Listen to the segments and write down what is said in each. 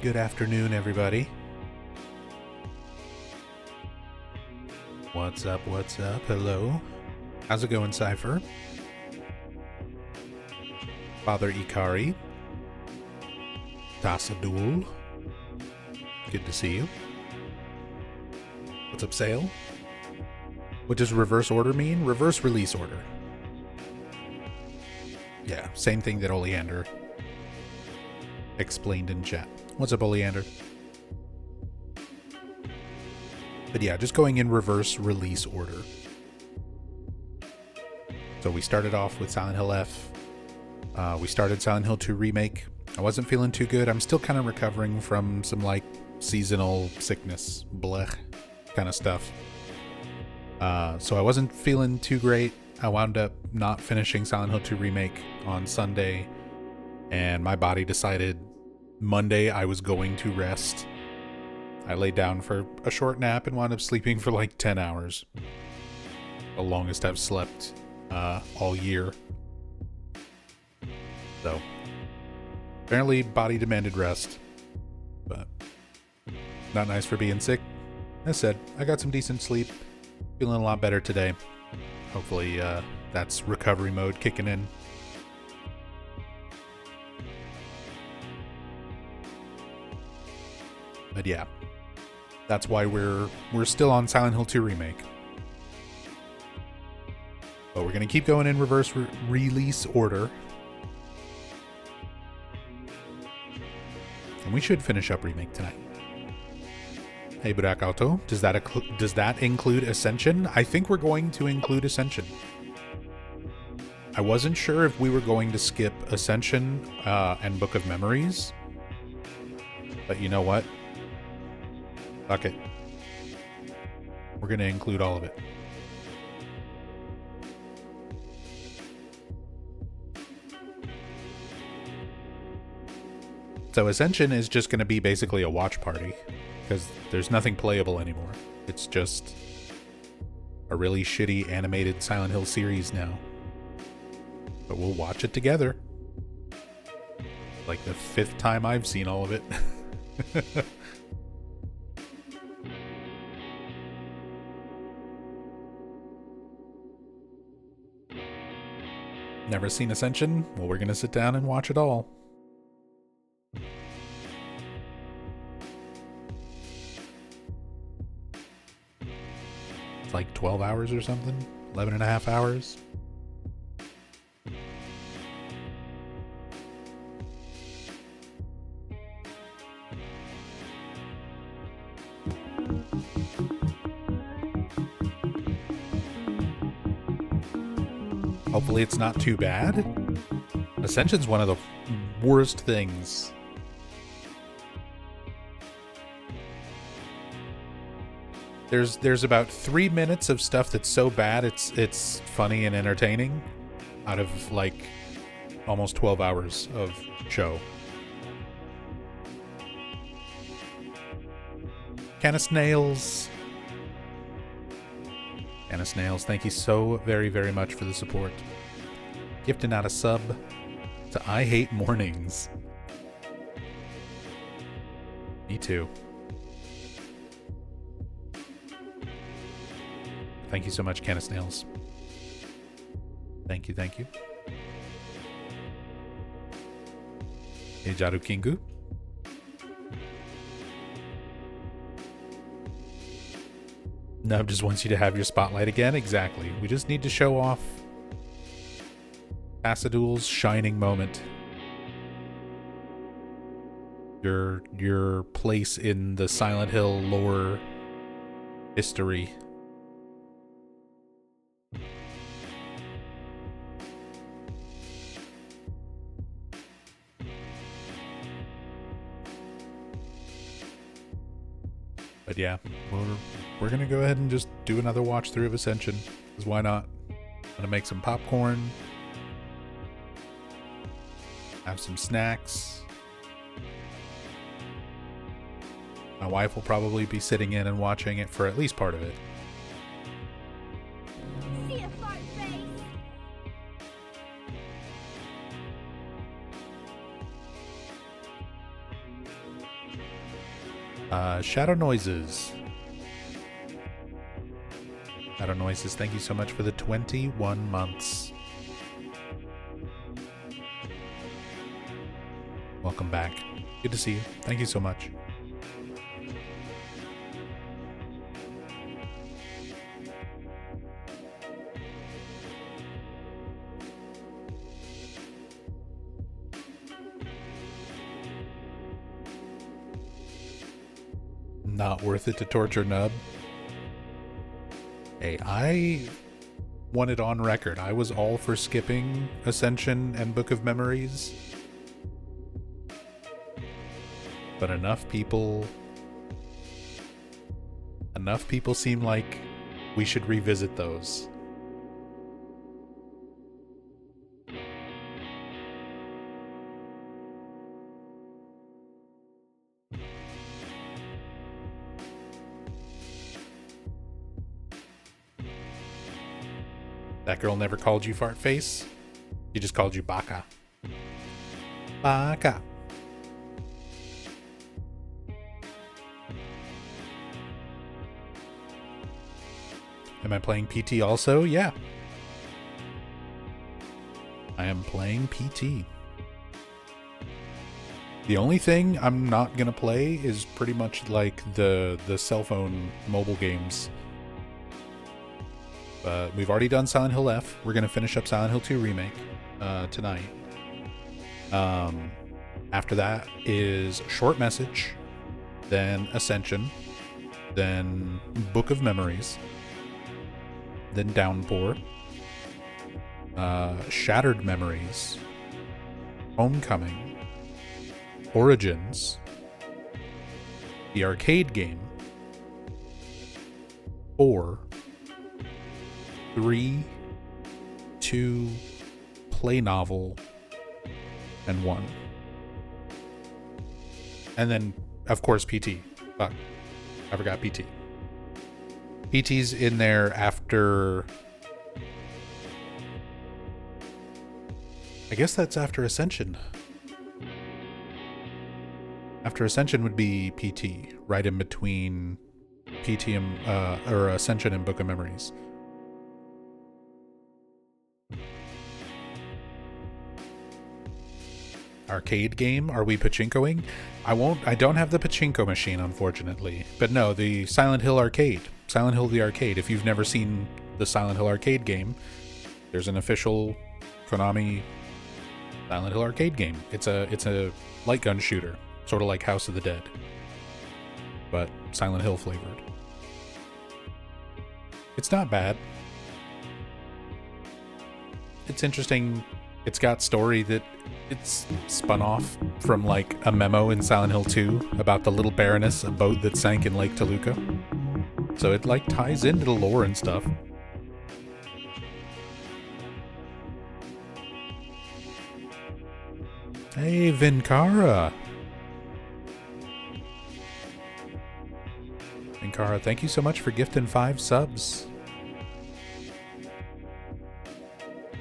Good afternoon, everybody. What's up, what's up? Hello. How's it going, Cypher? Father Ikari. Tasadul. Good to see you. What's up, Sale? What does reverse order mean? Reverse release order. Yeah, same thing that Oleander explained in chat. What's up, Oleander? But yeah, just going in reverse release order. So we started off with Silent Hill F. We started Silent Hill 2 Remake. I wasn't feeling too good. I'm still kind of recovering from some like seasonal sickness, blech kind of stuff. So I wasn't feeling too great. I wound up not finishing Silent Hill 2 Remake on Sunday, and my body decided Monday I was going to rest. I laid down for a short nap and wound up sleeping for like 10 hours. The longest I've slept all year. So, apparently body demanded rest, but not nice for being sick. As said, I got some decent sleep. Feeling a lot better today. Hopefully that's recovery mode kicking in. But yeah, that's why we're still on Silent Hill 2 Remake. But we're going to keep going in reverse release order. And we should finish up Remake tonight. Hey, Burak Auto, does that include Ascension? I think we're going to include Ascension. I wasn't sure if we were going to skip Ascension and Book of Memories. But you know what? Fuck it. We're going to include all of it. So Ascension is just going to be basically a watch party, because there's nothing playable anymore. It's just a really shitty animated Silent Hill series now. But we'll watch it together. Like the 5th time I've seen all of it. Never seen Ascension? Well, we're going to sit down and watch it all. It's like 12 hours or something? 11 and a half hours? Hopefully it's not too bad. Ascension's one of the worst things. There's about 3 minutes of stuff that's so bad it's funny and entertaining out of like almost 12 hours of show. Canis Nails. Canis Nails, thank you so very, very much for the support. Gifting out a sub to I Hate Mornings. Me too. Thank you so much, Canis Nails. Thank you, thank you. Hey, Jaru Kingu. Nub just wants you to have your spotlight again. Exactly. We just need to show off Pasadul's shining moment. Your place in the Silent Hill lore history. But yeah, we're gonna go ahead and just do another watch through of Ascension, because why not? I'm gonna make some popcorn, have some snacks. My wife will probably be sitting in and watching it for at least part of it. See a fart face. Shadow Noises. Shadow Noises, thank you so much for the 21 months. Welcome back. Good to see you. Thank you so much. Not worth it to torture Nub. Hey, I want it on record. I was all for skipping Ascension and Book of Memories. But enough people seem like we should revisit those. That girl never called you fart face. She just called you baka. Baka. Am I playing PT also? Yeah. I am playing PT. The only thing I'm not gonna play is pretty much like the cell phone mobile games. But we've already done Silent Hill F. We're gonna finish up Silent Hill 2 Remake tonight. After that is Short Message, then Ascension, then Book of Memories, then Downpour, Shattered Memories, Homecoming, Origins, the arcade game, 4, 3, 2, play novel, and 1. And then, of course, PT. Fuck. I forgot PT. PT's in there after... I guess that's after Ascension. After Ascension would be PT, right in between PT and, or Ascension and Book of Memories. Arcade game? Are we pachinkoing? I don't have the pachinko machine, unfortunately. But no, the Silent Hill arcade. Silent Hill the arcade. If you've never seen the Silent Hill arcade game, there's an official Konami Silent Hill arcade game. It's a light gun shooter, sort of like House of the Dead, but Silent Hill flavored. It's not bad. It's interesting. It's got story that it's spun off from like a memo in Silent Hill 2 about the Little Baroness, a boat that sank in Lake Toluca. So it like ties into the lore and stuff. Hey, Vinkara. Vinkara, thank you so much for gifting 5 subs.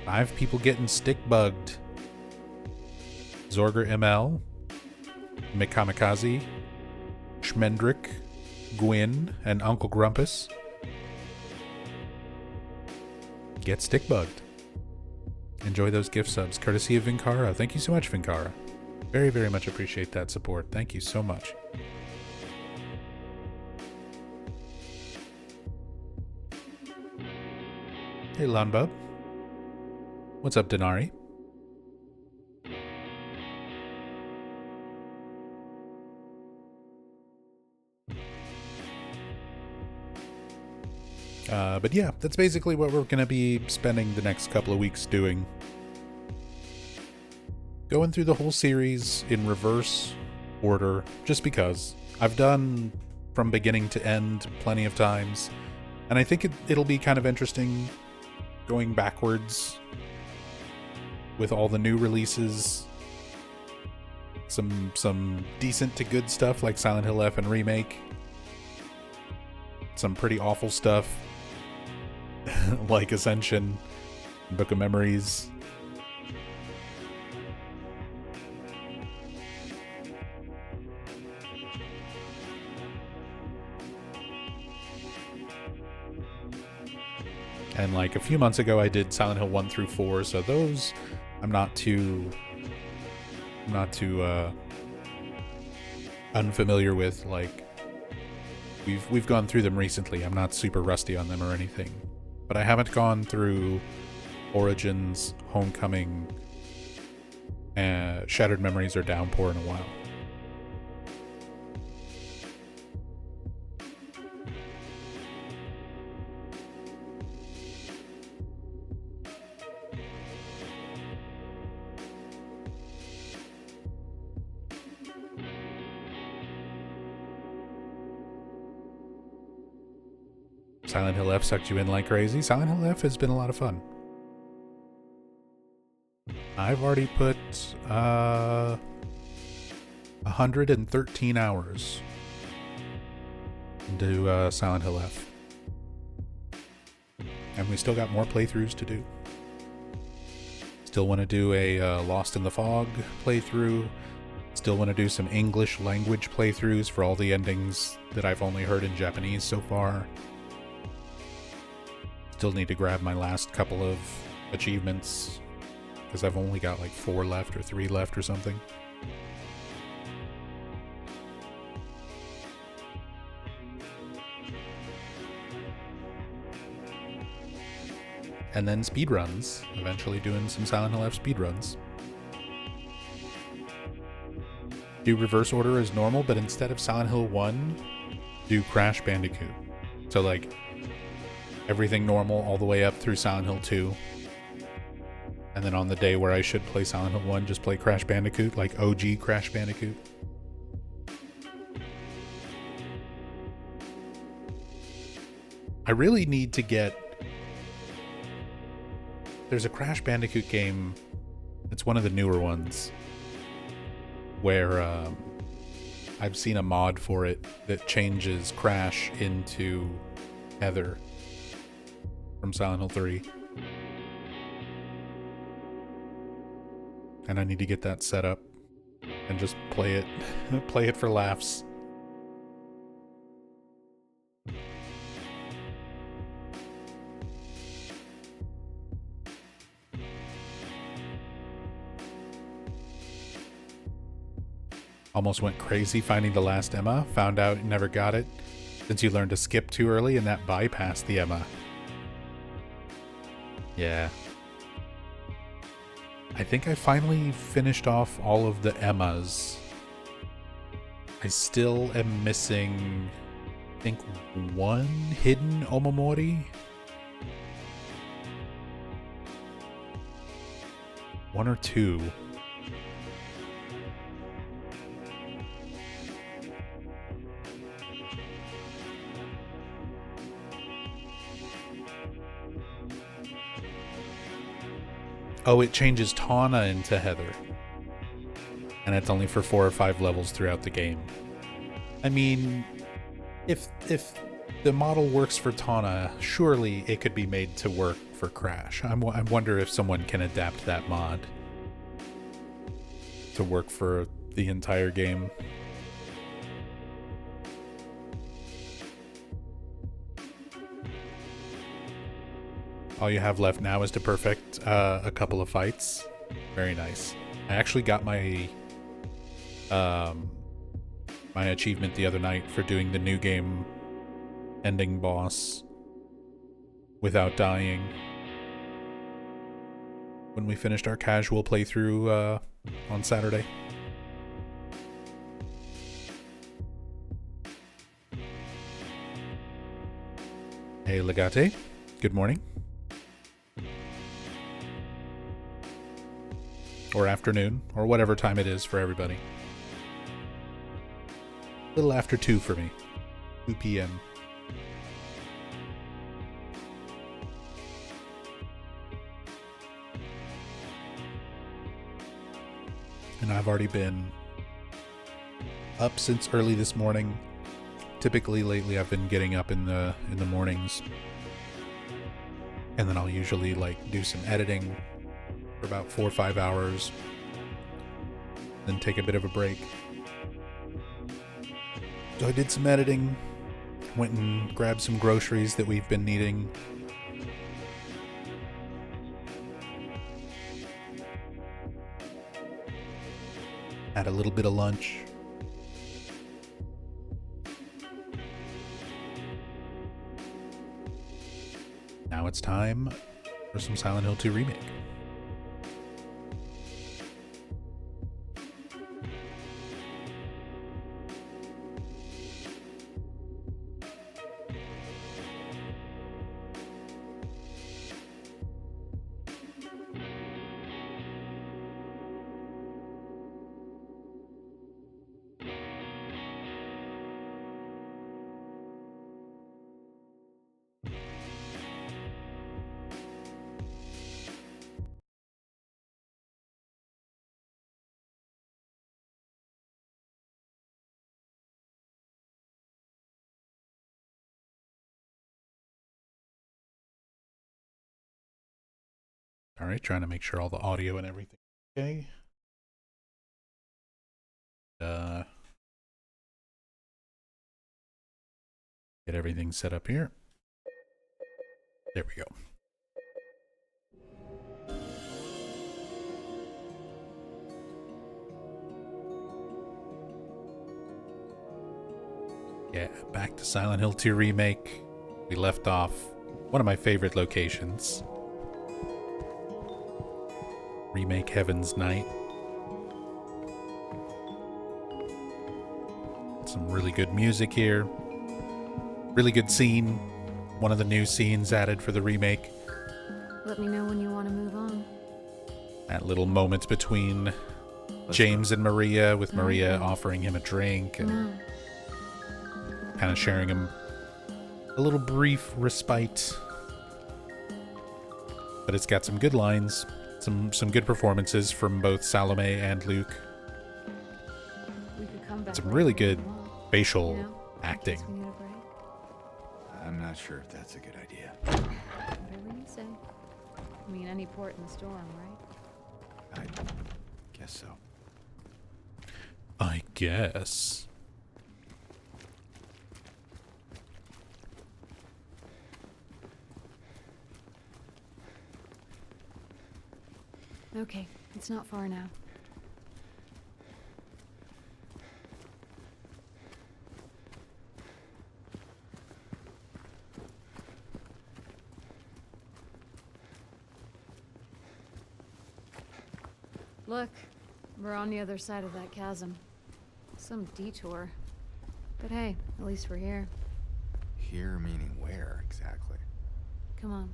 5 people getting stick bugged. Zorger ML, Mikamikaze, Schmendrick, Gwyn, and Uncle Grumpus get stick bugged. Enjoy those gift subs, courtesy of Vinkara. Thank you so much, Vinkara. Very, very much appreciate that support. Thank you so much. Hey, Lunbub. What's up, Denari? But yeah, that's basically what we're going to be spending the next couple of weeks doing. Going through the whole series in reverse order, just because. I've done from beginning to end plenty of times, and I think it'll be kind of interesting going backwards with all the new releases. Some decent to good stuff like Silent Hill F and Remake. Some pretty awful stuff like Ascension, Book of Memories. And like a few months ago, I did Silent Hill 1 through 4, so those I'm not too unfamiliar with. Like we've gone through them recently. I'm not super rusty on them or anything, but I haven't gone through Origins, Homecoming, Shattered Memories, or Downpour in a while. Silent Hill F sucked you in like crazy. Silent Hill F has been a lot of fun. I've already put 113 hours into Silent Hill F. And we still got more playthroughs to do. Still want to do a Lost in the Fog playthrough. Still want to do some English language playthroughs for all the endings that I've only heard in Japanese so far. Still need to grab my last couple of achievements, because I've only got like 4 left or 3 left or something. And then speedruns. Eventually doing some Silent Hill F speedruns. Do reverse order as normal, but instead of Silent Hill 1, do Crash Bandicoot. So like everything normal all the way up through Silent Hill 2. And then on the day where I should play Silent Hill 1, just play Crash Bandicoot, like OG Crash Bandicoot. I really need to get... There's a Crash Bandicoot game, it's one of the newer ones, where I've seen a mod for it that changes Crash into Heather from Silent Hill 3. And I need to get that set up and just play it play it for laughs. Almost went crazy finding the last Emma, found out never got it since you learned to skip too early and that bypassed the Emma. Yeah. I think I finally finished off all of the Emmas. I still am missing, I think, 1 hidden Omamori. 1 or 2. Oh, it changes Tawna into Heather. And it's only for 4 or 5 levels throughout the game. I mean, if the model works for Tawna, surely it could be made to work for Crash. I wonder if someone can adapt that mod to work for the entire game. All you have left now is to perfect a couple of fights. Very nice. I actually got my my achievement the other night for doing the new game ending boss without dying when we finished our casual playthrough on Saturday. Hey Legate, good morning. Or afternoon, or whatever time it is for everybody. A little after 2 for me. 2 p.m. And I've already been up since early this morning. Typically lately I've been getting up in the mornings. And then I'll usually like do some editing for about 4 or 5 hours, then take a bit of a break. So I did some editing, went and grabbed some groceries that we've been needing, Had a little bit of lunch. Now it's time for some Silent Hill 2 Remake. All right, trying to make sure all the audio and everything is okay. Get everything set up here. There we go. Yeah, back to Silent Hill 2 Remake. We left off one of my favorite locations. Remake Heaven's Night. Some really good music here. Really good scene. One of the new scenes added for the remake. Let me know when you want to move on. That little moment between James and Maria, with Maria offering him a drink and kind of sharing him a little brief respite. But it's got some good lines, some good performances from both Salome and Luke. We could come back Some really good facial you know, acting. we need a break. I'm not sure if that's a good idea. Whatever you say. I mean, any port in the storm, right? I guess so. I guess. Okay, it's not far now. Look, we're on the other side of that chasm. Some detour. But hey, at least we're here. Here meaning where exactly? Come on,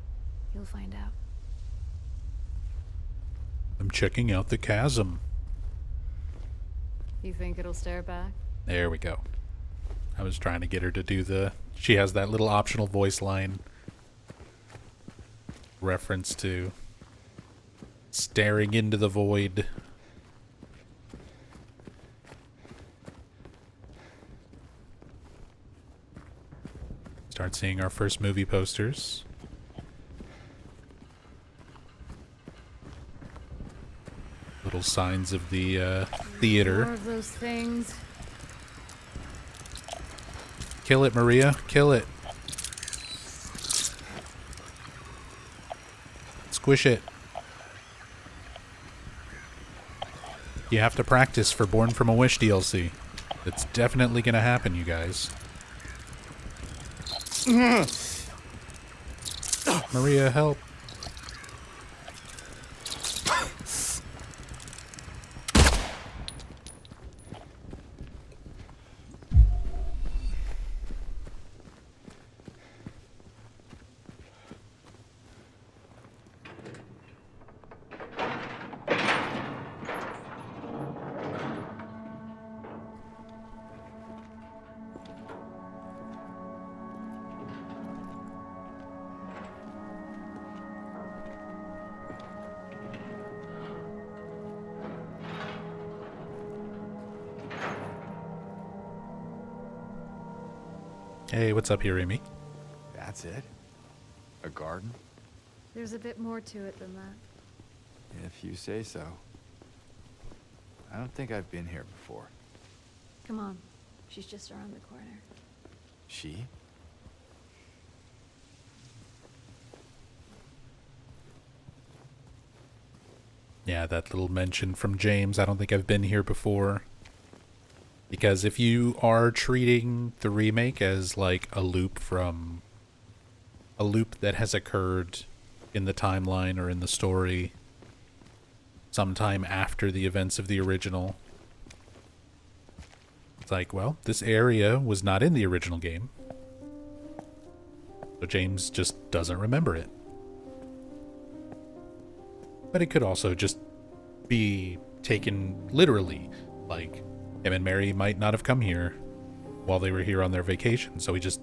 you'll find out. I'm checking out the chasm. You think it'll stare back? There we go. I was trying to get her to do the... She has that little optional voice line. Reference to staring into the void. Start seeing our first movie posters. Little signs of the theater. More of those things. Kill it, Maria. Kill it. Squish it. You have to practice for Born from a Wish DLC. It's definitely gonna happen, you guys. Maria, help. Hey, what's up here, Amy? That's it? A garden? There's a bit more to it than that. If you say so. I don't think I've been here before. Come on, she's just around the corner. She? Yeah, that little mention from James, I don't think I've been here before. Because if you are treating the remake as like a loop that has occurred in the timeline or in the story sometime after the events of the original, it's like, well, this area was not in the original game. So James just doesn't remember it. But it could also just be taken literally. Like, him and Mary might not have come here while they were here on their vacation, so he just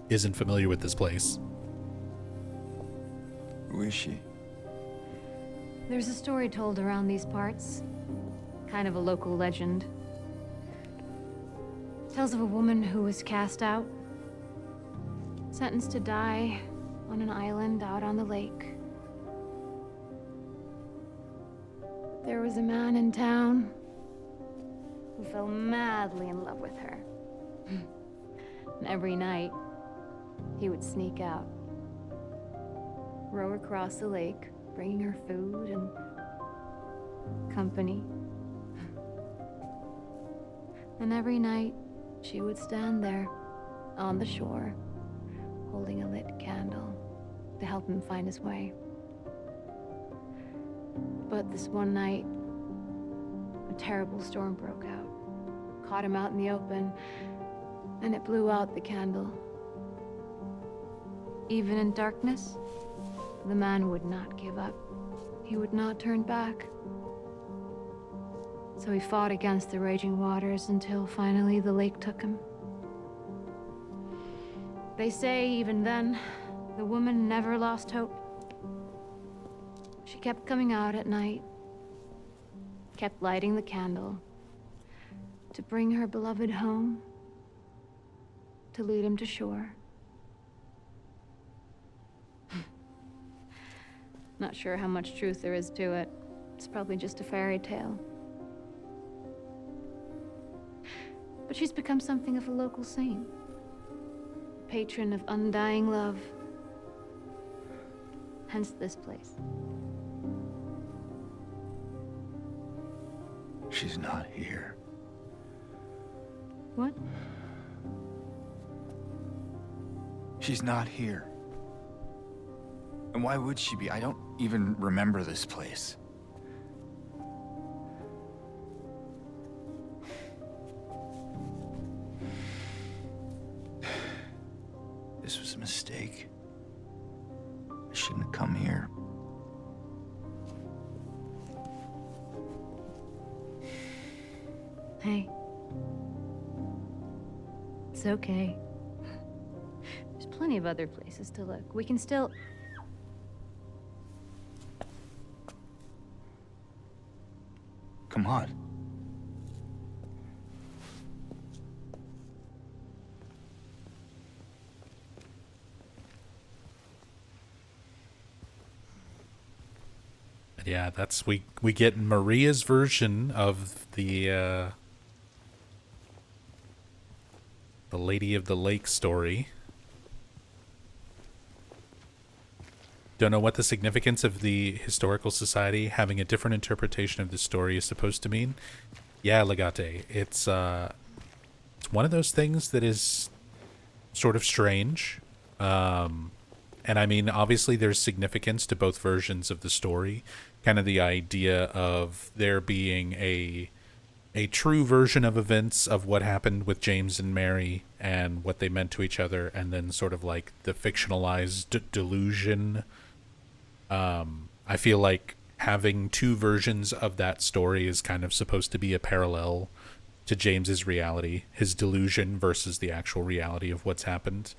isn't familiar with this place. Who is she? There's a story told around these parts. Kind of a local legend. Tells of a woman who was cast out. Sentenced to die on an island out on the lake. There was a man in town who fell madly in love with her. And every night, he would sneak out, row across the lake, bringing her food and company. And every night, she would stand there on the shore, holding a lit candle to help him find his way. But this one night, a terrible storm broke out, caught him out in the open, and it blew out the candle. Even in darkness, the man would not give up. He would not turn back. So he fought against the raging waters until finally the lake took him. They say even then, the woman never lost hope. She kept coming out at night, kept lighting the candle to bring her beloved home, to lead him to shore. Not sure how much truth there is to it. It's probably just a fairy tale. But she's become something of a local saint, patron of undying love. Hence this place. She's not here. What? She's not here. And why would she be? I don't even remember this place. This was a mistake. I shouldn't have come here. Hey. It's okay. There's plenty of other places to look. We can still... Come on. Yeah, that's we get Maria's version of the Lady of the Lake story. Don't know what the significance of the Historical Society having a different interpretation of the story is supposed to mean. Yeah, Legate. It's one of those things that is sort of strange. And I mean, obviously there's significance to both versions of the story. Kind of the idea of there being a true version of events of what happened with James and Mary and what they meant to each other, and then sort of like the fictionalized delusion. I feel like having two versions of that story is kind of supposed to be a parallel to James's reality, his delusion versus the actual reality of what's happened.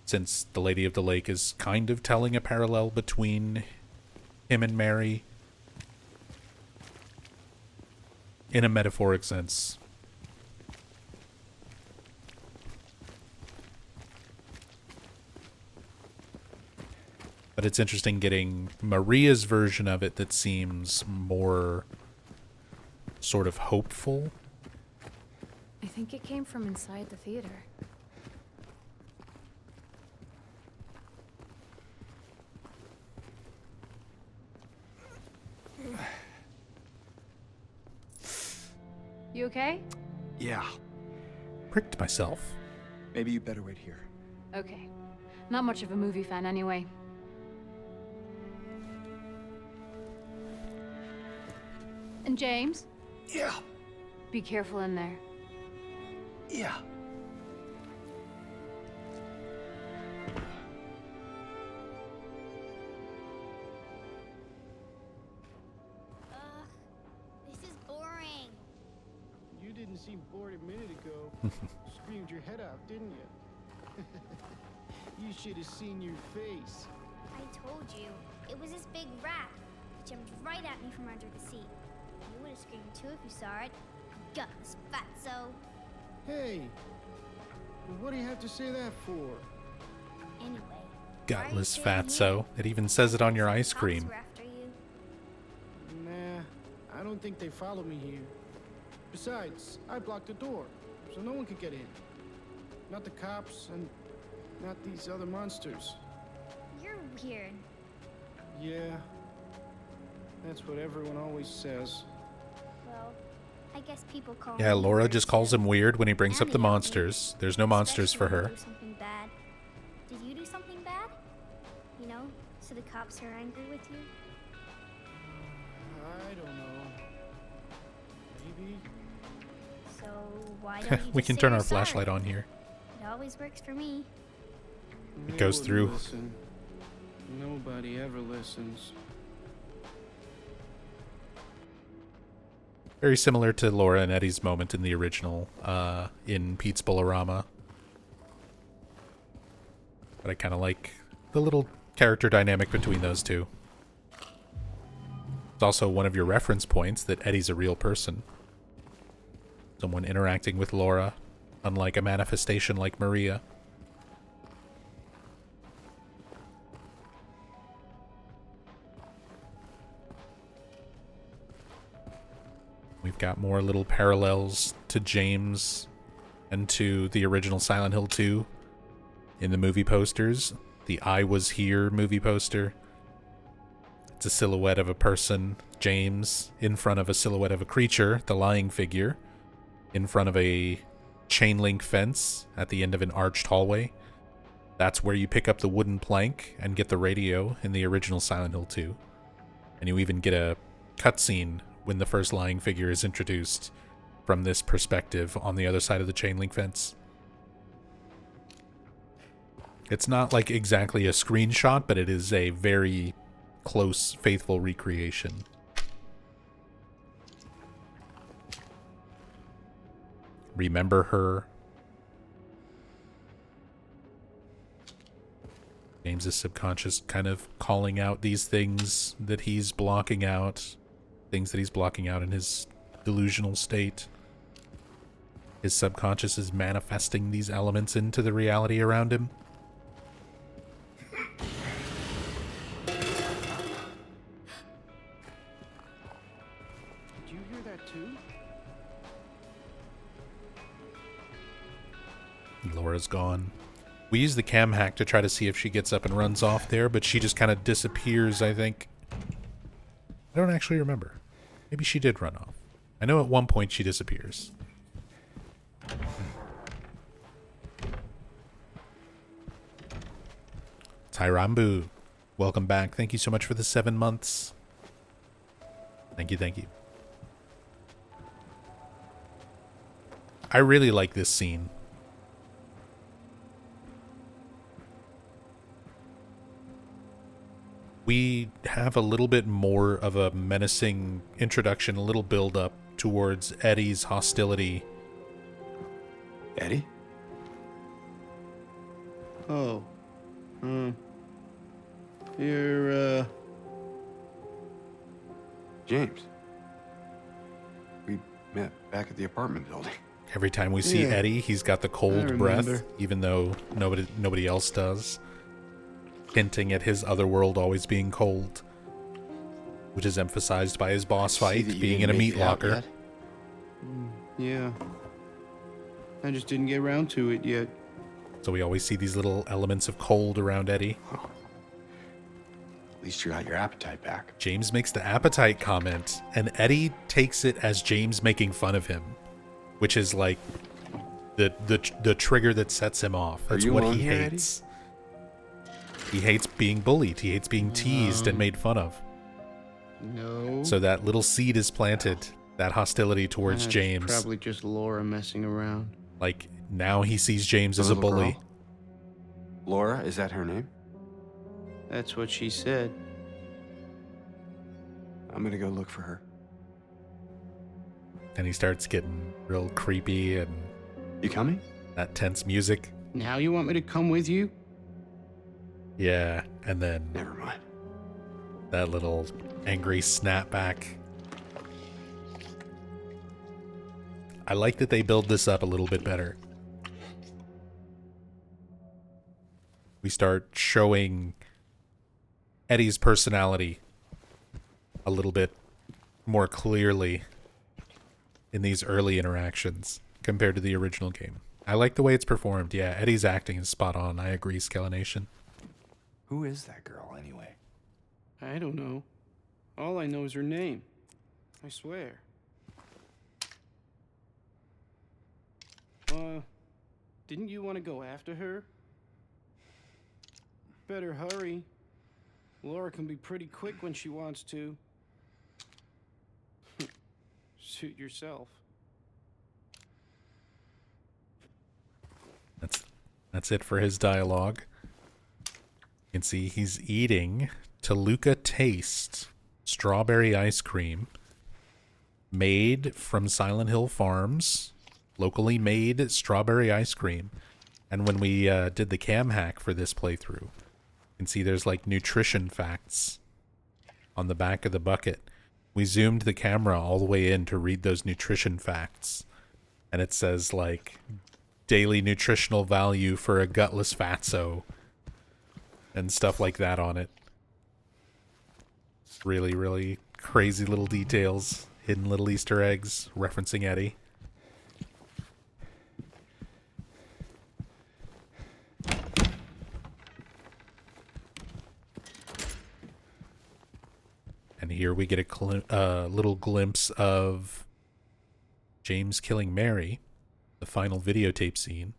Since the Lady of the Lake is kind of telling a parallel between him and Mary in a metaphoric sense. But it's interesting getting Maria's version of it that seems more sort of hopeful. I think it came from inside the theater. You okay? Yeah. Pricked myself. Maybe you better wait here. Okay. Not much of a movie fan anyway. And James, Yeah. be careful in there. Yeah. This is boring. You didn't seem bored a minute ago. Screamed your head off, didn't you? You should have seen your face. I told you. It was this big rat. It jumped right at me from under the seat. You would have screamed too if you saw it. Gutless fatso. Hey, what do you have to say that for? Anyway. Gutless fatso. It even says it on your ice cream. After you. Nah, I don't think they follow me here. Besides, I blocked the door, so no one could get in. Not the cops, and not these other monsters. You're weird. Yeah, that's what everyone always says. Well, I guess people call Yeah, me Laura weird just calls too. him weird when he brings up the And they don't monsters. There's no monsters for Especially her. when you do something bad. Did you do something bad? You know, so the cops are angry with you? I don't know. Maybe. So why don't you We just can say turn you're our flashlight sorry? on here. It always works for me. They goes wouldn't through. Listen. Nobody ever listens. Very similar to Laura and Eddie's moment in the original, in Pete's Bolorama. But I kind of like the little character dynamic between those two. It's also one of your reference points that Eddie's a real person. Someone interacting with Laura, unlike a manifestation like Maria. We've got more little parallels to James and to the original Silent Hill 2 in the movie posters. The I Was Here movie poster. It's a silhouette of a person, James, in front of a silhouette of a creature, the lying figure, in front of a chain link fence at the end of an arched hallway. That's where you pick up the wooden plank and get the radio in the original Silent Hill 2. And you even get a cutscene when the first lying figure is introduced from this perspective on the other side of the chain link fence. It's not like exactly a screenshot, but it is a very close, faithful recreation. Remember her. James's subconscious kind of calling out these things that he's blocking out. Things that he's blocking out in his delusional state. His subconscious is manifesting these elements into the reality around him. Did you hear that too? Laura's gone. We use the cam hack to try to see if she gets up and runs off there, but she just kind of disappears, I think. I don't actually remember. Maybe she did run off. I know at one point she disappears. Tyrambu, welcome back. Thank you so much for the 7 months. Thank you, thank you. I really like this scene. We have a little bit more of a menacing introduction, a little build up towards Eddie's hostility. Eddie? Oh. You're, James. We met back at the apartment building. Every time we see Yeah. Eddie, he's got the cold breath, remember. even though nobody else does. Hinting at his other world always being cold, which is emphasized by his boss See fight that you being in didn't a make meat it out locker. yet? yeah. I just didn't get around to it yet. So we always see these little elements of cold around Eddie. At least you got your appetite back. James makes the appetite comment, and Eddie takes it as James making fun of him. which is like the trigger that sets him off. That's you what on he here, hates. He hates being bullied. He hates being teased and made fun of. No. So that little seed is planted, that hostility towards That's James. probably just Laura messing around. Like, now he sees James The as a little bully. girl? Laura, is that her name? That's what she said. I'm gonna go look for her. And he starts getting real creepy and You coming? that tense music. Now you want me to come with you? Yeah, and then Never mind. that little angry snapback. I like that they build this up a little bit better. We start showing Eddie's personality a little bit more clearly in these early interactions compared to the original game. I like the way it's performed. Yeah, Eddie's acting is spot on. I agree, Skelenation. Who is that girl, anyway? I don't know. All I know is her name. I swear. Didn't you want to go after her? Better hurry. Laura can be pretty quick when she wants to. Suit yourself. That's it for his dialogue. You can see he's eating Toluca Taste strawberry ice cream made from Silent Hill Farms, locally made strawberry ice cream. And when we did the cam hack for this playthrough, you can see there's like nutrition facts on the back of the bucket. We zoomed the camera all the way in to read those nutrition facts. And it says like daily nutritional value for a gutless fatso and stuff like that on it. Really, really crazy little details, hidden little Easter eggs referencing Eddie. And here we get a little glimpse of James killing Mary, the final videotape scene.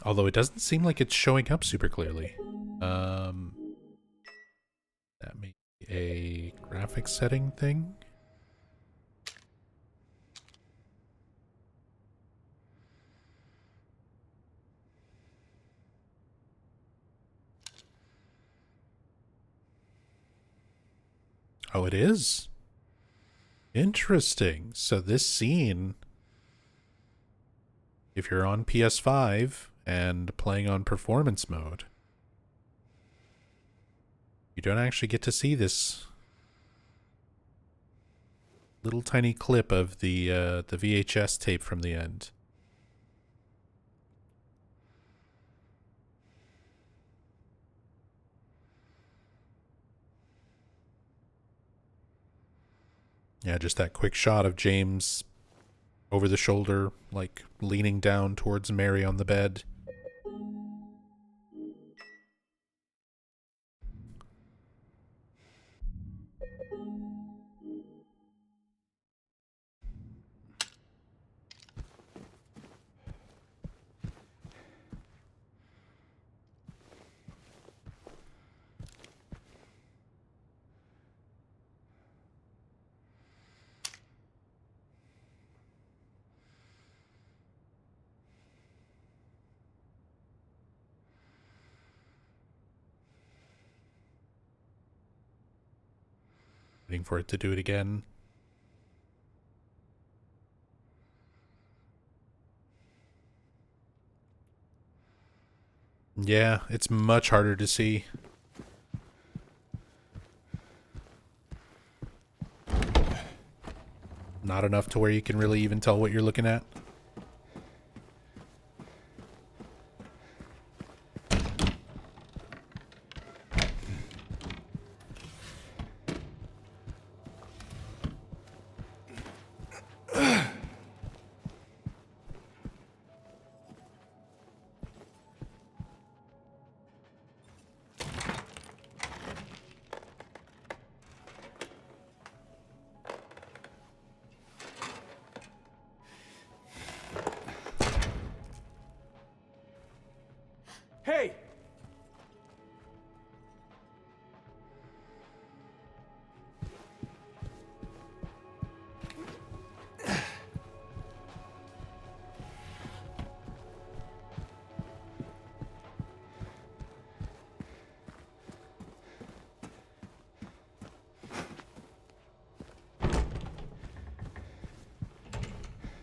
Although it doesn't seem like it's showing up super clearly. That may be a graphics setting thing. Oh, it is. Interesting. So this scene, if you're on PS5 and playing on performance mode, you don't actually get to see this little tiny clip of the VHS tape from the end. Yeah, just that quick shot of James over the shoulder, like leaning down towards Mary on the bed. Waiting for it to do it again. Yeah, it's much harder to see. Not enough to where you can really even tell what you're looking at.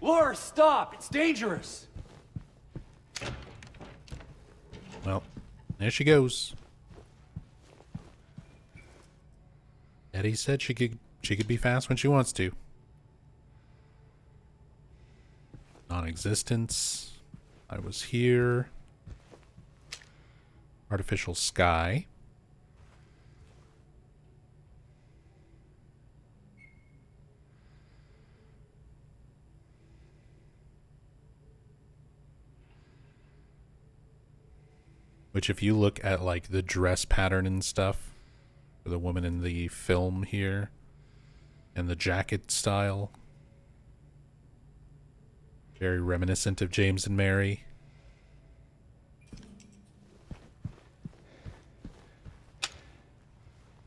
Laura, stop! It's dangerous! Well, there she goes. Eddie said she could be fast when she wants to. Non-existence. I was here. Artificial sky. Which, if you look at like the dress pattern and stuff for the woman in the film here, and the jacket style, very reminiscent of James and Mary.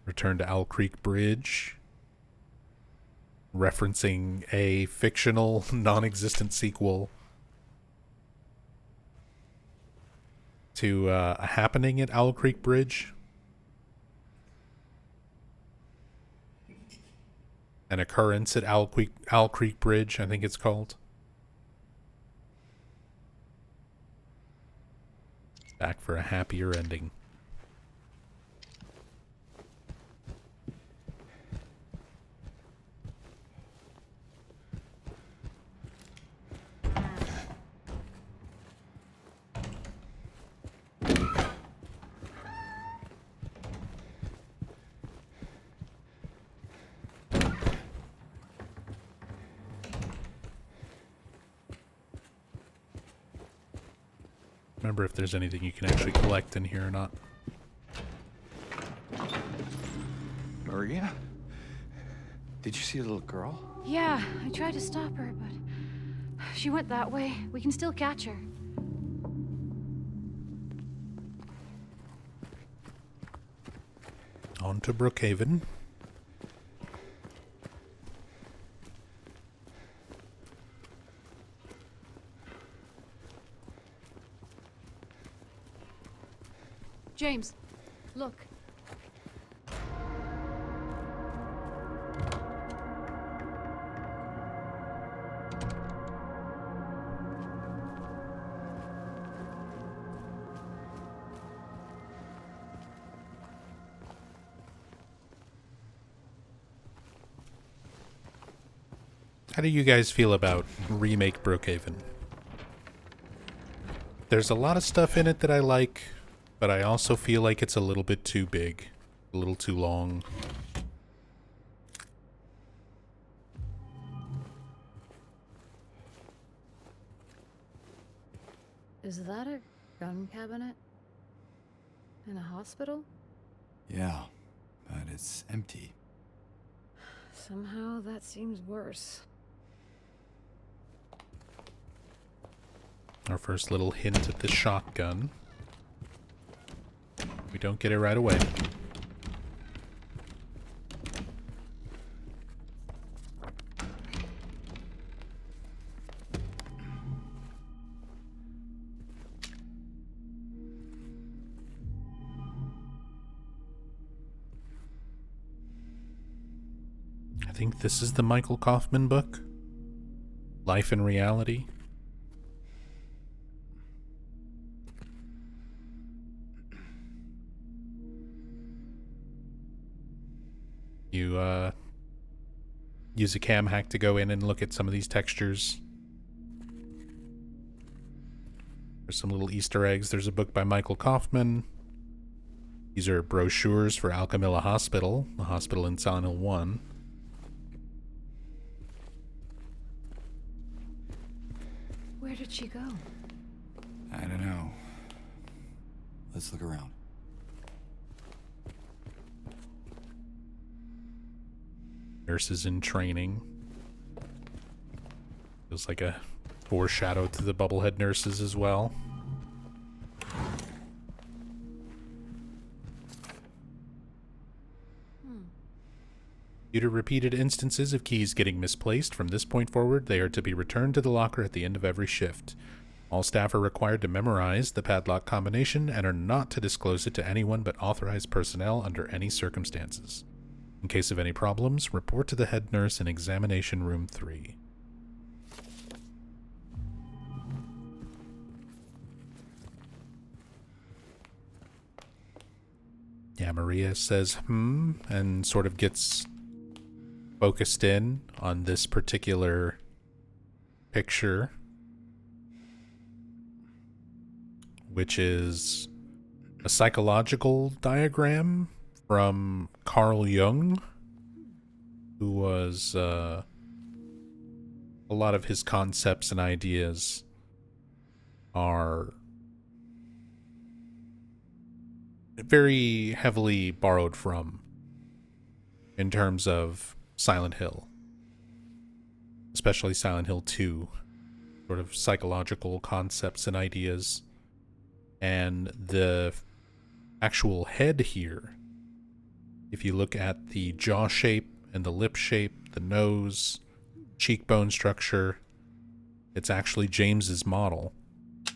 Return to Owl Creek Bridge, referencing a fictional, non-existent sequel to a happening at Owl Creek Bridge. An occurrence at Owl Creek Bridge, I think it's called. Back for a happier ending. Remember if there's anything you can actually collect in here or not. Maria? Did you see the little girl? Yeah, I tried to stop her, but she went that way. We can still catch her. On to Brookhaven. James, look. How do you guys feel about Remake Brookhaven? There's a lot of stuff in it that I like, but I also feel like it's a little bit too big, a little too long. Is that a gun cabinet? In a hospital? Yeah, but it's empty. Somehow that seems worse. Our first little hint at the shotgun. We don't get it right away. I think this is the Michael Kaufman book. Life in Reality. You use a cam hack to go in and look at some of these textures. There's some little Easter eggs. There's a book by Michael Kaufman. These are brochures for Alchemilla Hospital, the hospital in Silent Hill 1. Where did she go? I don't know. Let's look around. Nurses in training. Feels like a foreshadow to the Bubblehead nurses as well. Due to repeated instances of keys getting misplaced, from this point forward, they are to be returned to the locker at the end of every shift. All staff are required to memorize the padlock combination and are not to disclose it to anyone but authorized personnel under any circumstances. In case of any problems, report to the head nurse in examination room 3. Yeah, Maria says, and sort of gets focused in on this particular picture, which is a psychological diagram from Carl Jung, who was, a lot of his concepts and ideas are very heavily borrowed from in terms of Silent Hill, especially Silent Hill 2, sort of psychological concepts and ideas. And the actual head here, if you look at the jaw shape and the lip shape, the nose, cheekbone structure, it's actually James's model.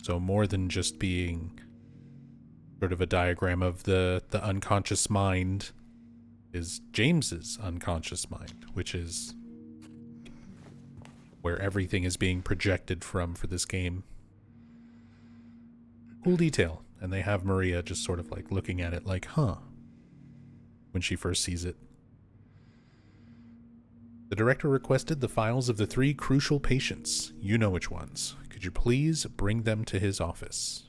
So more than just being sort of a diagram of the unconscious mind, is James's unconscious mind, which is where everything is being projected from for this game. Cool detail. And they have Maria just sort of like looking at it like, huh, when she first sees it. The director requested the files of the 3 crucial patients. You know which ones. Could you please bring them to his office?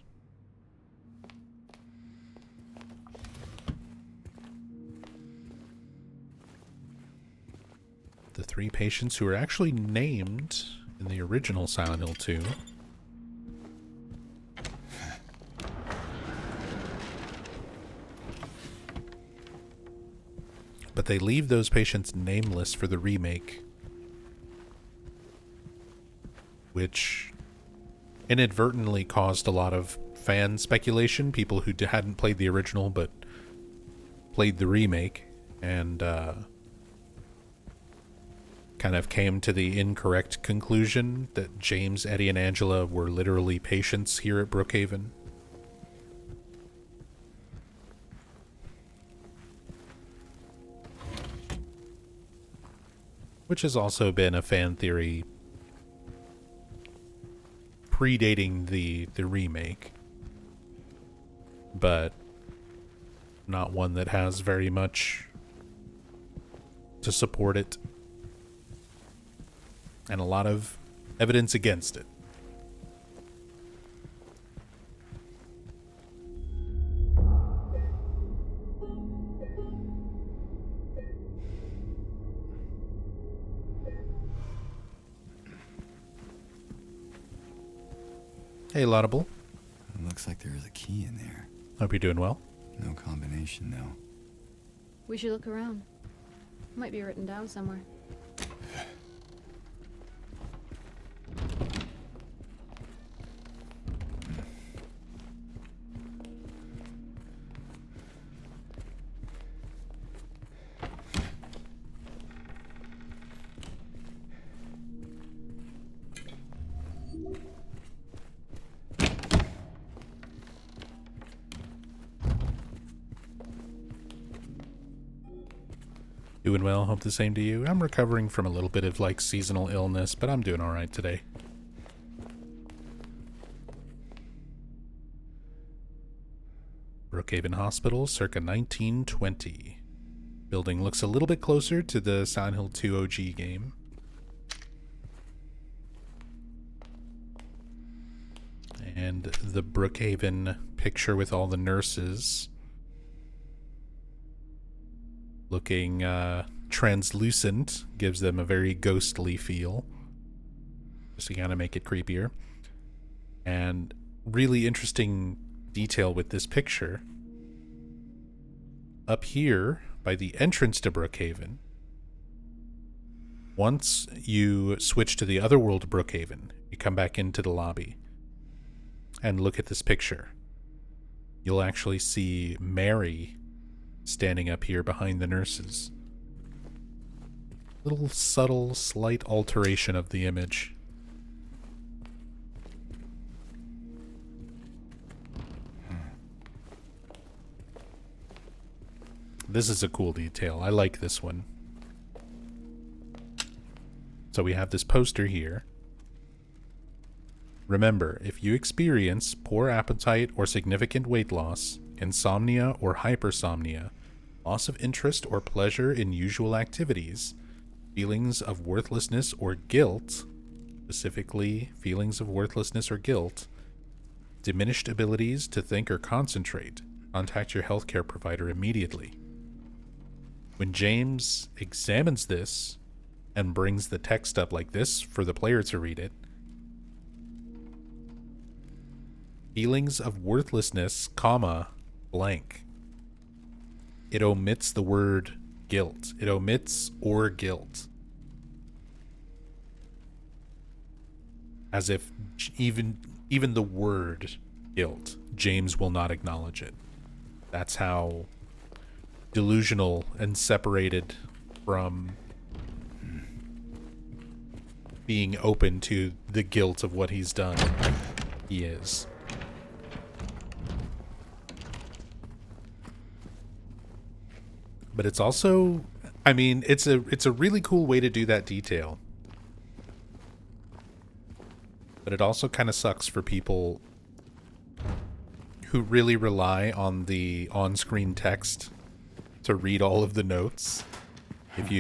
The 3 patients who were actually named in the original Silent Hill 2. But they leave those patients nameless for the remake, which inadvertently caused a lot of fan speculation, people who hadn't played the original but played the remake, and kind of came to the incorrect conclusion that James, Eddie, and Angela were literally patients here at Brookhaven. Which has also been a fan theory predating the remake, but not one that has very much to support it, and a lot of evidence against it. Hey, Laudable. Looks like there is a key in there. Hope you're doing well. No combination, though. We should look around. Might be written down somewhere. Doing well, hope the same to you. I'm recovering from a little bit of like seasonal illness, but I'm doing alright today. Brookhaven Hospital, circa 1920. Building looks a little bit closer to the Silent Hill 2 OG game. And the Brookhaven picture with all the nurses looking translucent gives them a very ghostly feel, just to kind of make it creepier. And really interesting detail with this picture. Up here by the entrance to Brookhaven, once you switch to the other world of Brookhaven, you come back into the lobby and look at this picture. You'll actually see Mary standing up here behind the nurses. Little subtle, slight alteration of the image. This is a cool detail. I like this one. So we have this poster here. Remember, if you experience poor appetite or significant weight loss, insomnia or hypersomnia, loss of interest or pleasure in usual activities, feelings of worthlessness or guilt, specifically feelings of worthlessness or guilt, diminished abilities to think or concentrate. Contact your healthcare provider immediately. When James examines this and brings the text up like this for the player to read it, feelings of worthlessness, comma, blank. It omits the word guilt. It omits or guilt. As if even the word guilt, James will not acknowledge it. That's how delusional and separated from being open to the guilt of what he's done he is. But it's also, I mean, it's a really cool way to do that detail. But it also kind of sucks for people who really rely on the on-screen text to read all of the notes. If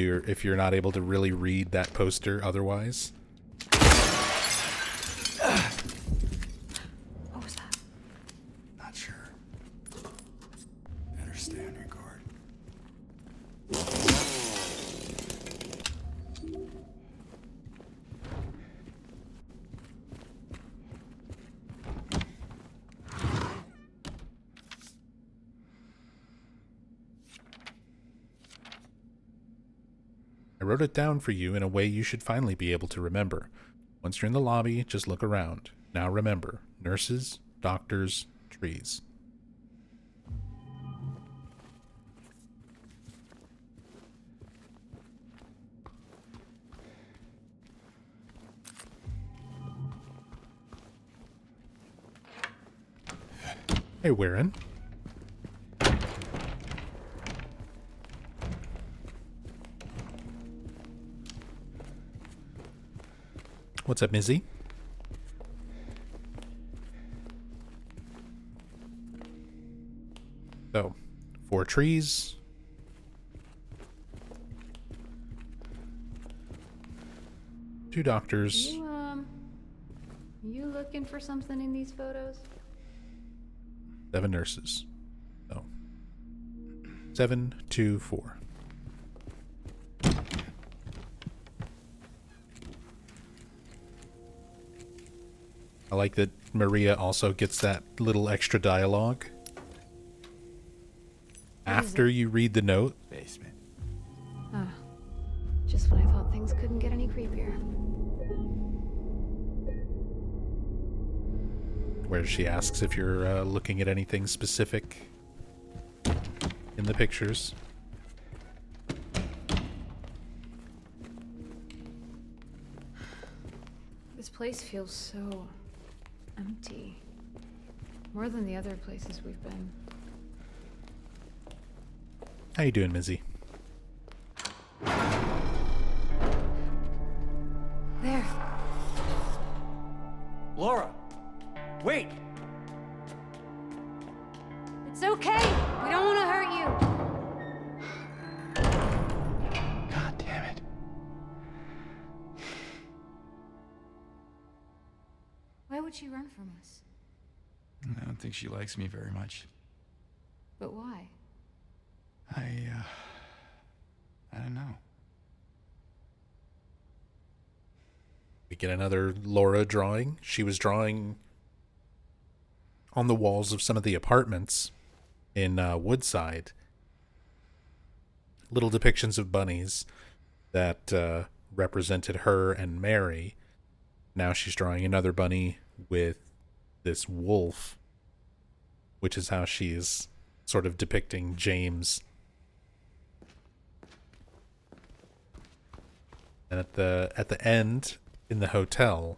you're not able to really read that poster otherwise. What was that? Not sure. Better stay on your guard. I wrote it down for you in a way you should finally be able to remember. Once you're in the lobby, just look around. Now remember, nurses, doctors, trees. Hey, Warren. What's up, Mizzy? So, 4 trees. Two doctors. You looking for something in these photos? 7 nurses. So, 7, 2, 4. I like that Maria also gets that little extra dialogue. After you read the note. Basement. Ah, just when I thought things couldn't get any creepier. Where she asks if you're looking at anything specific in the pictures. This place feels so empty. More than the other places we've been. How you doing, Mizzy? There. Laura! Wait! It's okay. We don't want to hurt you. God damn it. Why would she run from us? I don't think she likes me very much. But why? I don't know. We get another Laura drawing. She was drawing on the walls of some of the apartments in Woodside. Little depictions of bunnies that represented her and Mary. Now she's drawing another bunny with this wolf, which is how she's sort of depicting James. And at the end, in the hotel,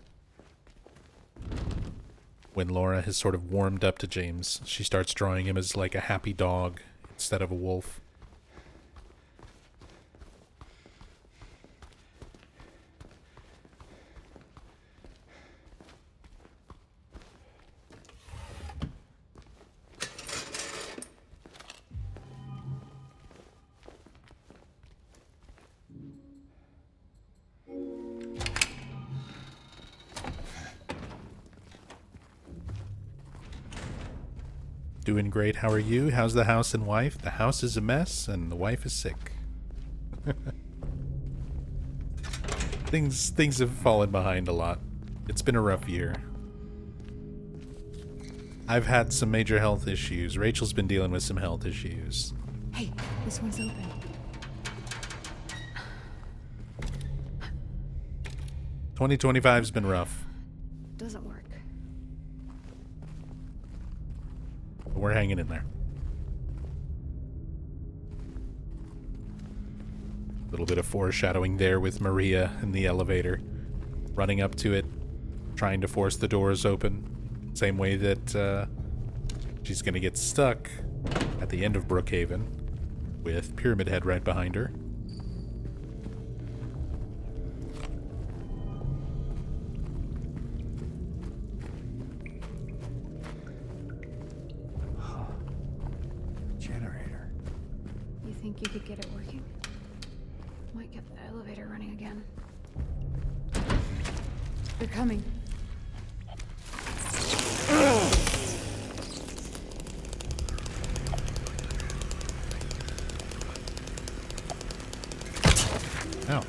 when Laura has sort of warmed up to James, she starts drawing him as like a happy dog instead of a wolf. Doing great. How are you? How's the house and wife? The house is a mess and the wife is sick. Things have fallen behind a lot. It's been a rough year. I've had some major health issues. Rachel's been dealing with some health issues. Hey, this one's open. 2025's been rough. Doesn't work. But we're hanging in there. A little bit of foreshadowing there with Maria in the elevator. Running up to it, trying to force the doors open. Same way that she's going to get stuck at the end of Brookhaven with Pyramid Head right behind her. Generator. You think you could get it working? Might get the elevator running again. They're coming. Ow.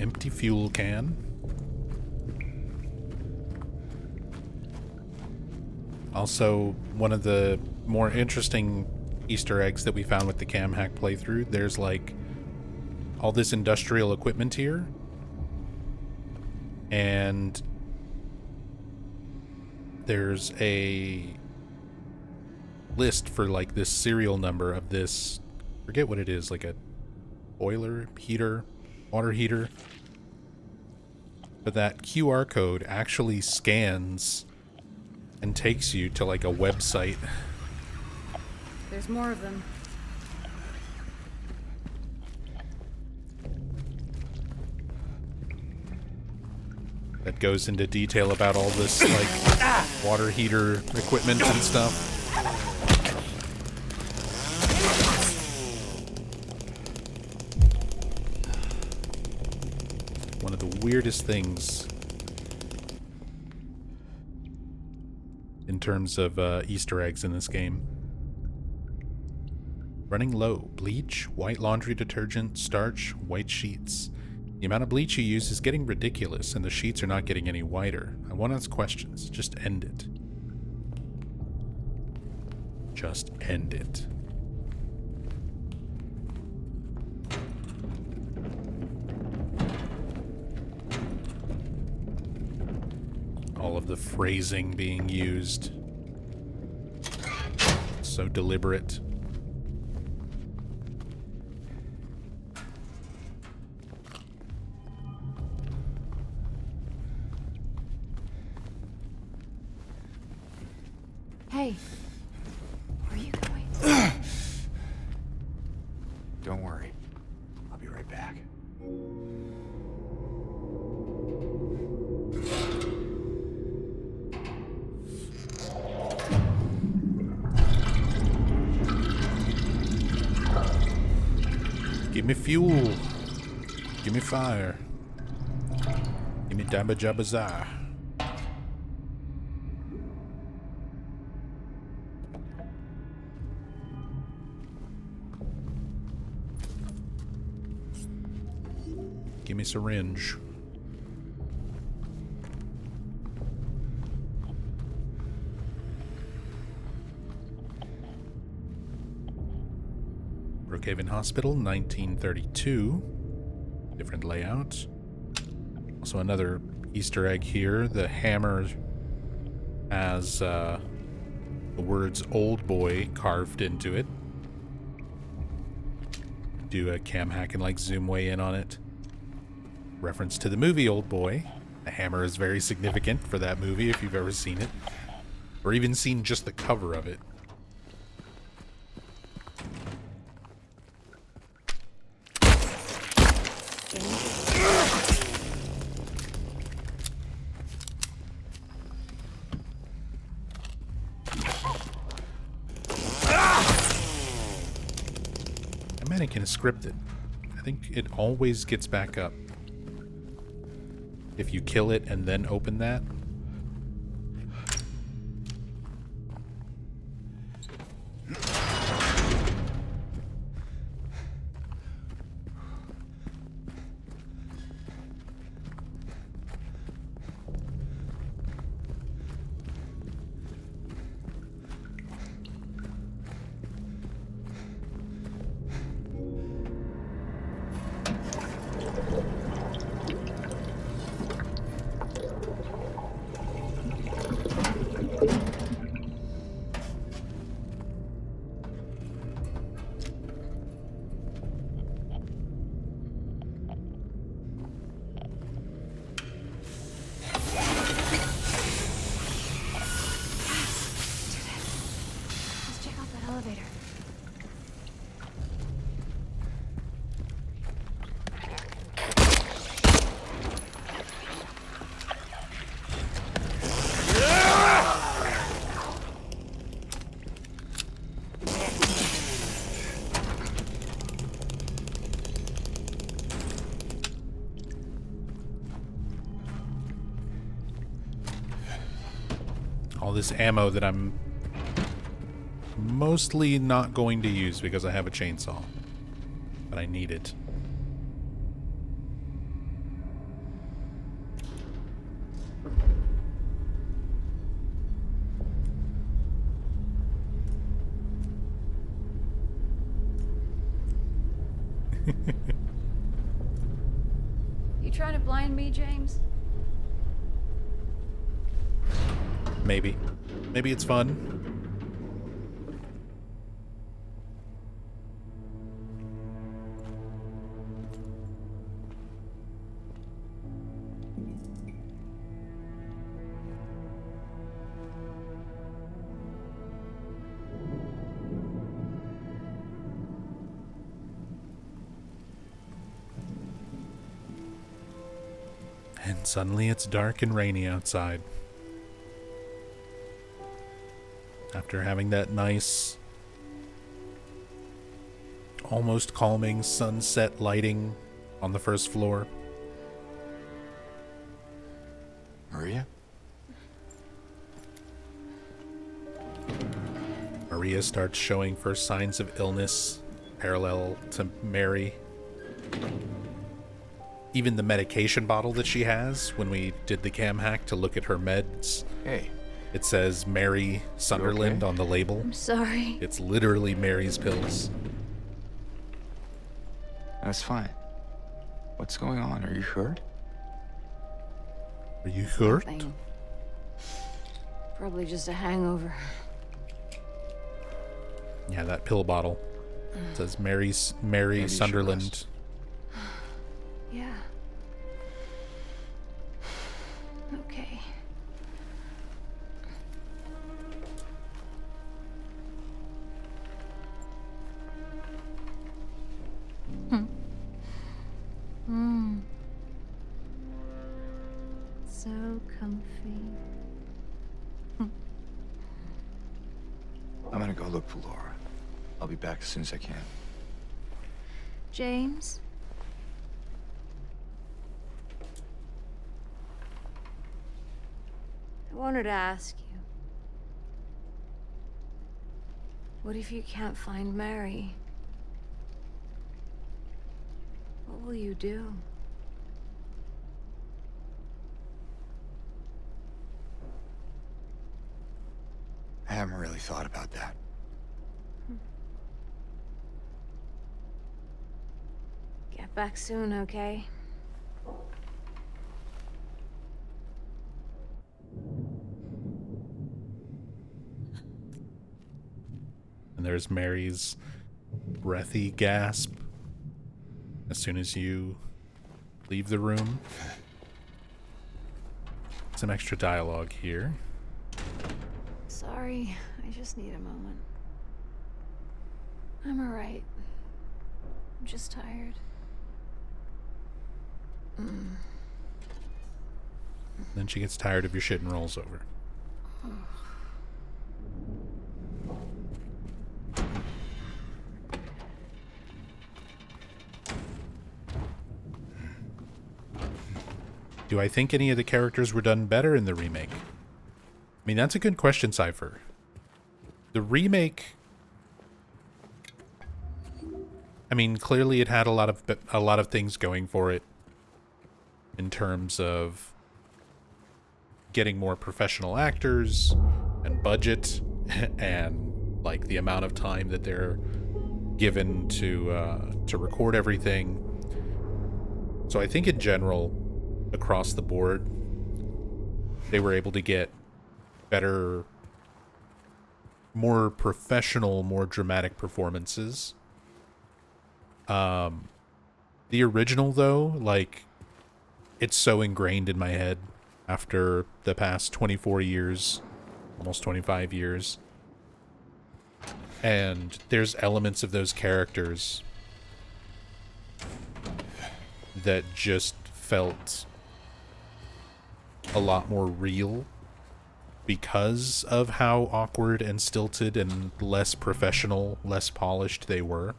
Empty fuel can. Also, one of the more interesting Easter eggs that we found with the cam hack playthrough, there's like all this industrial equipment here, and there's a list for like this serial number of this, forget what it is, like a boiler, heater, water heater. But that QR code actually scans and takes you to like a website. There's more of them. That goes into detail about all this like water heater equipment and stuff. One of the weirdest things in terms of Easter eggs in this game. Running low. Bleach, white laundry detergent, starch, white sheets. The amount of bleach you use is getting ridiculous, and the sheets are not getting any whiter. I won't ask questions. Just end it. Just end it. All of the phrasing being used. So deliberate. Hey, where are you going? Don't worry. I'll be right back. Give me fuel. Give me fire. Give me dabba jabba za. Give me syringe. Brookhaven Hospital, 1932. Different layout. Also another Easter egg here. The hammer has the words "Old Boy" carved into it. do a cam hack and like zoom way in on it. Reference to the movie Old Boy. The hammer is very significant for that movie if you've ever seen it. Or even seen just the cover of it. That mannequin is scripted. I think it always gets back up. If you kill it and then open that. Let's check out that elevator. All this ammo that I'm mostly not going to use because I have a chainsaw. But I need it. You trying to blind me, James? Maybe. Maybe it's fun. And suddenly it's dark and rainy outside. After having that nice, almost calming sunset lighting on the first floor. Maria? Maria starts showing first signs of illness, parallel to Mary. Even the medication bottle that she has, when we did the cam hack to look at her meds, Hey. it says Mary Sunderland okay? on the label. I'm sorry. It's literally Mary's pills. That's fine. What's going on? Are you hurt? Are you hurt? Nothing. Probably just a hangover. Yeah, that pill bottle. It says Mary Maybe you should Sunderland. rest. Yeah. Okay. So comfy. I'm gonna go look for Laura. I'll be back as soon as I can. James? I wanted to ask you. What if you can't find Mary? What will you do? I haven't really thought about that. Get back soon, okay? And there's Mary's breathy gasp as soon as you leave the room. Some extra dialogue here. Sorry, I just need a moment. I'm alright. I'm just tired. Then she gets tired of your shit and rolls over. Do I think any of the characters were done better in the remake? I mean, that's a good question, Cypher. The remake, I mean, clearly it had a lot of things going for it in terms of getting more professional actors and budget and like the amount of time that they're given to record everything. So I think in general, across the board, they were able to get better, more professional, more dramatic performances. The original, though, like, it's so ingrained in my head after the past 24 years, almost 25 years. And there's elements of those characters that just felt a lot more real because of how awkward and stilted and less professional, less polished they were.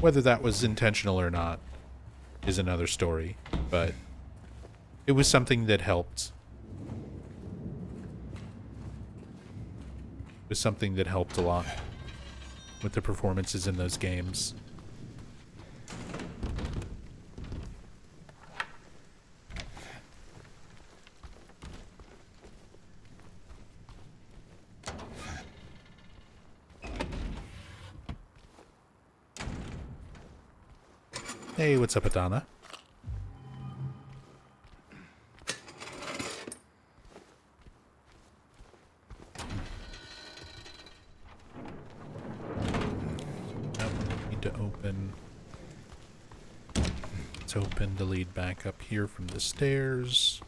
Whether that was intentional or not is another story, but it was something that helped. It was something that helped a lot with the performances in those games. Hey, what's up, Adana? Need to open. Let's open the lead back up here from the stairs.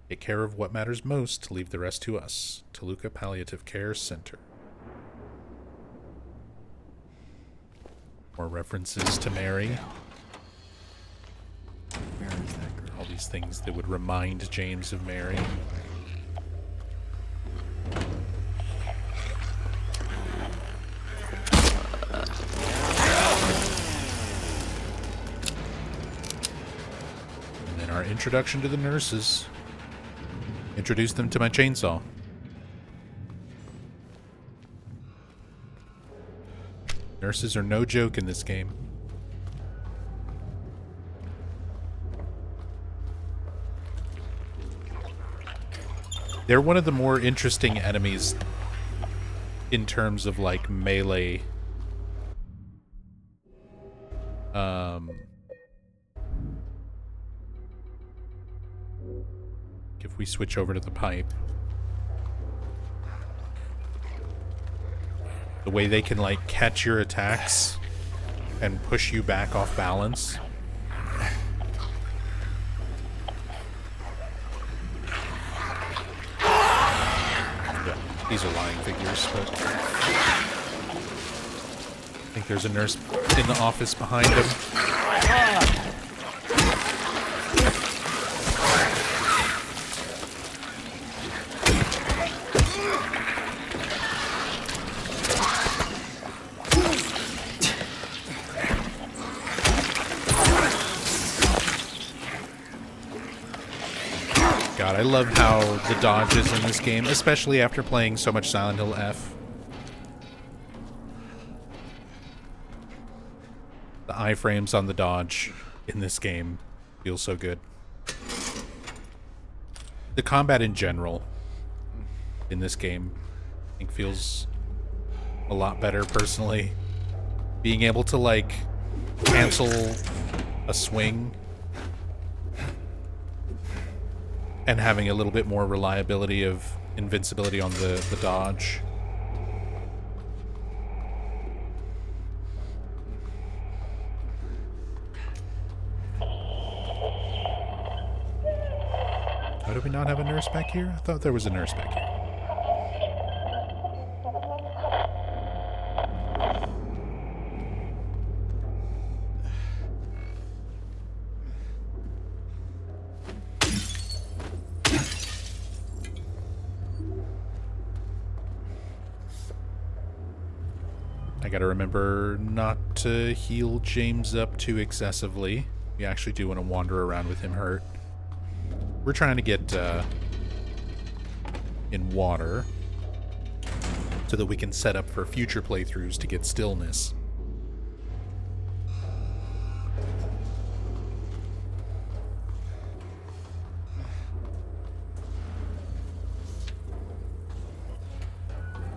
Take care of what matters most, leave the rest to us. Toluca Palliative Care Center. More references to Mary. Where is that girl? All these things that would remind James of Mary. And then our introduction to the nurses. Introduce them to my chainsaw. Nurses are no joke in this game. They're one of the more interesting enemies in terms of like melee. If we switch over to the pipe, the way they can like catch your attacks and push you back off balance. Yeah, these are lying figures, but I think there's a nurse in the office behind him. God, I love how the dodge is in this game, especially after playing so much Silent Hill F. The iframes on the dodge in this game feel so good. The combat in general in this game, I think, feels a lot better personally. Being able to, like, cancel a swing and having a little bit more reliability of invincibility on the dodge. Why do we not have a nurse back here? I thought there was a nurse back here. I gotta remember not to heal James up too excessively. We actually do want to wander around with him hurt. We're trying to get in water so that we can set up for future playthroughs to get stillness.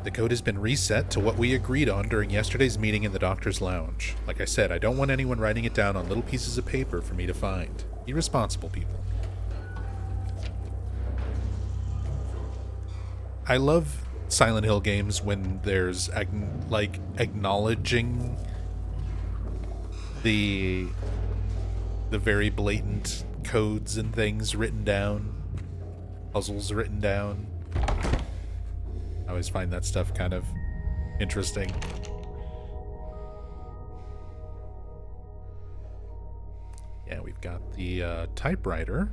The code has been reset to what we agreed on during yesterday's meeting in the doctor's lounge. Like I said, I don't want anyone writing it down on little pieces of paper for me to find. Be responsible, people. I love Silent Hill games when there's acknowledging the very blatant codes and things written down, puzzles written down. I always find that stuff kind of interesting. Yeah, we've got the typewriter.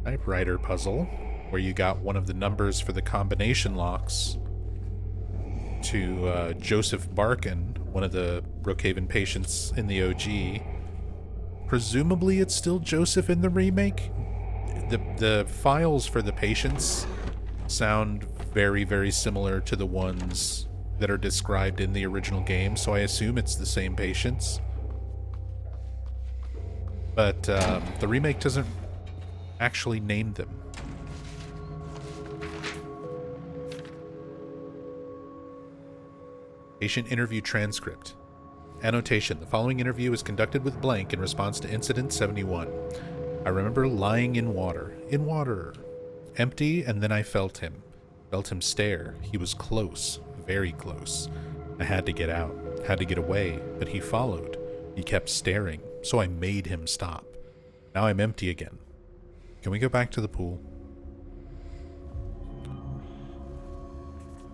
Typewriter puzzle, where you got one of the numbers for the combination locks to Joseph Barkin, one of the Brookhaven patients in the OG. Presumably it's still Joseph in the remake. The files for the patients sound very, very similar to the ones that are described in the original game, so I assume it's the same patients. But the remake doesn't actually name them. Patient interview transcript. Annotation: the following interview was conducted with blank in response to incident 71. I remember lying in water, empty, and then I felt him stare. He was close, very close. I had to get out, had to get away, but he followed. He kept staring, so I made him stop. Now I'm empty again. Can we go back to the pool?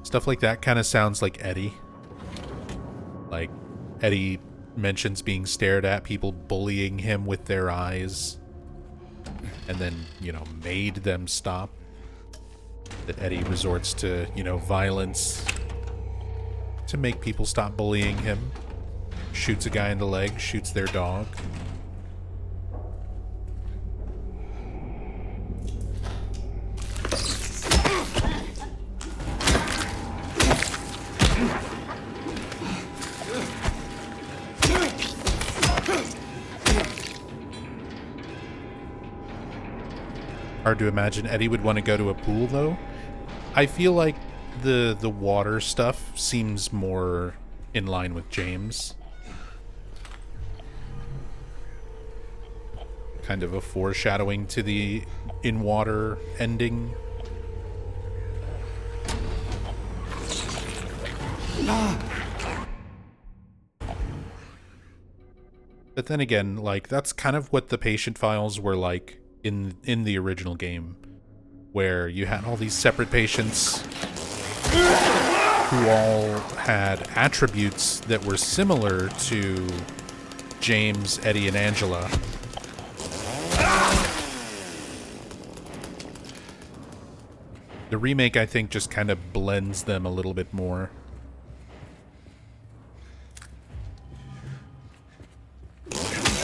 Stuff like that kind of sounds like Eddie. Like, Eddie mentions being stared at, people bullying him with their eyes, and then, you know, made them stop. That Eddie resorts to, you know, violence to make people stop bullying him. Shoots a guy in the leg, shoots their dog. Hard to imagine Eddie would want to go to a pool, though. I feel like the water stuff seems more in line with James. Kind of a foreshadowing to the in-water ending. But then again, like, that's kind of what the patient files were like in the original game, where you had all these separate patients who all had attributes that were similar to James, Eddie, and Angela. The remake, I think, just kind of blends them a little bit more.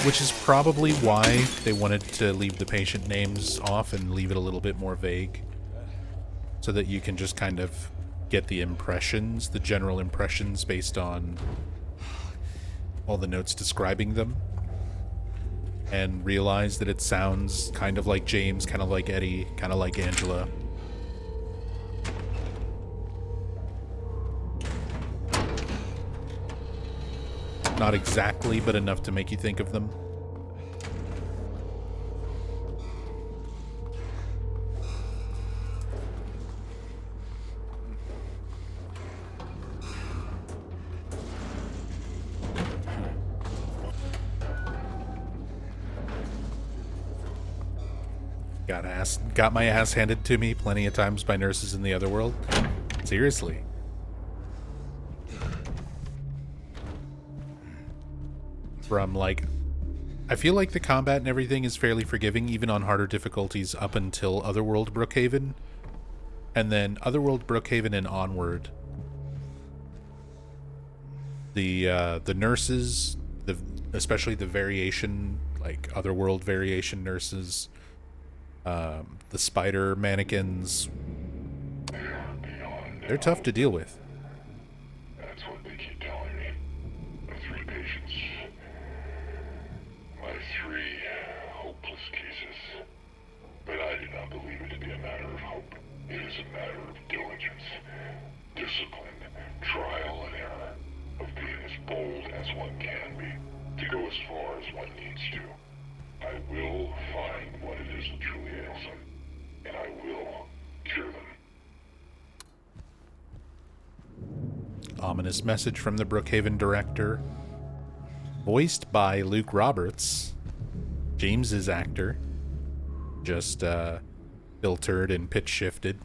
Which is probably why they wanted to leave the patient names off and leave it a little bit more vague. So that you can just kind of get the impressions, the general impressions based on all the notes describing them. And realize that it sounds kind of like James, kind of like Eddie, kind of like Angela. Not exactly, but enough to make you think of them. Got my ass handed to me plenty of times by nurses in the other world. Seriously. From like, I feel like the combat and everything is fairly forgiving, even on harder difficulties up until Otherworld Brookhaven. And then Otherworld Brookhaven and onward, the nurses, especially the variation, like Otherworld variation nurses, the spider mannequins, they're tough to deal with. That's what they keep telling me. The 3 patients. My 3 hopeless cases. But I do not believe it to be a matter of hope. It is a matter of diligence, discipline, trial and error, of being as bold as one can be, to go as far as one needs to. I will find what it is that truly ails them, and I will cure them. Ominous message from the Brookhaven director. Voiced by Luke Roberts, James's actor. Just filtered and pitch shifted.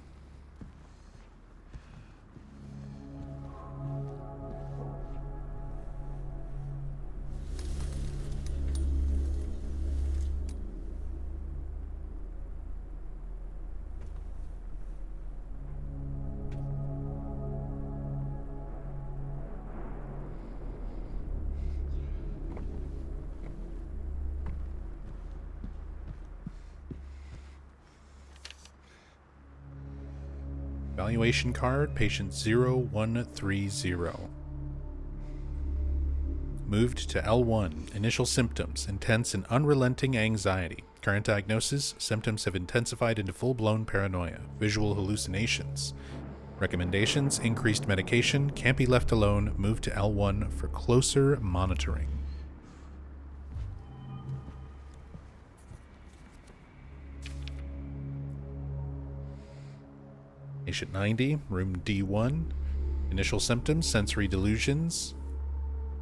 Evaluation card, patient 0130. Moved to L1. Initial symptoms, intense and unrelenting anxiety. Current diagnosis, symptoms have intensified into full-blown paranoia. Visual hallucinations. Recommendations, increased medication, can't be left alone, move to L1 for closer monitoring. Patient 90, room D1. Initial symptoms, sensory delusions.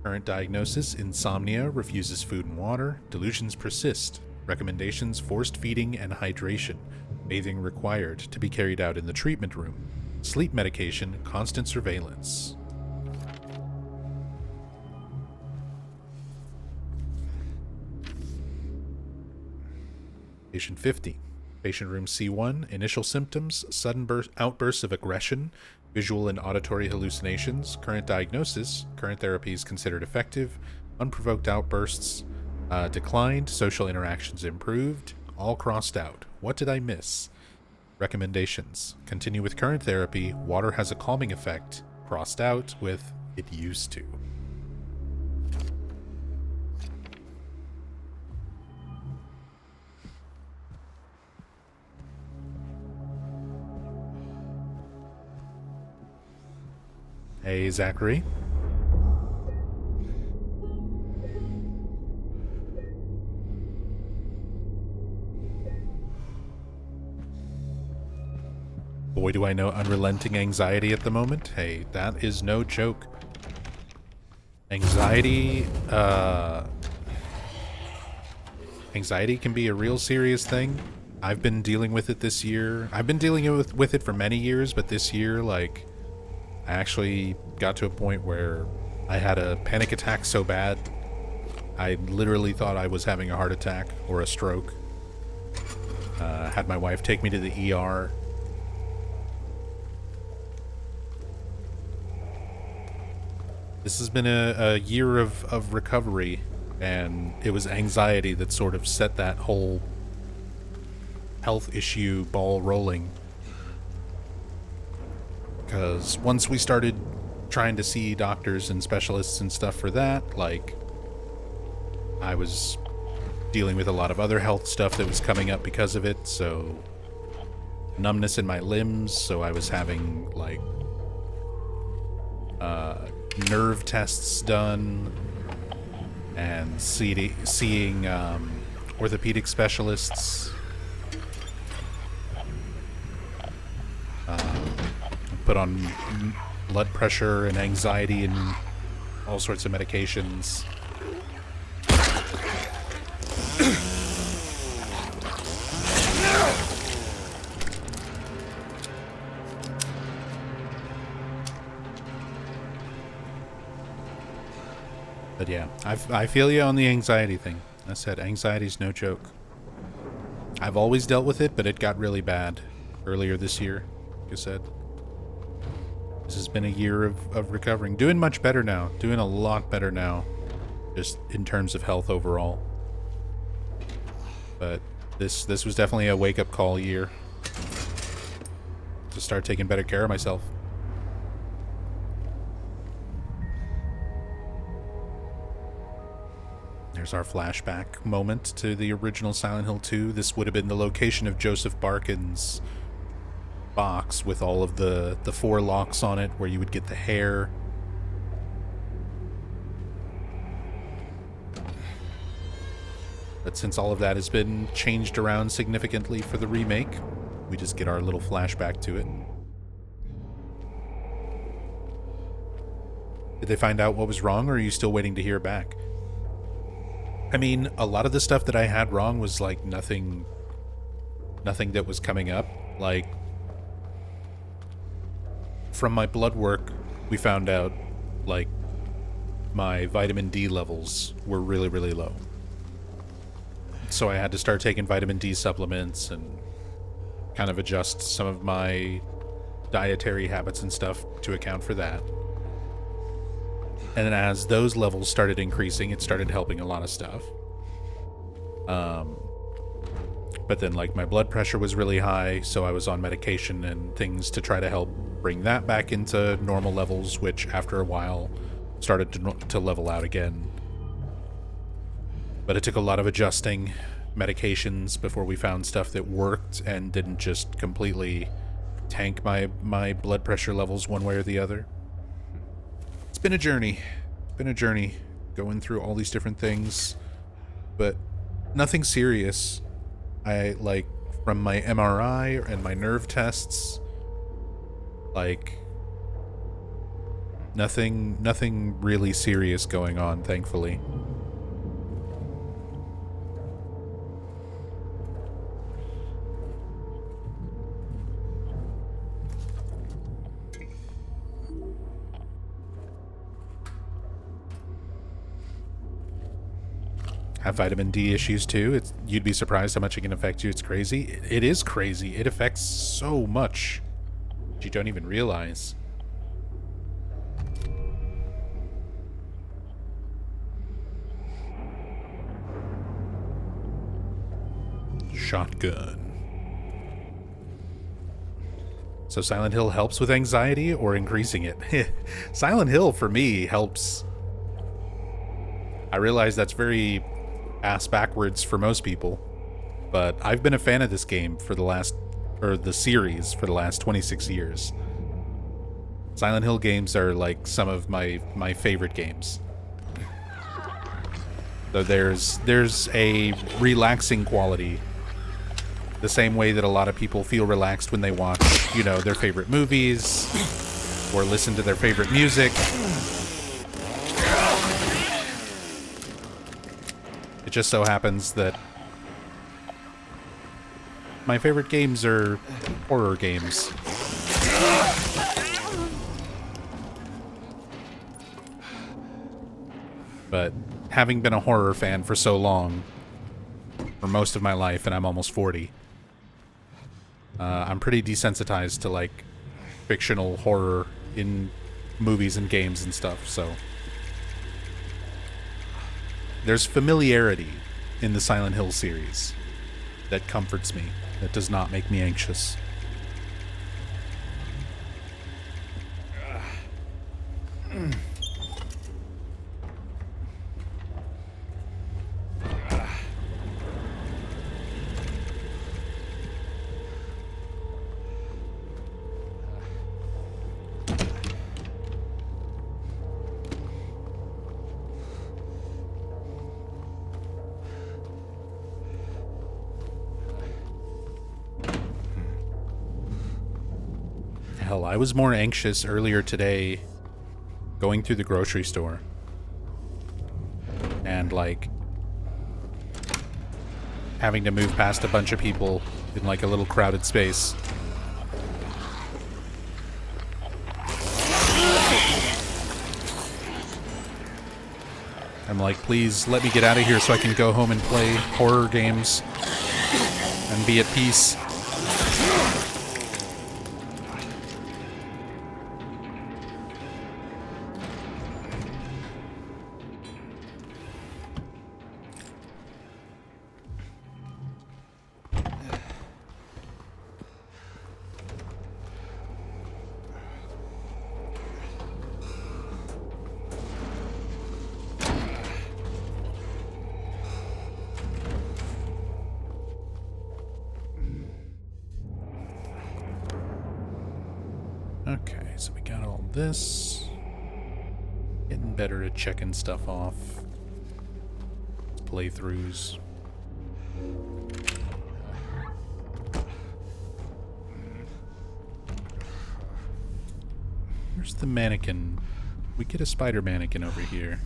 Current diagnosis, insomnia, refuses food and water. Delusions persist. Recommendations, forced feeding and hydration. Bathing required, to be carried out in the treatment room. Sleep medication, constant surveillance. Patient 50. Patient room C1, initial symptoms, sudden outbursts of aggression, visual and auditory hallucinations. Current diagnosis, current therapy is considered effective. Unprovoked outbursts declined, social interactions improved, all crossed out. What did I miss? Recommendations, continue with current therapy, water has a calming effect, crossed out with it used to. Hey, Zachary. Boy, do I know unrelenting anxiety at the moment. Hey, that is no joke. Anxiety can be a real serious thing. I've been dealing with it this year. I've been dealing with it for many years, but this year, like, I actually got to a point where I had a panic attack so bad, I literally thought I was having a heart attack or a stroke. Had my wife take me to the ER. This has been a year of recovery, and it was anxiety that sort of set that whole health issue ball rolling. Because once we started trying to see doctors and specialists and stuff for that, like, I was dealing with a lot of other health stuff that was coming up because of it, so numbness in my limbs, so I was having, like, nerve tests done, and seeing orthopedic specialists. Put on blood pressure and anxiety and all sorts of medications. But yeah, I feel you on the anxiety thing. I said anxiety's no joke. I've always dealt with it, but it got really bad earlier this year, like I said. This has been a year of recovering. Doing much better now. Doing a lot better now. Just in terms of health overall. But this was definitely a wake-up call year. To start taking better care of myself. There's our flashback moment to the original Silent Hill 2. This would have been the location of Joseph Barkin's box with all of the 4 locks on it, where you would get the hair. But since all of that has been changed around significantly for the remake, we just get our little flashback to it. Did they find out what was wrong, or are you still waiting to hear back? I mean, a lot of the stuff that I had wrong was like nothing that was coming up. Like, from my blood work, we found out, like, my vitamin D levels were really, really low. So I had to start taking vitamin D supplements and kind of adjust some of my dietary habits and stuff to account for that. And then as those levels started increasing, it started helping a lot of stuff. But then, like, my blood pressure was really high, so I was on medication and things to try to help bring that back into normal levels, which after a while started to level out again. But it took a lot of adjusting medications before we found stuff that worked and didn't just completely tank my blood pressure levels one way or the other. It's been a journey. Going through all these different things, but nothing serious. I, like, from my MRI and my nerve tests, like, nothing really serious going on, thankfully. Have vitamin D issues too. You'd be surprised how much it can affect you. It's crazy. It is crazy. It affects so much that you don't even realize. Shotgun. So Silent Hill helps with anxiety or increasing it? Silent Hill for me helps. I realize that's very ass backwards for most people, but I've been a fan of this game for the series for the last 26 years. Silent Hill games are like some of my favorite games. So there's a relaxing quality, the same way that a lot of people feel relaxed when they watch, you know, their favorite movies or listen to their favorite music. It just so happens that my favorite games are horror games. But having been a horror fan for so long, for most of my life, and I'm almost 40, I'm pretty desensitized to, like, fictional horror in movies and games and stuff, so there's familiarity in the Silent Hill series that comforts me, that does not make me anxious. Hell, I was more anxious earlier today going through the grocery store and, like, having to move past a bunch of people in, like, a little crowded space. I'm like, please let me get out of here so I can go home and play horror games and be at peace. Okay, so we got all this. Getting better at checking stuff off. Playthroughs. Where's the mannequin? We get a spider mannequin over here.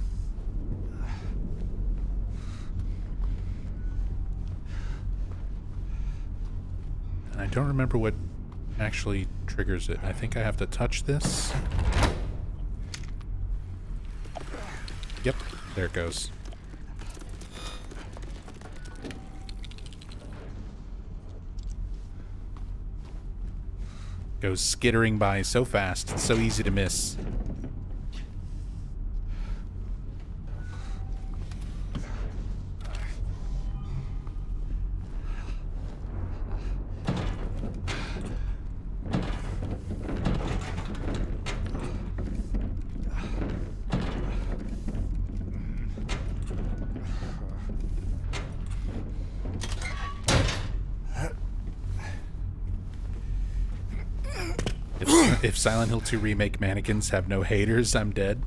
And I don't remember what actually triggers it. I think I have to touch this. Yep, there it goes. Goes skittering by so fast, it's so easy to miss. If Silent Hill 2 Remake mannequins have no haters, I'm dead.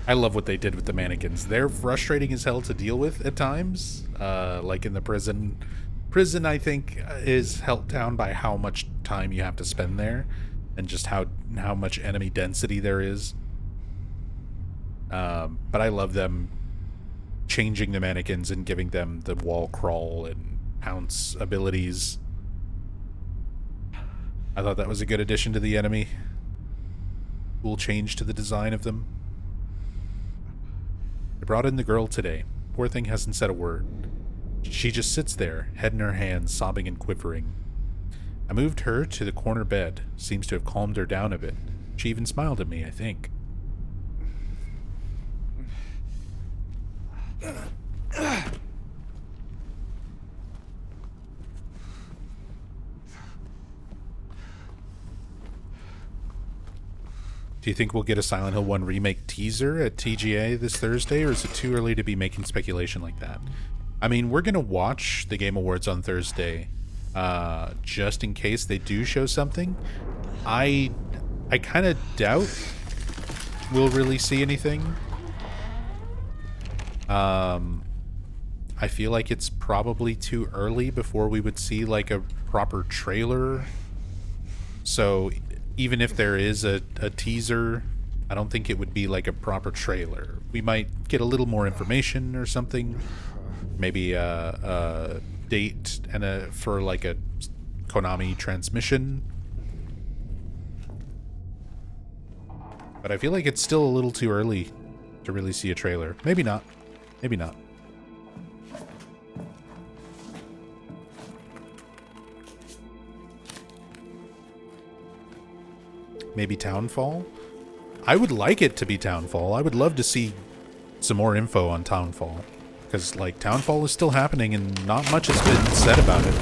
I love what they did with the mannequins. They're frustrating as hell to deal with at times. Like in the prison. Prison, I think, is held down by how much time you have to spend there. And just how much enemy density there is. But I love them changing the mannequins and giving them the wall crawl and pounce abilities. I thought that was a good addition to the enemy. Cool change to the design of them. I brought in the girl today. Poor thing hasn't said a word. She just sits there, head in her hands, sobbing and quivering. I moved her to the corner bed. Seems to have calmed her down a bit. She even smiled at me, I think. Do you think we'll get a Silent Hill 1 remake teaser at TGA this Thursday, or is it too early to be making speculation like that? I mean, we're going to watch the Game Awards on Thursday, just in case they do show something. I kind of doubt we'll really see anything. I feel like it's probably too early before we would see like a proper trailer. So even if there is a teaser, I don't think it would be like a proper trailer. We might get a little more information or something. Maybe a date and for like a Konami transmission. But I feel like it's still a little too early to really see a trailer. Maybe not. Maybe not. Maybe Townfall? I would like it to be Townfall. I would love to see some more info on Townfall. Because, like, Townfall is still happening and not much has been said about it.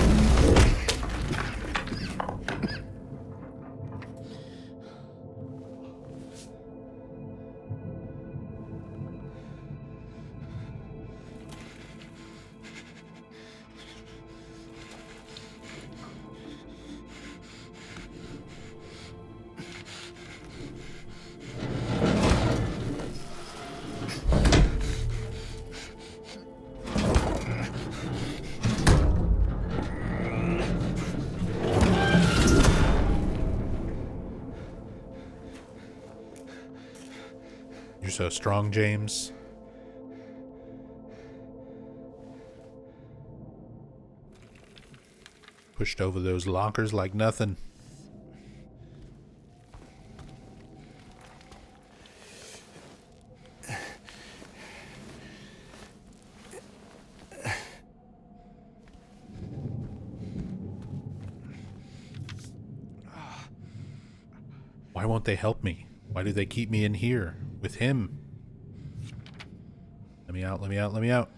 You're so strong, James. Pushed over those lockers like nothing. won't they help me? Why do they keep me in here with him? Let me out, let me out, let me out.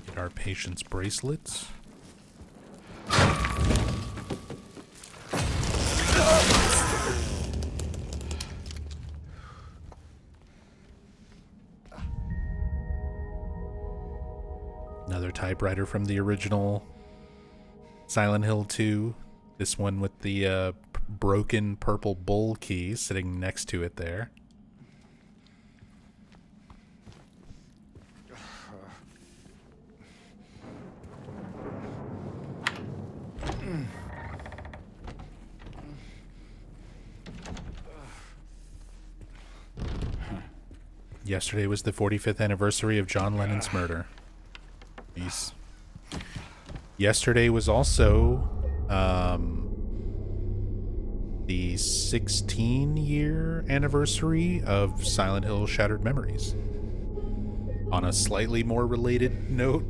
Get our patient's bracelets. Another typewriter from the original Silent Hill 2. This one with the broken purple bowl key sitting next to it there. Yesterday was the 45th anniversary of John Lennon's murder. Jeez. Yesterday was also the 16-year anniversary of Silent Hill Shattered Memories. On a slightly more related note,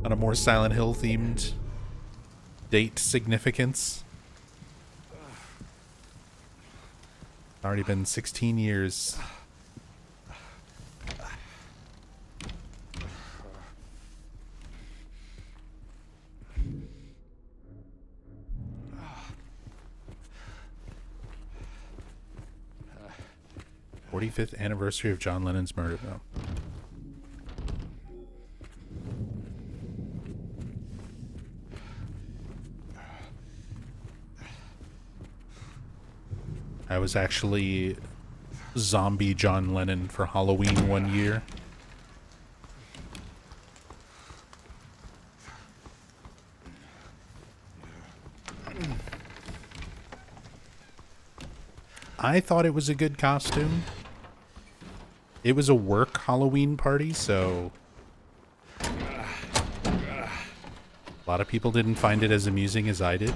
on a more Silent Hill themed date significance. Already been 16 years. '45th anniversary of John Lennon's murder, though. I was actually zombie John Lennon for Halloween one year. I thought it was a good costume. It was a work Halloween party, so a lot of people didn't find it as amusing as I did.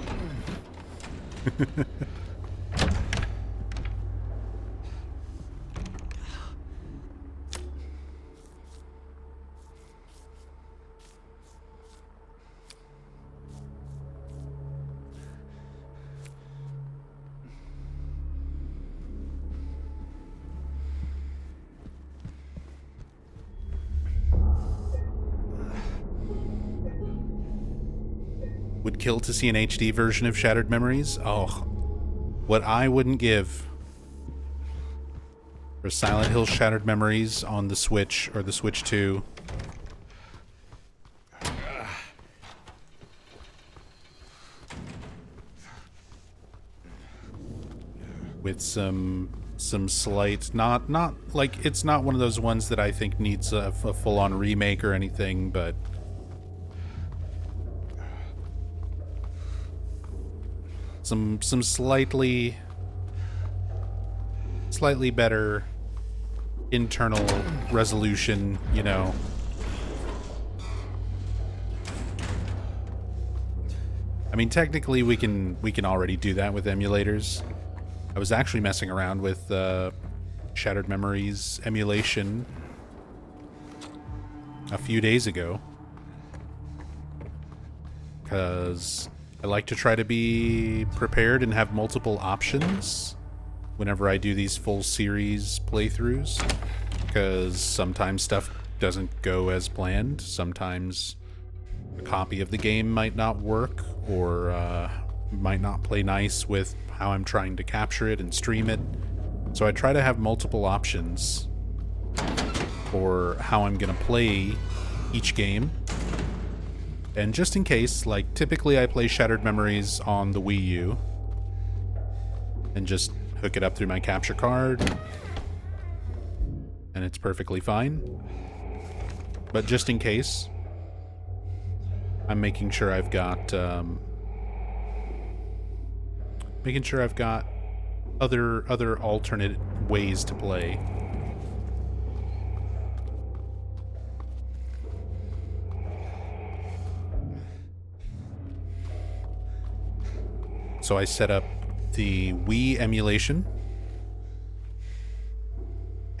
Would kill to see an HD version of Shattered Memories. Oh, what I wouldn't give for Silent Hill Shattered Memories on the Switch or the Switch 2. With some slight, not like, it's not one of those ones that I think needs a full-on remake or anything, but some slightly better internal resolution, you know. I mean, technically we can already do that with emulators. I was actually messing around with Shattered Memories emulation a few days ago, because I like to try to be prepared and have multiple options whenever I do these full series playthroughs, because sometimes stuff doesn't go as planned. Sometimes a copy of the game might not work, or might not play nice with how I'm trying to capture it and stream it. So I try to have multiple options for how I'm going to play each game. And just in case, like, typically I play Shattered Memories on the Wii U and just hook it up through my capture card, and it's perfectly fine. But just in case, I'm making sure I've got other alternate ways to play. So I set up the Wii emulation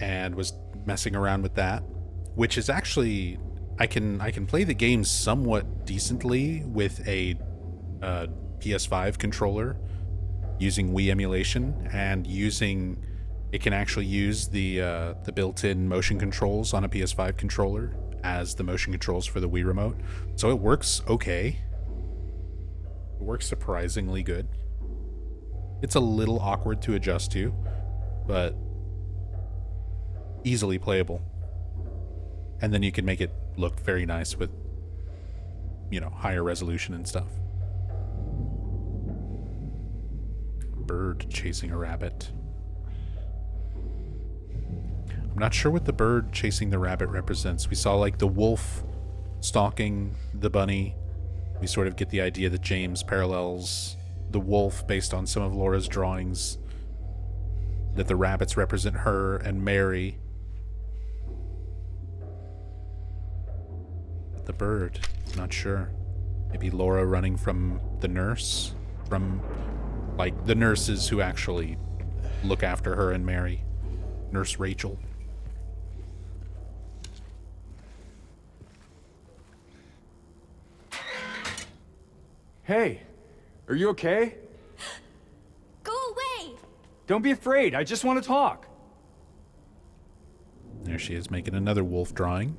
and was messing around with that, which is actually I can play the game somewhat decently with a PS5 controller using Wii emulation, and it can actually use the built-in motion controls on a PS5 controller as the motion controls for the Wii remote. So it works okay. It works surprisingly good. It's a little awkward to adjust to, but easily playable. And then you can make it look very nice with, higher resolution and stuff. Bird chasing a rabbit. I'm not sure what the bird chasing the rabbit represents. We saw like the wolf stalking the bunny. We sort of get the idea that James parallels the wolf based on some of Laura's drawings, that the rabbits represent her and Mary. But the bird, not sure. Maybe Laura running from the nurse, from like the nurses who actually look after her and Mary. Nurse Rachel. Hey, are you okay? Go away! Don't be afraid. I just want to talk. There she is making another wolf drawing.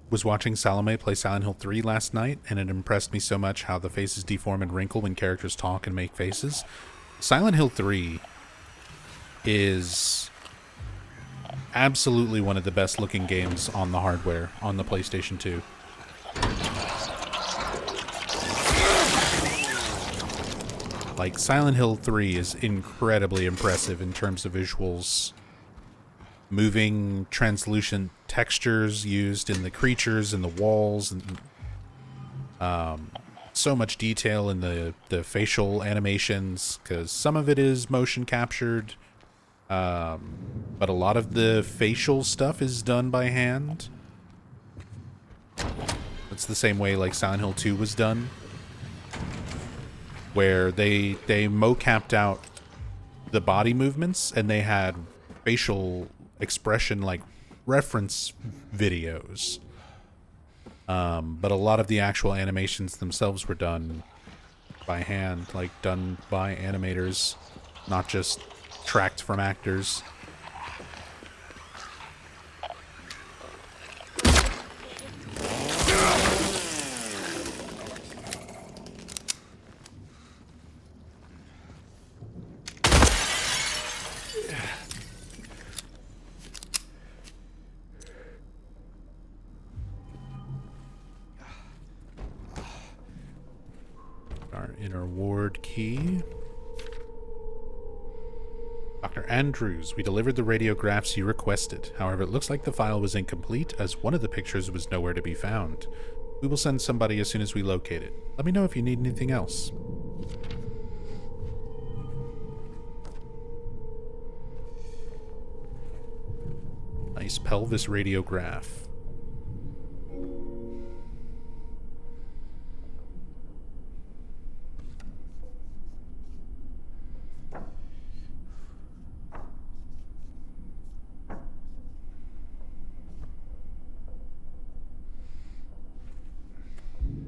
Was watching Salome play Silent Hill 3 last night, and it impressed me so much how the faces deform and wrinkle when characters talk and make faces. Silent Hill 3 is absolutely one of the best looking games on the hardware, on the PlayStation 2. Like, Silent Hill 3 is incredibly impressive in terms of visuals. Moving, translucent textures used in the creatures and the walls, and so much detail in the facial animations, because some of it is motion captured, but a lot of the facial stuff is done by hand. It's the same way like Silent Hill 2 was done, where they mocapped out the body movements and they had facial expression like reference videos, but a lot of the actual animations themselves were done by hand, like done by animators, not just tracked from actors. Our inner ward key. Dr. Andrews, we delivered the radiographs you requested. However, it looks like the file was incomplete, as one of the pictures was nowhere to be found. We will send somebody as soon as we locate it. Let me know if you need anything else. Nice pelvis radiograph.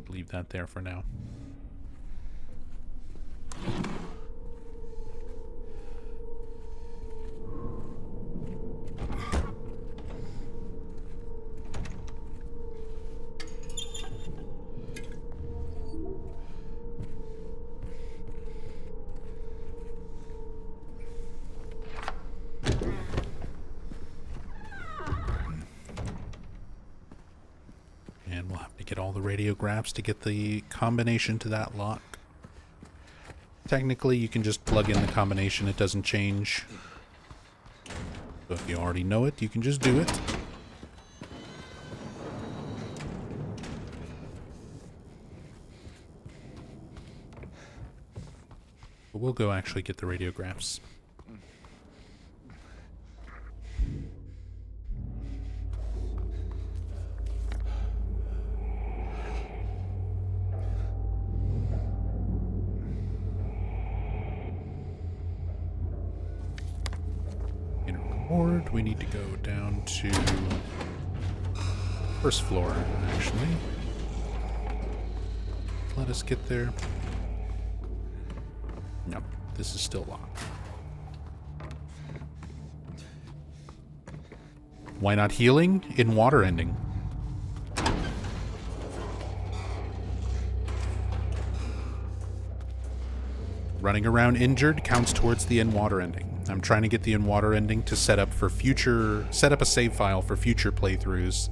Leave that there for now. And we'll have to get all the radiographs to get the combination to that lock. Technically, you can just plug in the combination, it doesn't change. So if you already know it, you can just do it. But we'll go actually get the radiographs. Or do we need to go down to first floor, actually? Let us get there. No, this is still locked. Why not healing in water ending? Running around injured counts towards the in water ending. I'm trying to get the in water ending to set up a save file for future playthroughs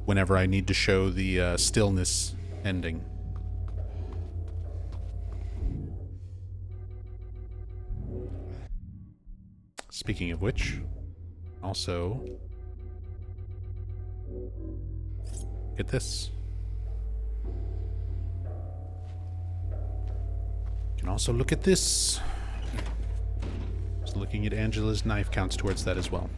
whenever I need to show the stillness ending. Speaking of which, also get this. You can also look at this. Just looking at Angela's knife counts towards that as well.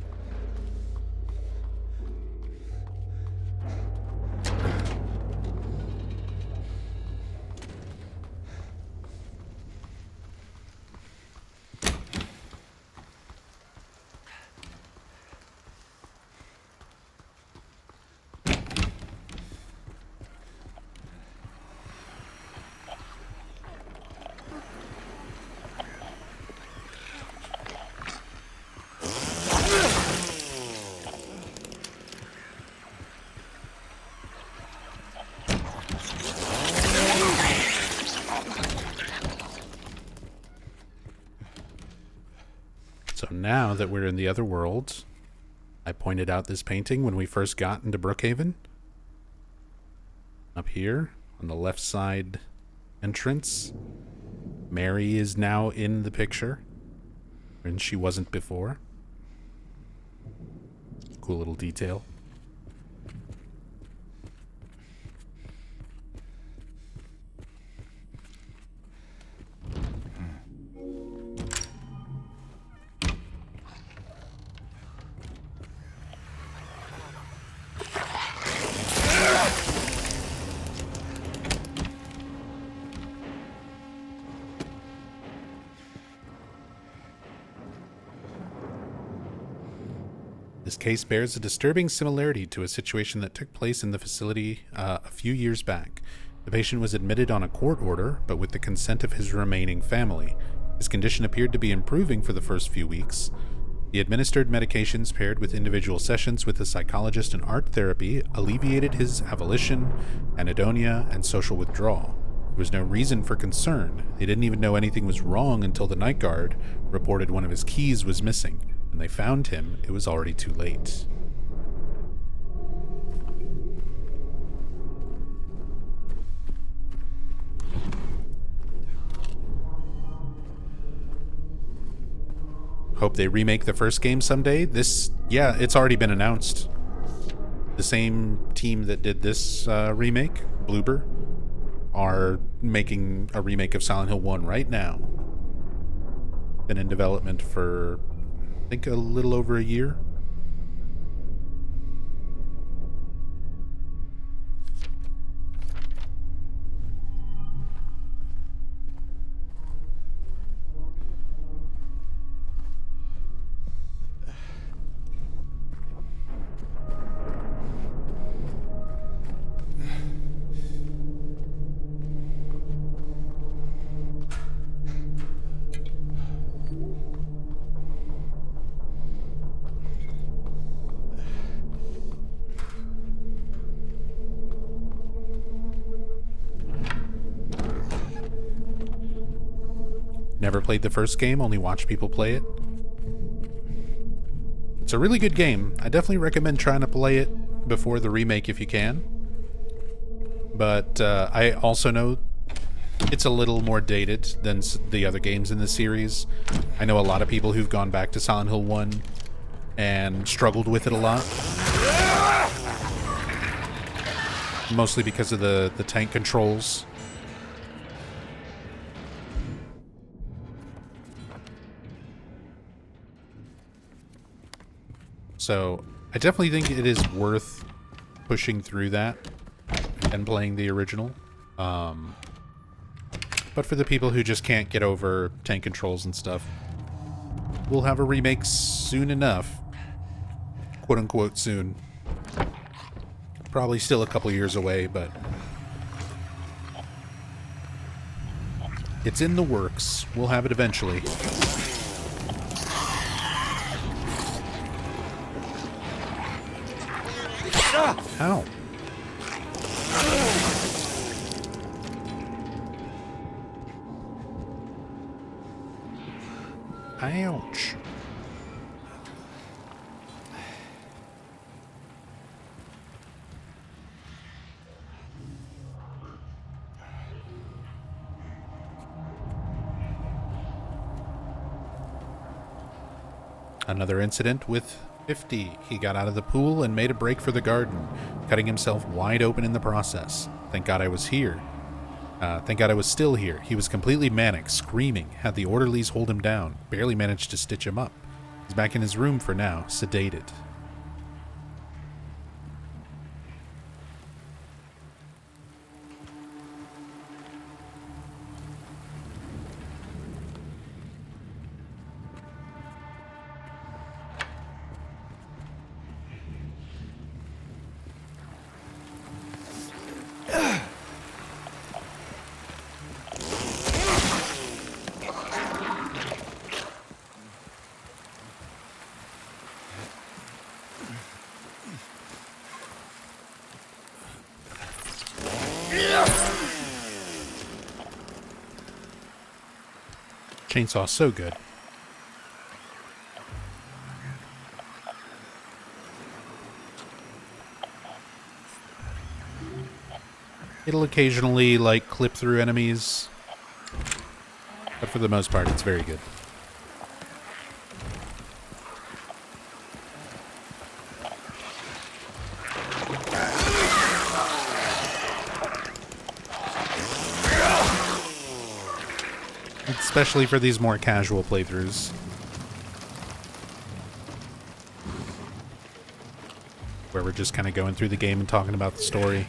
So now that we're in the other world, I pointed out this painting when we first got into Brookhaven. Up here on the left side entrance, Mary is now in the picture, and she wasn't before. Cool little detail. This case bears a disturbing similarity to a situation that took place in the facility a few years back. The patient was admitted on a court order, but with the consent of his remaining family. His condition appeared to be improving for the first few weeks. The administered medications paired with individual sessions with a psychologist and art therapy alleviated his avolition, anhedonia, and social withdrawal. There was no reason for concern. They didn't even know anything was wrong until the night guard reported one of his keys was missing. When they found him, it was already too late. Hope they remake the first game someday. Yeah, it's already been announced. The same team that did this remake, Bloober, are making a remake of Silent Hill 1 right now. Been in development for, I think, a little over a year. Never played the first game, only watched people play it. It's a really good game. I definitely recommend trying to play it before the remake if you can. But I also know it's a little more dated than the other games in the series. I know a lot of people who've gone back to Silent Hill 1 and struggled with it a lot. Mostly because of the tank controls. So I definitely think it is worth pushing through that and playing the original. But for the people who just can't get over tank controls and stuff, we'll have a remake soon enough. Quote unquote soon. Probably still a couple years away, but it's in the works. We'll have it eventually. Ow. Ouch. Another incident with 50. He got out of the pool and made a break for the garden, cutting himself wide open in the process. Thank God I was here. Thank God I was still here. He was completely manic, screaming, had the orderlies hold him down, barely managed to stitch him up. He's back in his room for now, sedated. Chainsaw so good. It'll occasionally, like, clip through enemies, but for the most part, it's very good. Especially for these more casual playthroughs. Where we're just kind of going through the game and talking about the story.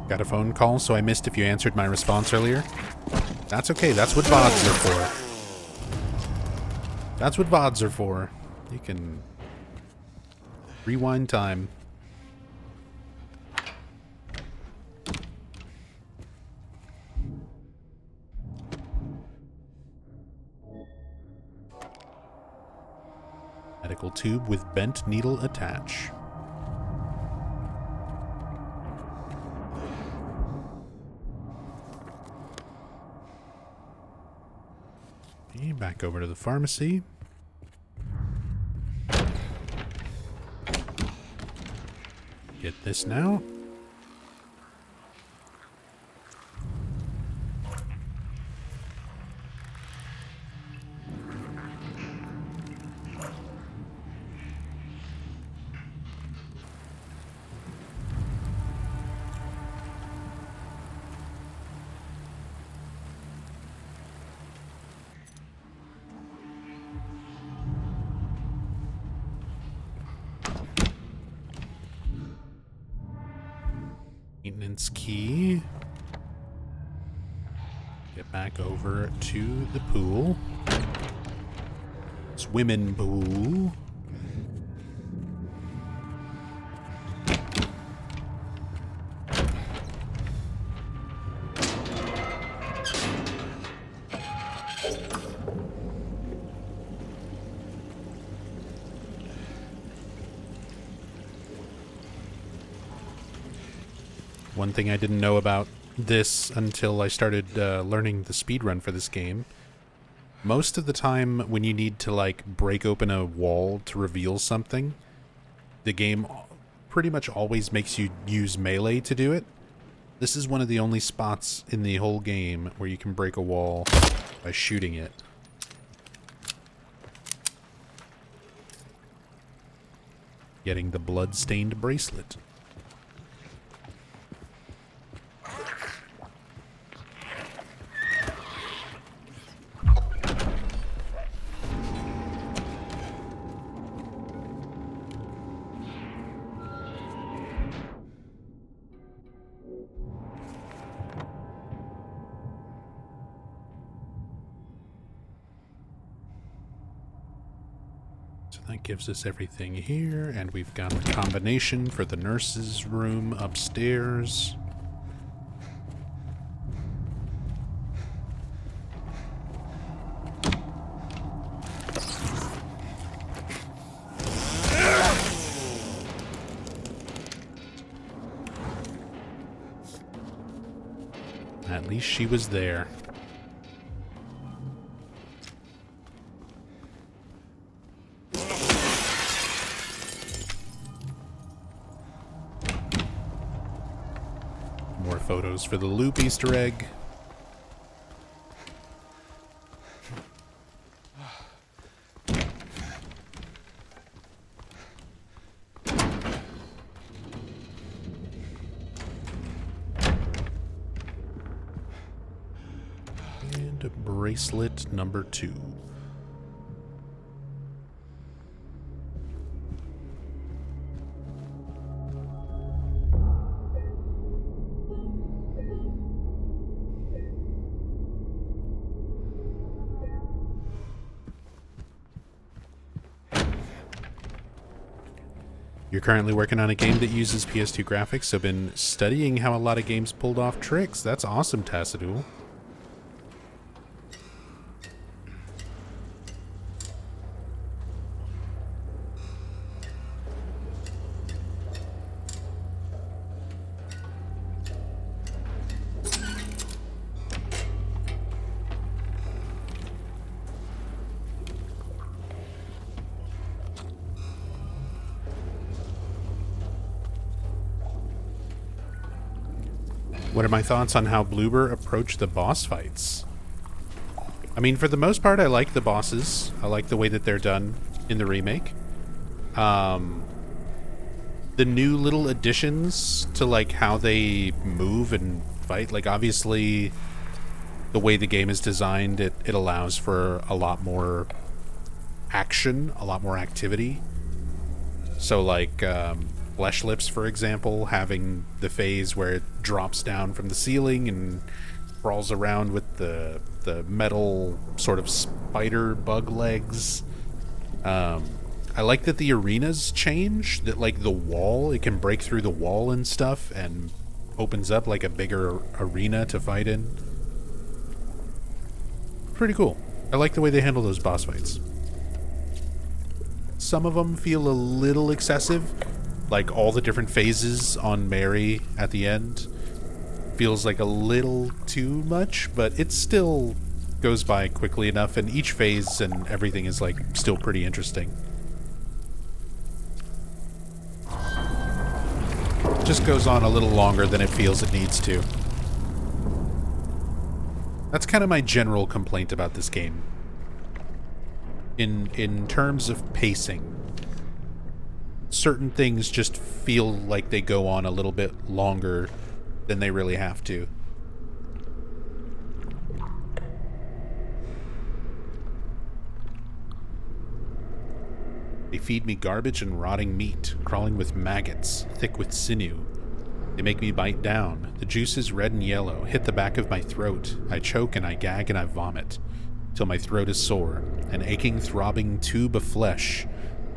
Got a phone call, so I missed if you answered my response earlier. That's okay, that's what VODs are for. That's what VODs are for. You can rewind time. Medical tube with bent needle attach. Back over to the pharmacy. Get this now. Maintenance key. Get back over to the pool. Swimming pool. One thing I didn't know about this until I started learning the speedrun for this game. Most of the time when you need to like break open a wall to reveal something, the game pretty much always makes you use melee to do it. This is one of the only spots in the whole game where you can break a wall by shooting it. Getting the blood-stained bracelet. That gives us everything here, and we've got the combination for the nurse's room upstairs. At least she was there. More photos for the loop Easter egg. And bracelet number 2. You're currently working on a game that uses PS2 graphics, so been studying how a lot of games pulled off tricks. That's awesome, Tassadul. What are my thoughts on how Bloober approached the boss fights? I mean, for the most part, I like the bosses. I like the way that they're done in the remake. The new little additions to, like, how they move and fight, like, obviously, the way the game is designed, it allows for a lot more action, a lot more activity. So, like, Flesh Lips, for example, having the phase where it drops down from the ceiling and crawls around with the metal sort of spider bug legs. I like that the arenas change, that like the wall, it can break through the wall and stuff and opens up like a bigger arena to fight in. Pretty cool. I like the way they handle those boss fights. Some of them feel a little excessive. Like all the different phases on Mary at the end feels like a little too much, but it still goes by quickly enough, and each phase and everything is like still pretty interesting. Just goes on a little longer than it feels it needs to. That's kind of my general complaint about this game. In terms of pacing. Certain things just feel like they go on a little bit longer than they really have to. They feed me garbage and rotting meat, crawling with maggots, thick with sinew. They make me bite down. The juice is red and yellow, hit the back of my throat. I choke and I gag and I vomit, till my throat is sore, an aching, throbbing tube of flesh.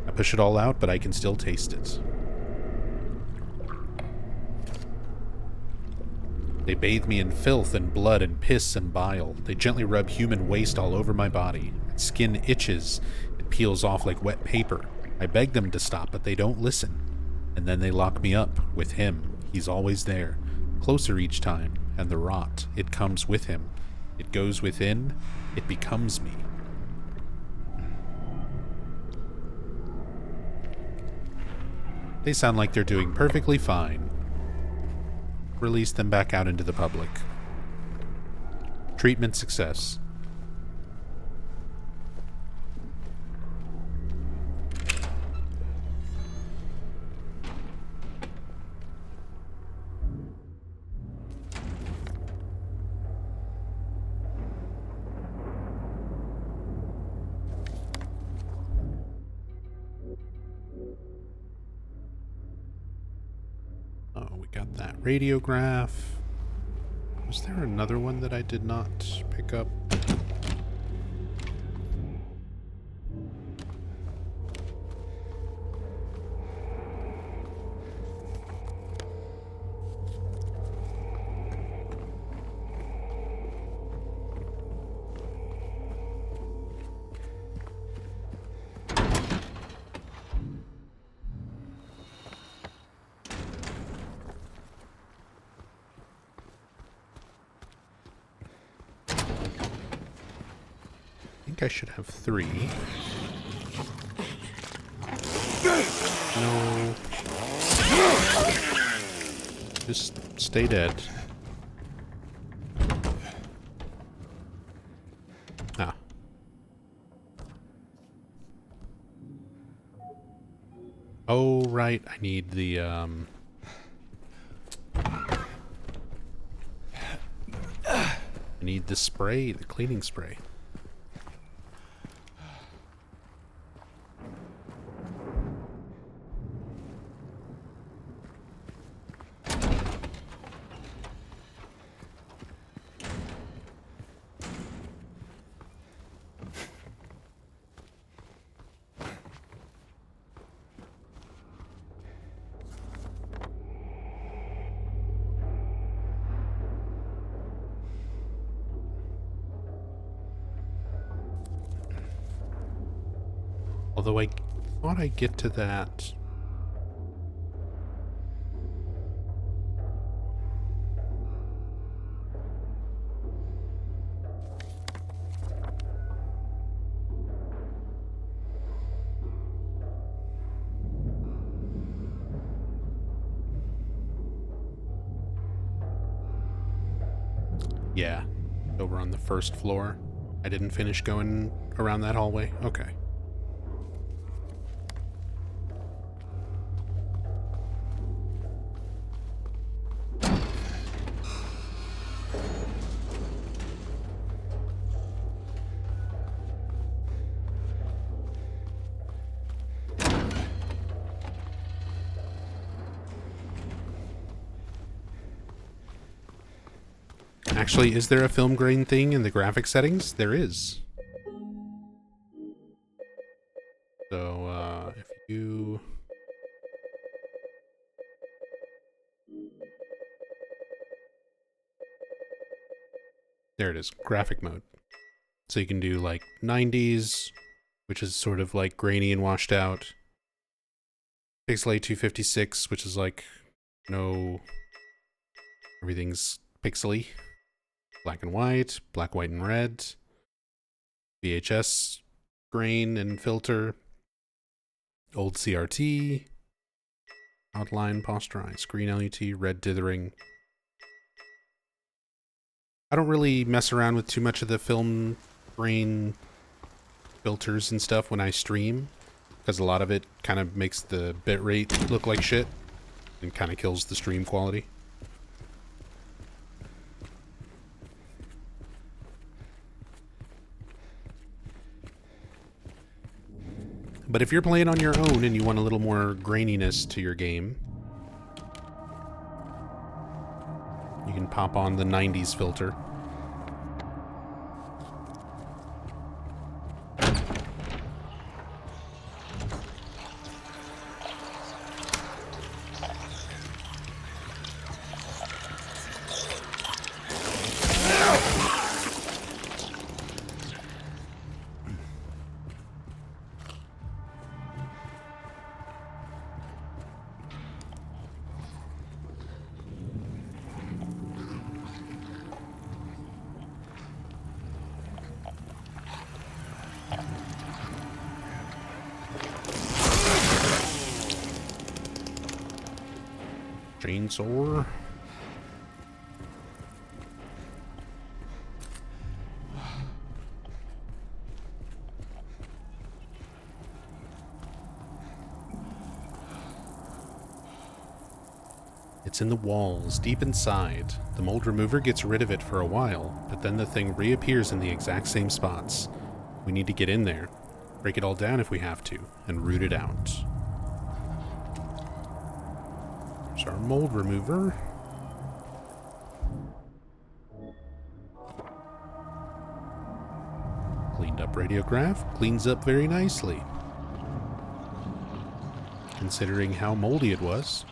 I push it all out, but I can still taste it. They bathe me in filth and blood and piss and bile. They gently rub human waste all over my body. Skin itches. It peels off like wet paper. I beg them to stop, but they don't listen. And then they lock me up with him. He's always there, closer each time, and the rot, it comes with him. It goes within. It becomes me. They sound like they're doing perfectly fine. release them back out into the public. Treatment success. Oh, we got that radiograph. Was there another one that I did not pick up? I think I should have 3. No. Just stay dead. Ah. Oh, right. I need the, I need the spray, the cleaning spray. Although I thought I'd get to that. Yeah, over on the first floor. I didn't finish going around that hallway. Okay. Actually, is there a film grain thing in the graphic settings? There is. So, if you... There it is, graphic mode. So you can do like 90s, which is sort of like grainy and washed out. Pixelate 256, which is like no... Everything's pixely. Black and white, white, and red. VHS grain and filter. Old CRT. Outline, posterize, green LUT, red dithering. I don't really mess around with too much of the film grain filters and stuff when I stream, because a lot of it kind of makes the bitrate look like shit and kind of kills the stream quality. But if you're playing on your own and you want a little more graininess to your game, you can pop on the 90s filter. Chainsaw. It's in the walls, deep inside. The mold remover gets rid of it for a while, but then the thing reappears in the exact same spots. We need to get in there, break it all down if we have to, and root it out. There's our mold remover. Cleaned up radiograph, cleans up very nicely. Considering how moldy it was.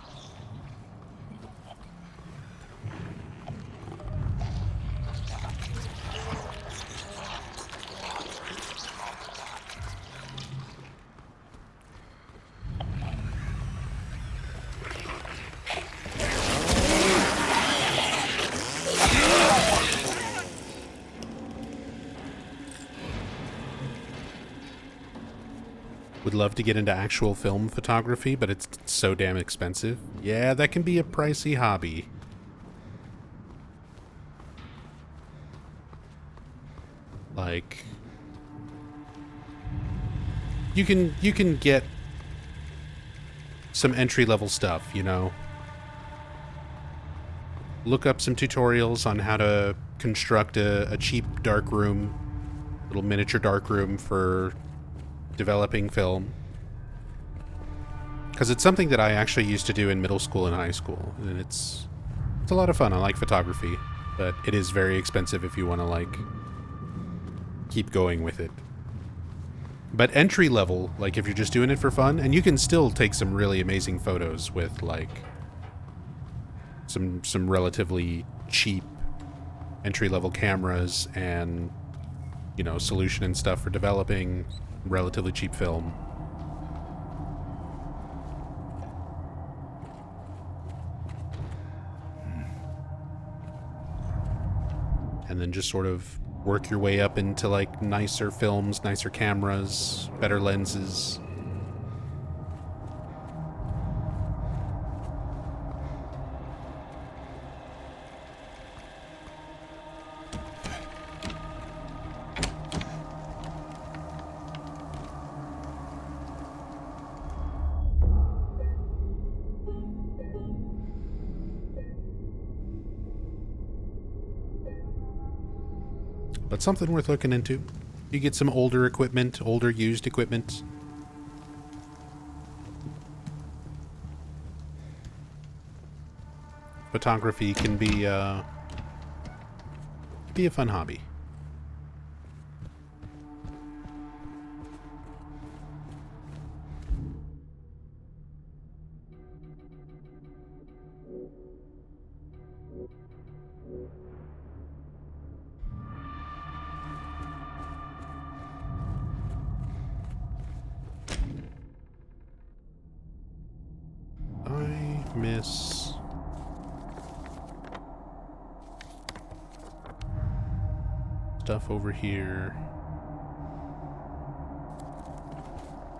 Would love to get into actual film photography, but it's so damn expensive. Yeah, that can be a pricey hobby. Like, you can get some entry-level stuff, you know. Look up some tutorials on how to construct a cheap darkroom, little miniature darkroom for developing film, because it's something that I actually used to do in middle school and high school, and it's a lot of fun. I like photography, but it is very expensive if you want to like keep going with it. But entry level, like if you're just doing it for fun, and you can still take some really amazing photos with like some relatively cheap entry level cameras and, you know, solution and stuff for developing relatively cheap film. And then just sort of work your way up into like nicer films, nicer cameras, better lenses. But something worth looking into. You get some older equipment, older used equipment. Photography can be a fun hobby. Miss stuff over here.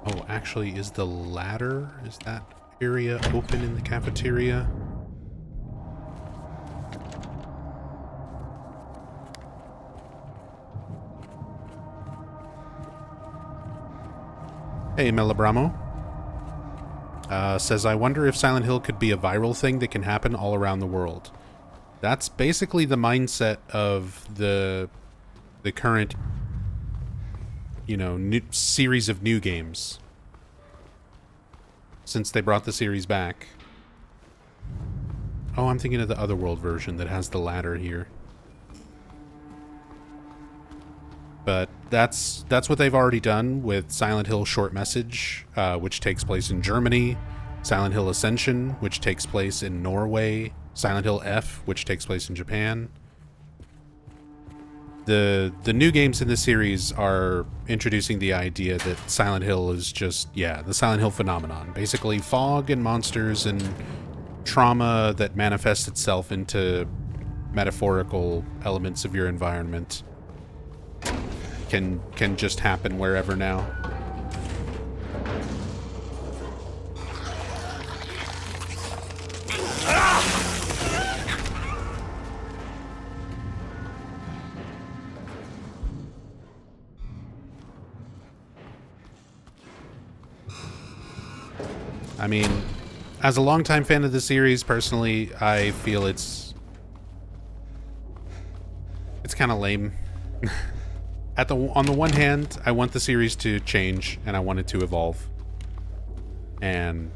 Oh, actually, is the ladder, is that area open in the cafeteria? Hey, Melabramo. Says, I wonder if Silent Hill could be a viral thing that can happen all around the world. That's basically the mindset of the current, you know, new series of new games. Since they brought the series back. Oh, I'm thinking of the Otherworld version that has the ladder here. But that's what they've already done with Silent Hill Short Message, which takes place in Germany, Silent Hill Ascension, which takes place in Norway, Silent Hill F, which takes place in Japan. The new games in this series are introducing the idea that Silent Hill is just, yeah, the Silent Hill phenomenon. Basically fog and monsters and trauma that manifests itself into metaphorical elements of your environment can just happen wherever now. I mean, As a longtime fan of the series, personally, I feel it's kind of lame. On the one hand, I want the series to change and I want it to evolve. And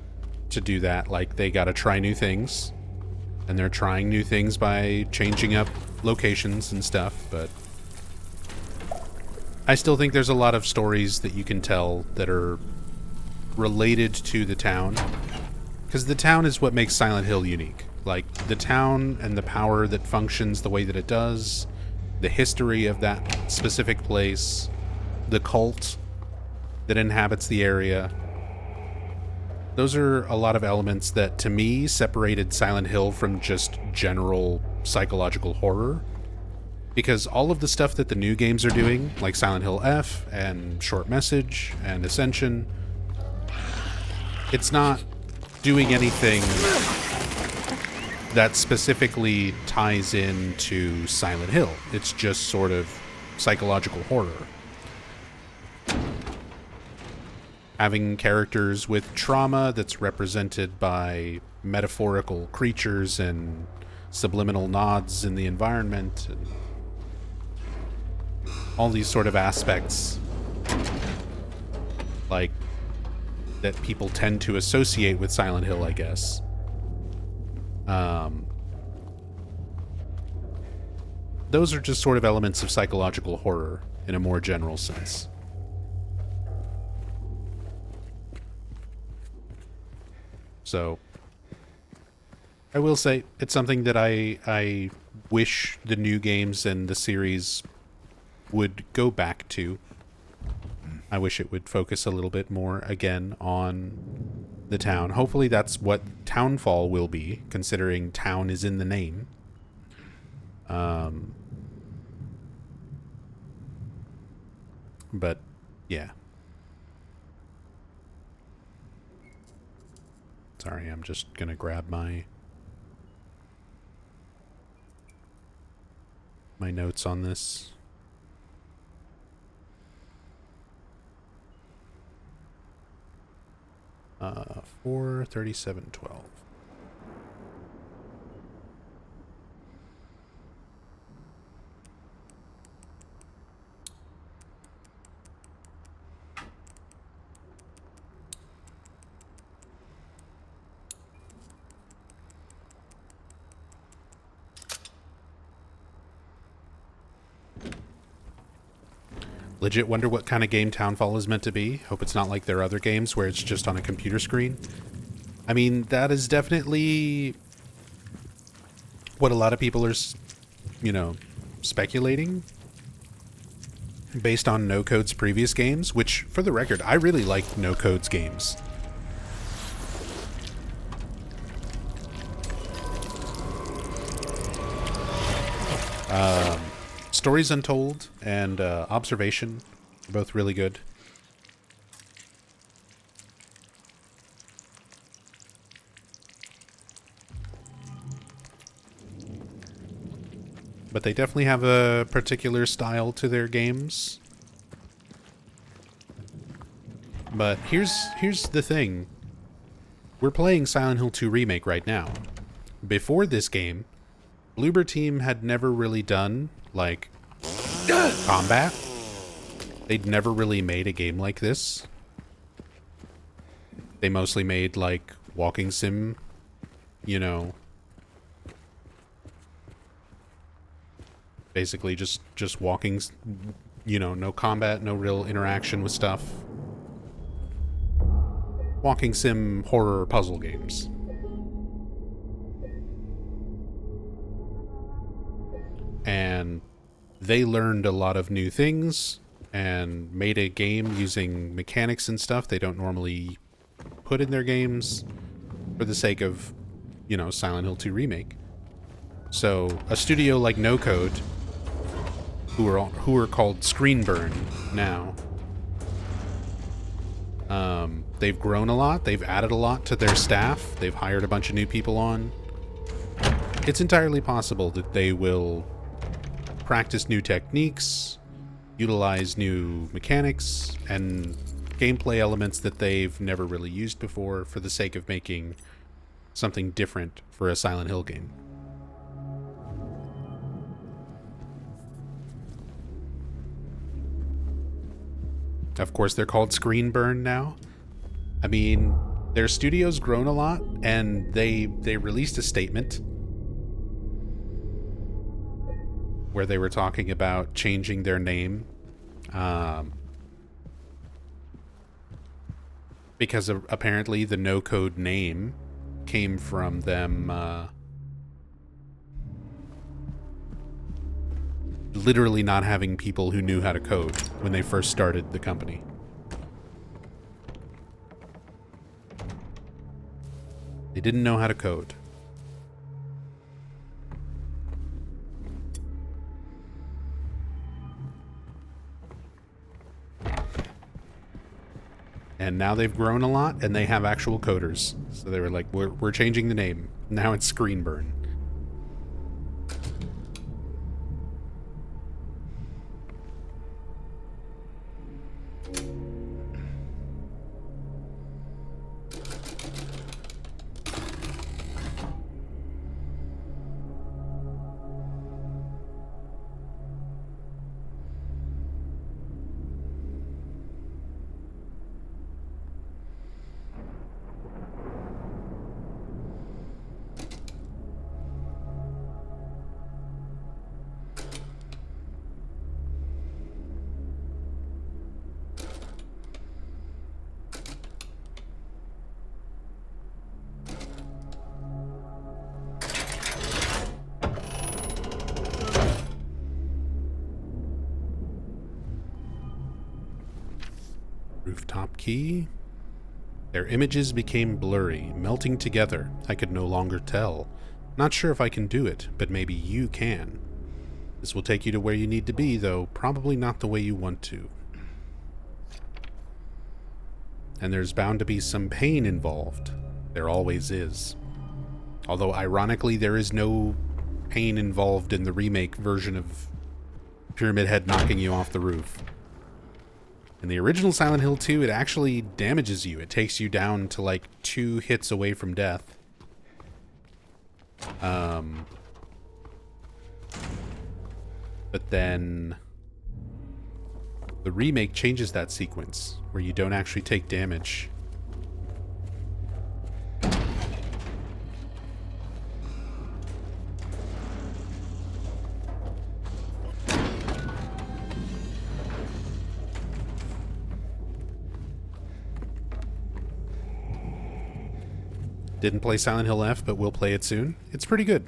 to do that, like, they gotta try new things. And they're trying new things by changing up locations and stuff, but I still think there's a lot of stories that you can tell that are related to the town. Because the town is what makes Silent Hill unique. Like, the town and the power that functions the way that it does, the history of that specific place, the cult that inhabits the area. Those are a lot of elements that, to me, separated Silent Hill from just general psychological horror. Because all of the stuff that the new games are doing, like Silent Hill F and Short Message and Ascension, it's not doing anything that specifically ties into Silent Hill. It's just sort of psychological horror. Having characters with trauma that's represented by metaphorical creatures and subliminal nods in the environment, and all these sort of aspects, like, that people tend to associate with Silent Hill, I guess. Those are just sort of elements of psychological horror in a more general sense. So, I will say, it's something that I wish the new games and the series would go back to. I wish it would focus a little bit more, again, on the town. Hopefully that's what Townfall will be, considering town is in the name. But, yeah. Sorry, I'm just gonna grab my notes on this. Uh, 4:37:12. Legit wonder what kind of game Townfall is meant to be. Hope it's not like their other games where it's just on a computer screen. I mean, that is definitely what a lot of people are, you know, speculating based on No Code's previous games, which, for the record, I really like No Code's games. Stories Untold and Observation are both really good. But they definitely have a particular style to their games. But here's the thing. We're playing Silent Hill 2 Remake right now. Before this game, Bloober Team had never really done, like, combat. They'd never really made a game like this. They mostly made, like, walking sim, you know, basically just walking, you know, no combat, no real interaction with stuff. Walking sim horror puzzle games. And they learned a lot of new things and made a game using mechanics and stuff they don't normally put in their games for the sake of, you know, Silent Hill 2 Remake. So a studio like No Code, who are called Screenburn now, they've grown a lot. They've added a lot to their staff. They've hired a bunch of new people on. It's entirely possible that they will practice new techniques, utilize new mechanics, and gameplay elements that they've never really used before for the sake of making something different for a Silent Hill game. Of course, they're called Screen Burn now. I mean, their studio's grown a lot, and they released a statement where they were talking about changing their name, because apparently the no-code name came from them literally not having people who knew how to code when they first started the company. They didn't know how to code. And now they've grown a lot, and they have actual coders. So they were like, we're changing the name. Now it's Screen Burn. Rooftop key. Their images became blurry, melting together. I could no longer tell. Not sure if I can do it, but maybe you can. This will take you to where you need to be, though probably not the way you want to. And there's bound to be some pain involved. There always is. Although, ironically, there is no pain involved in the remake version of Pyramid Head knocking you off the roof. In the original Silent Hill 2, it actually damages you. It takes you down to like 2 hits away from death. But then the remake changes that sequence where you don't actually take damage. Didn't play Silent Hill F, but will play it soon. It's pretty good.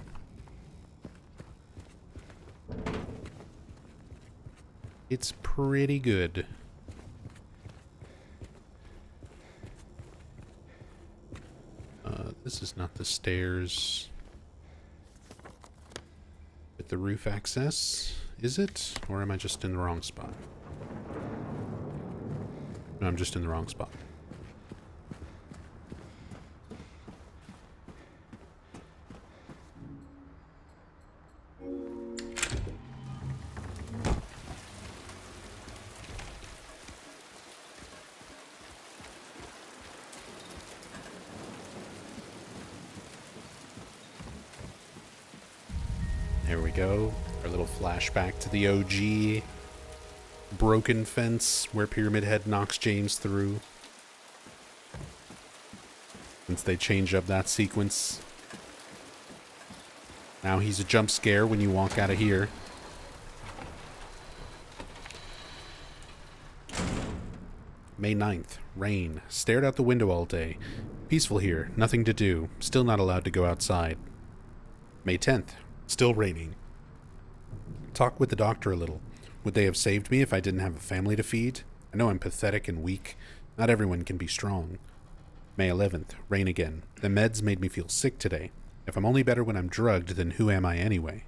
It's pretty good. This is not the stairs with the roof access, is it? Or am I just in the wrong spot? No, I'm just in the wrong spot. There we go. Our little flashback to the OG broken fence where Pyramid Head knocks James through. Since they change up that sequence. Now he's a jump scare when you walk out of here. May 9th. Rain. Stared out the window all day. Peaceful here. Nothing to do. Still not allowed to go outside. May 10th. Still raining. Talk with the doctor a little. Would they have saved me if I didn't have a family to feed? I know I'm pathetic and weak. Not everyone can be strong. May 11th. Rain again. The meds made me feel sick today. If I'm only better when I'm drugged, then who am I anyway?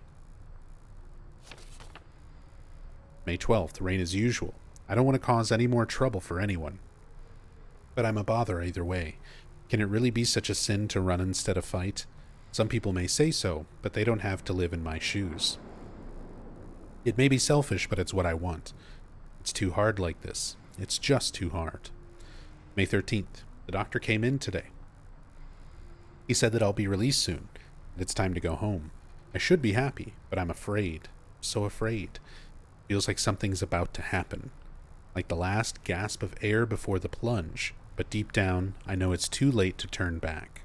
May 12th. Rain as usual. I don't want to cause any more trouble for anyone. But I'm a bother either way. Can it really be such a sin to run instead of fight? Some people may say so, but they don't have to live in my shoes. It may be selfish, but it's what I want. It's too hard like this. It's just too hard. May 13th. The doctor came in today. He said that I'll be released soon, and it's time to go home. I should be happy, but I'm afraid. So afraid. Feels like something's about to happen. Like the last gasp of air before the plunge, but deep down, I know it's too late to turn back.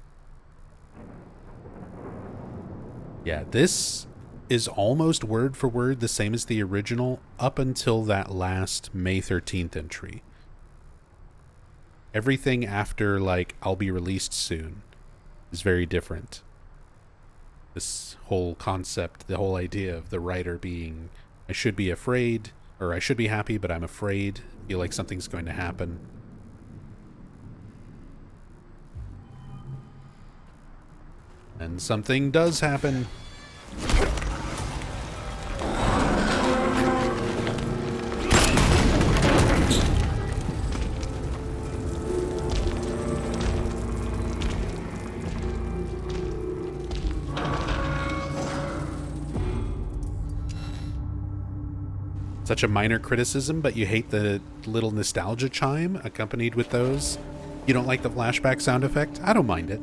Yeah, this is almost word for word the same as the original up until that last May 13th entry. Everything after, like, I'll be released soon is very different. This whole concept, the whole idea of the writer being, I should be afraid, or I should be happy, but I'm afraid, feel like something's going to happen. And something does happen. Such a minor criticism, but you hate the little nostalgia chime accompanied with those. You don't like the flashback sound effect? I don't mind it.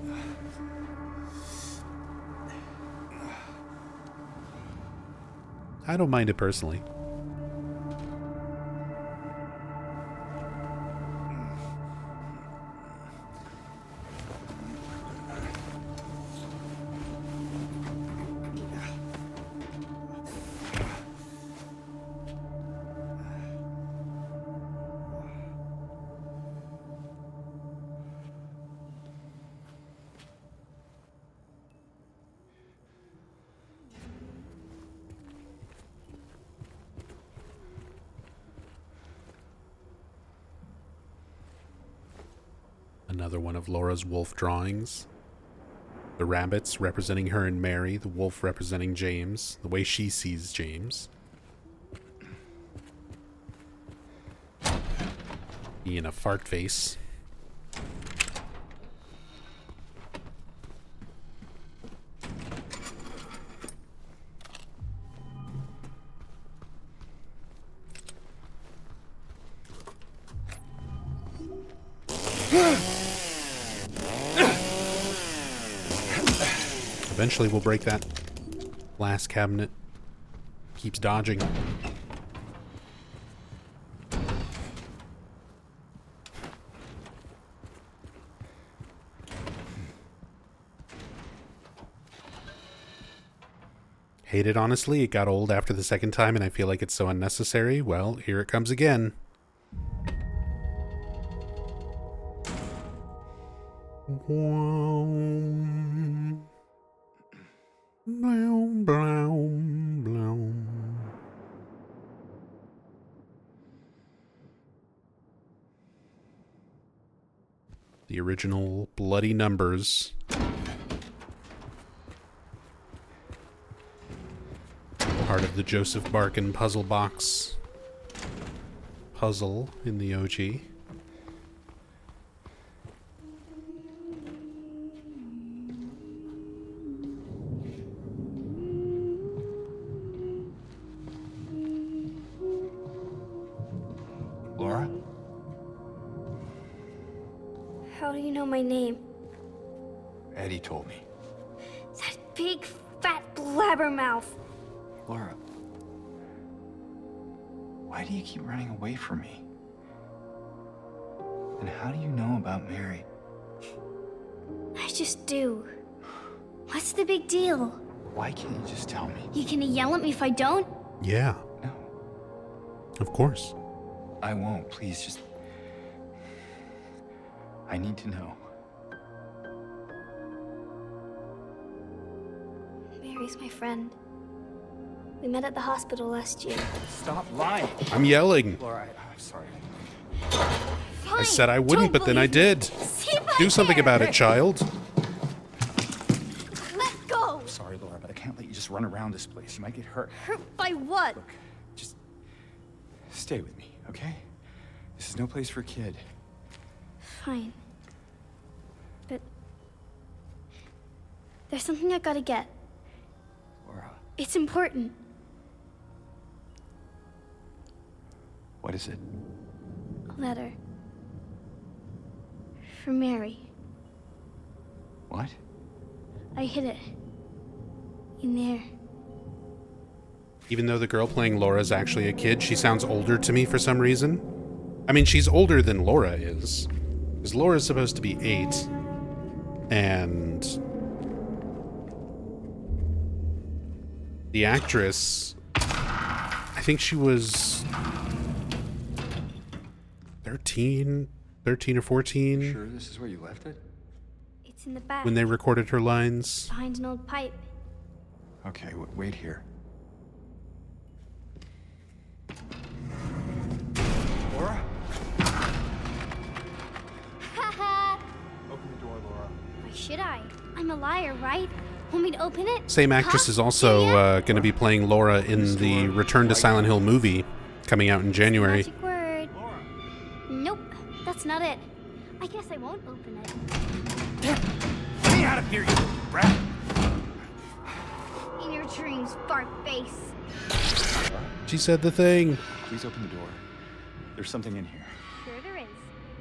I don't mind it personally. Another one of Laura's wolf drawings. The rabbits representing her and Mary, the wolf representing James, the way she sees James. Being a fart face. Eventually we'll break that glass cabinet. Keeps dodging. Hate it, honestly. It got old after the second time and I feel like it's so unnecessary. Well, here it comes again. Bloom, bloom, bloom. The original bloody numbers. Part of the Joseph Barkin puzzle box puzzle in the OG. Laura? How do you know my name? Eddie told me. That big, fat blabbermouth. Laura, why do you keep running away from me? And how do you know about Mary? I just do. What's the big deal? Why can't you just tell me? You gonna yell at me if I don't? Yeah, No, of course. I won't. Please, just... I need to know. Mary's my friend. We met at the hospital last year. Stop lying. I'm yelling. Laura, I'm sorry. I said I wouldn't, but then I did. See back Do something there. about it, child. Let go! I'm sorry, Laura, but I can't let you just run around this place. You might get hurt. Hurt by what? Look, just stay with me, okay? This is no place for a kid. Fine. But there's something I gotta get. Laura, It's important. what is it? A letter. For Mary. What? I hid it. In there. Even though the girl playing Laura is actually a kid, she sounds older to me for some reason. I mean, she's older than Laura is. Because Laura's supposed to be 8. And the actress, I think she was 13 or 14 Sure this is where you left it? It's in the back. when they recorded her lines. Behind an old pipe. Okay, wait here. Laura? Haha! Open the door, Laura. Why should I? I'm a liar, right? Want me to open it? Same actress Huh? is also Yeah. going to be playing Laura in the Return to Silent Hill movie coming out in January. Magic word. Nope, that's not it. I guess I won't open it. Get me out of here, you little brat! In your dreams, fart face. She said the thing. Please open the door. There's something in here. Sure there is.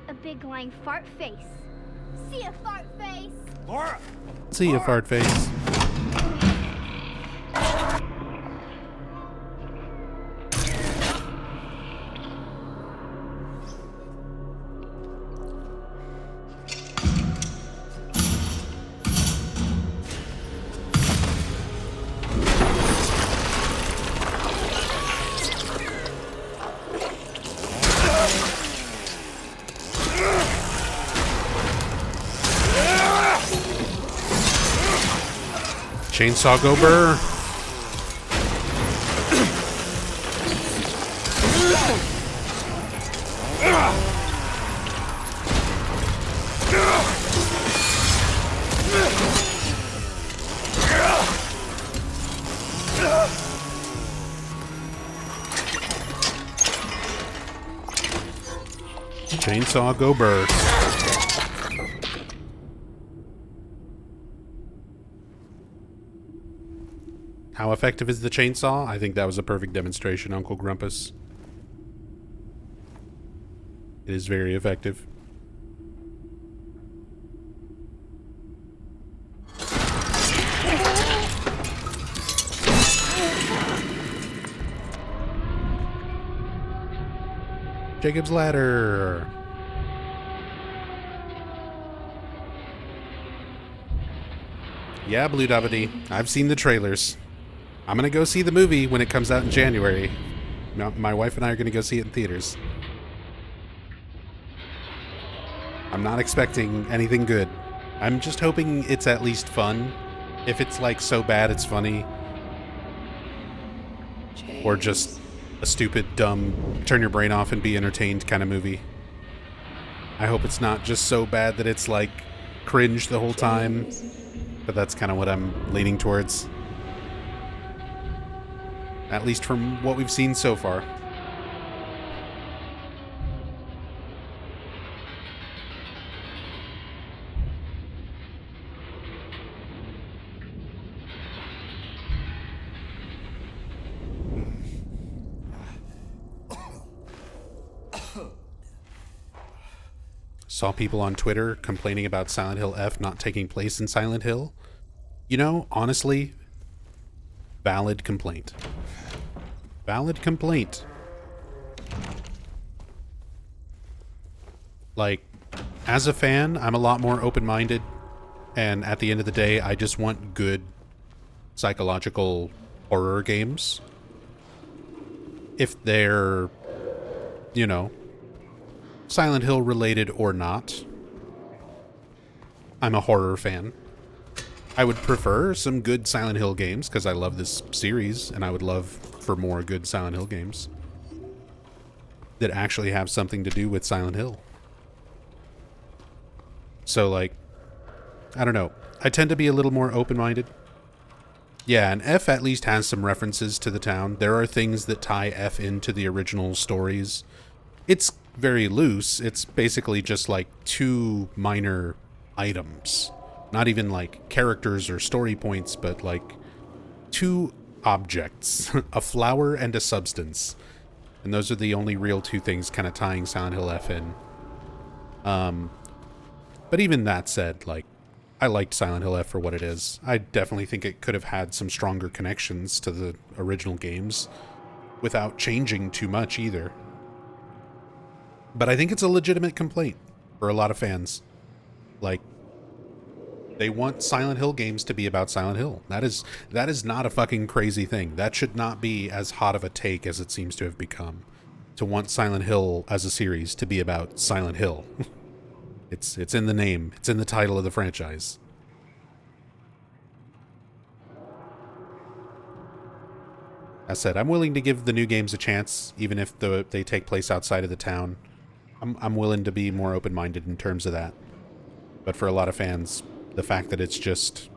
A big lying fart face. See a fart face? Laura! See you, fart face. Chainsaw go burr. Chainsaw go burr. How effective is the chainsaw? I think that was a perfect demonstration, Uncle Grumpus. It is very effective. Jacob's Ladder. Yeah, Blue Dabbity. I've seen the trailers. I'm gonna go see the movie when it comes out in January. My wife and I are gonna go see it in theaters. I'm not expecting anything good. I'm just hoping it's at least fun. If it's like so bad it's funny. Or just a stupid, dumb, turn your brain off and be entertained kind of movie. I hope it's not just so bad that it's like cringe the whole time. But that's kind of what I'm leaning towards. At least from what we've seen so far. Saw people on Twitter complaining about Silent Hill F not taking place in Silent Hill. You know, honestly, valid complaint. Valid complaint. Like, as a fan, I'm a lot more open-minded, and at the end of the day, I just want good psychological horror games. If they're, you know, Silent Hill related or not, I'm a horror fan. I would prefer some good Silent Hill games because I love this series and I would love for more good Silent Hill games that actually have something to do with Silent Hill. So, like, I don't know. I tend to be a little more open-minded. Yeah, and F at least has some references to the town. There are things that tie F into the original stories. It's very loose. It's basically just like 2 minor items. Not even like characters or story points, but like 2 objects. A flower and a substance. And those are the only real 2 things kind of tying Silent Hill F in. But even that said, like, I liked Silent Hill F for what it is. I definitely think it could have had some stronger connections to the original games without changing too much either. But I think it's a legitimate complaint for a lot of fans. Like, they want Silent Hill games to be about Silent Hill. That is not a fucking crazy thing. That should not be as hot of a take as it seems to have become. To want Silent Hill as a series to be about Silent Hill. It's in the name. It's in the title of the franchise. As said, I'm willing to give the new games a chance, even if they take place outside of the town. I'm willing to be more open-minded in terms of that. But for a lot of fans, the fact that it's just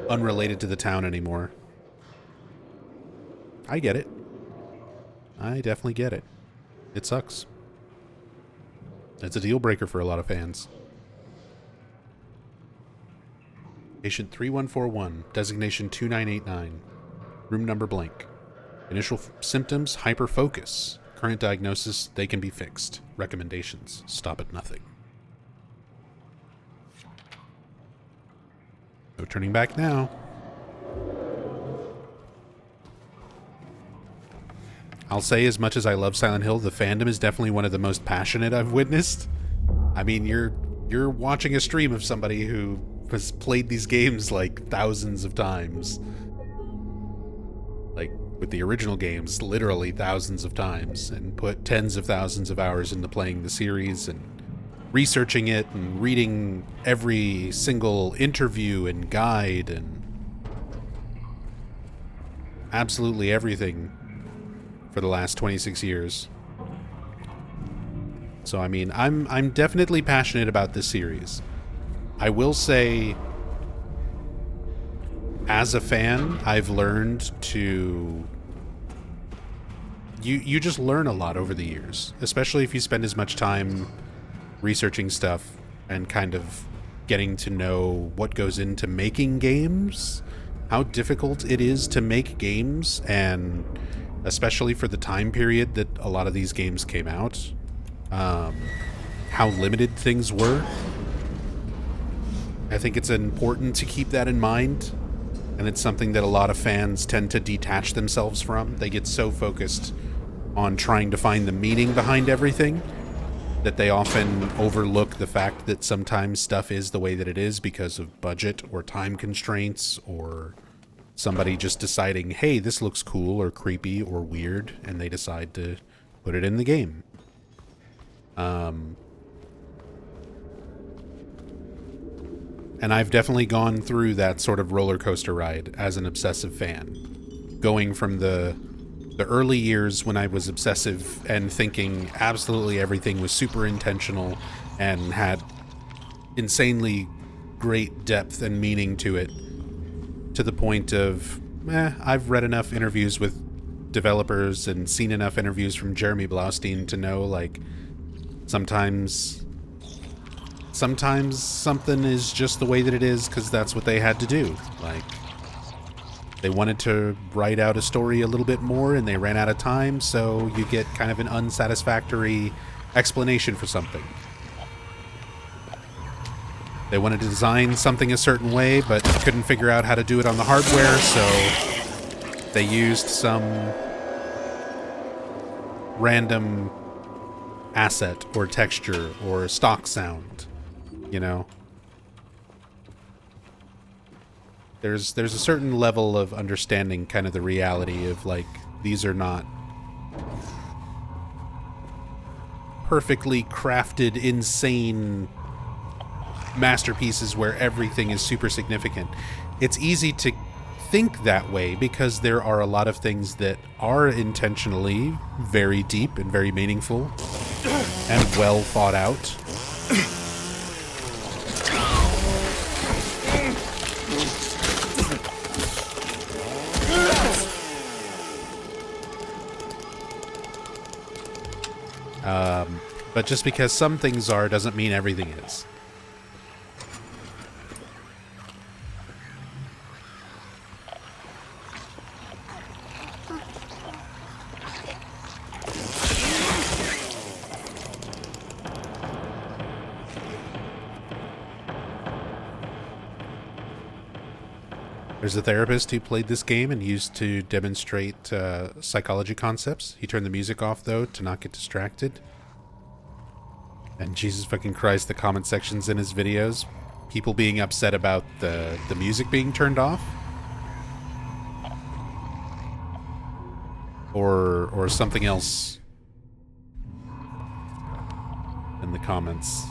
unrelated to the town anymore, I get it. I definitely get it. It sucks. It's a deal breaker for a lot of fans. Patient 3141, designation 2989, room number blank. Initial symptoms, hyperfocus. Current diagnosis, they can be fixed. Recommendations, stop at nothing. No turning back now. I'll say, as much as I love Silent Hill, the fandom is definitely one of the most passionate I've witnessed. I mean, you're watching a stream of somebody who has played these games like thousands of times. Like, with the original games, literally thousands of times, and put tens of thousands of hours into playing the series and researching it and reading every single interview and guide and absolutely everything for the last 26 years. So I mean, I'm definitely passionate about this series. I will say, as a fan, I've learned to... You just learn a lot over the years, especially if you spend as much time researching stuff and kind of getting to know what goes into making games, how difficult it is to make games, and especially for the time period that a lot of these games came out, how limited things were. I think it's important to keep that in mind, and it's something that a lot of fans tend to detach themselves from. They get so focused on trying to find the meaning behind everything that they often overlook the fact that sometimes stuff is the way that it is because of budget or time constraints, or somebody just deciding, hey, this looks cool or creepy or weird, and they decide to put it in the game. And I've definitely gone through that sort of roller coaster ride as an obsessive fan. Going from the early years when I was obsessive and thinking absolutely everything was super intentional and had insanely great depth and meaning to it, to the point of, I've read enough interviews with developers and seen enough interviews from Jeremy Blaustein to know, like, sometimes something is just the way that it is because that's what they had to do. Like, they wanted to write out a story a little bit more and they ran out of time, so you get kind of an unsatisfactory explanation for something. They wanted to design something a certain way, but couldn't figure out how to do it on the hardware, so they used some random asset or texture or stock sound, you know? There's a certain level of understanding kind of the reality of, like, these are not perfectly crafted, insane masterpieces where everything is super significant. It's easy to think that way because there are a lot of things that are intentionally very deep and very meaningful and well thought out. But just because some things are doesn't mean everything is. There's a therapist who played this game and used to demonstrate psychology concepts. He turned the music off, though, to not get distracted. And Jesus fucking Christ, the comment sections in his videos. People being upset about the music being turned off. Or something else in the comments.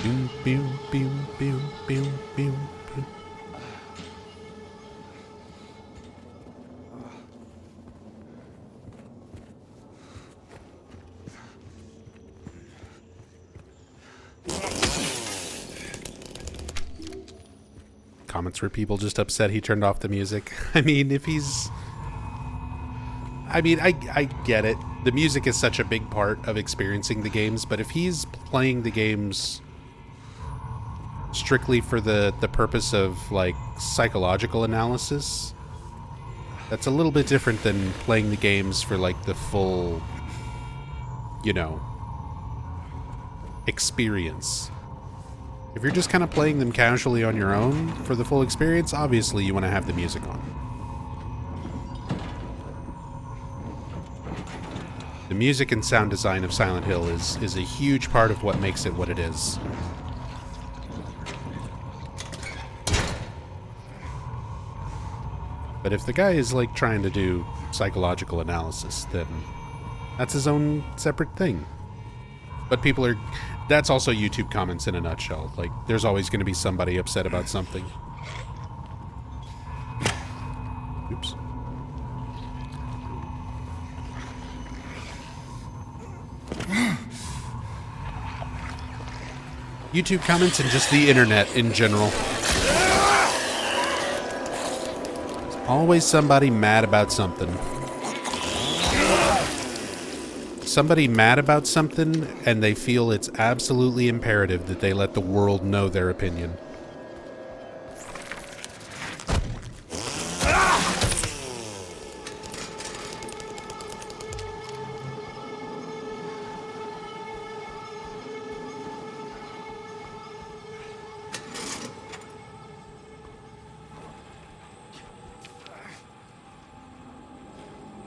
Pew, pew, pew, pew, pew, pew. Comments were people just upset he turned off the music. I mean, if he's... I mean, I get it. The music is such a big part of experiencing the games, but if he's playing the games strictly for the purpose of, like, psychological analysis, that's a little bit different than playing the games for, like, the full, you know, experience. If you're just kind of playing them casually on your own for the full experience, obviously you want to have the music on. The music and sound design of Silent Hill is a huge part of what makes it what it is. But if the guy is, like, trying to do psychological analysis, then that's his own separate thing. But people are... That's also YouTube comments in a nutshell. Like, there's always going to be somebody upset about something. Oops. YouTube comments and just the internet in general. Always somebody mad about something. Somebody mad about something, and they feel it's absolutely imperative that they let the world know their opinion.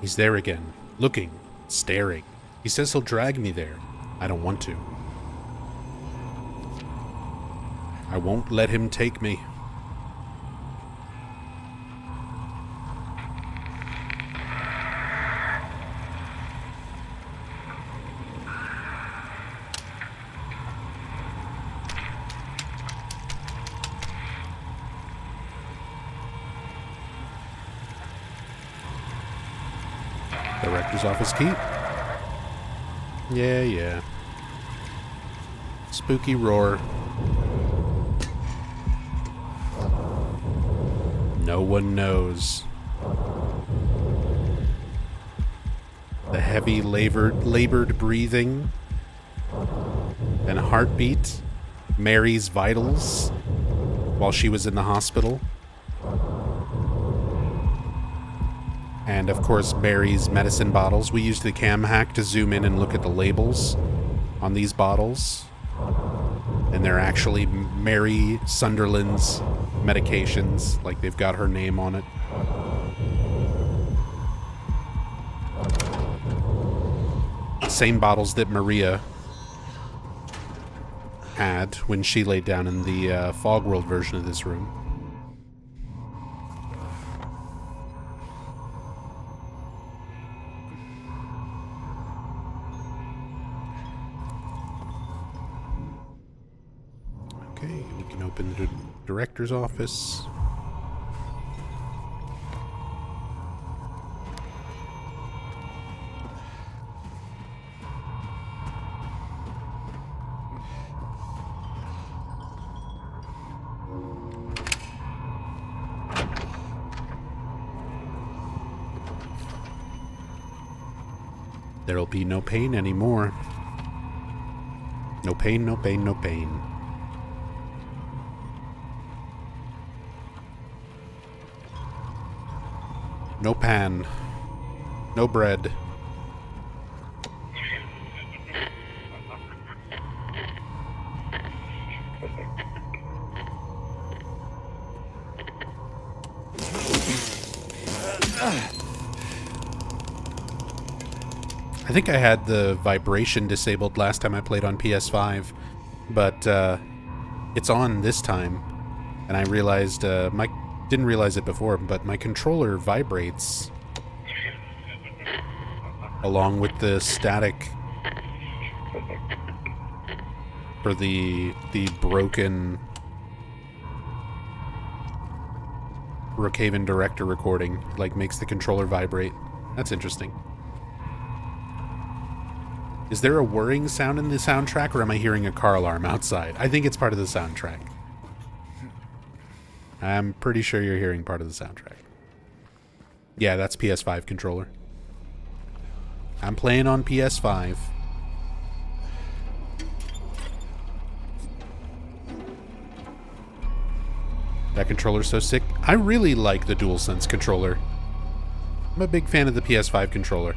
He's there again, looking, staring. He says he'll drag me there. I don't want to. I won't let him take me. Director's office key. Yeah. Spooky roar. No one knows. The heavy labored breathing and heartbeat. Mary's vitals while she was in the hospital. And of course, Mary's medicine bottles. We used the cam hack to zoom in and look at the labels on these bottles. And they're actually Mary Sunderland's medications. Like, they've got her name on it. Same bottles that Maria had when she laid down in the Fog World version of this room. Okay, we can open the director's office. There'll be no pain anymore. No pain, no pain, no pain. No pan. No bread. I think I had the vibration disabled last time I played on PS5, but it's on this time, and I realized didn't realize it before, but my controller vibrates along with the static for the broken Brookhaven Director recording, like makes the controller vibrate. That's interesting. Is there a whirring sound in the soundtrack, or am I hearing a car alarm outside? I think it's part of the soundtrack. I'm pretty sure you're hearing part of the soundtrack. Yeah, that's PS5 controller. I'm playing on PS5. That controller's so sick. I really like the DualSense controller. I'm a big fan of the PS5 controller.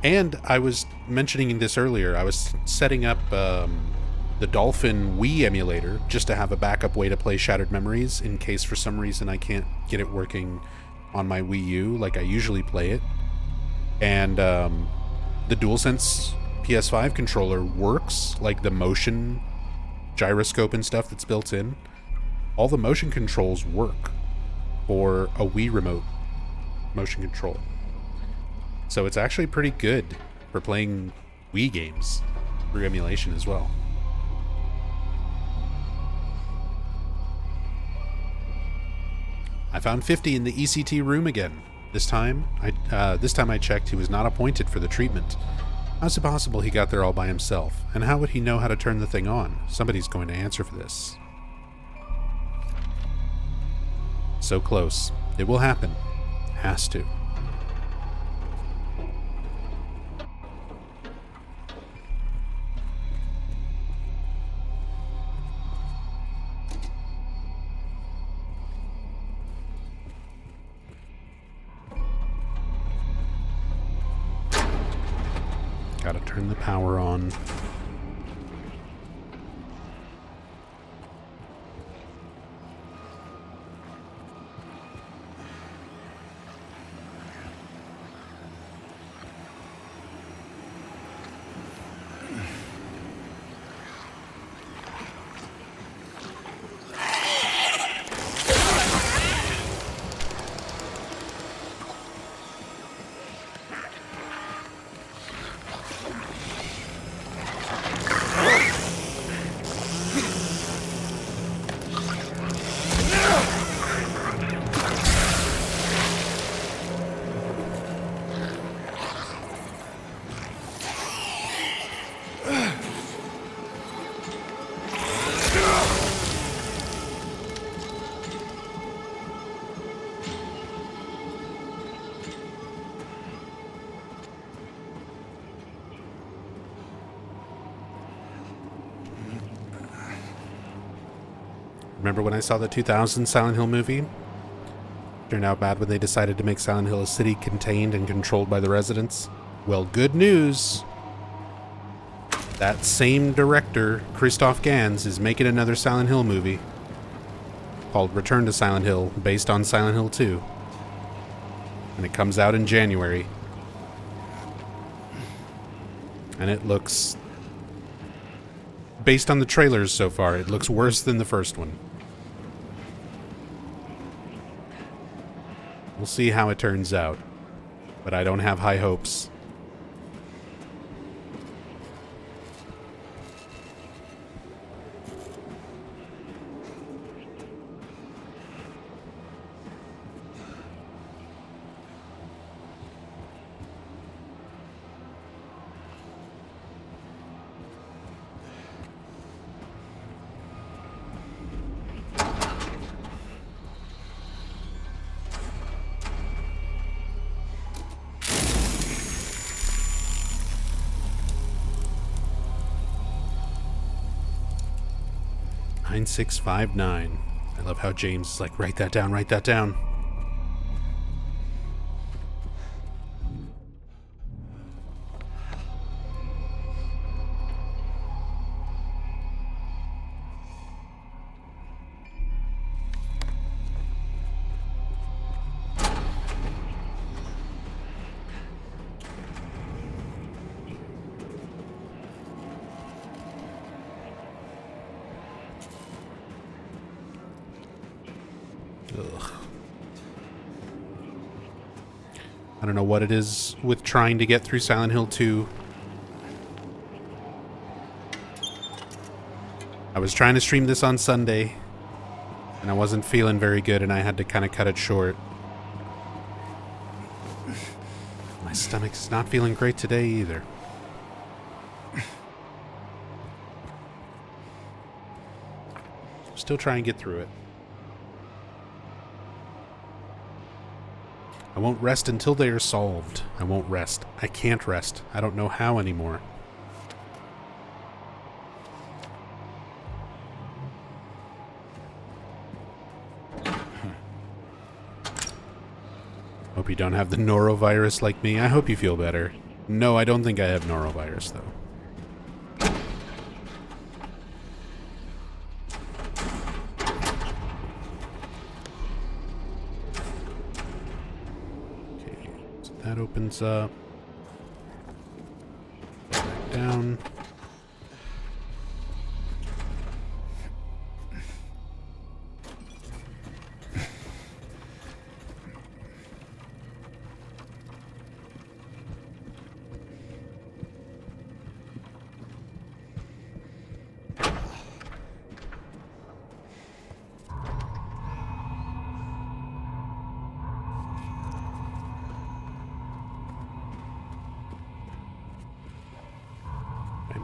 And I was mentioning this earlier. I was setting up the Dolphin Wii emulator just to have a backup way to play Shattered Memories in case for some reason I can't get it working on my Wii U like I usually play it. And the DualSense PS5 controller works, like the motion gyroscope and stuff that's built in. All the motion controls work for a Wii remote motion control. So it's actually pretty good for playing Wii games through emulation as well. I found 50 in the ECT room again. This time I checked, he was not appointed for the treatment. How's it possible he got there all by himself? And how would he know how to turn the thing on? Somebody's going to answer for this. So close. It will happen. Has to. Gotta turn the power on. Remember when I saw the 2000 Silent Hill movie? Turned out bad when they decided to make Silent Hill a city contained and controlled by the residents. Well, good news. That same director, Christoph Gans, is making another Silent Hill movie called Return to Silent Hill, based on Silent Hill 2. And it comes out in January. And it looks... based on the trailers so far, it looks worse than the first one. We'll see how it turns out, but I don't have high hopes. 9659. I love how James is like, write that down, write that down. Ugh. I don't know what it is with trying to get through Silent Hill 2. I was trying to stream this on Sunday, and I wasn't feeling very good, and I had to kind of cut it short. My stomach's not feeling great today either. Still trying to get through it. I won't rest until they are solved. I won't rest. I can't rest. I don't know how anymore. Hope you don't have the norovirus like me. I hope you feel better. No, I don't think I have norovirus, though. That opens up. Back down.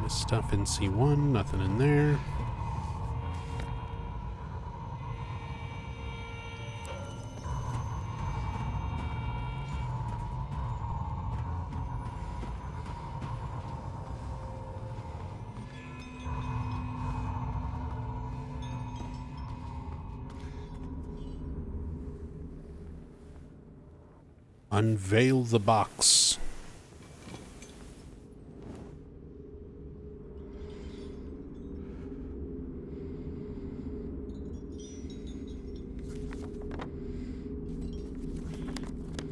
Stuff in C1, nothing in there. Unveil the box.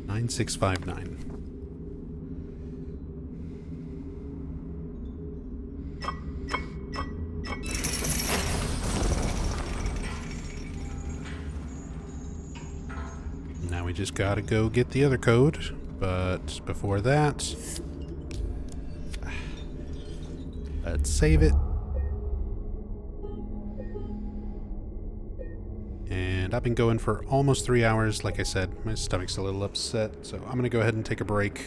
Nine 659. Now we just gotta go get the other code, but before that, let's save it. And I've been going for almost 3 hours. Like I said, my stomach's a little upset, so I'm gonna go ahead and take a break.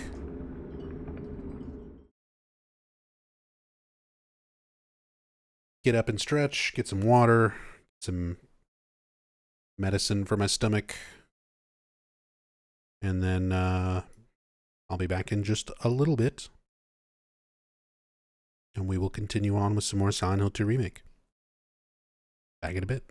Get up and stretch, get some water, some medicine for my stomach. And then I'll be back in just a little bit. And we will continue on with some more Silent Hill 2 Remake. Back in a bit.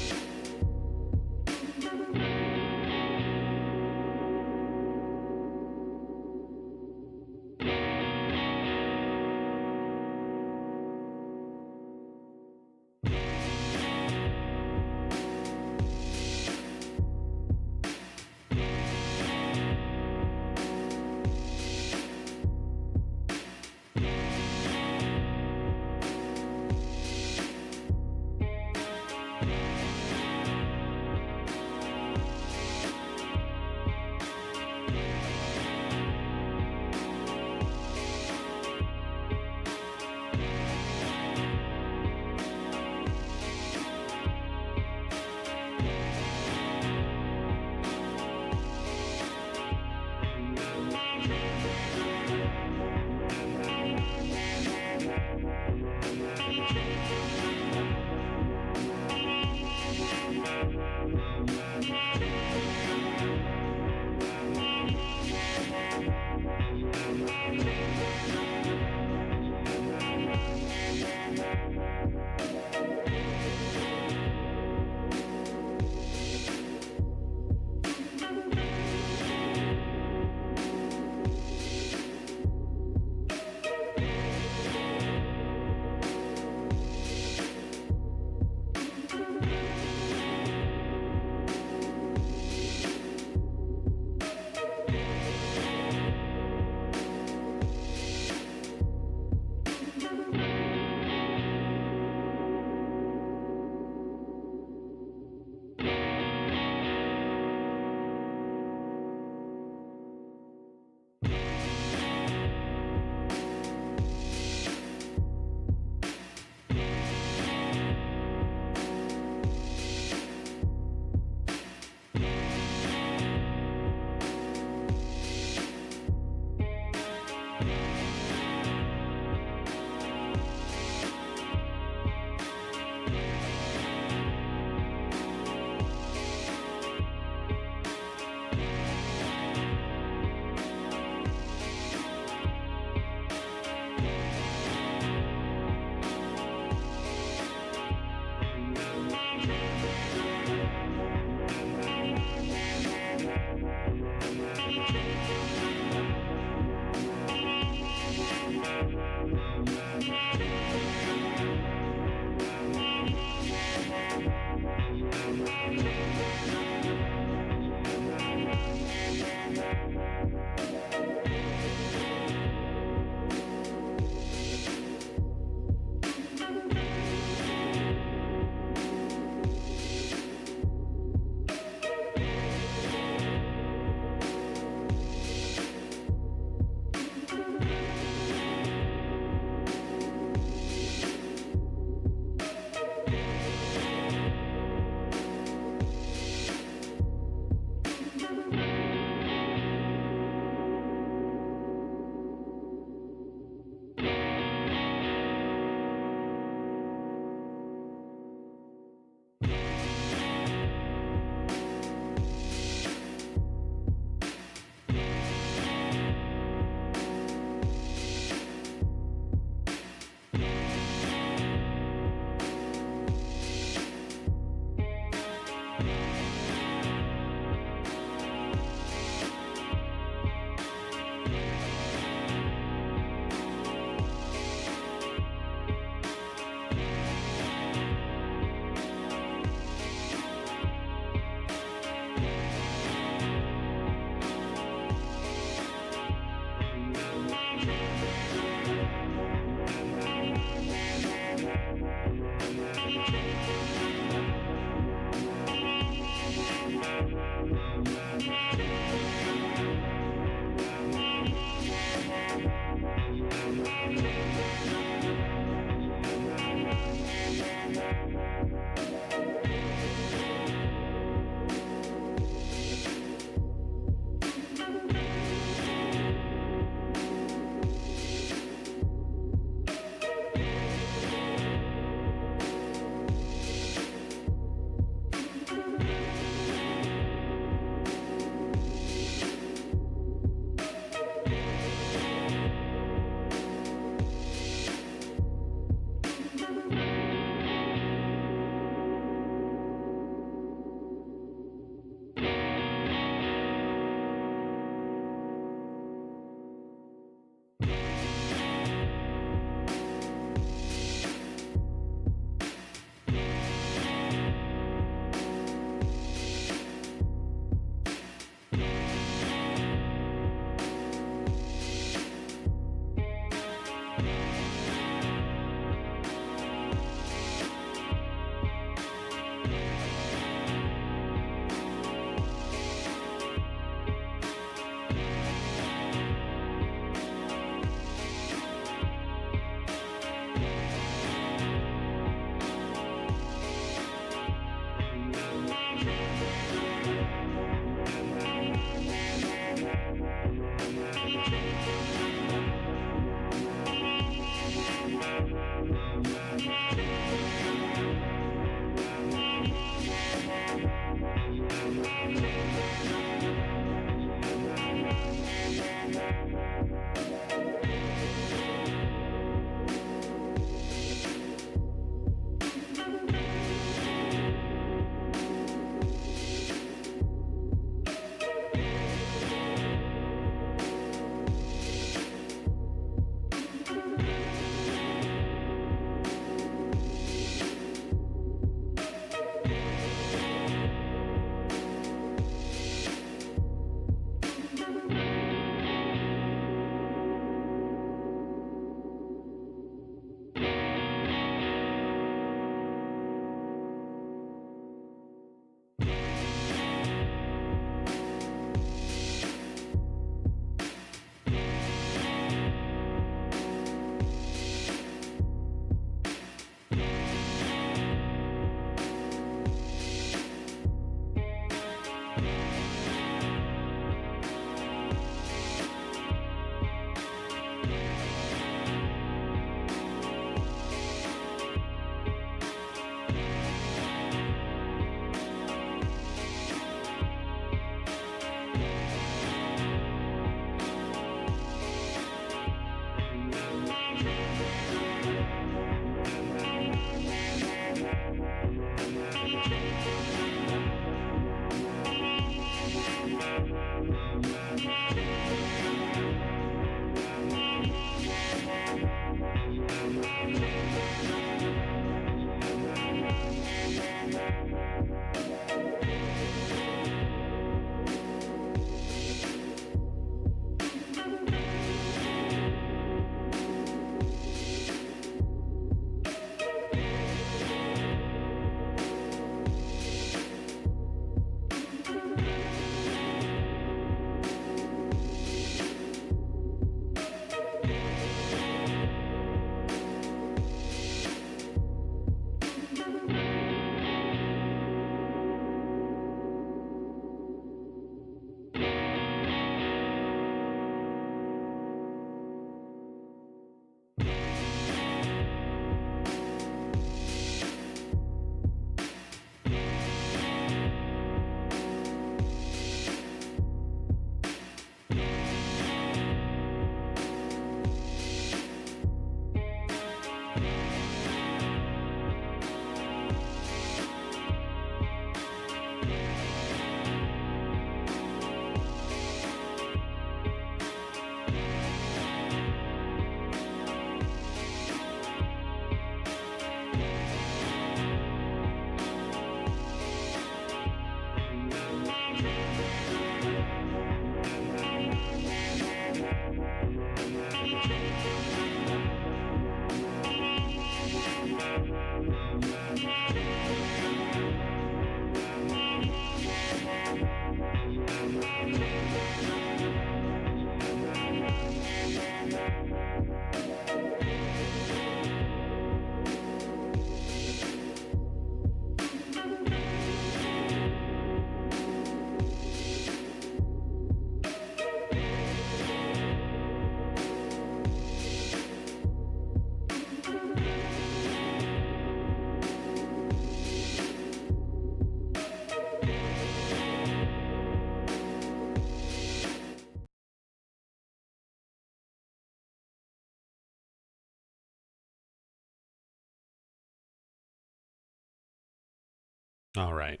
All right.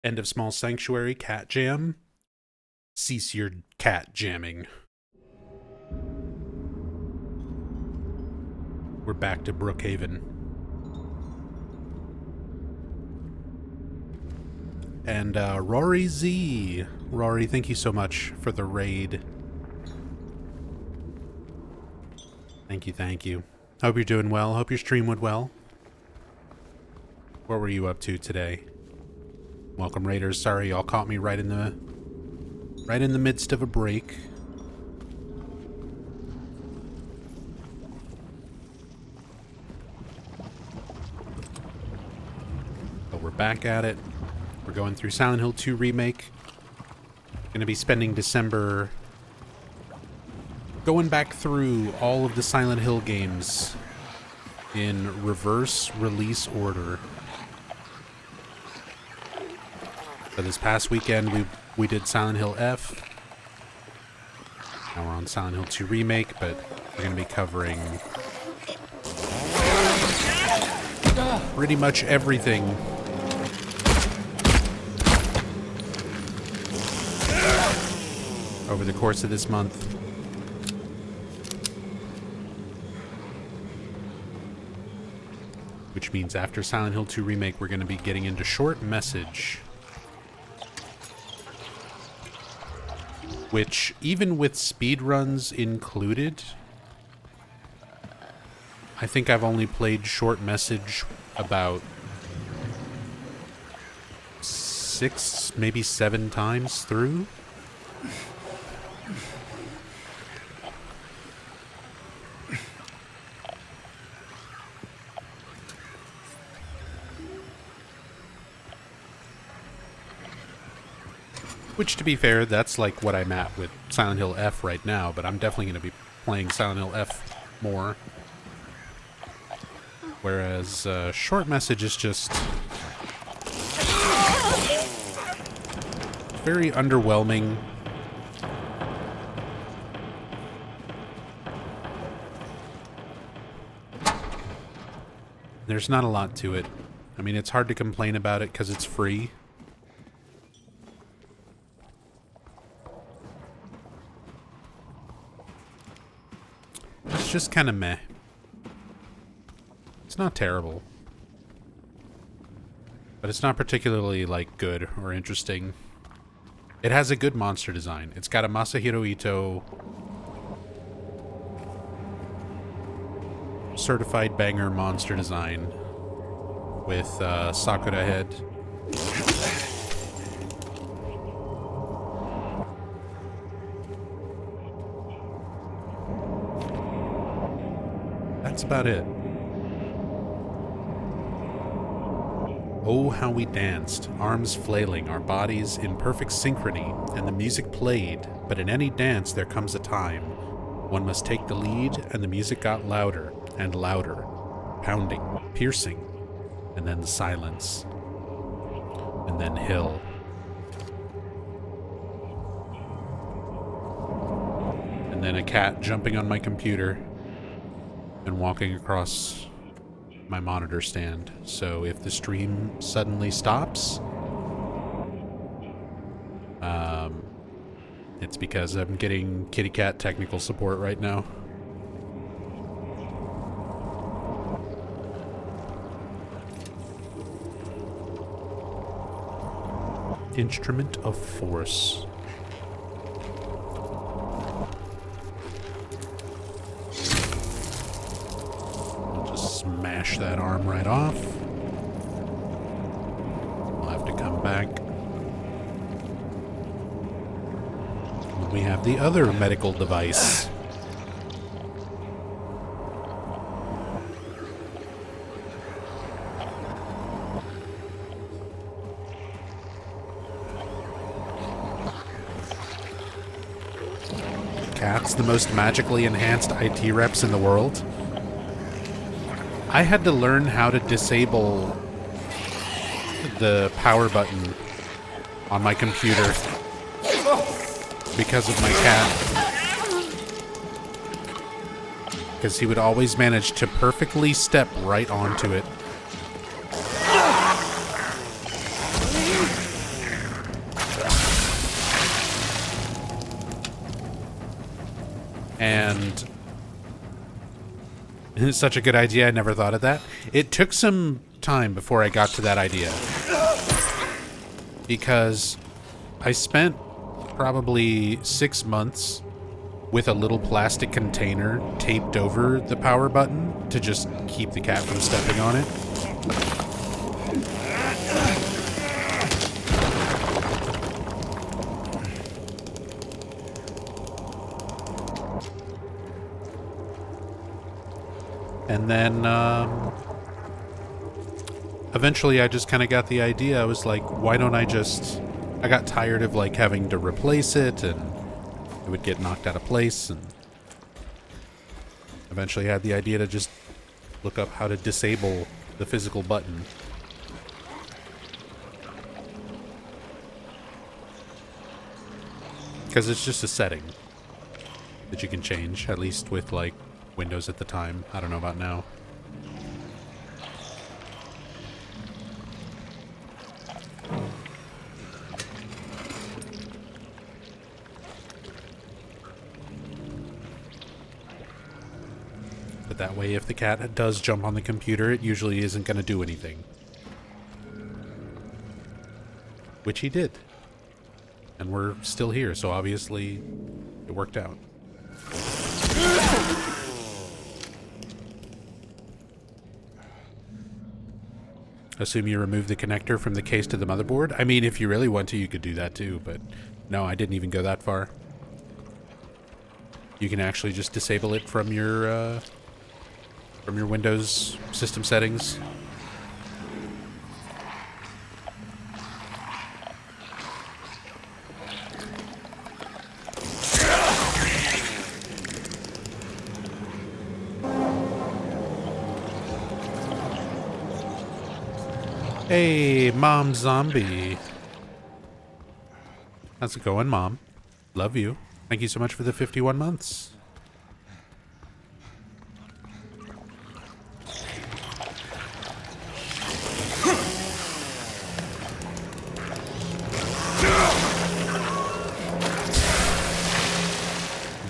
End of Small Sanctuary, cat jam. Cease your cat jamming. We're back to Brookhaven. And Rory Z. Rory, thank you so much for the raid. Thank you, thank you. Hope you're doing well. Hope your stream went well. What were you up to today? Welcome, Raiders. Sorry, y'all caught me right in the midst of a break. But we're back at it. We're going through Silent Hill 2 Remake. Gonna be spending December going back through all of the Silent Hill games in reverse release order. So this past weekend we did Silent Hill F. Now we're on Silent Hill 2 Remake, but we're gonna be covering pretty much everything over the course of this month. Which means after Silent Hill 2 Remake, we're going to be getting into Short Message. Which, even with speedruns included, I think I've only played Short Message about 6, maybe 7 times through. Which, to be fair, that's like what I'm at with Silent Hill F right now, but I'm definitely going to be playing Silent Hill F more. Whereas Short Message is just very underwhelming. There's not a lot to it. I mean, it's hard to complain about it because it's free. It's just kind of meh. It's not terrible. But it's not particularly, like, good or interesting. It has a good monster design. It's got a Masahiro Ito certified banger monster design with Sakura head. That's about it. Oh, how we danced, arms flailing, our bodies in perfect synchrony, and the music played, but in any dance there comes a time. One must take the lead, and the music got louder and louder, pounding, piercing, and then the silence, and then hill. And then a cat jumping on my computer and walking across my monitor stand. So if the stream suddenly stops, it's because I'm getting kitty cat technical support right now. Instrument of Force. I'll just smash that arm right off. We'll have to come back. We have the other medical device. Cats, the most magically enhanced IT reps in the world. I had to learn how to disable the power button on my computer because of my cat. Because he would always manage to perfectly step right onto it. And it's such a good idea, I never thought of that. It took some time before I got to that idea. Because I spent probably 6 months with a little plastic container taped over the power button to just keep the cat from stepping on it. And then eventually I just kind of got the idea. I was like, why don't I just... I got tired of like having to replace it, and it would get knocked out of place, and eventually I had the idea to just look up how to disable the physical button. Because it's just a setting that you can change, at least with like Windows at the time. I don't know about now. But that way, if the cat does jump on the computer, it usually isn't going to do anything. Which he did. And we're still here, so obviously it worked out. Assume you remove the connector from the case to the motherboard? I mean, if you really want to, you could do that too, but no, I didn't even go that far. You can actually just disable it from your Windows system settings. Hey, Mom Zombie. How's it going, Mom? Love you. Thank you so much for the 51 months.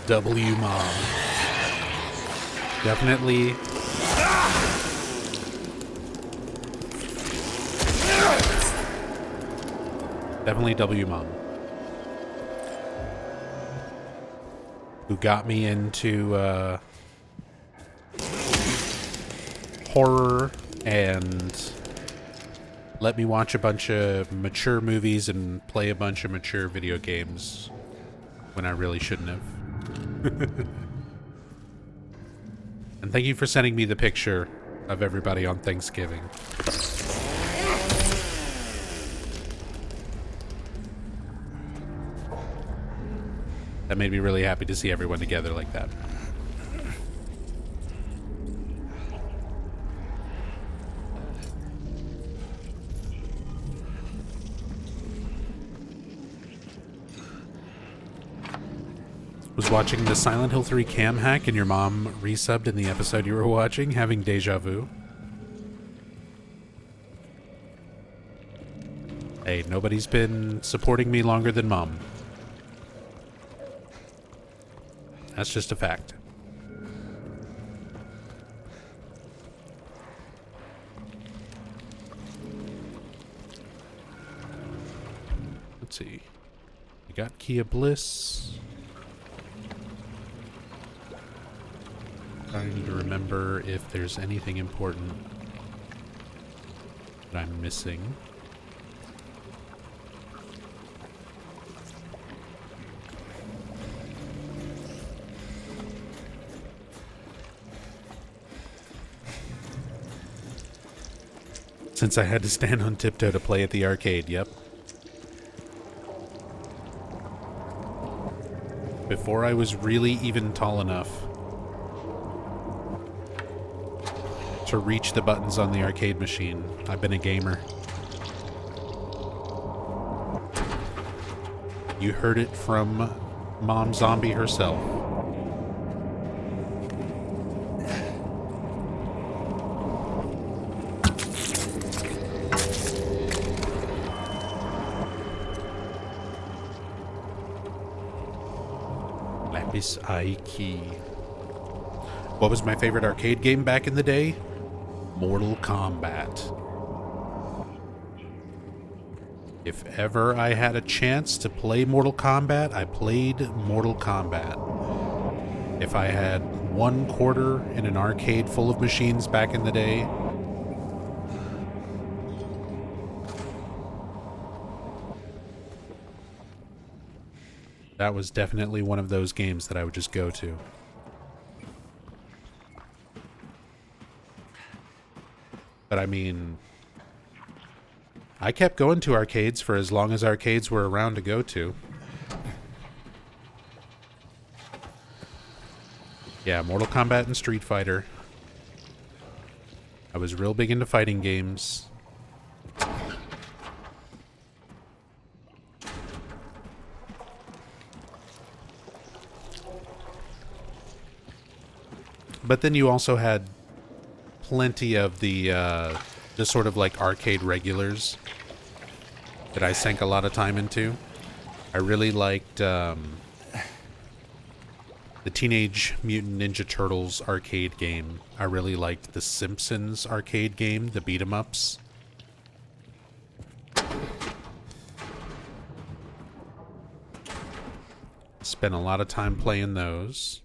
W Mom. Definitely. Definitely W Mom. Who got me into horror and let me watch a bunch of mature movies and play a bunch of mature video games when I really shouldn't have. And thank you for sending me the picture of everybody on Thanksgiving. That made me really happy to see everyone together like that. Was watching the Silent Hill 3 cam hack and your mom resubbed in the episode you were watching, having deja vu. Hey, nobody's been supporting me longer than Mom. That's just a fact. Let's see. We got Kia Bliss. Trying to remember if there's anything important that I'm missing. Since I had to stand on tiptoe to play at the arcade, yep. Before I was really even tall enough to reach the buttons on the arcade machine, I've been a gamer. You heard it from Mom Zombie herself. Bis Aiki. What was my favorite arcade game back in the day? Mortal Kombat. If ever I had a chance to play Mortal Kombat, I played Mortal Kombat. If I had $1 in an arcade full of machines back in the day, that was definitely one of those games that I would just go to. But I mean, I kept going to arcades for as long as arcades were around to go to. Yeah, Mortal Kombat and Street Fighter. I was real big into fighting games. But then you also had plenty of the sort of like arcade regulars that I sank a lot of time into. I really liked the Teenage Mutant Ninja Turtles arcade game. I really liked the Simpsons arcade game, the beat 'em ups. Spent a lot of time playing those.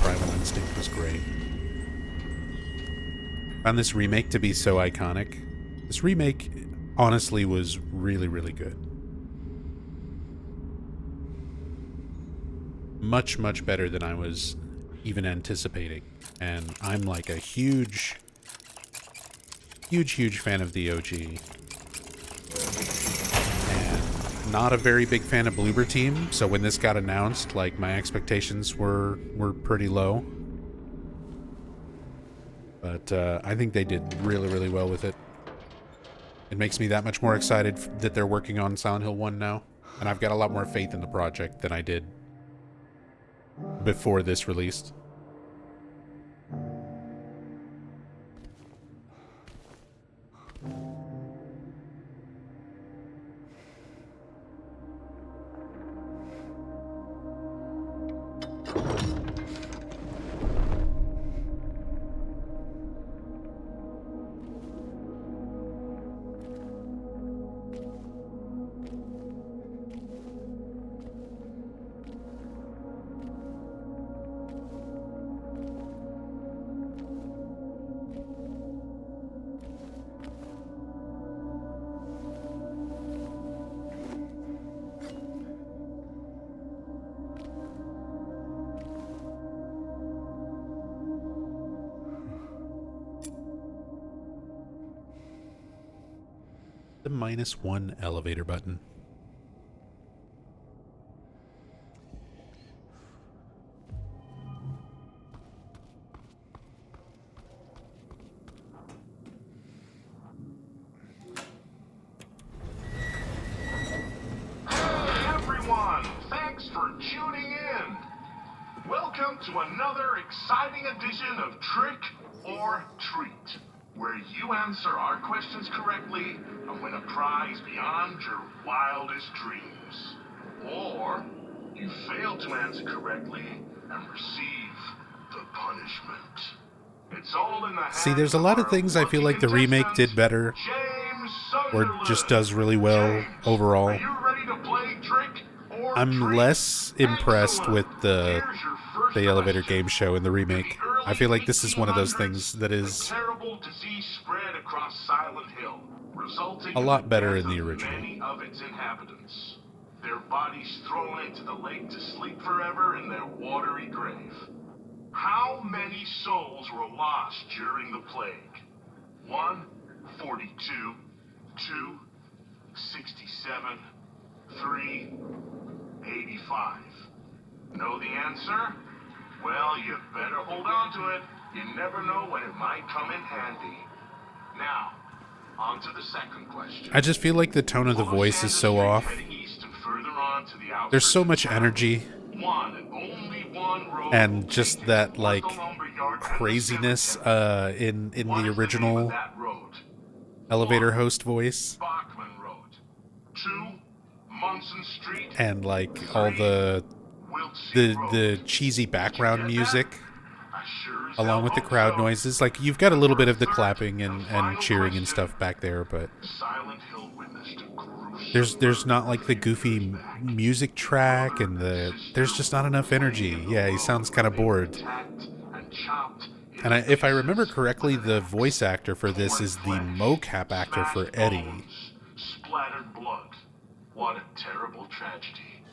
Primal Instinct was great. Found this remake to be so iconic. This remake honestly was really, really good. Much, much better than I was even anticipating. And I'm like a huge fan of the OG. Not a very big fan of Bloober Team, so when this got announced, like, my expectations were pretty low. But I think they did really, really well with it. It makes me that much more excited that they're working on Silent Hill 1 now, and I've got a lot more faith in the project than I did before this released. The -1 elevator button. Hey everyone, thanks for tuning in. Welcome to another exciting edition of Trick or Treat, where you answer our questions correctly and win a prize beyond your wildest dreams. Or you fail to answer correctly and receive the punishment. It's all in the hands. See, there's a lot of things I feel like the remake did better, or just does really well overall. Are you ready to play Trick or I'm Treat? less impressed with the Here's your first elevator question. game show in the remake. I feel like this is one of those things that is terrible disease spread across Silent Hill, resulting a lot in the better death in the of original. Many of its inhabitants. Their bodies thrown into the lake to sleep forever in their watery grave. How many souls were lost during the plague? 1, 42, 2, 67, 3, 85. Know the answer? Well, you better hold on to it. You never know when it might come in handy. Now, on to the second question. I just feel like the tone of the voice is so off. There's so much energy one and only one road. And just that like craziness in the original elevator host voice, Bachman Road. 2, Munson Street. and like all the cheesy background music along with the crowd noises. Like, you've got a little bit of the clapping and cheering and stuff back there, but there's not like the goofy music track, and there's just not enough energy. Yeah, he sounds kind of bored. And if I remember correctly, the voice actor for this is the mocap actor for Eddie. Splattered blood. What a terrible tragedy.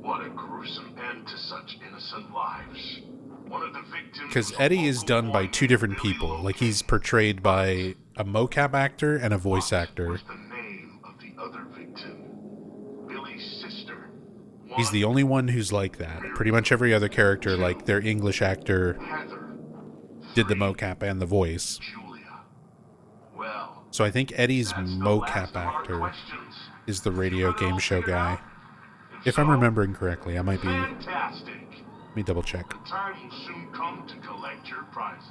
What a gruesome end to such innocent lives. One of the victims, because Eddie is done by two different people. Like, he's portrayed by a mocap actor and a voice actor. What's the name of the other victim? Billy's sister. He's the only one who's like that. Pretty much every other character, like their English actor, Heather. did the mocap and the voice. Julia. Well, So I think Eddie's that's the mocap last of our actor questions. is the radio game show guy. If If I'm so, remembering correctly, I might be. Let fantastic. me double check. The time will soon come to collect your prizes.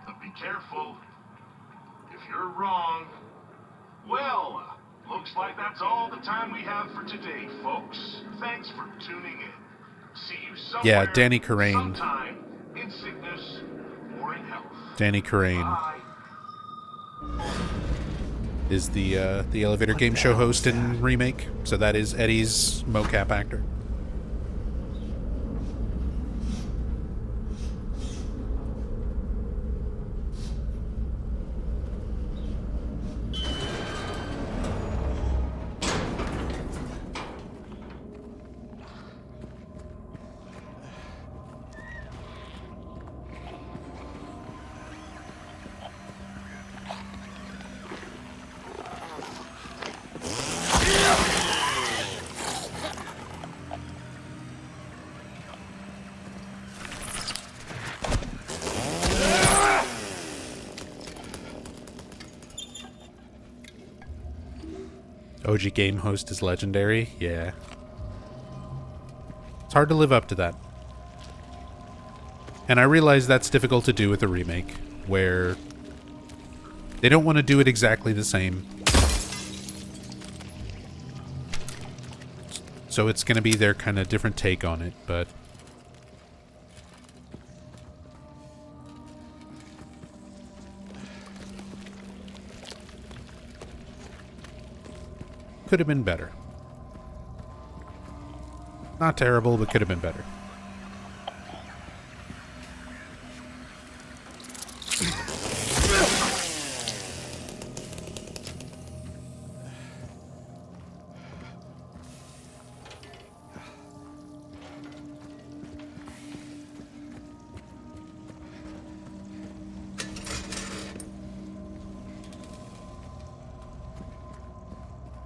But be careful. If you're wrong, well, looks like that's all the time we have for today, folks. Thanks for tuning in. See you somewhere. Yeah, Danny Carrane. Sometime in sickness or in health. Danny Carrane Bye. is the elevator game show host in Remake. So that is Eddie's mocap actor. OG game host is legendary. Yeah. It's hard to live up to that. And I realize that's difficult to do with a remake, where they don't want to do it exactly the same. So it's going to be their kind of different take on it, but could have been better. Not terrible, but could have been better.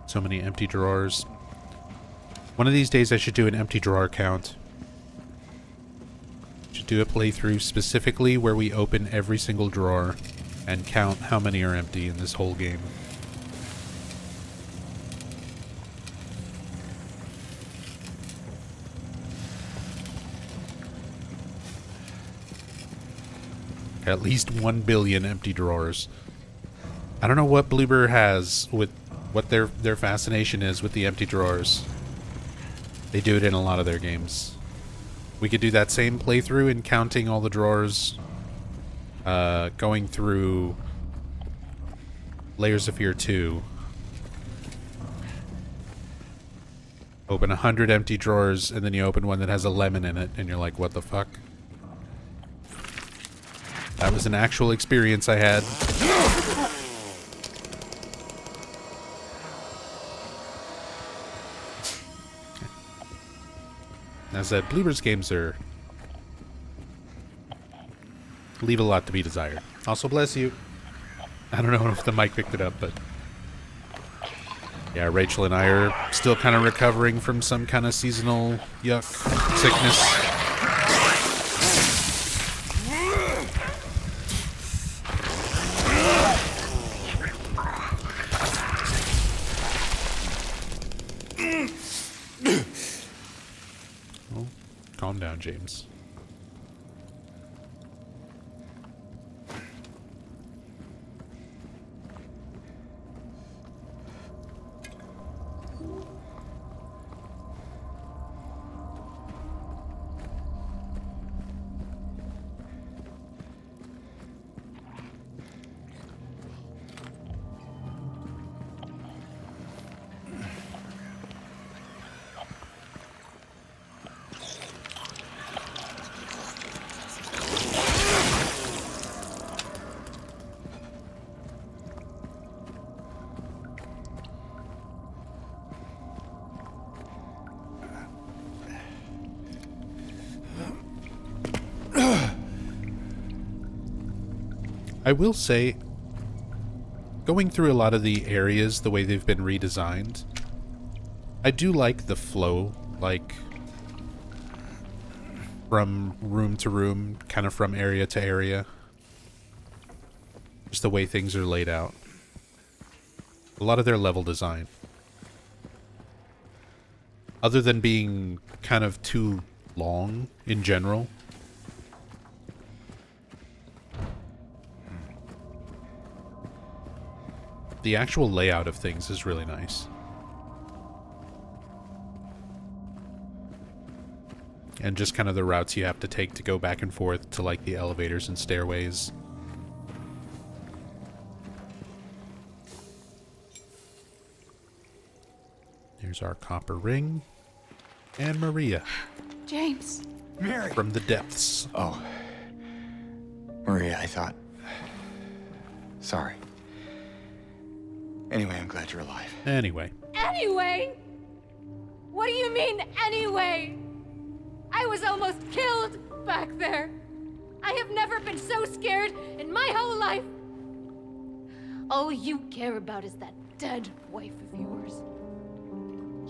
So many empty drawers. One of these days I should do an empty drawer count. Should do a playthrough specifically where we open every single drawer and count how many are empty in this whole game. At least 1 billion empty drawers. I don't know what Bloober has with what their fascination is with the empty drawers. They do it in a lot of their games. We could do that same playthrough in counting all the drawers, going through Layers of Fear 2. Open 100 empty drawers, and then you open one that has a lemon in it, and you're like, what the fuck? That was an actual experience I had. As I said, Bloober's games leave a lot to be desired. Also, bless you. I don't know if the mic picked it up, but yeah, Rachel and I are still kind of recovering from some kind of seasonal yuck sickness. Calm down, James. I will say, going through a lot of the areas, the way they've been redesigned, I do like the flow, like, from room to room, kind of from area to area. Just the way things are laid out. A lot of their level design. Other than being kind of too long in general. The actual layout of things is really nice. And just kind of the routes you have to take to go back and forth to like the elevators and stairways. Here's our copper ring. And Maria. James. Mary! From the depths. Oh. Maria, I thought... Sorry. Anyway, I'm glad you're alive. Anyway. Anyway? What do you mean, anyway? I was almost killed back there. I have never been so scared in my whole life. All you care about is that dead wife of yours.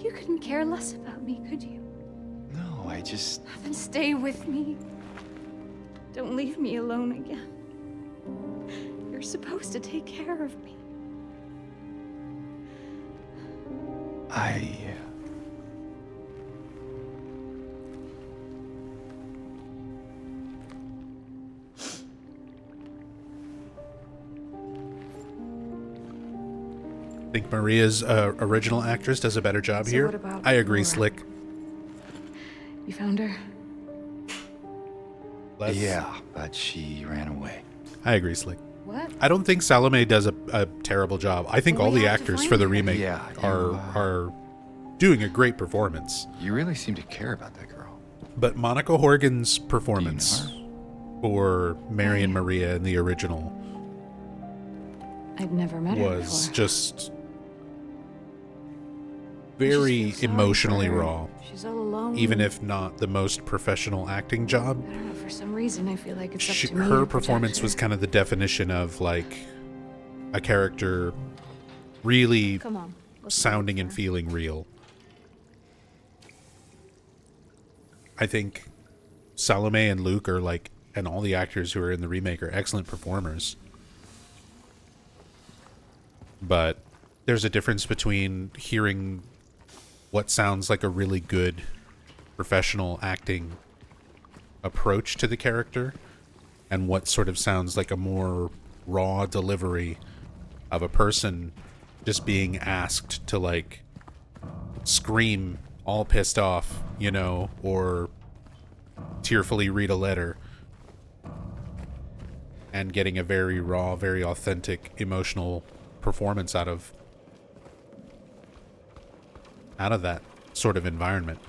You couldn't care less about me, could you? No, I just... Then stay with me. Don't leave me alone again. You're supposed to take care of me. I think Maria's original actress does a better job So here. what about I agree, Laura? Slick. You found her? Yeah, but she ran away. I agree, Slick. What? I don't think Salome does a terrible job. I think Well, all we the have to actors find for the her. remake Yeah, are doing a great performance. You really seem to care about that girl. But Monica Horgan's performance Do you for Mary and Maria in the original I'd never met her was before. just I very just feel sorry emotionally for her. raw, She's all alone. even if not the most professional acting job. I don't know, for some reason I feel like it's up to me Her to protect performance her. was kind of the definition of like a character really Come on. let's sounding go and for her. feeling real. I think Salome and Luke are like, and all the actors who are in the remake are excellent performers. But there's a difference between hearing what sounds like a really good professional acting approach to the character and what sort of sounds like a more raw delivery of a person just being asked to like scream all pissed off, you know, or tearfully read a letter and getting a very raw, very authentic, emotional performance out of that sort of environment.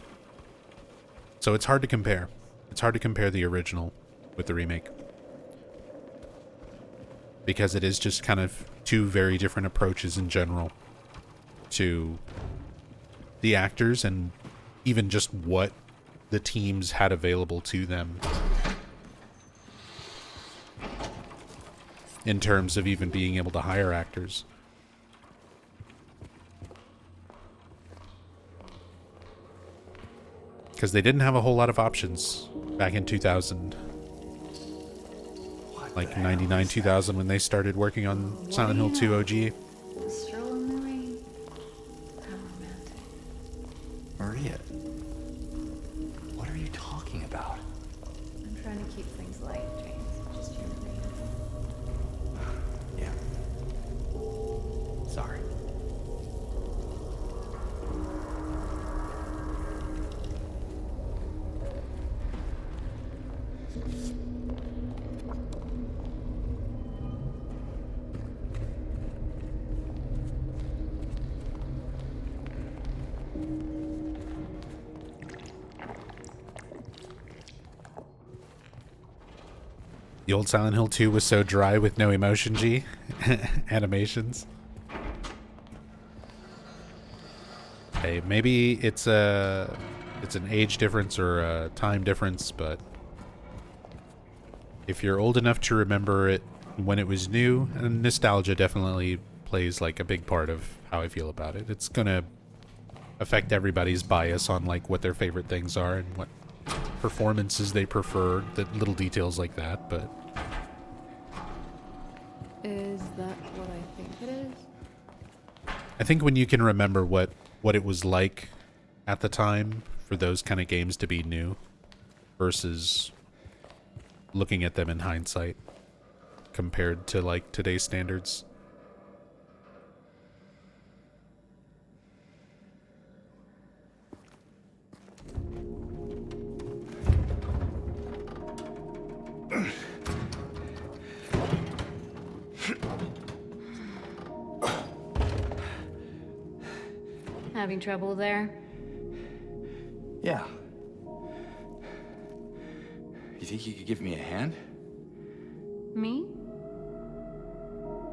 So it's hard to compare. It's hard to compare the original with the remake. Because it is just kind of two very different approaches in general to the actors and even just what the teams had available to them in terms of even being able to hire actors. Because they didn't have a whole lot of options back in 2000. Like 99, 2000 when they started working on Silent Hill 2 OG. A stroll in the rain. How romantic. Maria, what are you talking about? The old Silent Hill 2 was so dry with no emotion, G. Animations. Hey, maybe it's an age difference or a time difference, but if you're old enough to remember it when it was new, and nostalgia definitely plays like a big part of how I feel about it. It's gonna affect everybody's bias on like what their favorite things are and what performances they prefer, the little details like that, but Is that what I think it is? I think when you can remember what it was like at the time for those kind of games to be new versus looking at them in hindsight compared to like today's standards. Having trouble there? Yeah. You think you could give me a hand? Me?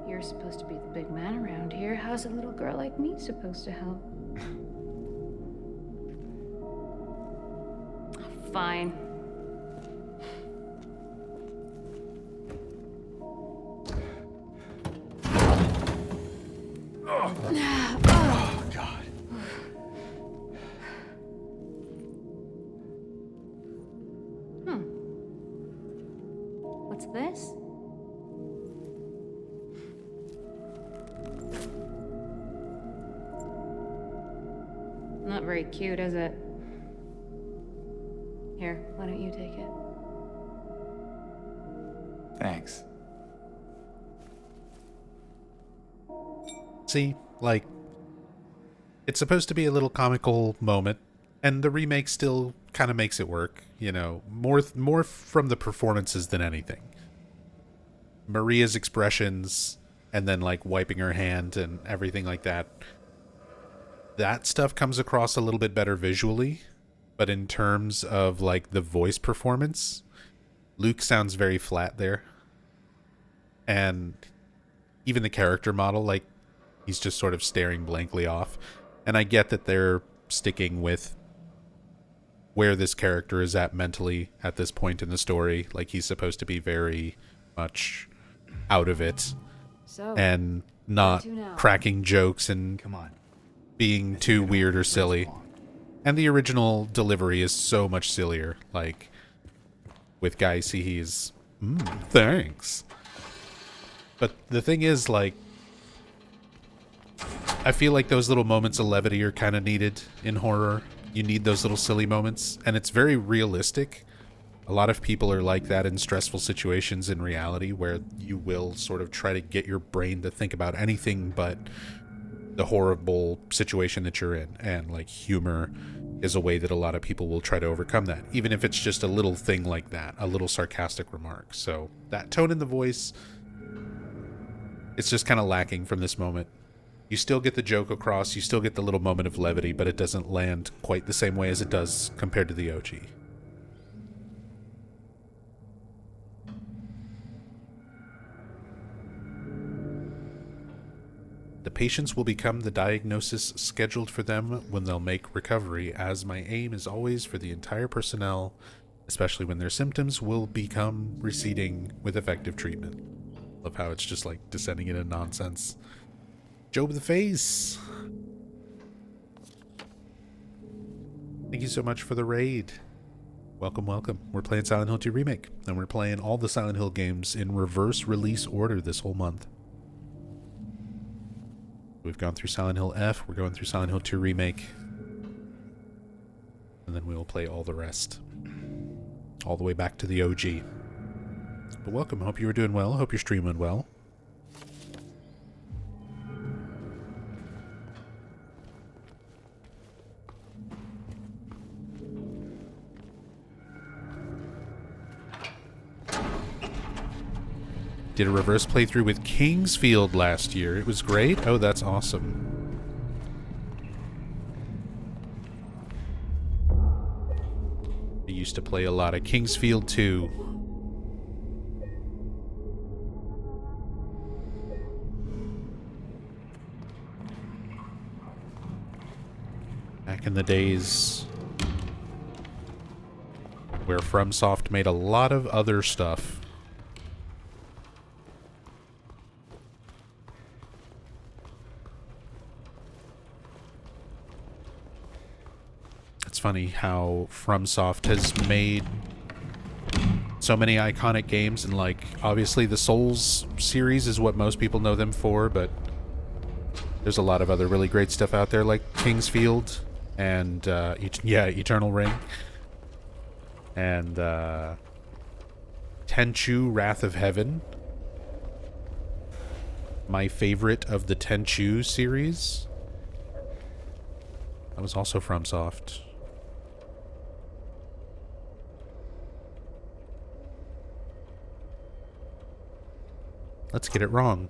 You're supposed to be the big man around here. How's a little girl like me supposed to help? Fine. Oh, God. What's this? Not very cute, is it? Here, why don't you take it? Thanks. See, like, it's supposed to be a little comical moment, and the remake still kind of makes it work, you know, more from the performances than anything. Maria's expressions, and then, like, wiping her hand and everything like that. That stuff comes across a little bit better visually, but in terms of, like, the voice performance, Luke sounds very flat there. And even the character model, like, he's just sort of staring blankly off. And I get that they're sticking with where this character is at mentally at this point in the story. Like, he's supposed to be very much out of it and not cracking jokes and Come on. being too weird or silly. And the original delivery is so much sillier. Like, with Guy C, he's, thanks. But the thing is, like, I feel like those little moments of levity are kind of needed in horror. You need those little silly moments, and it's very realistic. A lot of people are like that in stressful situations in reality, where you will sort of try to get your brain to think about anything but the horrible situation that you're in. And, like, humor is a way that a lot of people will try to overcome that, even if it's just a little thing like that, a little sarcastic remark. So that tone in the voice, it's just kind of lacking from this moment. You still get the joke across, you still get the little moment of levity, but it doesn't land quite the same way as it does compared to the OG. The patients will become the diagnosis scheduled for them when they'll make recovery, as my aim is always for the entire personnel, especially when their symptoms will become receding with effective treatment. Love how it's just like descending into nonsense. Job the Face. Thank you so much for the raid. Welcome, welcome. We're playing Silent Hill 2 Remake, and we're playing all the Silent Hill games in reverse release order this whole month. We've gone through Silent Hill F, we're going through Silent Hill 2 Remake, and then we will play all the rest. All the way back to the OG. But welcome, hope you were doing well, hope your stream went well. Did a reverse playthrough with Kingsfield last year. It was great. Oh, that's awesome. I used to play a lot of Kingsfield 2. back in the days where FromSoft made a lot of other stuff. It's funny how FromSoft has made so many iconic games, and like obviously the Souls series is what most people know them for, but there's a lot of other really great stuff out there like Kingsfield and Eternal Ring and Tenchu Wrath of Heaven. My favorite of the Tenchu series. That was also FromSoft. Let's get it wrong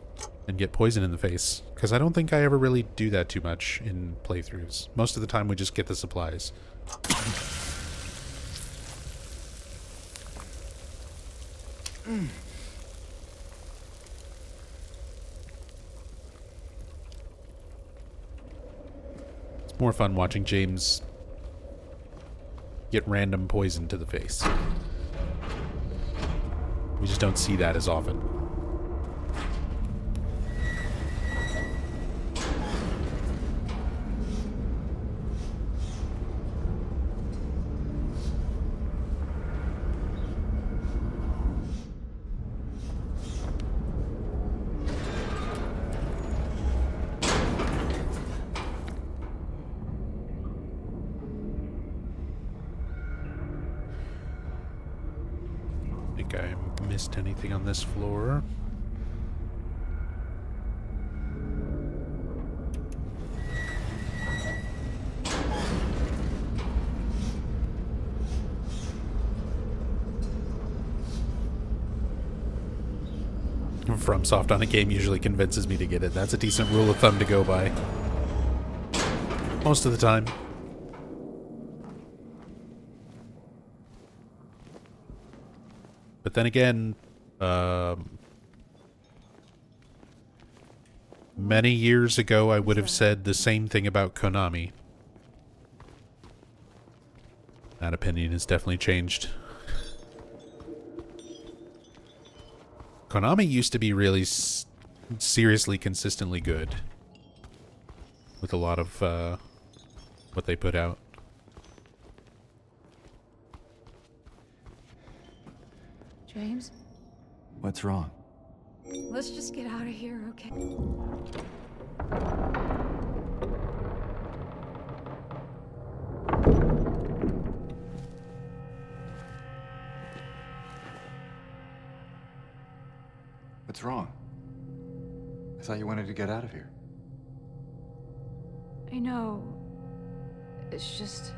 and get poison in the face, because I don't think I ever really do that too much in playthroughs. Most of the time we just get the supplies. It's more fun watching James get random poison to the face. We just don't see that as often. Missed anything on this floor? FromSoft on a game usually convinces me to get it. That's a decent rule of thumb to go by. Most of the time. But then again, many years ago I would have said the same thing about Konami. That opinion has definitely changed. Konami used to be really seriously consistently good with a lot of what they put out. James, What's wrong? let's just get out of here, okay? What's wrong? I thought you wanted to get out of here. I know. It's just...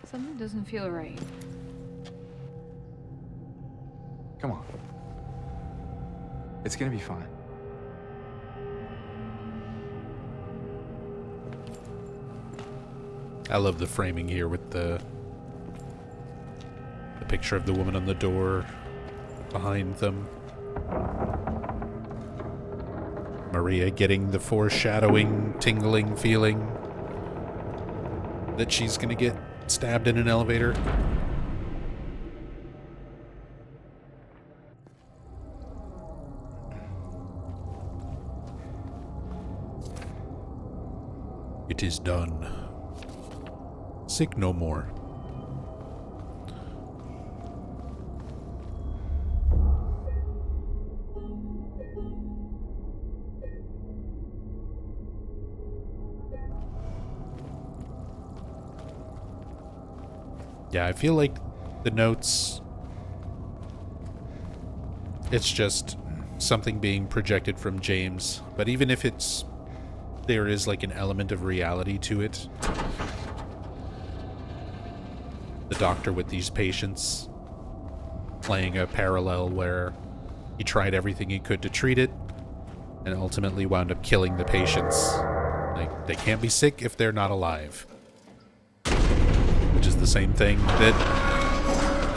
something doesn't feel right. Come on. It's gonna be fine. I love the framing here with the picture of the woman on the door behind them. Maria getting the foreshadowing, tingling feeling that she's gonna get stabbed in an elevator. It is done. Sick no more. Yeah, I feel like the notes, it's just something being projected from James, but even if there is like an element of reality to it. The doctor with these patients playing a parallel where he tried everything he could to treat it and ultimately wound up killing the patients. Like, they can't be sick if they're not alive. Which is the same thing that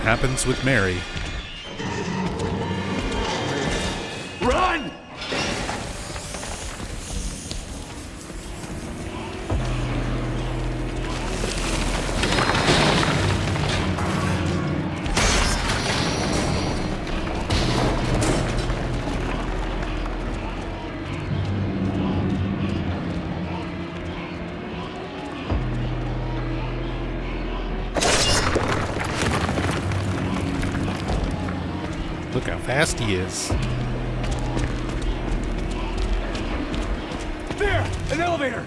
happens with Mary. Run! Look how fast he is. There! An elevator!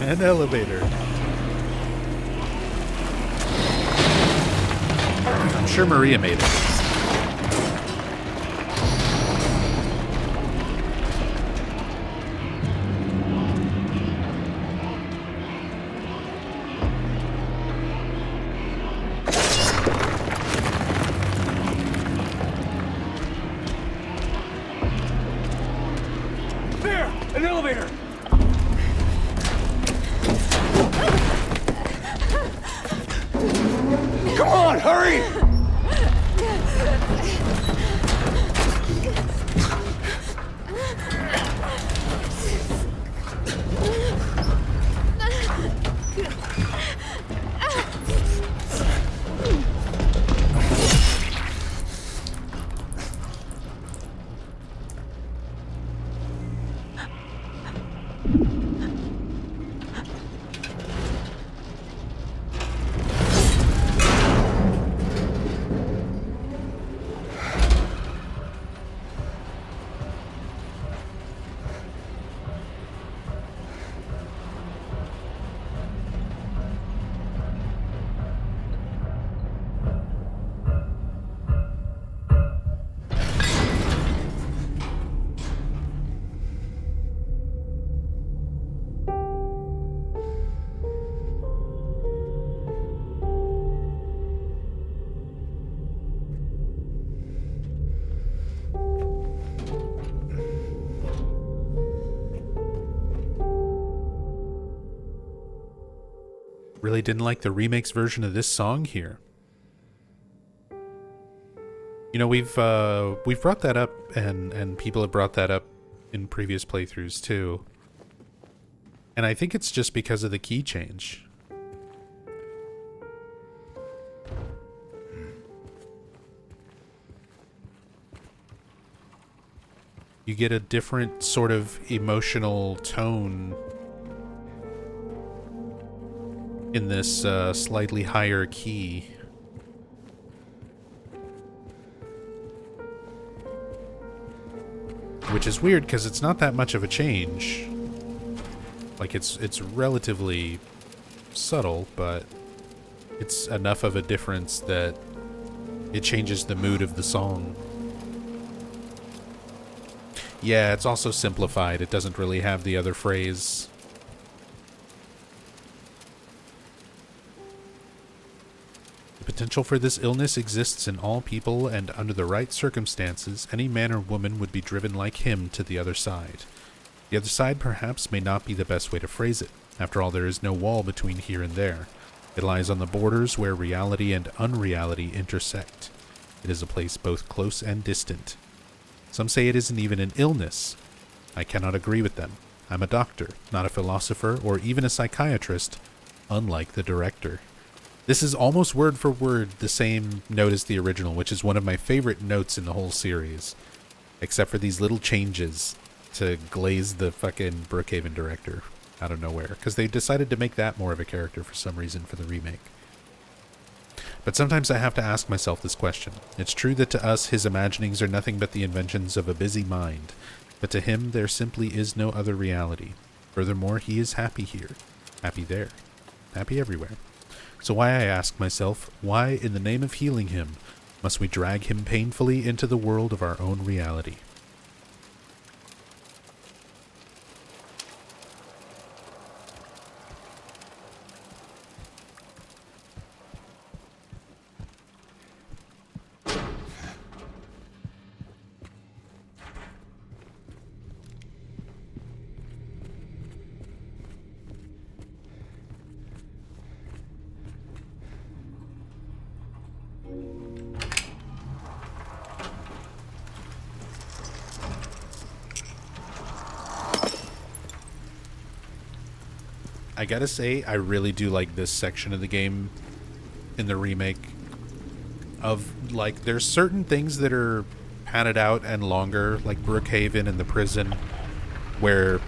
An elevator. I'm sure Maria made it. There! An elevator! Come on, hurry! Really didn't like the remake's version of this song here. You know, we've brought that up, and people have brought that up in previous playthroughs too. And I think it's just because of the key change. You get a different sort of emotional tone in this slightly higher key. Which is weird because it's not that much of a change. Like it's relatively subtle, but it's enough of a difference that it changes the mood of the song. Yeah, it's also simplified. It doesn't really have the other phrase. The potential for this illness exists in all people, and under the right circumstances, any man or woman would be driven like him to the other side. The other side, perhaps, may not be the best way to phrase it. After all, there is no wall between here and there. It lies on the borders where reality and unreality intersect. It is a place both close and distant. Some say it isn't even an illness. I cannot agree with them. I'm a doctor, not a philosopher or even a psychiatrist, unlike the director. This is almost word for word the same note as the original, which is one of my favorite notes in the whole series. Except for these little changes to glaze the fucking Brookhaven director out of nowhere. Because they decided to make that more of a character for some reason for the remake. But sometimes I have to ask myself this question. It's true that to us his imaginings are nothing but the inventions of a busy mind. But to him there simply is no other reality. Furthermore, he is happy here. Happy there. Happy everywhere. So why, I ask myself, why, in the name of healing him, must we drag him painfully into the world of our own reality? I gotta say, I really do like this section of the game in the remake. Of, like, there's certain things that are padded out and longer, like Brookhaven and the prison, where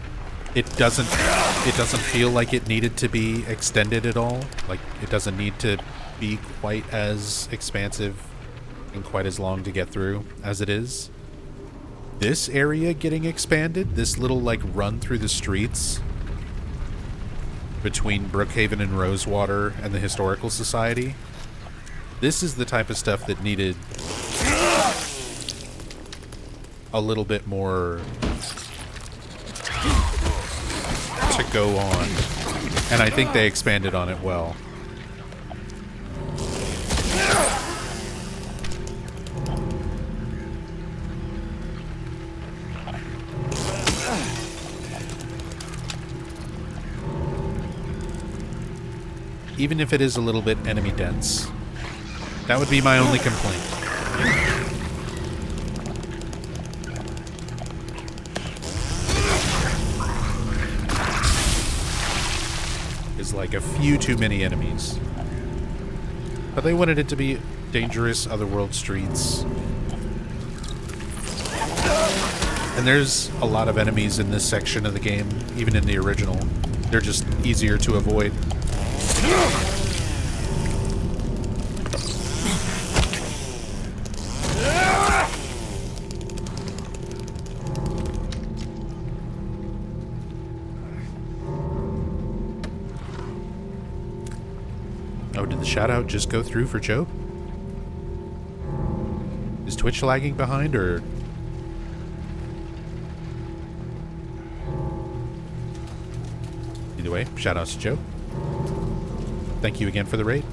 it doesn't feel like it needed to be extended at all. Like, it doesn't need to be quite as expansive and quite as long to get through as it is. This area getting expanded, this little, like, run through the streets between Brookhaven and Rosewater and the Historical Society, this is the type of stuff that needed a little bit more to go on. And I think they expanded on it well. Even if it is a little bit enemy dense. That would be my only complaint. Is like a few too many enemies. But they wanted it to be dangerous otherworld streets. And there's a lot of enemies in this section of the game, even in the original. They're just easier to avoid. Oh, did the shout-out just go through for Joe? Is Twitch lagging behind, or...? Either way, shout-outs to Joe. Thank you again for the raid.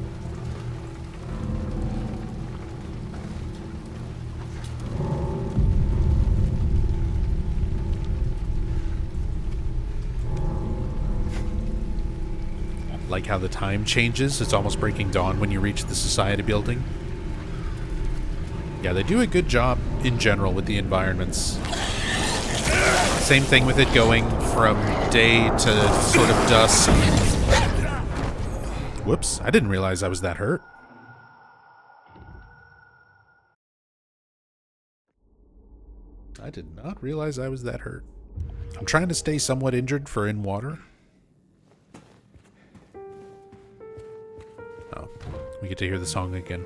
Like how the time changes. It's almost breaking dawn when you reach the society building. Yeah, they do a good job in general with the environments. Same thing with it going from day to sort of dusk. Whoops, I didn't realize I was that hurt. I did not realize I was that hurt. I'm trying to stay somewhat injured for in water. Oh, we get to hear the song again.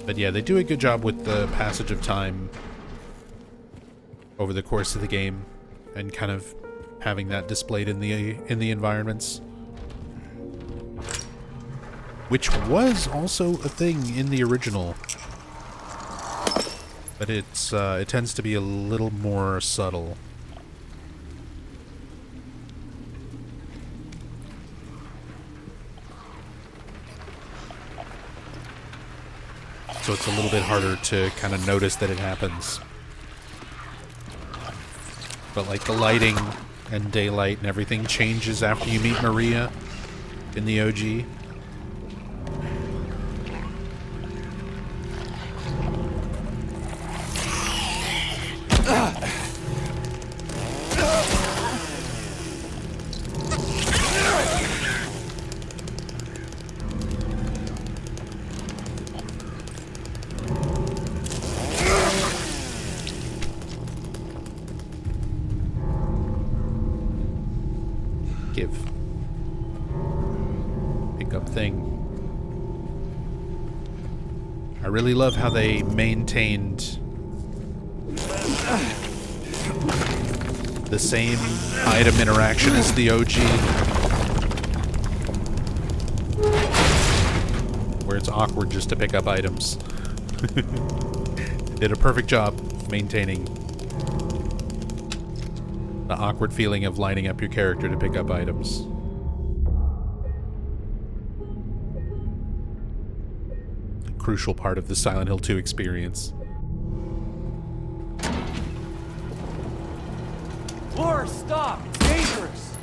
But yeah, they do a good job with the passage of time over the course of the game and kind of having that displayed in the environments. Which was also a thing in the original. But it tends to be a little more subtle. So it's a little bit harder to kind of notice that it happens. But like the lighting and daylight and everything changes after you meet Maria in the OG. I really love how they maintained the same item interaction as the OG, where it's awkward just to pick up items. Did a perfect job maintaining the awkward feeling of lining up your character to pick up items. Crucial part of the Silent Hill 2 experience. car! Stop! It's dangerous!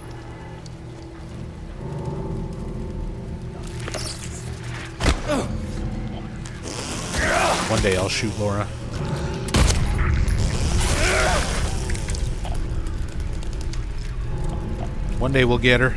One day I'll shoot Laura. One day we'll get her.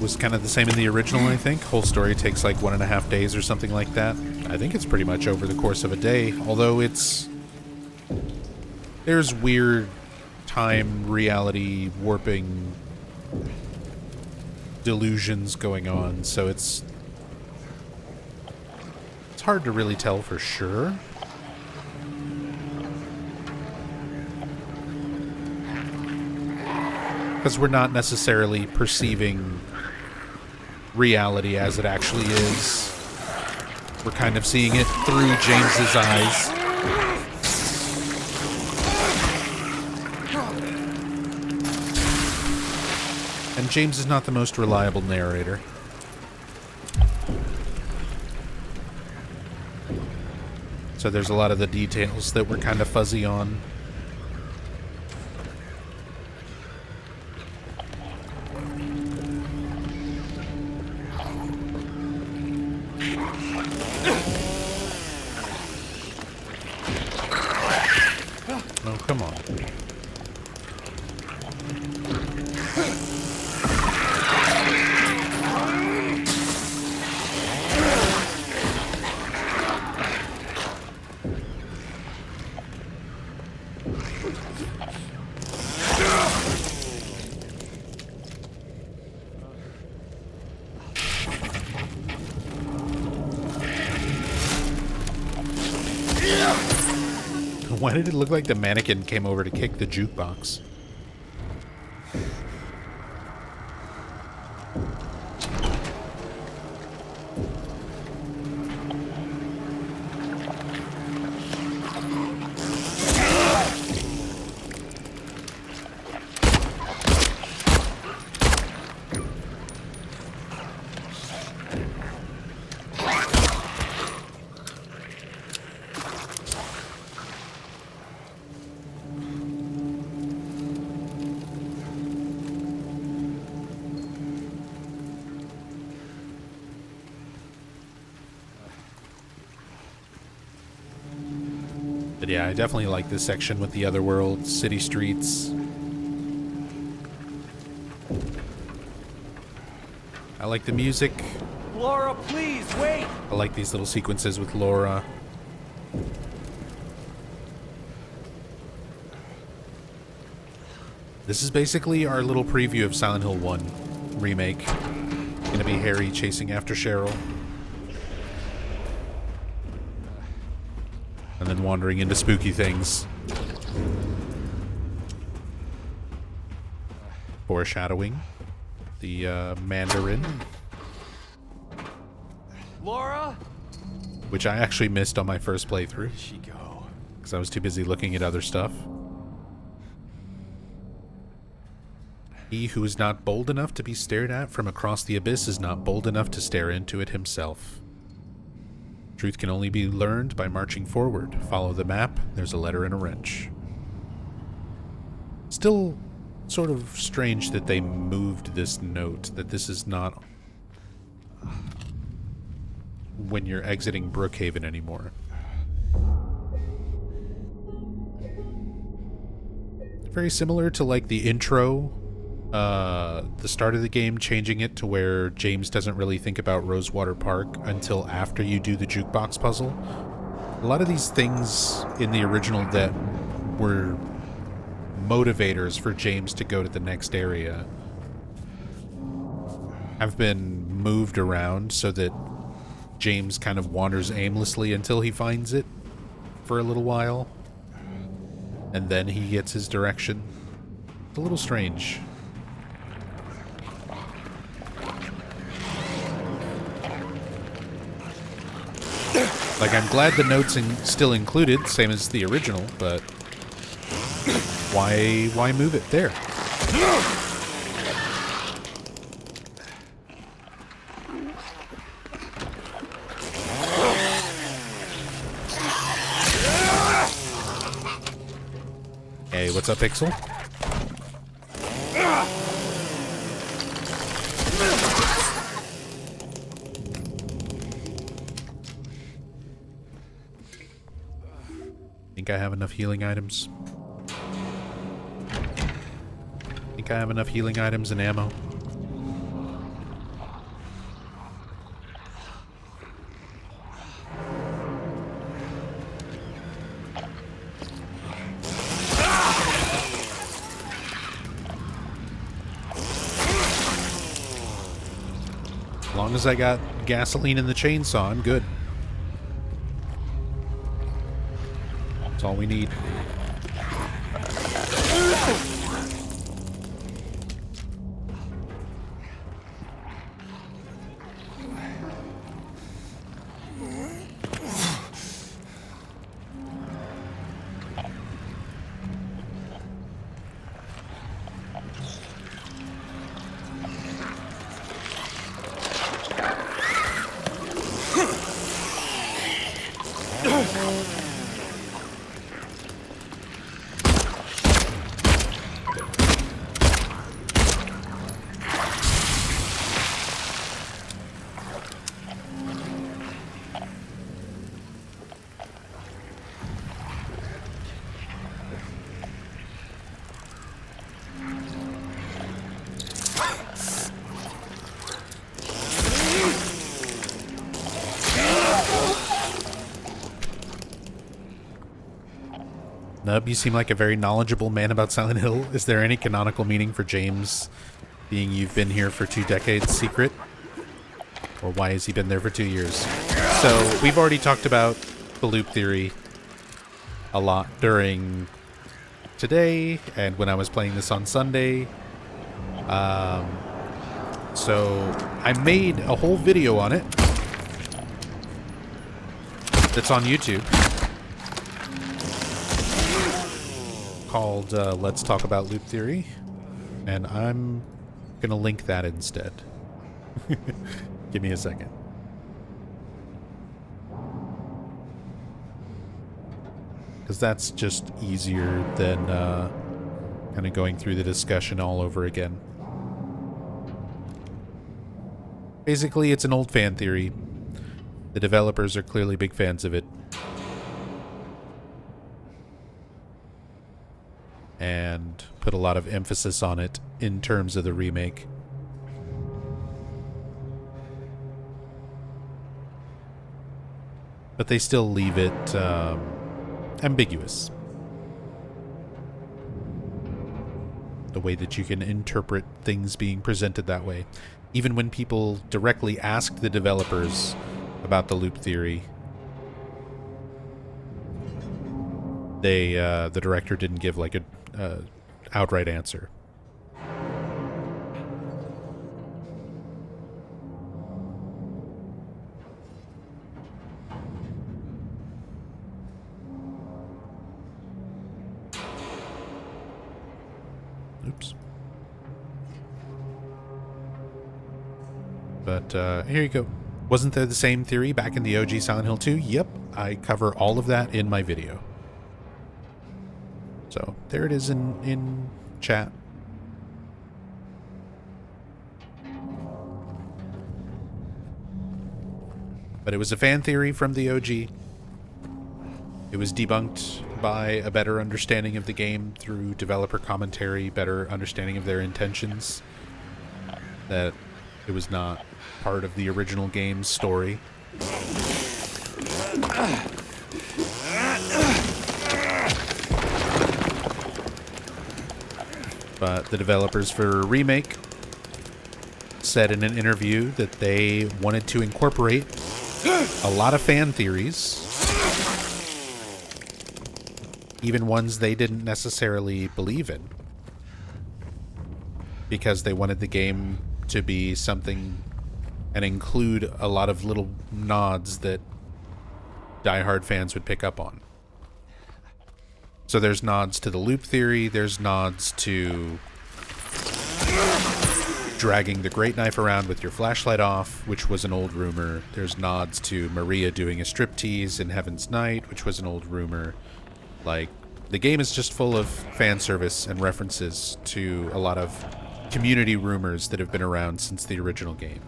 Was kind of the same in the original, I think. Whole story takes like 1.5 days or something like that. I think it's pretty much over the course of a day, although there's weird time reality warping delusions going on, so it's hard to really tell for sure. Because we're not necessarily perceiving reality as it actually is. We're kind of seeing it through James's eyes. And James is not the most reliable narrator. So there's a lot of the details that we're kind of fuzzy on. Oh, come on. Why did it look like the mannequin came over to kick the jukebox? But yeah, I definitely like this section with the other world, city streets. I like the music. Laura, please, wait! I like these little sequences with Laura. This is basically our little preview of Silent Hill 1 Remake. Gonna be Harry chasing after Cheryl. And then wandering into spooky things. Foreshadowing. The Mandarin. Laura? Which I actually missed on my first playthrough. Where did she go? Because I was too busy looking at other stuff. He who is not bold enough to be stared at from across the abyss is not bold enough to stare into it himself. Truth can only be learned by marching forward. Follow the map, there's a letter and a wrench. Still sort of strange that they moved this note, that this is not when you're exiting Brookhaven anymore. Very similar to like the intro, the start of the game, changing it to where James doesn't really think about Rosewater Park until after you do the jukebox puzzle. A lot of these things in the original that were motivators for James to go to the next area have been moved around so that James kind of wanders aimlessly until he finds it for a little while. and then he gets his direction. It's a little strange. Like, I'm glad the notes still included, same as the original, but why move it there? Hey, what's up, Pixel? Think I have enough healing items? Think I have enough healing items and ammo? As long as I got gasoline in the chainsaw, I'm good. That's all we need. Nub, you seem like a very knowledgeable man about Silent Hill. Is there any canonical meaning for James being "you've been here for 2 decades" secret? Or why has he been there for 2 years? So, we've already talked about the loop theory a lot during today and when I was playing this on Sunday. So, I made a whole video on it that's on YouTube, called Let's Talk About Loop Theory, and I'm gonna link that instead. Give me a second. Because that's just easier than kind of going through the discussion all over again. Basically, it's an old fan theory. The developers are clearly big fans of it, and put a lot of emphasis on it in terms of the remake. But they still leave it ambiguous. The way that you can interpret things being presented that way. Even when people directly asked the developers about the loop theory, the director didn't give like a outright answer. Oops. But here you go. Wasn't there the same theory back in the OG Silent Hill 2? Yep, I cover all of that in my video. So there it is in chat. But it was a fan theory from the OG. It was debunked by a better understanding of the game through developer commentary, better understanding of their intentions. That it was not part of the original game's story. But the developers for Remake said in an interview that they wanted to incorporate a lot of fan theories even ones they didn't necessarily believe in, because they wanted the game to be something and include a lot of little nods that diehard fans would pick up on. So there's nods to the loop theory, there's nods to dragging the great knife around with your flashlight off, which was an old rumor. There's nods to Maria doing a striptease in Heaven's Night, which was an old rumor. Like, the game is just full of fan service and references to a lot of community rumors that have been around since the original game.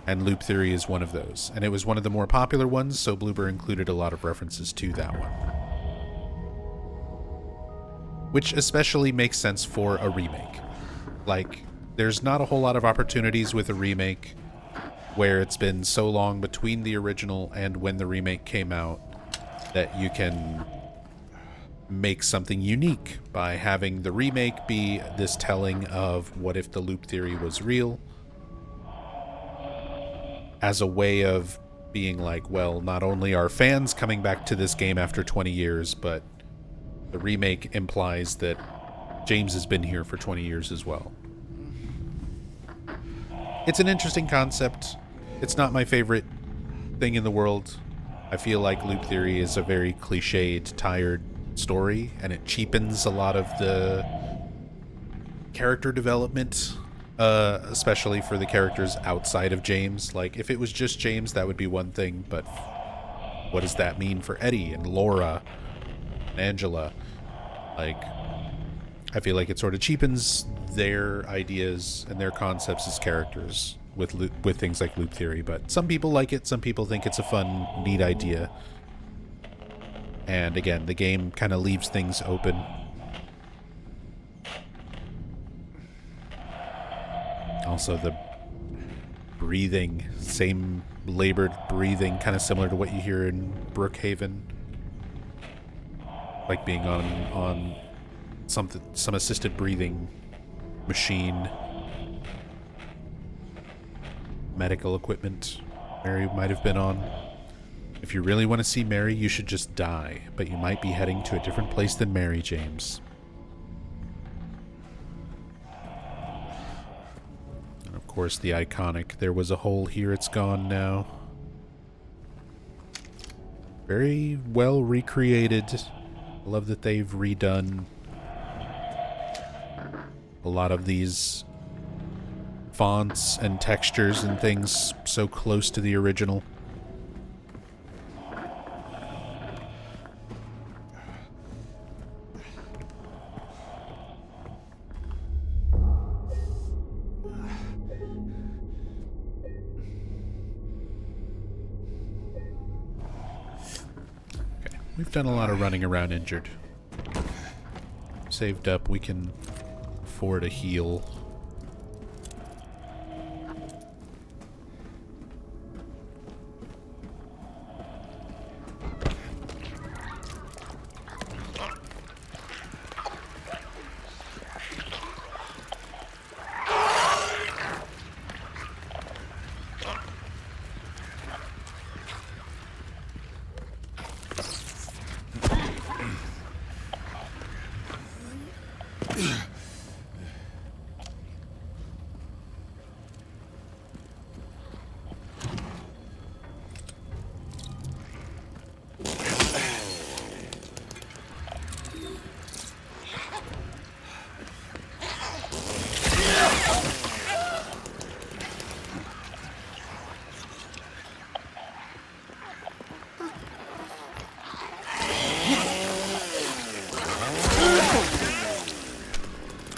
And loop theory is one of those. And it was one of the more popular ones, so Bloober included a lot of references to that one. Which especially makes sense for a remake. Like, there's not a whole lot of opportunities with a remake where it's been so long between the original and when the remake came out that you can make something unique by having the remake be this telling of what if the loop theory was real, as a way of being like, well, not only are fans coming back to this game after 20 years, but the remake implies that James has been here for 20 years as well. It's an interesting concept. It's not my favorite thing in the world. I feel like loop theory is a very cliched, tired story, and it cheapens a lot of the character development, especially for the characters outside of James. Like, if it was just James, that would be one thing, but what does that mean for Eddie and Laura and Angela? Like, I feel like it sort of cheapens their ideas and their concepts as characters with things like loop theory, but some people like it, some people think it's a fun, neat idea. And again, the game kind of leaves things open. Also, the breathing, same labored breathing, kind of similar to what you hear in Brookhaven. Like being on some assisted breathing machine. Medical equipment Mary might have been on. If you really want to see Mary, you should just die, but you might be heading to a different place than Mary, James. And of course, the iconic, there was a hole here, it's gone now. Very well recreated. I love that they've redone a lot of these fonts and textures and things so close to the original. We've done a lot of running around injured. Saved up, we can afford a heal.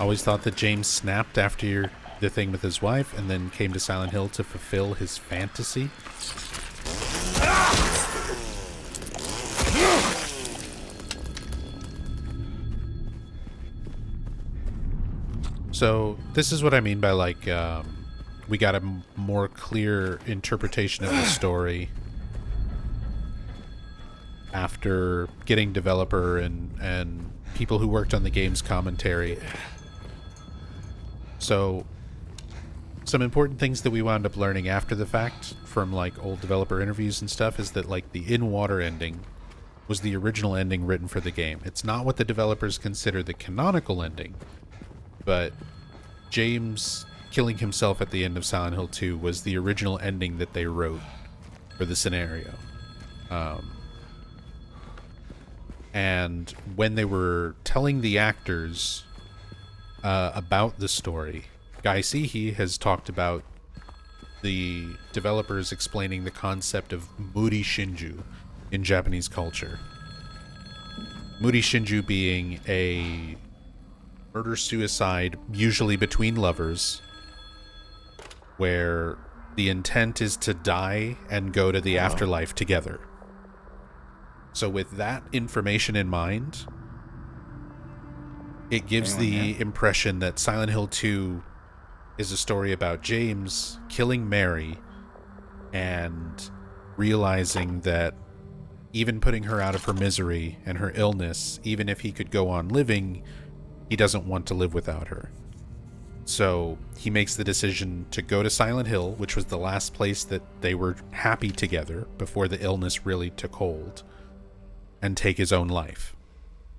Always thought that James snapped after the thing with his wife and then came to Silent Hill to fulfill his fantasy. So this is what I mean by, like, we got a more clear interpretation of the story after getting developer and people who worked on the game's commentary. So some important things that we wound up learning after the fact from, like, old developer interviews and stuff is that, like, the in-water ending was the original ending written for the game. It's not what the developers consider the canonical ending, but James killing himself at the end of Silent Hill 2 was the original ending that they wrote for the scenario. And when they were telling the actors about the story, Guy Seehee has talked about the developers explaining the concept of Muri Shinju in Japanese culture. Muri Shinju being a murder-suicide, usually between lovers, where the intent is to die and go to the afterlife together. So with that information in mind, it gives the impression that Silent Hill 2 is a story about James killing Mary and realizing that even putting her out of her misery and her illness, even if he could go on living, he doesn't want to live without her. So he makes the decision to go to Silent Hill, which was the last place that they were happy together before the illness really took hold, and take his own life.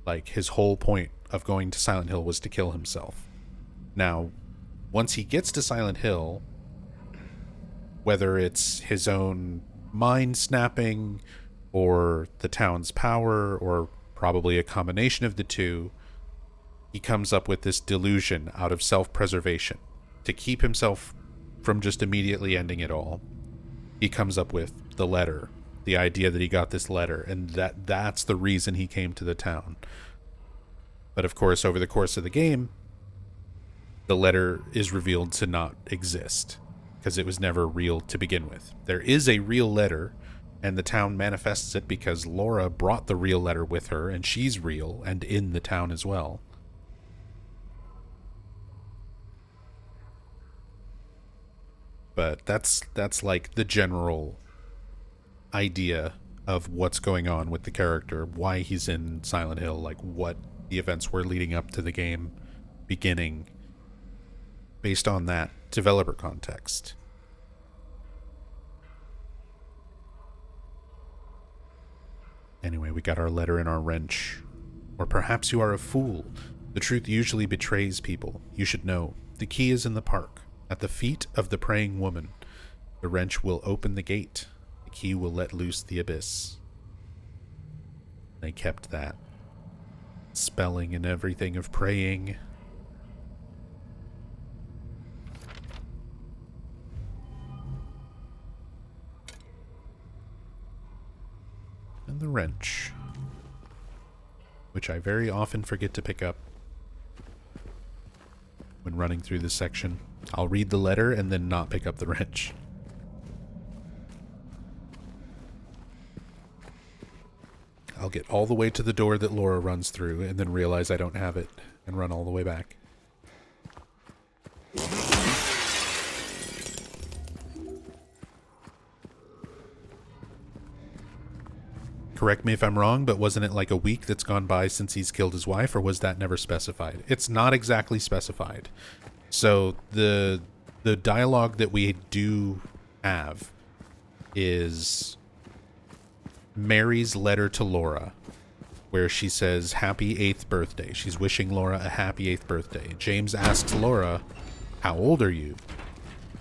Like, his whole point of going to Silent Hill was to kill himself. Now, once he gets to Silent Hill, whether it's his own mind snapping, or the town's power, or probably a combination of the two, he comes up with this delusion out of self-preservation. To keep himself from just immediately ending it all, he comes up with the letter, the idea that he got this letter, and that's the reason he came to the town. But of course, over the course of the game, the letter is revealed to not exist, because it was never real to begin with. There is a real letter, and the town manifests it because Laura brought the real letter with her, and she's real and in the town as well. But that's like the general idea of what's going on with the character, why he's in Silent Hill, like what the events were leading up to the game beginning, based on that developer context. Anyway, we got our letter in our wrench. Or perhaps you are a fool. The truth usually betrays people. You should know. The key is in the park, at the feet of the praying woman. The wrench will open the gate. The key will let loose the abyss. They kept that spelling and everything of praying. And the wrench, which I very often forget to pick up when running through this section. I'll read the letter and then not pick up the wrench. I'll get all the way to the door that Laura runs through and then realize I don't have it and run all the way back. Correct me if I'm wrong, but wasn't it like a week that's gone by since he's killed his wife, or was that never specified? It's not exactly specified. So the dialogue that we do have is Mary's letter to Laura, where she says, "Happy 8th birthday." She's wishing Laura a happy 8th birthday. James asks Laura, "How old are you?"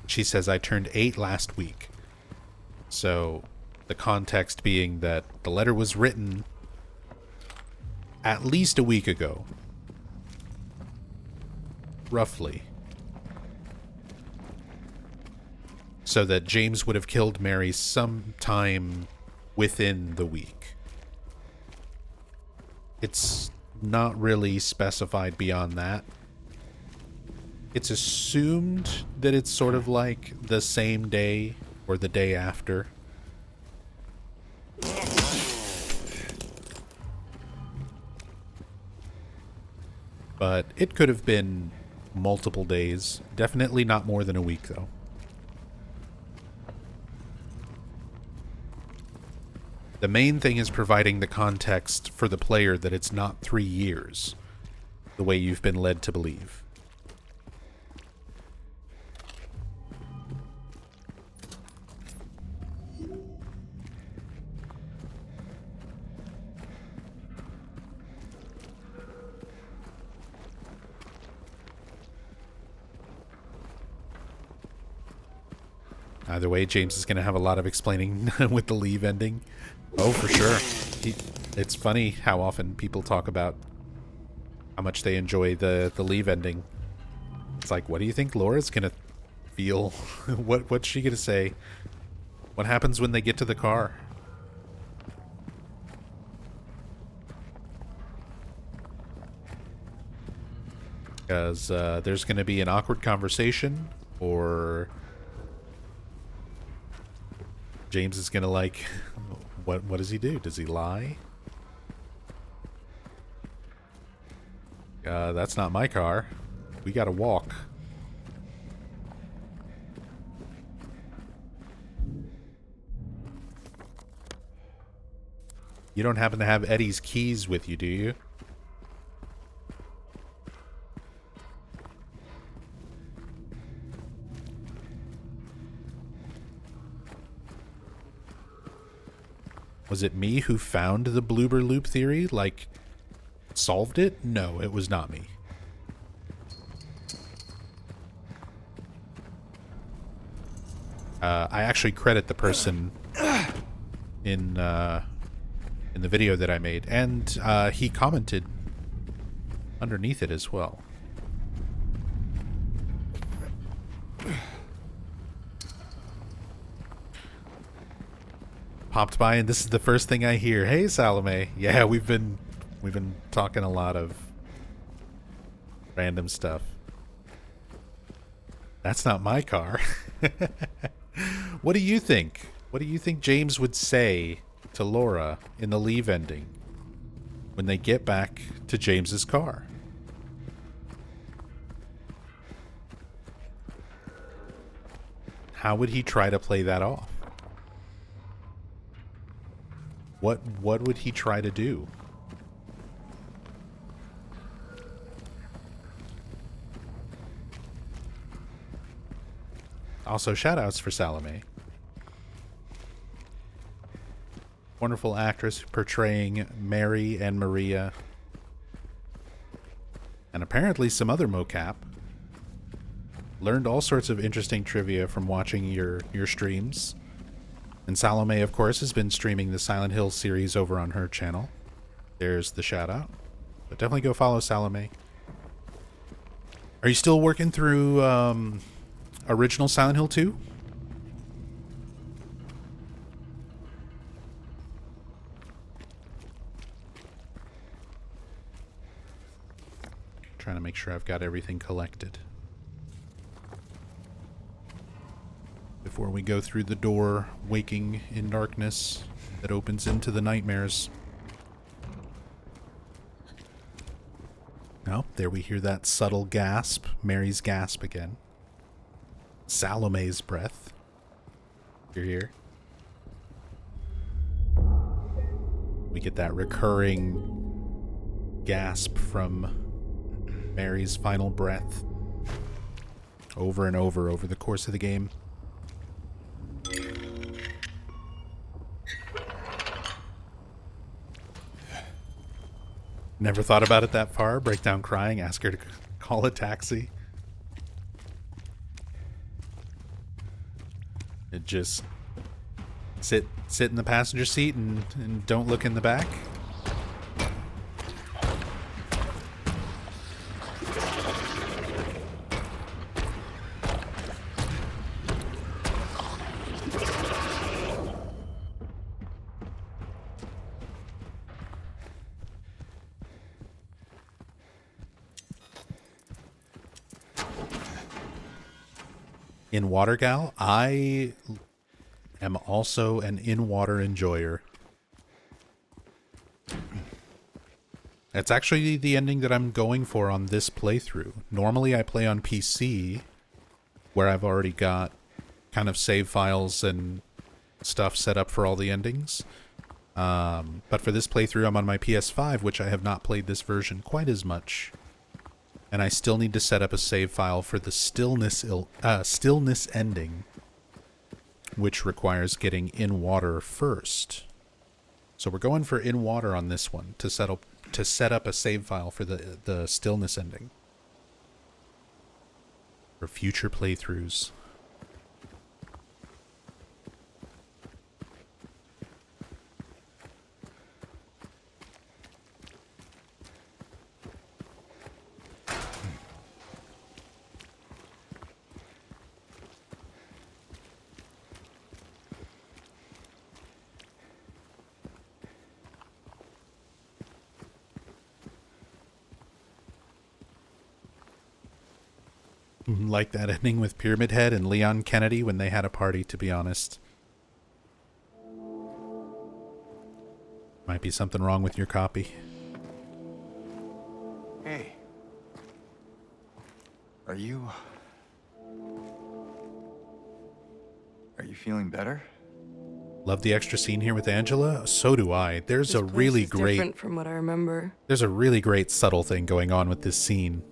She says, "I turned 8 last week." So the context being that the letter was written at least a week ago. Roughly. So that James would have killed Mary sometime within the week. It's not really specified beyond that. It's assumed that it's sort of like the same day or the day after. But it could have been multiple days. Definitely not more than a week, though. The main thing is providing the context for the player that it's not 3 years, the way you've been led to believe. Either way, James is going to have a lot of explaining with the leave ending. Oh, for sure. It's funny how often people talk about how much they enjoy the leave ending. It's like, what do you think Laura's going to feel? What's she going to say? What happens when they get to the car? Because there's going to be an awkward conversation, or James is going to like, what does he do? Does he lie? That's not my car. We got to walk. You don't happen to have Eddie's keys with you, do you? Was it me who found the bloober loop theory? Like, solved it? No, it was not me. I actually credit the person in the video that I made, and he commented underneath it as well. Popped by, and this is the first thing I hear. Hey, Salome. Yeah, we've been talking a lot of random stuff. That's not my car. What do you think? What do you think James would say to Laura in the leave ending when they get back to James's car? How would he try to play that off? What would he try to do? Also, shoutouts for Salome. Wonderful actress portraying Mary and Maria. And apparently some other mocap. Learned all sorts of interesting trivia from watching your streams. And Salome, of course, has been streaming the Silent Hill series over on her channel. There's the shout out. But definitely go follow Salome. Are you still working through original Silent Hill 2? Trying to make sure I've got everything collected before we go through the door, waking in darkness that opens into the nightmares. Oh, there we hear that subtle gasp. Mary's gasp again. Salome's breath. You're here. We get that recurring gasp from Mary's final breath over and over the course of the game. Never thought about it that far. Break down crying, ask her to call a taxi. It just sit in the passenger seat and don't look in the back. In Watergal, I am also an in-water enjoyer. It's actually the ending that I'm going for on this playthrough. Normally I play on PC, where I've already got kind of save files and stuff set up for all the endings. But for this playthrough, I'm on my PS5, which I have not played this version quite as much. And I still need to set up a save file for the stillness ending, which requires getting in water first. So we're going for in water on this one to set up a save file for the stillness ending for future playthroughs. Like that ending with Pyramid Head and Leon Kennedy when they had a party, to be honest. Might be something wrong with your copy. Hey. Are you feeling better? Love the extra scene here with Angela. So do I. There's This a place really is great, different from what I remember. there's a really great subtle thing going on with this scene.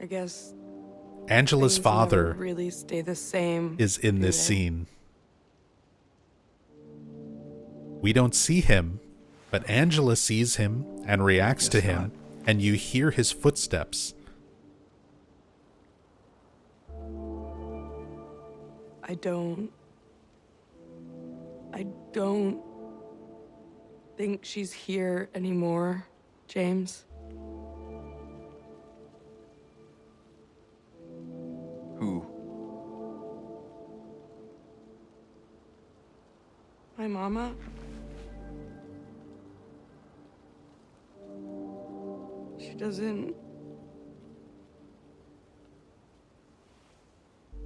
I guess Angela's things never father really stay the same. is in do this they? scene. We don't see him, but Angela sees him and reacts to Guess him, not. and you hear his footsteps. I don't think she's here anymore, James. Who? My mama?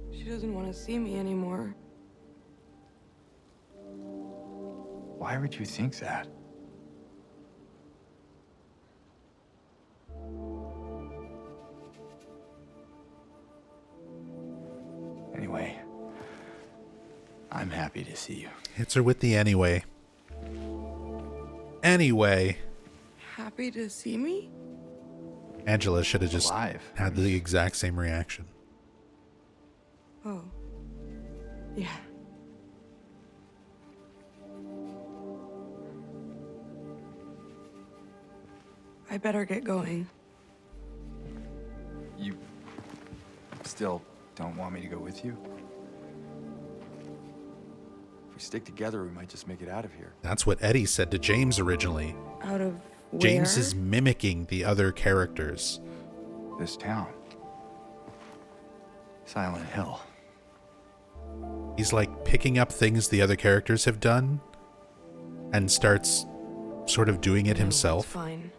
She doesn't want to see me anymore. Why would you think that? Anyway, I'm happy to see you. Hits her with the anyway. Anyway, Happy to see me? Angela should have just Alive. had the exact same reaction. Oh. Yeah. I better get going. You still don't want me to go with you? If we stick together, we might just make it out of here. That's what Eddie said to James originally. Out of where? James is mimicking the other characters. This town. Silent Hill. He's like picking up things the other characters have done and starts sort of doing it No, himself. It's fine.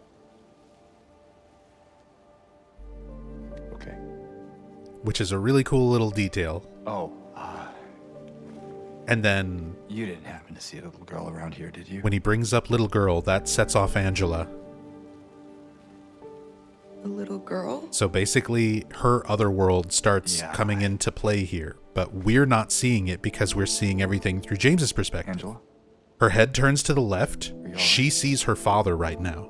Okay. Which is a really cool little detail. Oh, And then you didn't happen to see a little girl around here, did you? when he brings up little girl, that sets off Angela. A little girl? So basically, her other world starts Yeah. coming into play here, but we're not seeing it because we're seeing everything through James's perspective. Angela? Her head turns to the left. you all She right? sees her father right now.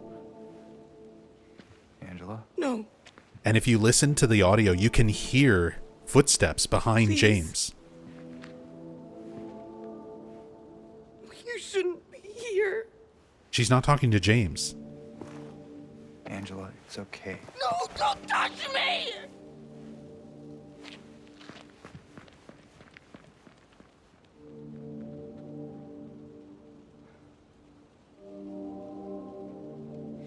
Angela? No. And if you listen to the audio, you can hear footsteps behind Please. James. You shouldn't be here. She's not talking to James. Angela, it's okay. No, don't touch me!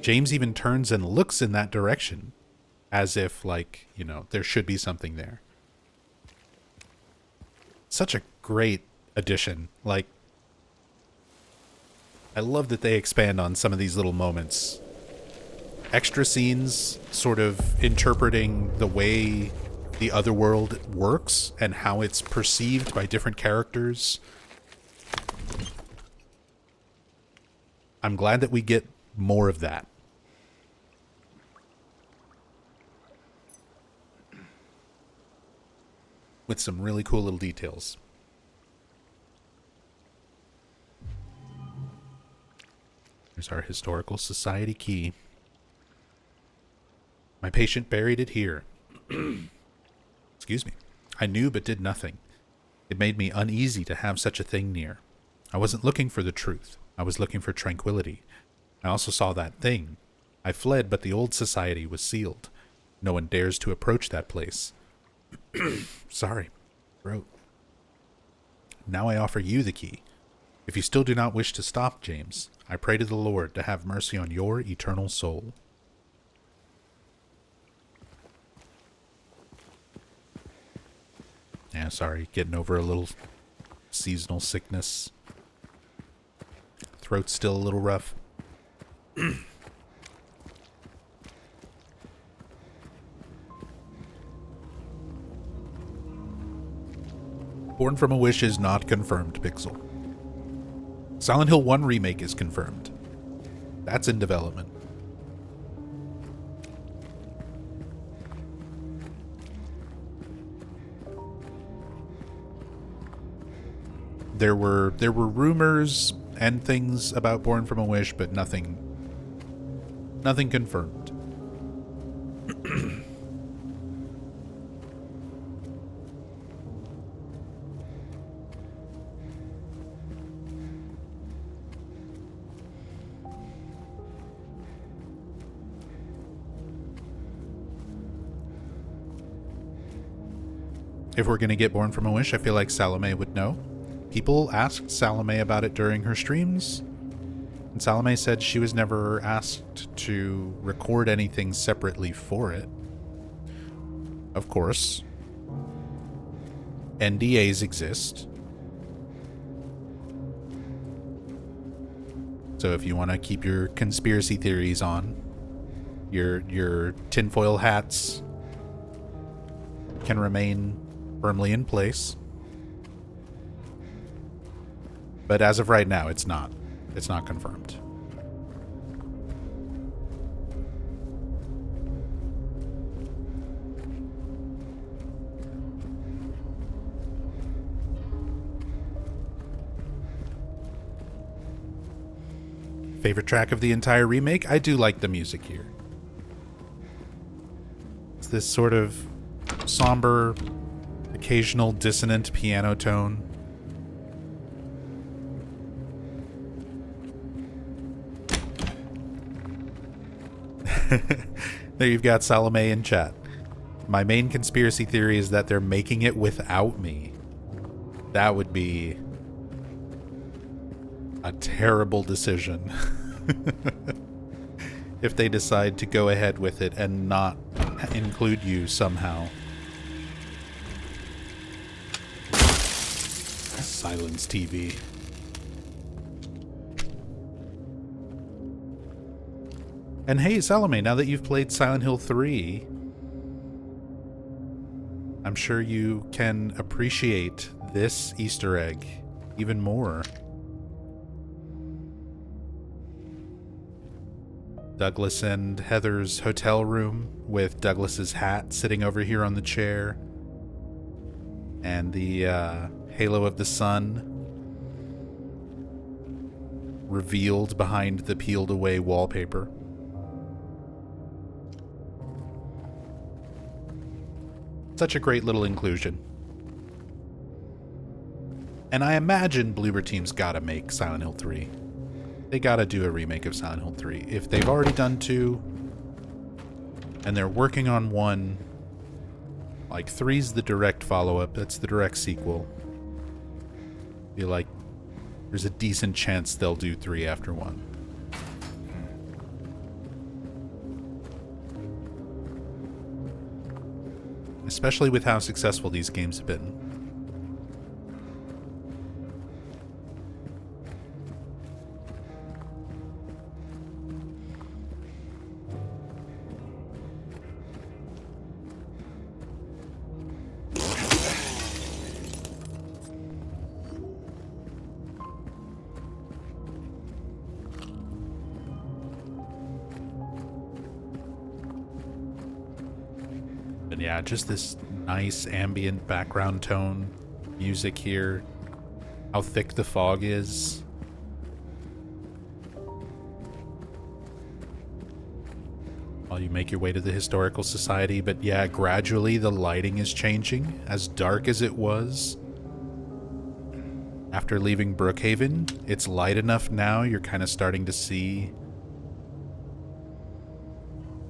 James even turns and looks in that direction as if, like, you know, there should be something there. Such a great addition. Like, I love that they expand on some of these little moments. Extra scenes sort of interpreting the way the other world works and how it's perceived by different characters. I'm glad that we get more of that. With some really cool little details. Here's our Historical Society key. My patient buried it here. Excuse me. I knew but did nothing. It made me uneasy to have such a thing near. I wasn't looking for the truth. I was looking for tranquility. I also saw that thing. I fled, but the old society was sealed. No one dares to approach that place. Sorry. Throat. Now I offer you the key. If you still do not wish to stop, James, I pray to the Lord to have mercy on your eternal soul. Yeah, sorry, getting over a little seasonal sickness. Throat's still a little rough. Born from a Wish is not confirmed, Pixel. Silent Hill 1 Remake is confirmed. That's in development. There were rumors and things about Born from a Wish, but nothing confirmed. If we're going to get Born from a Wish, I feel like Salome would know. People asked Salome about it during her streams, and Salome said she was never asked to record anything separately for it. Of course, NDAs exist. So if you want to keep your conspiracy theories on, your tinfoil hats can remain firmly in place. But as of right now, it's not confirmed. Favorite track of the entire remake? I do like the music here. It's this sort of somber, occasional dissonant piano tone. There you've got Salome in chat. My main conspiracy theory is that they're making it without me. That would be a terrible decision. If they decide to go ahead with it and not include you somehow. Silence TV. And hey, Salome, now that you've played Silent Hill 3, I'm sure you can appreciate this Easter egg even more. Douglas and Heather's hotel room with Douglas's hat sitting over here on the chair. And the halo of the sun revealed behind the peeled away wallpaper. Such a great little inclusion. And I imagine Bloober Team's gotta make Silent Hill 3. They gotta do a remake of Silent Hill 3. If they've already done 2, and they're working on 1, like 3's the direct follow-up, that's the direct sequel. Feel like there's a decent chance they'll do 3 after 1. Especially with how successful these games have been. But yeah, just this nice ambient background tone music here. How thick the fog is. While you make your way to the Historical Society, but yeah, gradually the lighting is changing. As dark as it was after leaving Brookhaven, it's light enough now you're kind of starting to see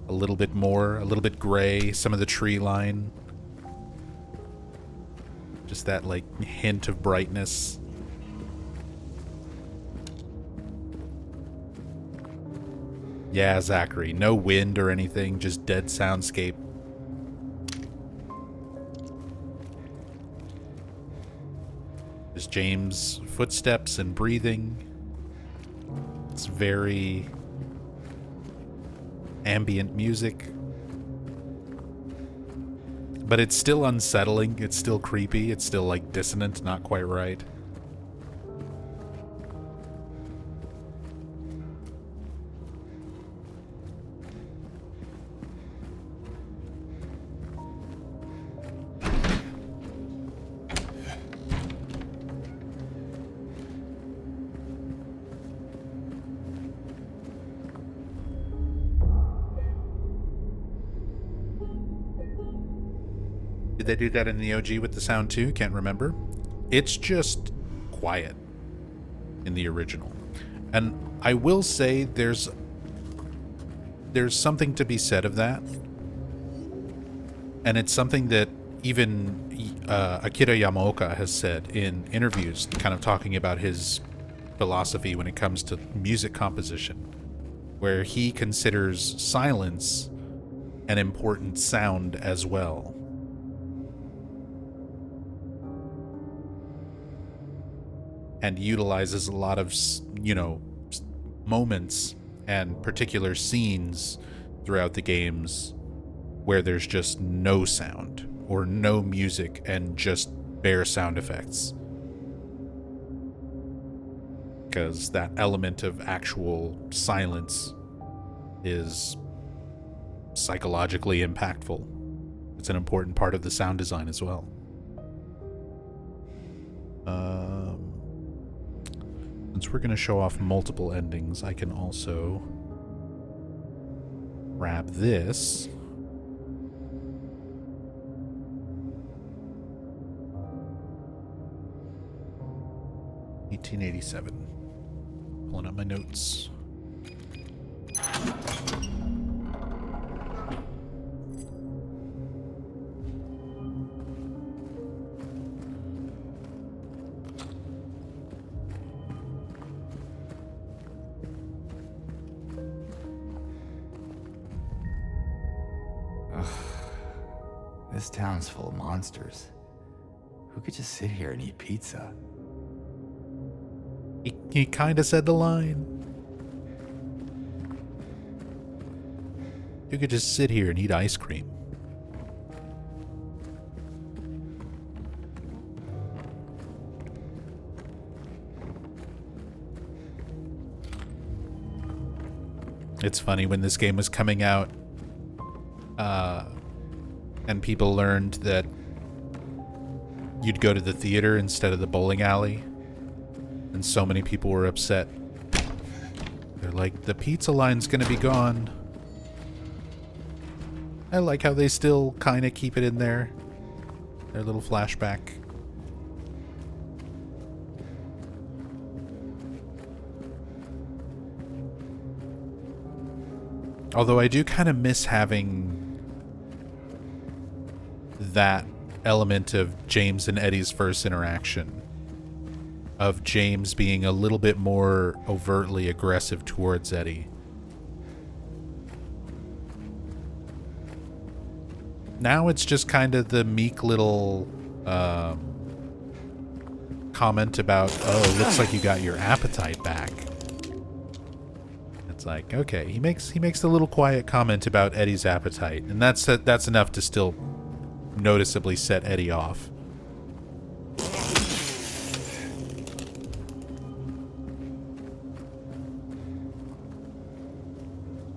a little bit more, a little bit gray, some of the tree line. Just that, like, hint of brightness. Yeah, Zachary. No wind or anything, just dead soundscape. Just James' footsteps and breathing. It's very ambient music. but it's still unsettling. It's still creepy. It's still like dissonant, not quite right. Did they do that in the OG with the sound too? Can't remember. It's just quiet in the original. And I will say there's something to be said of that. And it's something that even Akira Yamaoka has said in interviews, kind of talking about his philosophy when it comes to music composition, where he considers silence an important sound as well. And utilizes a lot of, moments and particular scenes throughout the games where there's just no sound or no music and just bare sound effects. Because that element of actual silence is psychologically impactful. It's an important part of the sound design as well. Since we're going to show off multiple endings, I can also grab this. $1887. Pulling up my notes. This town's full of monsters. Who could just sit here and eat pizza? He kind of said the line. You could just sit here and eat ice cream. It's funny, when this game was coming out, and people learned that you'd go to the theater instead of the bowling alley, and so many people were upset. They're like, the pizza line's gonna be gone. I like how they still kind of keep it in there. Their little flashback. Although I do kind of miss having that element of James and Eddie's first interaction. Of James being a little bit more overtly aggressive towards Eddie. Now it's just kind of the meek little comment about, oh, looks like you got your appetite back. It's like, okay, he makes the little quiet comment about Eddie's appetite, and that's enough to still noticeably set Eddie off.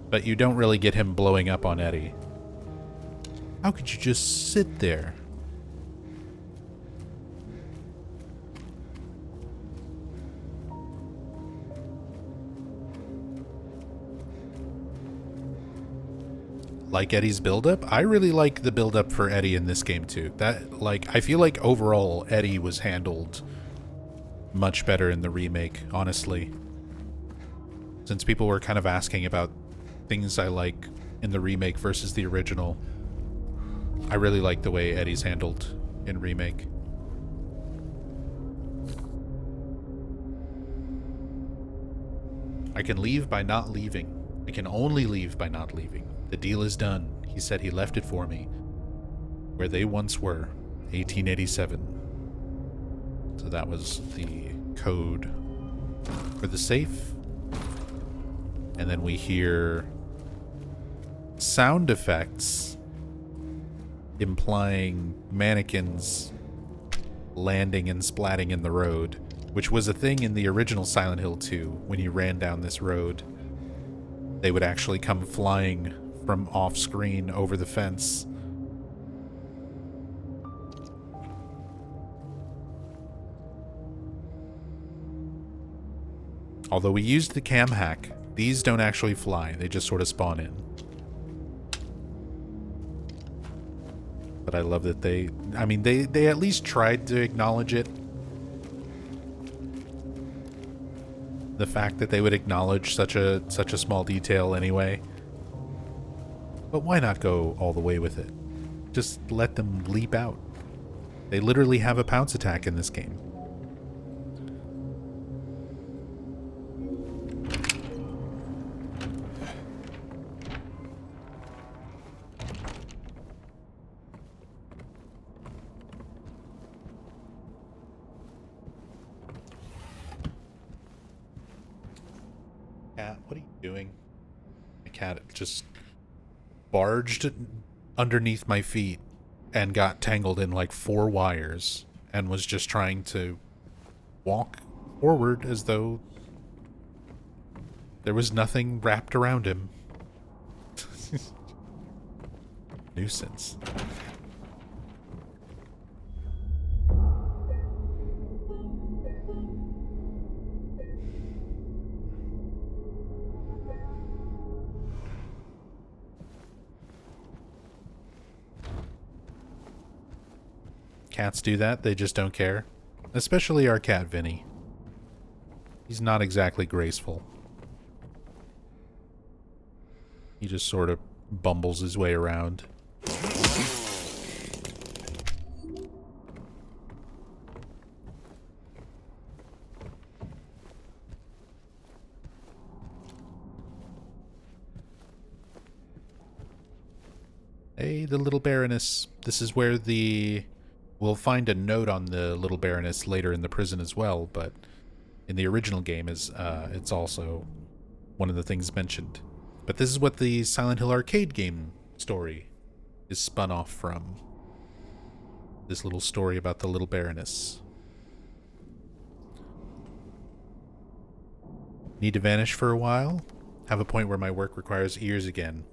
But you don't really get him blowing up on Eddie. How could you just sit there? Like Eddie's build-up? I really like the build-up for Eddie in this game too. I feel like overall Eddie was handled much better in the remake, honestly. Since people were kind of asking about things I like in the remake versus the original, I really like the way Eddie's handled in remake. I can leave by not leaving. I can only leave by not leaving. The deal is done. He said he left it for me. Where they once were. 1887. So that was the code for the safe. And then we hear sound effects implying mannequins landing and splatting in the road, which was a thing in the original Silent Hill 2. When you ran down this road, they would actually come flying from off screen over the fence. Although we used the cam hack, these don't actually fly, they just sort of spawn in. But I love that they at least tried to acknowledge it. The fact that they would acknowledge such a small detail anyway. But why not go all the way with it? Just let them leap out. They literally have a pounce attack in this game. Cat, what are you doing? My cat just barged underneath my feet and got tangled in like 4 wires and was just trying to walk forward as though there was nothing wrapped around him. Nuisance. Cats do that, they just don't care. Especially our cat, Vinny. He's not exactly graceful. He just sort of bumbles his way around. Hey, the little Baroness. This is where we'll find a note on the little Baroness later in the prison as well, but in the original game it's also one of the things mentioned. But this is what the Silent Hill arcade game story is spun off from. This little story about the little Baroness. Need to vanish for a while? Have a point where my work requires ears again.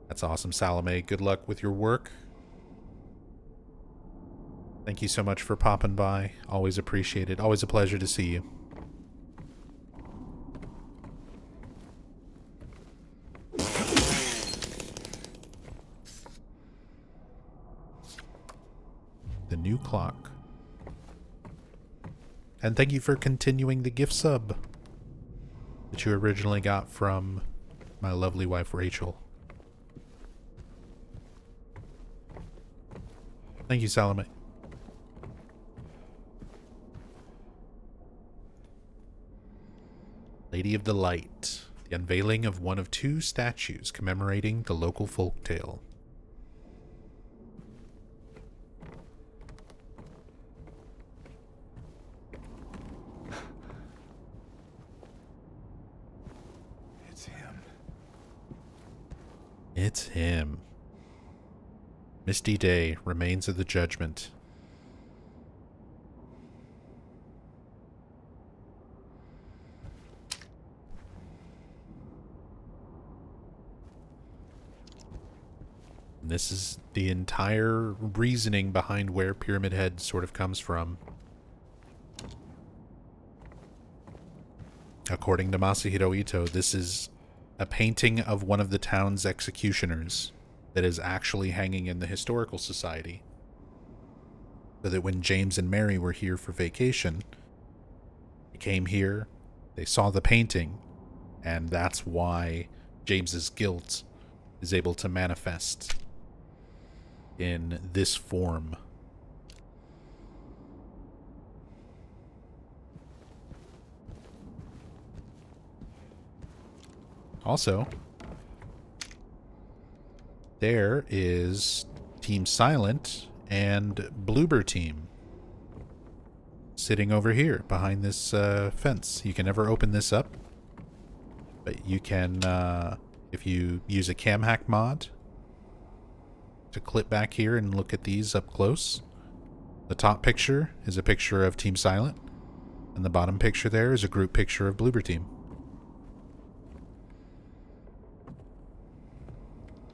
That's awesome, Salome. Good luck with your work. Thank you so much for popping by. Always appreciate it. Always a pleasure to see you. The new clock. And thank you for continuing the gift sub that you originally got from my lovely wife, Rachel. Thank you, Salome. Lady of the Light. The unveiling of one of 2 statues commemorating the local folktale. It's him. It's him. Misty Day, Remains of the Judgment. And this is the entire reasoning behind where Pyramid Head sort of comes from. According to Masahiro Ito, this is a painting of one of the town's executioners that is actually hanging in the Historical Society. So that when James and Mary were here for vacation, they came here, they saw the painting, and that's why James's guilt is able to manifest in this form. Also, there is Team Silent and Bloober Team sitting over here behind this fence. You can never open this up, but you can, if you use a cam hack mod to clip back here and look at these up close. The top picture is a picture of Team Silent, and the bottom picture there is a group picture of Bloober Team.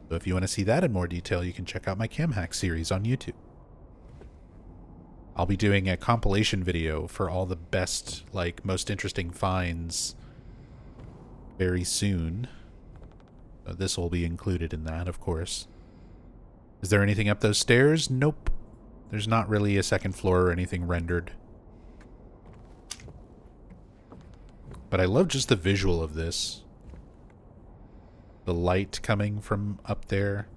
So if you want to see that in more detail, you can check out my Cam Hack series on YouTube. I'll be doing a compilation video for all the best, most interesting finds very soon. This will be included in that, of course. Is there anything up those stairs? Nope. There's not really a second floor or anything rendered. But I love just the visual of this. The light coming from up there.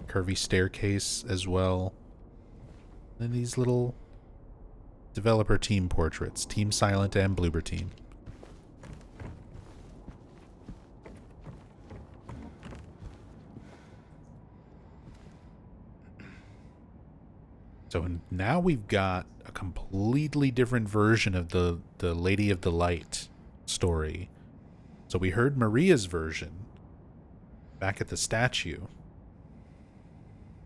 Curvy staircase as well. And these little developer team portraits. Team Silent and Bloober Team. So now we've got a completely different version of the Lady of the Light story. So we heard Maria's version back at the statue.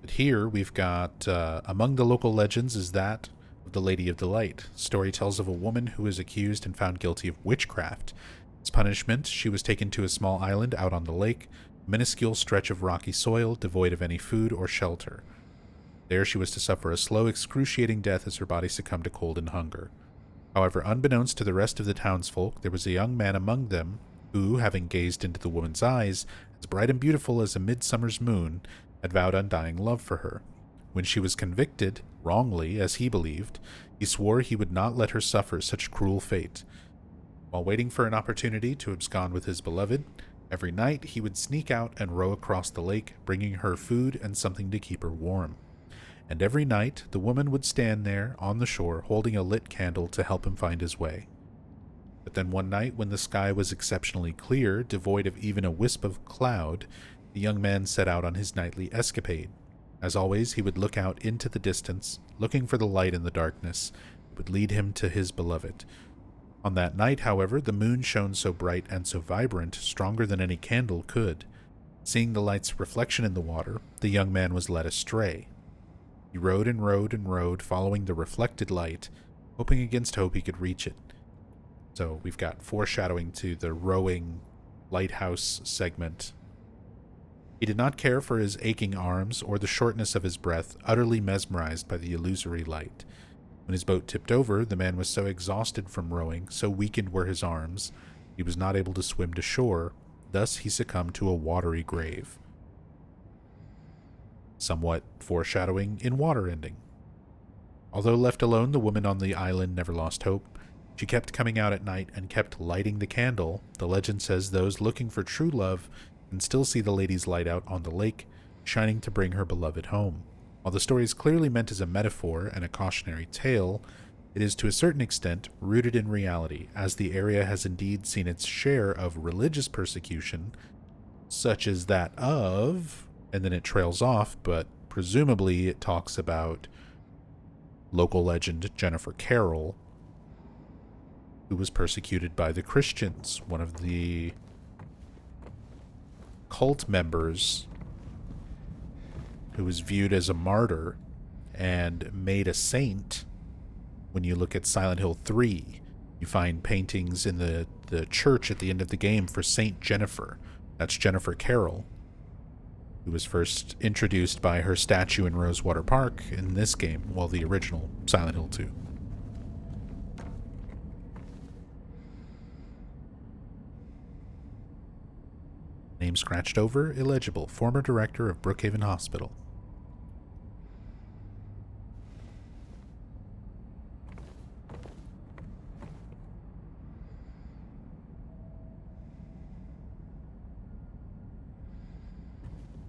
But here we've got, among the local legends is that of the Lady of the Light. Story tells of a woman who is accused and found guilty of witchcraft. As punishment, she was taken to a small island out on the lake, a minuscule stretch of rocky soil devoid of any food or shelter. There she was to suffer a slow, excruciating death as her body succumbed to cold and hunger. However, unbeknownst to the rest of the townsfolk, there was a young man among them who, having gazed into the woman's eyes, as bright and beautiful as a midsummer's moon, had vowed undying love for her. When she was convicted, wrongly, as he believed, he swore he would not let her suffer such cruel fate. While waiting for an opportunity to abscond with his beloved, every night he would sneak out and row across the lake, bringing her food and something to keep her warm. And every night the woman would stand there on the shore holding a lit candle to help him find his way. But then one night, when the sky was exceptionally clear, devoid of even a wisp of cloud, the young man set out on his nightly escapade. As always, he would look out into the distance, looking for the light in the darkness that would lead him to his beloved. On that night, however, the moon shone so bright and so vibrant, stronger than any candle could. Seeing the light's reflection in the water, the young man was led astray. He rowed and rowed and rowed, following the reflected light, hoping against hope he could reach it. So we've got foreshadowing to the rowing lighthouse segment. He did not care for his aching arms or the shortness of his breath, utterly mesmerized by the illusory light. When his boat tipped over, the man was so exhausted from rowing, so weakened were his arms, he was not able to swim to shore. Thus he succumbed to a watery grave. Somewhat foreshadowing in water ending. Although left alone, the woman on the island never lost hope. She kept coming out at night and kept lighting the candle. The legend says those looking for true love can still see the lady's light out on the lake, shining to bring her beloved home. While the story is clearly meant as a metaphor and a cautionary tale, it is to a certain extent rooted in reality, as the area has indeed seen its share of religious persecution, such as that of... and then it trails off, but presumably it talks about local legend Jennifer Carroll, who was persecuted by the Christians. One of the cult members who was viewed as a martyr and made a saint. When you look at Silent Hill 3, you find paintings in the church at the end of the game for Saint Jennifer. That's Jennifer Carroll, who was first introduced by her statue in Rosewater Park in this game, well, the original Silent Hill 2. Name scratched over, illegible. Former director of Brookhaven Hospital.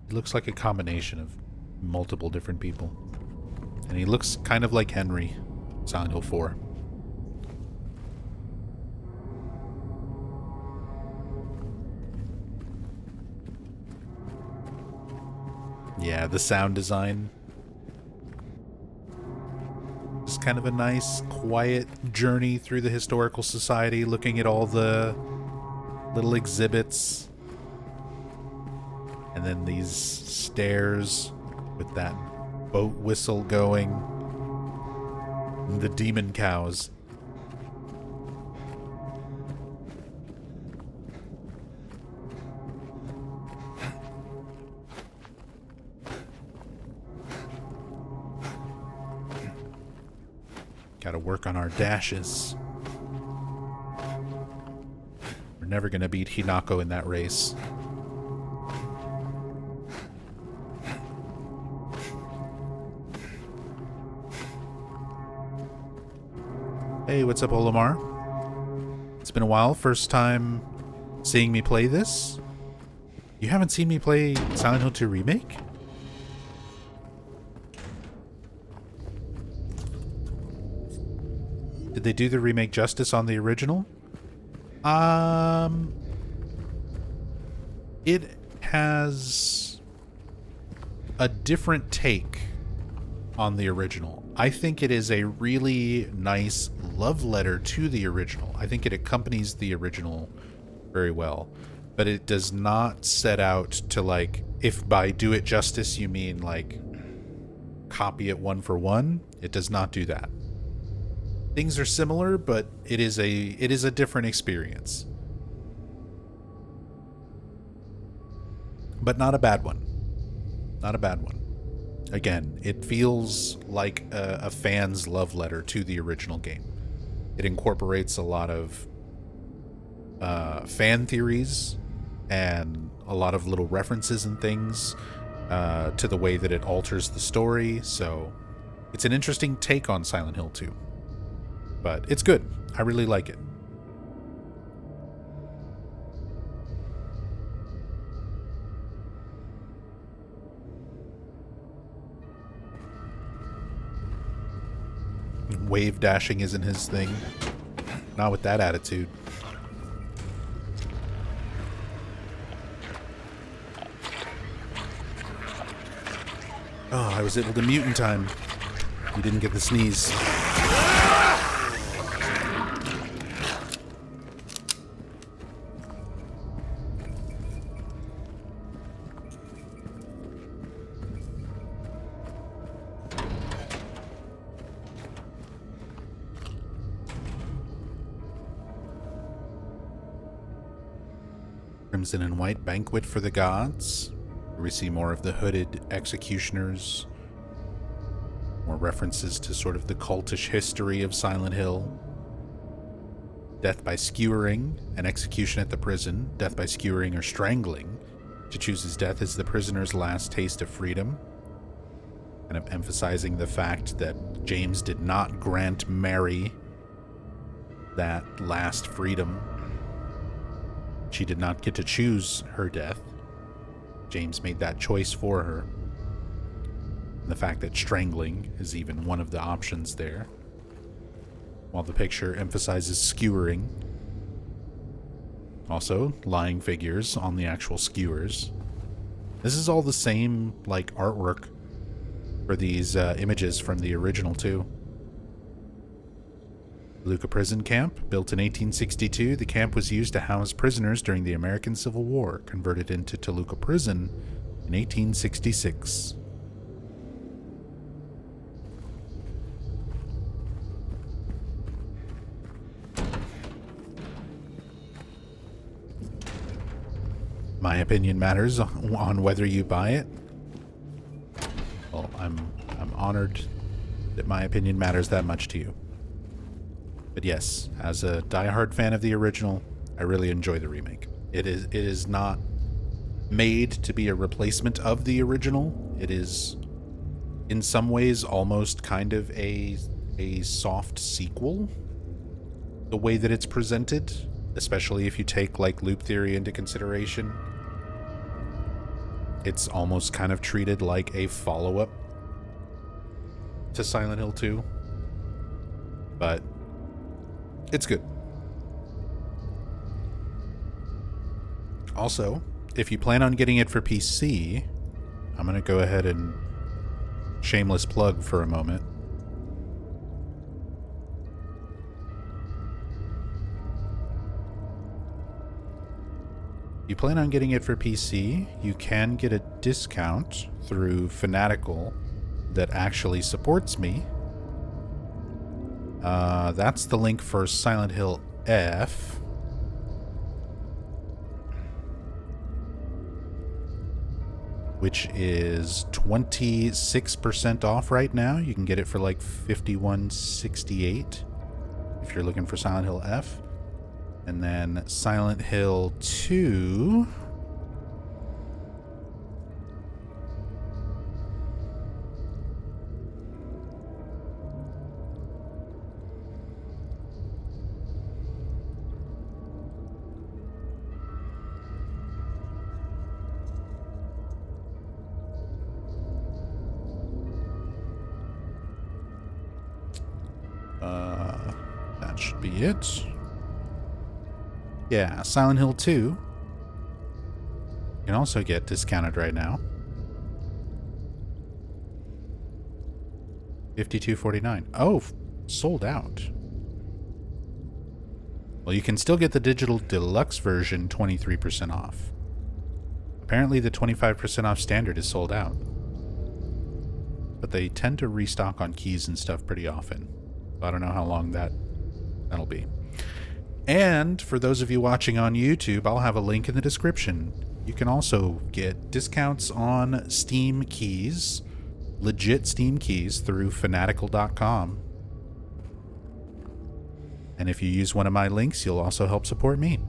He looks like a combination of multiple different people. And he looks kind of like Henry, Silent Hill 4. Yeah, the sound design is kind of a nice, quiet journey through the historical society, looking at all the little exhibits. And then these stairs with that boat whistle going. And the demon cows. Gotta work on our dashes. We're never gonna beat Hinako in that race. Hey, what's up, Olimar? It's been a while. First time seeing me play this? You haven't seen me play Silent Hill 2 Remake? Did they do the remake justice on the original? It has a different take on the original. I think it is a really nice love letter to the original. I think it accompanies the original very well, but it does not set out to, like, if by do it justice you mean like copy it one for one, it does not do that. Things are similar, but it is a different experience. But not a bad one. Not a bad one. Again, it feels like a fan's love letter to the original game. It incorporates a lot of fan theories and a lot of little references and things to the way that it alters the story. So it's an interesting take on Silent Hill 2. But it's good. I really like it. Wave dashing isn't his thing. Not with that attitude. Oh, I was able to mute in time. You didn't get the sneeze. Crimson and White Banquet for the Gods. We see more of the hooded executioners. More references to sort of the cultish history of Silent Hill. Death by skewering, an execution at the prison. Death by skewering or strangling. To choose his death is the prisoner's last taste of freedom. Kind of emphasizing the fact that James did not grant Mary that last freedom. She did not get to choose her death. James made that choice for her. And the fact that strangling is even one of the options there. While the picture emphasizes skewering. Also, lying figures on the actual skewers. This is all the same, like, artwork for these images from the original, too. Toluca Prison Camp, built in 1862, the camp was used to house prisoners during the American Civil War, converted into Toluca Prison in 1866. My opinion matters on whether you buy it. Well, I'm honored that my opinion matters that much to you. But yes, as a diehard fan of the original, I really enjoy the remake. It is not made to be a replacement of the original. It is, in some ways, almost kind of a soft sequel. The way that it's presented, especially if you take, like, loop theory into consideration. It's almost kind of treated like a follow-up to Silent Hill 2. But it's good. Also, if you plan on getting it for PC, I'm going to go ahead and shameless plug for a moment. If you plan on getting it for PC, you can get a discount through Fanatical that actually supports me. That's the link for Silent Hill F. Which is 26% off right now. You can get it for like $51.68 if you're looking for Silent Hill F. And then Silent Hill 2... that should be it. Yeah, Silent Hill 2 you can also get discounted right now. $52.49. Oh, sold out. Well, you can still get the digital deluxe version 23% off. Apparently the 25% off standard is sold out. But they tend to restock on keys and stuff pretty often. I don't know how long that'll be. And for those of you watching on YouTube, I'll have a link in the description. You can also get discounts on Steam keys, legit Steam keys, through fanatical.com. And if you use one of my links, you'll also help support me.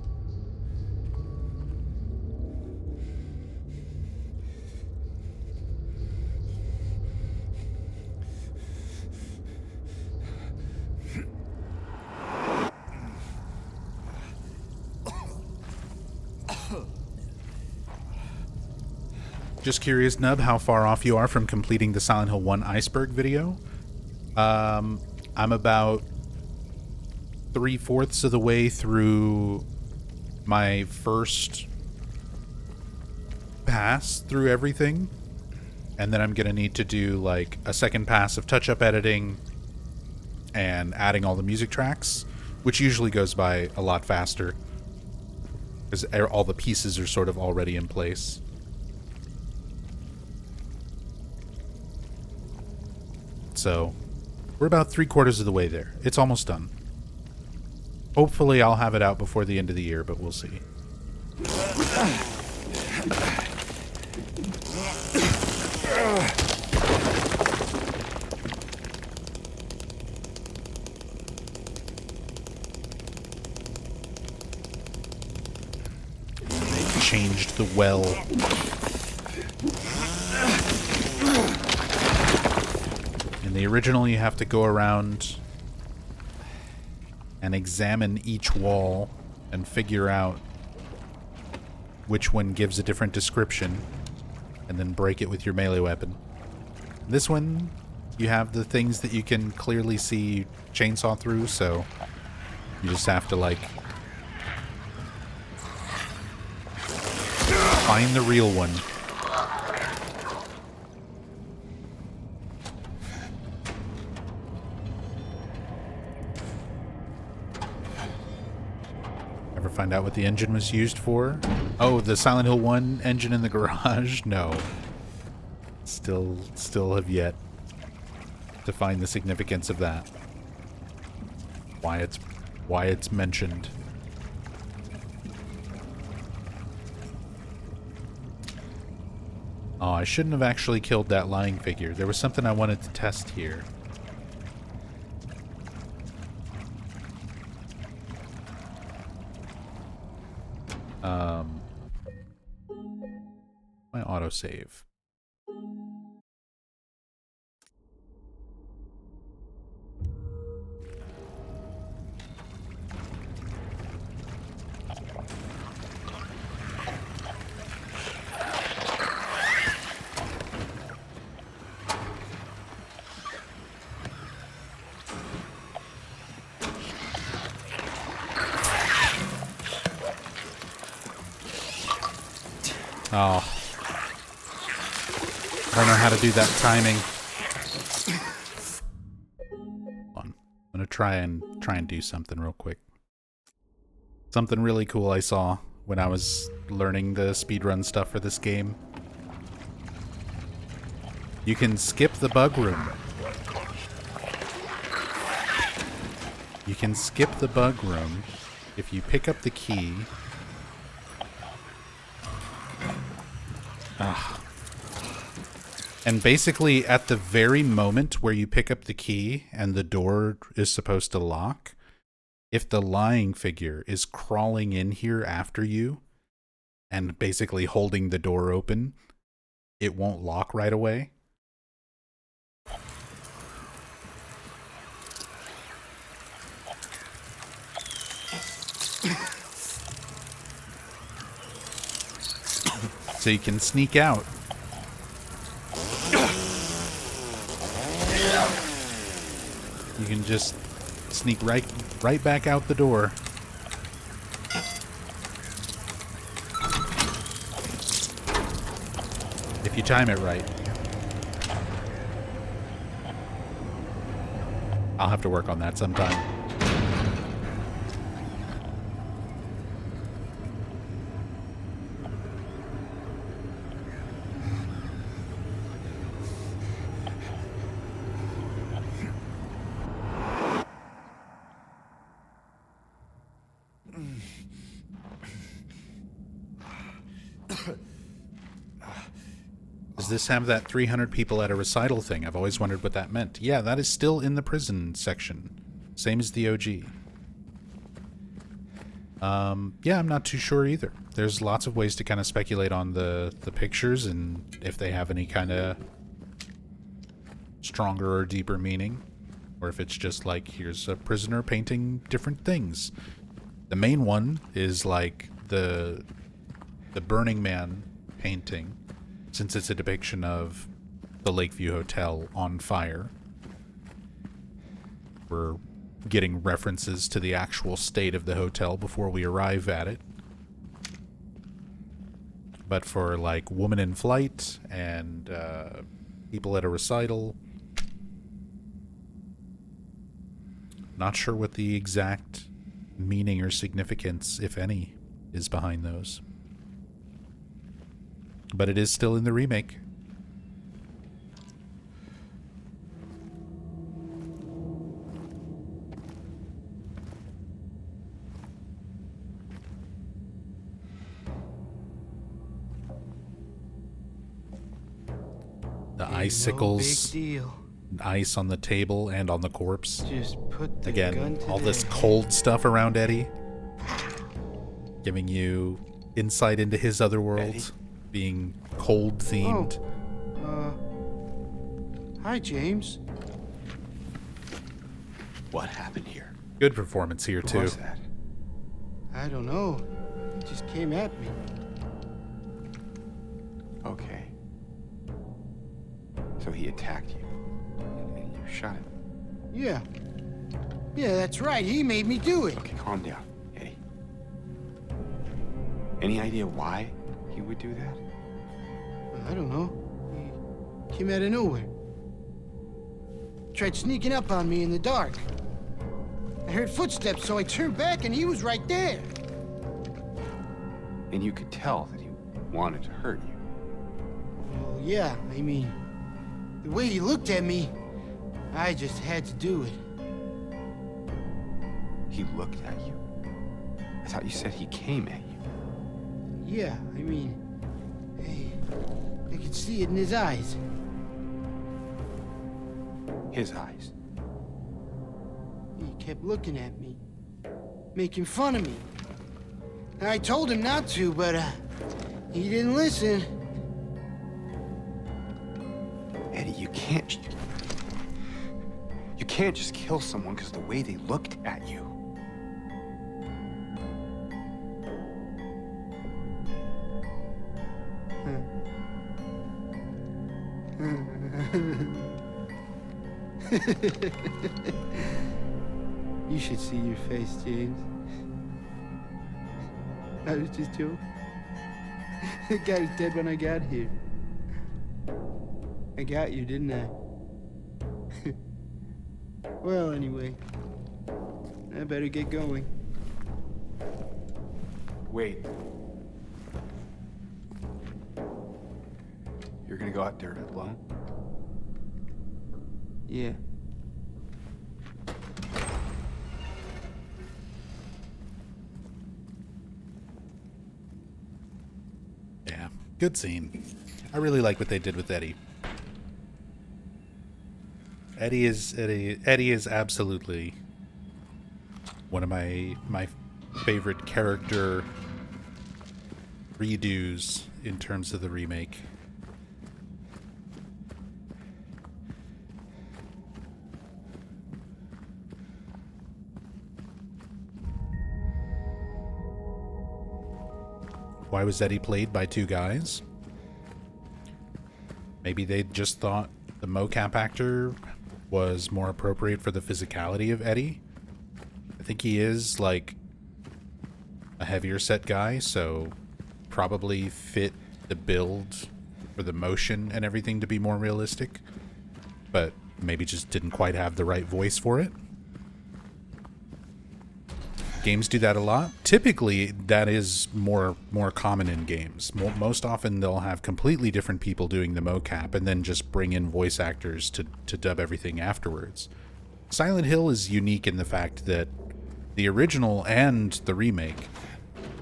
Just curious, Nub, how far off you are from completing the Silent Hill 1 iceberg video. I'm about 3/4 of the way through my first pass through everything. And then I'm going to need to do like a second pass of touch-up editing and adding all the music tracks, which usually goes by a lot faster because all the pieces are sort of already in place. So we're about 3/4 of the way there. It's almost done. Hopefully I'll have it out before the end of the year, but we'll see. They changed the well. In the original, you have to go around and examine each wall and figure out which one gives a different description and then break it with your melee weapon. This one, you have the things that you can clearly see chainsaw through, so you just have to, like, find the real one. Ever find out what the engine was used for? Oh, the Silent Hill 1 engine in the garage? No. Still have yet to find the significance of that. Why it's mentioned. Oh, I shouldn't have actually killed that lying figure. There was something I wanted to test here. My autosave. Oh. I don't know how to do that timing. Hold on. I'm gonna try and do something real quick. Something really cool I saw when I was learning the speedrun stuff for this game. You can skip the bug room. You can skip the bug room if you pick up the key. And basically, at the very moment where you pick up the key and the door is supposed to lock, if the lying figure is crawling in here after you and basically holding the door open, it won't lock right away. So you can sneak out. You can just sneak right back out the door. If you time it right. I'll have to work on that sometime. Does this have that 300 people at a recital thing? I've always wondered what that meant. Yeah, that is still in the prison section. Same as the OG. Yeah, I'm not too sure either. There's lots of ways to kind of speculate on the pictures and if they have any kind of stronger or deeper meaning. Or if it's just like, here's a prisoner painting different things. The main one is like the Burning Man painting, since it's a depiction of the Lakeview Hotel on fire. We're getting references to the actual state of the hotel before we arrive at it. But for like Woman in Flight and people at a recital, not sure what the exact meaning or significance, if any, is behind those. But it is still in the remake. The icicles, No big deal. ice on the table and on the corpse. Just put the Again, gun to all this their cold stuff around Eddie, giving you insight into his other world, Eddie? being cold themed. Hi, James. What happened here? Good performance here Who too. was that? I don't know. He just came at me. Okay. So he attacked you, and you shot him. Yeah. Yeah, that's right. He made me do it. Okay, calm down, Eddie. Any idea why he would do that? I don't know. He came out of nowhere. Tried sneaking up on me in the dark. I heard footsteps, so I turned back and he was right there. And you could tell that he wanted to hurt you. Well, yeah, I mean, the way he looked at me, I just had to do it. He looked at you? I thought you said he came at you. Yeah, I mean, I could see it in his eyes. His eyes. He kept looking at me, making fun of me. I told him not to, but he didn't listen. Eddie, you can't just kill someone because of the way they looked at you. You should see your face, James. I was just joking. The guy was dead when I got here. I got you, didn't I? Well, anyway, I better get going. Wait. You're gonna go out there alone? Yeah. Yeah, good scene. I really like what they did with Eddie. Eddie is absolutely one of my favorite character redos in terms of the remake. Why was Eddie played by two guys? Maybe they just thought the mocap actor was more appropriate for the physicality of Eddie. I think he is like a heavier set guy, so probably fit the build for the motion and everything to be more realistic, but maybe just didn't quite have the right voice for it. Games do that a lot. Typically, that is more common in games. Most often, they'll have completely different people doing the mocap and then just bring in voice actors to dub everything afterwards. Silent Hill is unique in the fact that the original and the remake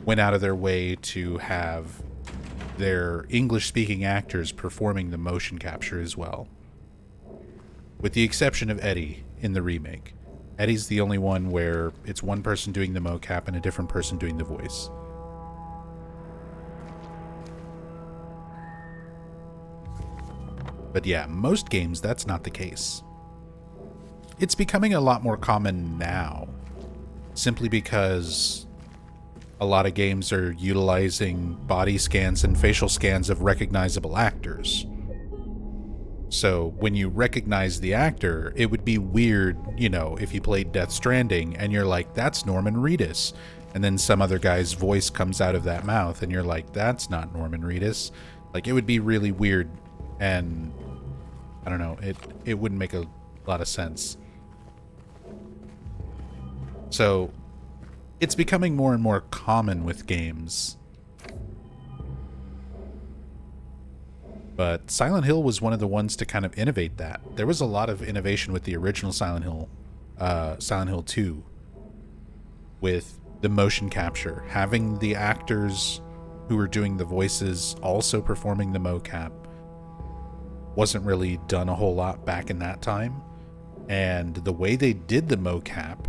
went out of their way to have their English-speaking actors performing the motion capture as well. With the exception of Eddie in the remake. Eddie's the only one where it's one person doing the mocap and a different person doing the voice. But yeah, most games, that's not the case. It's becoming a lot more common now, simply because a lot of games are utilizing body scans and facial scans of recognizable actors. So when you recognize the actor, it would be weird, you know, if you played Death Stranding and you're like, that's Norman Reedus. And then some other guy's voice comes out of that mouth and you're like, that's not Norman Reedus. Like, it would be really weird, and I don't know, it wouldn't make a lot of sense. So it's becoming more and more common with games. But Silent Hill was one of the ones to kind of innovate that. There was a lot of innovation with the original Silent Hill 2, with the motion capture, having the actors who were doing the voices also performing the mocap. Wasn't really done a whole lot back in that time. And the way they did the mocap,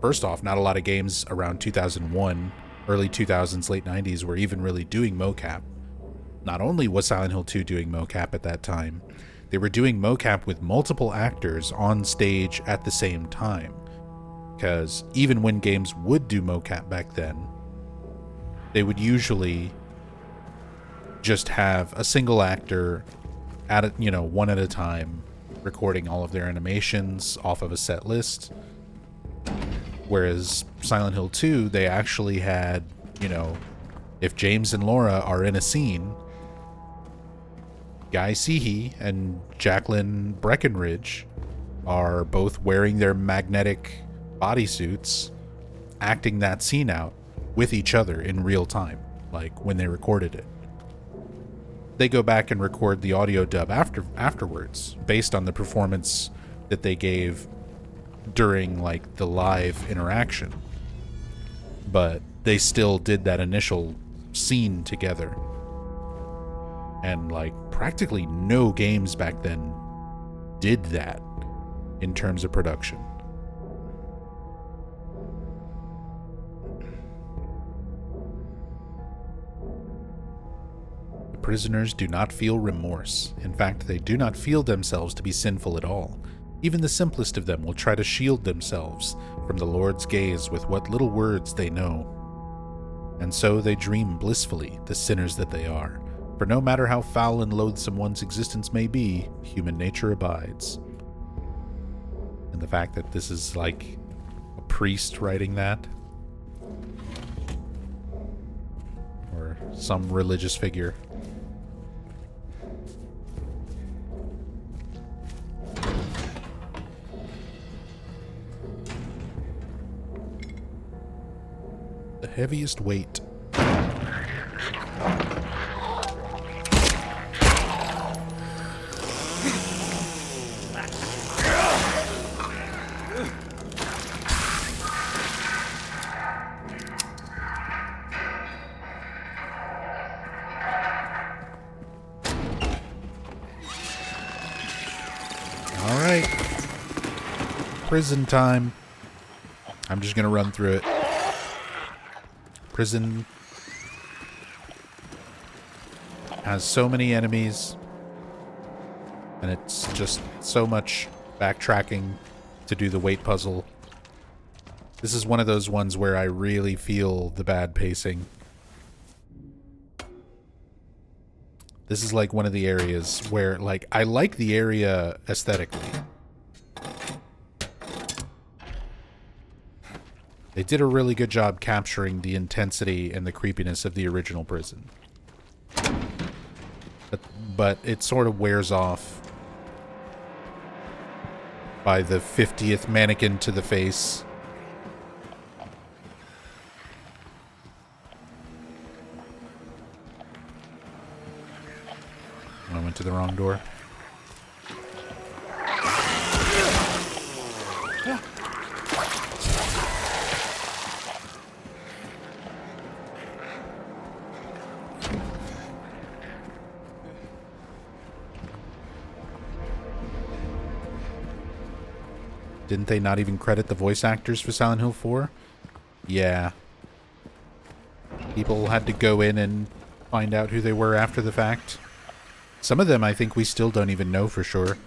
first off, not a lot of games around 2001, early 2000s, late 90s were even really doing mocap. Not only was Silent Hill 2 doing mocap at that time, they were doing mocap with multiple actors on stage at the same time. Because even when games would do mocap back then, they would usually just have a single actor at it, you know, one at a time, recording all of their animations off of a set list. Whereas Silent Hill 2, they actually had, you know, if James and Laura are in a scene, Guy Seehee and Jacqueline Breckenridge are both wearing their magnetic bodysuits, acting that scene out with each other in real time, like when they recorded it. They go back and record the audio dub afterwards, based on the performance that they gave during like the live interaction. But they still did that initial scene together. And like practically no games back then did that in terms of production. The prisoners do not feel remorse. In fact, they do not feel themselves to be sinful at all. Even the simplest of them will try to shield themselves from the Lord's gaze with what little words they know. And so they dream blissfully, the sinners that they are. For no matter how foul and loathsome one's existence may be, human nature abides. And the fact that this is like a priest writing that, or some religious figure. The heaviest weight Prison time. I'm just gonna run through it. Prison has so many enemies, and it's just so much backtracking to do the weight puzzle. This is one of those ones where I really feel the bad pacing. This is like one of the areas where, like, I like the area aesthetically. They did a really good job capturing the intensity and the creepiness of the original prison. But it sort of wears off by the 50th mannequin to the face. I went to the wrong door. Didn't they not even credit the voice actors for Silent Hill 4? Yeah. People had to go in and find out who they were after the fact. Some of them I think we still don't even know for sure.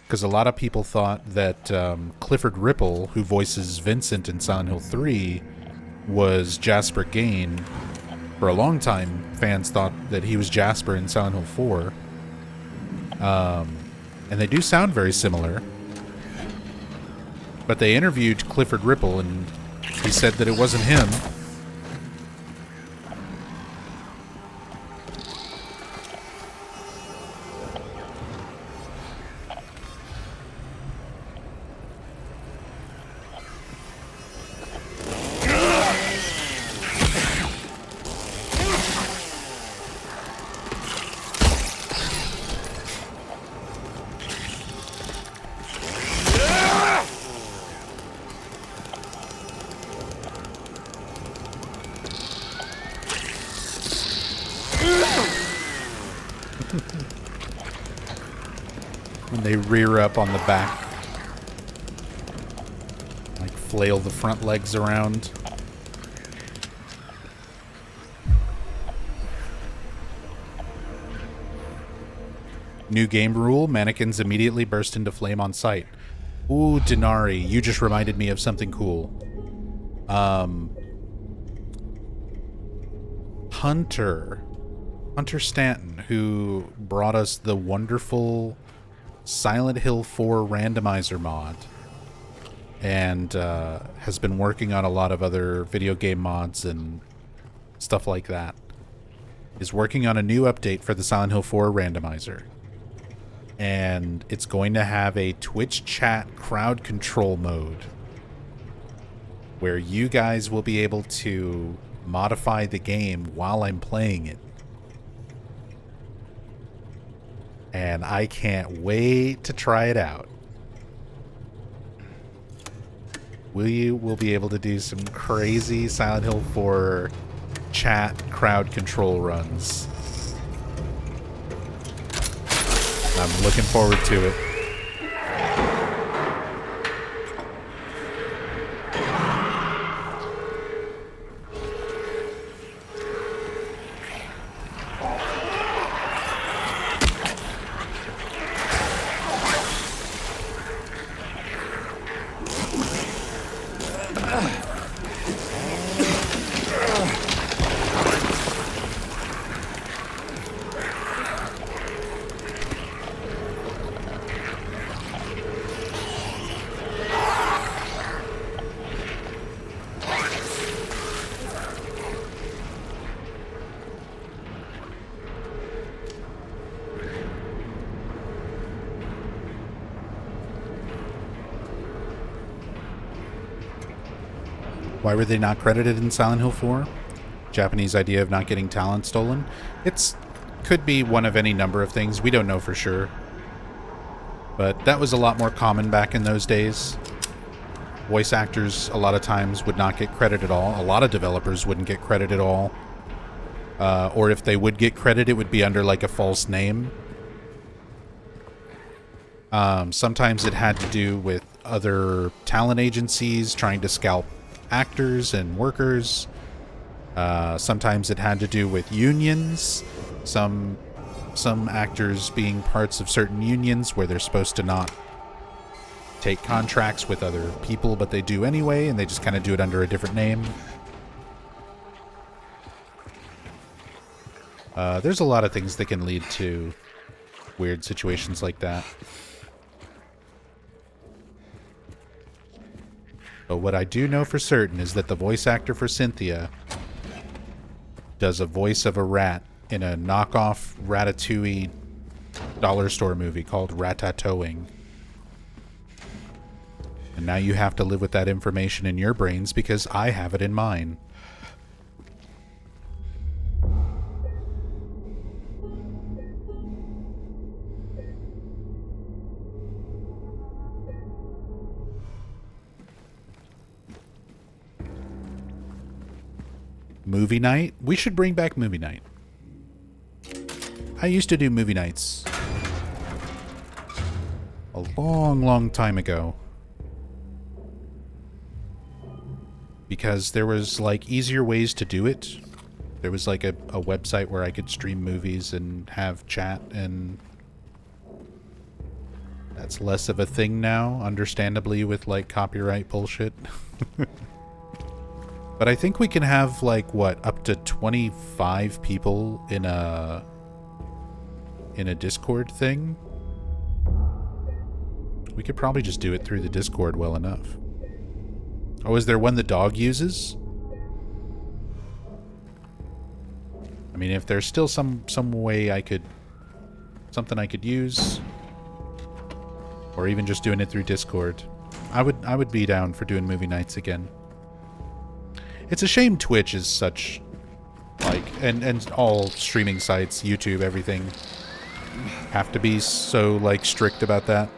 Because a lot of people thought that Clifford Ripple, who voices Vincent in Silent Hill 3, was Jasper Gain. For a long time, fans thought that he was Jasper in Silent Hill 4. And they do sound very similar. But they interviewed Clifford Ripple, and he said that it wasn't him. When they rear up on the back. Like flail the front legs around. New game rule, mannequins immediately burst into flame on sight. Ooh, Denari, you just reminded me of something cool. Hunter Stanton, who brought us the wonderful Silent Hill 4 randomizer mod, and has been working on a lot of other video game mods and stuff like that, is working on a new update for the Silent Hill 4 randomizer. And it's going to have a Twitch chat crowd control mode where you guys will be able to modify the game while I'm playing it. And I can't wait to try it out. We'll be able to do some crazy Silent Hill 4 chat crowd control runs. I'm looking forward to it. Why were they not credited in Silent Hill 4? Japanese idea of not getting talent stolen? Could be one of any number of things. We don't know for sure. But that was a lot more common back in those days. Voice actors, a lot of times, would not get credit at all. A lot of developers wouldn't get credit at all. Or if they would get credit, it would be under like a false name. Sometimes it had to do with other talent agencies trying to scalp actors and workers. Sometimes it had to do with unions. Some actors being parts of certain unions where they're supposed to not take contracts with other people, but they do anyway, and they just kind of do it under a different name. There's a lot of things that can lead to weird situations like that. But what I do know for certain is that the voice actor for Cynthia does a voice of a rat in a knockoff Ratatouille dollar store movie called Ratatouille. And now you have to live with that information in your brains because I have it in mine. Movie night? We should bring back movie night. I used to do movie nights a long, long time ago. Because there was, like, easier ways to do it. There was, like, a website where I could stream movies and have chat, and that's less of a thing now, understandably, with, like, copyright bullshit. But I think we can have, like, what, up to 25 people in a Discord thing? We could probably just do it through the Discord well enough. Oh, is there one the dog uses? I mean, if there's still some way I could... something I could use... or even just doing it through Discord. I would be down for doing movie nights again. It's a shame Twitch is such... like... and all streaming sites, YouTube, everything... have to be so, like, strict about that.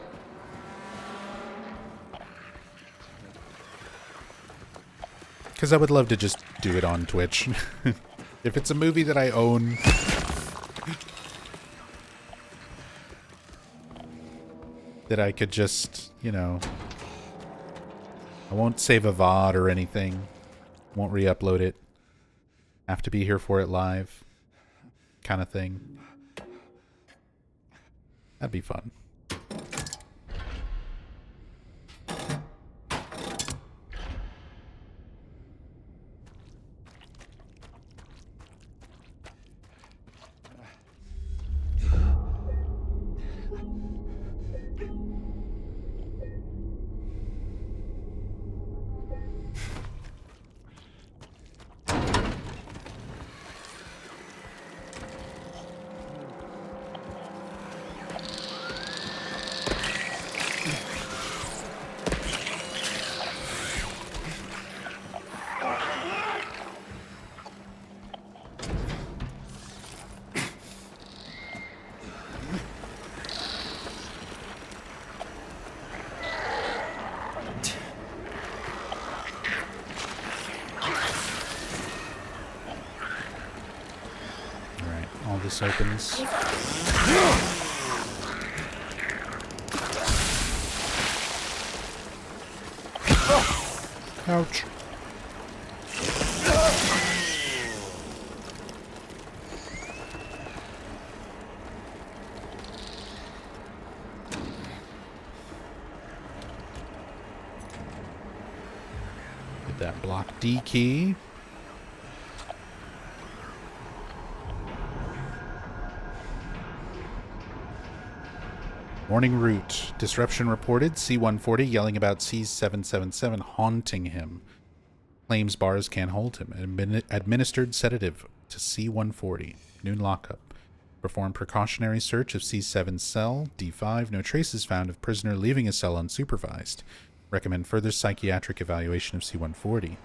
Because I would love to just do it on Twitch. If it's a movie that I own... that I could just, you know... I won't save a VOD or anything. Won't re-upload it. Have to be here for it live. Kind of thing. That'd be fun. This opens. Ouch. Get that block D key. Morning route. Disruption reported. C-140 yelling about C-777 haunting him. Claims bars can't hold him. Administered sedative to C-140. Noon lockup. Perform precautionary search of C-7 cell. D-5. No traces found of prisoner leaving his cell unsupervised. Recommend further psychiatric evaluation of C-140.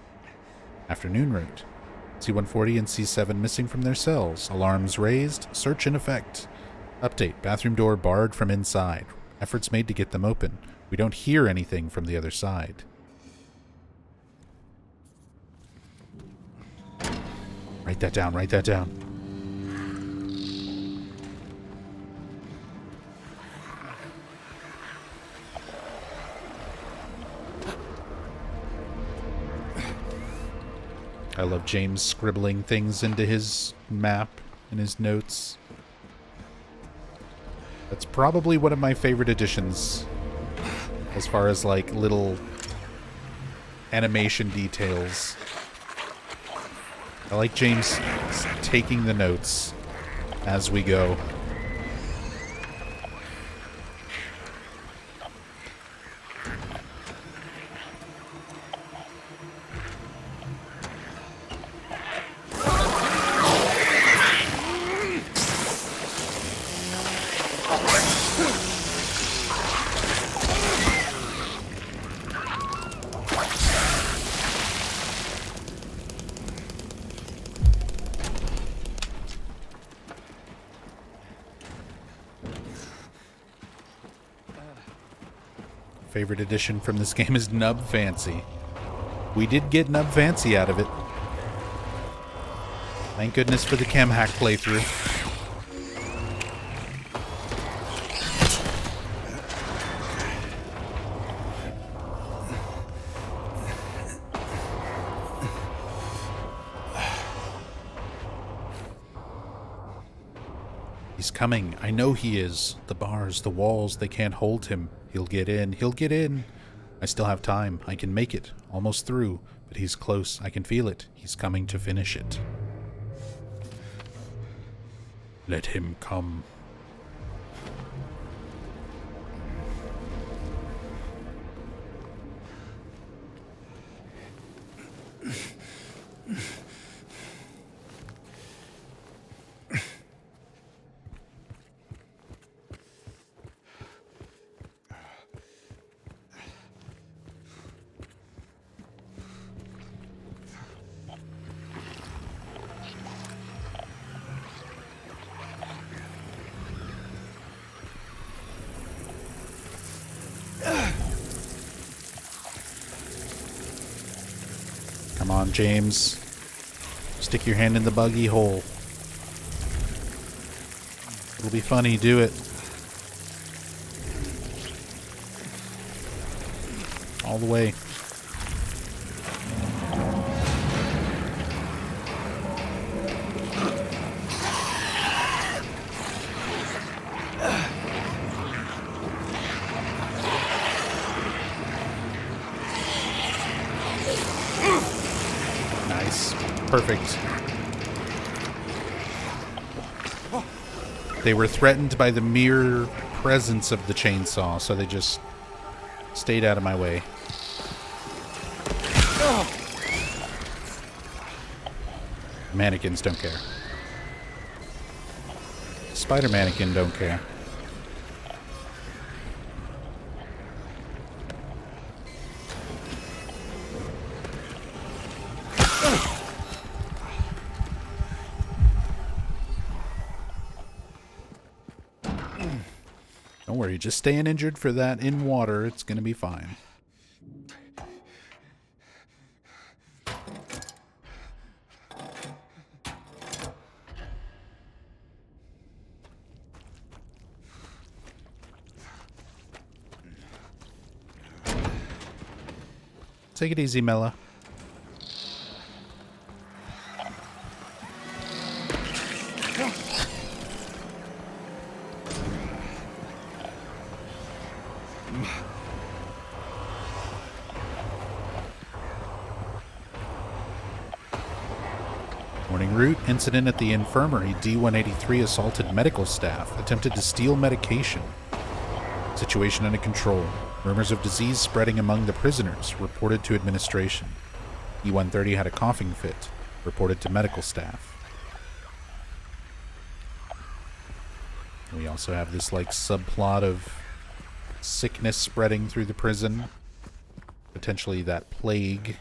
Afternoon route. C-140 and C-7 missing from their cells. Alarms raised. Search in effect. Update. Bathroom door barred from inside. Efforts made to get them open. We don't hear anything from the other side. Write that down. Write that down. I love James scribbling things into his map and his notes. That's probably one of my favorite additions as far as like little animation details. I like James taking the notes as we go. Favorite addition from this game is Nub Fancy. We did get Nub Fancy out of it. Thank goodness for the chem hack playthrough. He's coming. I know he is. The bars, the walls, they can't hold him. He'll get in. He'll get in. I still have time. I can make it. Almost through. But he's close. I can feel it. He's coming to finish it. Let him come. Come on, James. Stick your hand in the buggy hole. It'll be funny, do it. All the way. Nice. Perfect. They were threatened by the mere presence of the chainsaw, so they just stayed out of my way. Mannequins don't care. Spider mannequin don't care. Don't worry, just staying injured for that in water, it's gonna be fine. Take it easy, Mela. Morning route. Incident at the infirmary. D-183 assaulted medical staff. Attempted to steal medication. Situation under control. Rumors of disease spreading among the prisoners. Reported to administration. E-130 had a coughing fit. Reported to medical staff. We also have this like subplot of sickness spreading through the prison. Potentially that plague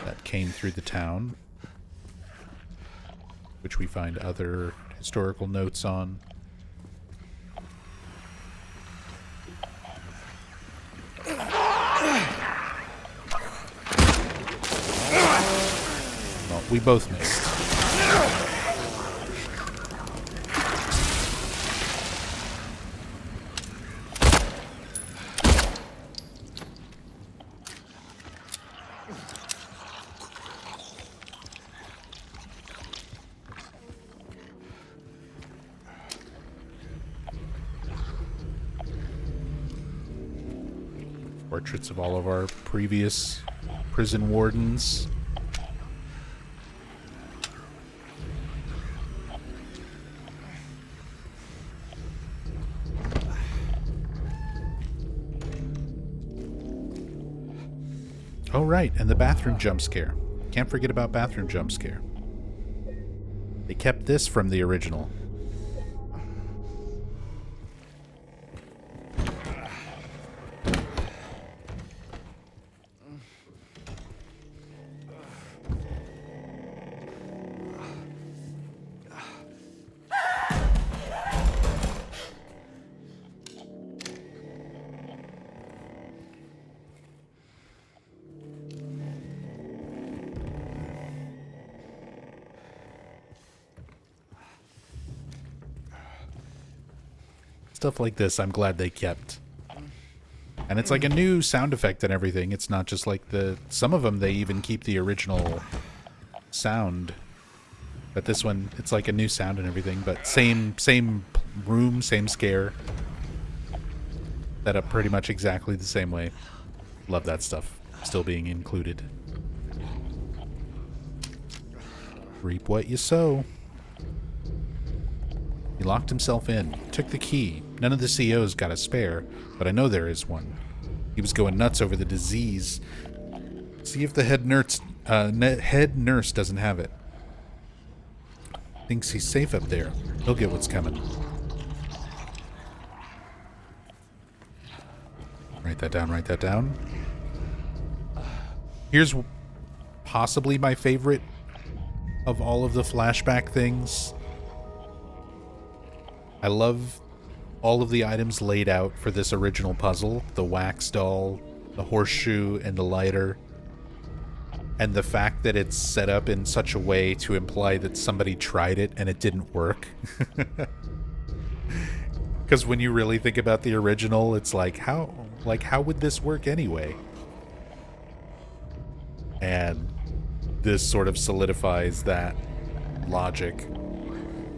that came through the town, which we find other historical notes on. Well, we both missed. Portraits of all of our previous prison wardens. Oh, right, and the bathroom jump scare. Can't forget about bathroom jump scare. They kept this from the original. Stuff like this, I'm glad they kept. And it's like a new sound effect and everything. It's not just like the... Some of them, they even keep the original sound. But this one, it's like a new sound and everything. But same room, same scare. Set up pretty much exactly the same way. Love that stuff. Still being included. Reap what you sow. He locked himself in, took the key. None of the COs got a spare, but I know there is one. He was going nuts over the disease. See if the head nurse doesn't have it. Thinks he's safe up there. He'll get what's coming. Write that down, write that down. Here's possibly my favorite of all of the flashback things. I love all of the items laid out for this original puzzle. The wax doll, the horseshoe, and the lighter. And the fact that it's set up in such a way to imply that somebody tried it and it didn't work. Because when you really think about the original, it's like, how would this work anyway? And this sort of solidifies that logic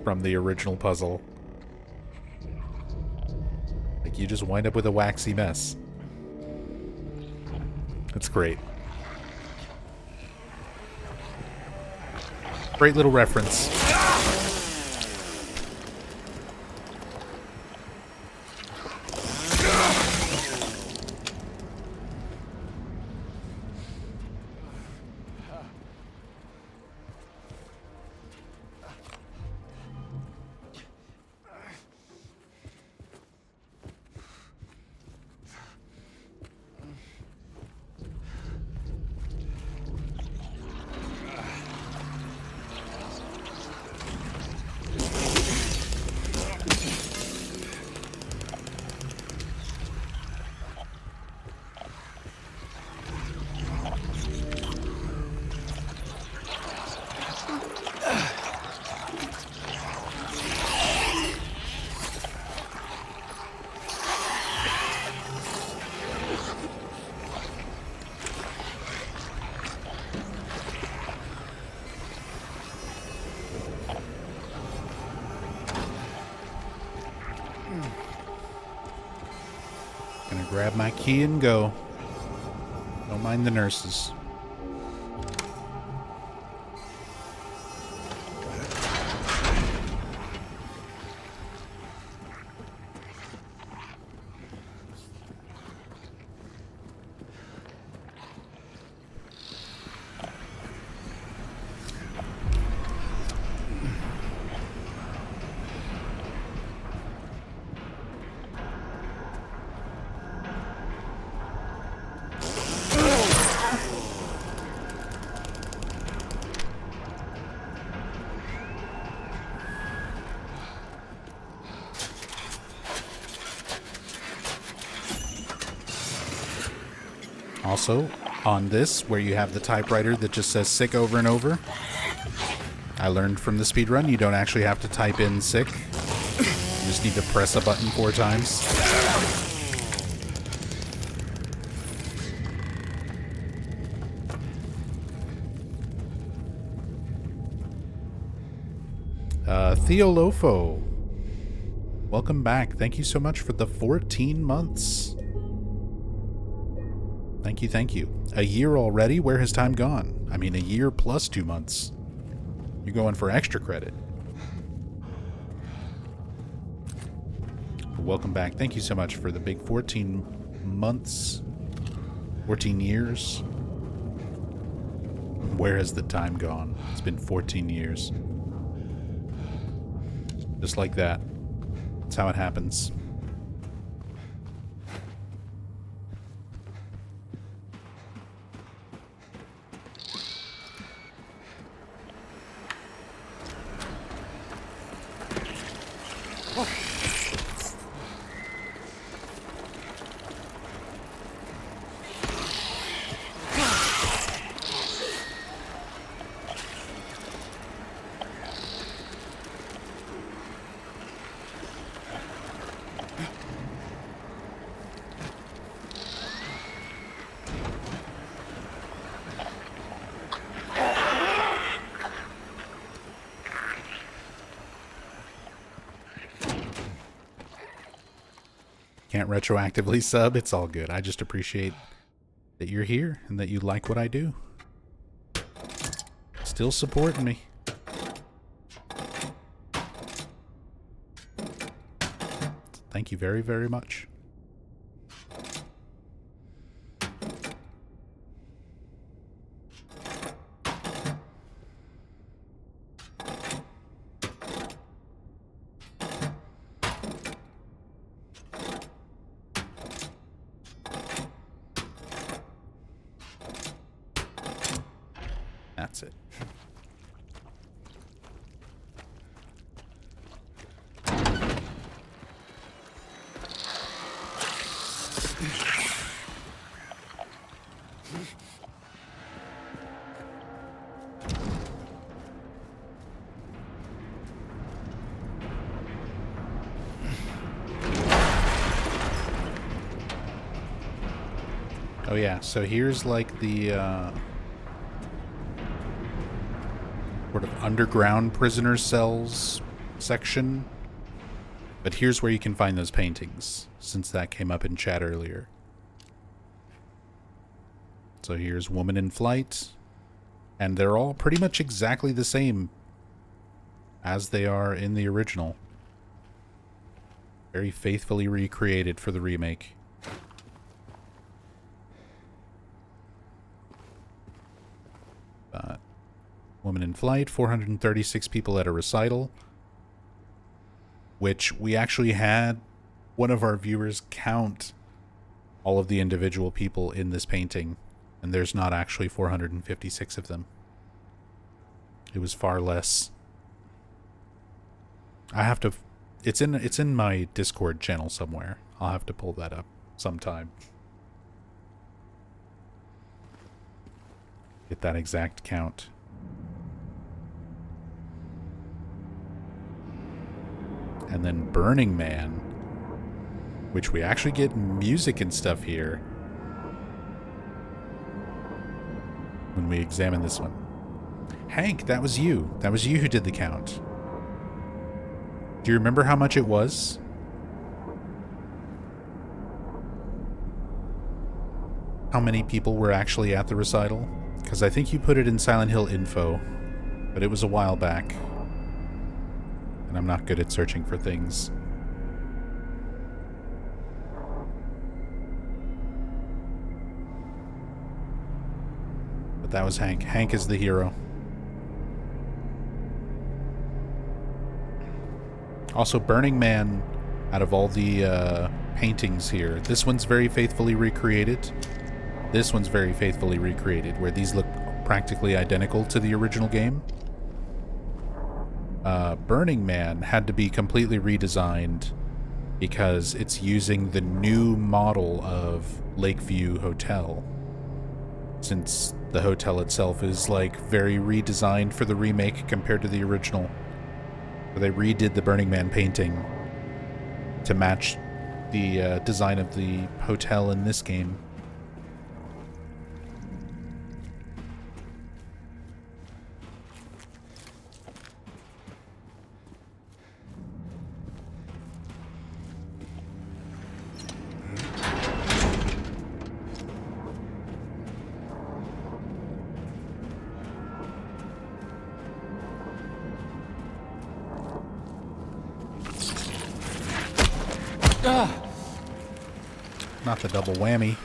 from the original puzzle. Like, you just wind up with a waxy mess. That's great. Great little reference. Grab my key and go. Don't mind the nurses. Also, on this, where you have the typewriter that just says sick over and over, I learned from the speedrun, you don't actually have to type in sick. You just need to press a button 4 times. Theo Lofo, welcome back. Thank you so much for the 14 months. Thank you, thank you. A year already? Where has time gone? I mean, a year plus 2 months. You're going for extra credit. Welcome back. Thank you so much for the big 14 months, 14 years. Where has the time gone? It's been 14 years. Just like that. That's how it happens. Can't retroactively sub. It's all good. I just appreciate that you're here and that you like what I do. Still supporting me. Thank you very, very much. That's it. Oh yeah, so here's like the sort of underground prisoner cells section. But here's where you can find those paintings, since that came up in chat earlier. So here's Woman in Flight, and they're all pretty much exactly the same as they are in the original. Very faithfully recreated for the remake. Woman in Flight, 436 people at a recital, which we actually had one of our viewers count all of the individual people in this painting, and there's not actually 456 of them. It was far less. I have to... It's in my Discord channel somewhere. I'll have to pull that up sometime. Get that exact count. And then Burning Man, which we actually get music and stuff here when we examine this one. Hank, that was you. That was you who did the count. Do you remember how much it was? How many people were actually at the recital? Because I think you put it in Silent Hill info, but it was a while back. And I'm not good at searching for things. But that was Hank. Hank is the hero. Also, Burning Man, out of all the paintings here, this one's very faithfully recreated. This one's very faithfully recreated, where these look practically identical to the original game. Burning Man had to be completely redesigned because it's using the new model of Lakeview Hotel, since the hotel itself is like very redesigned for the remake compared to the original. So they redid the Burning Man painting to match the design of the hotel in this game. Not the double whammy.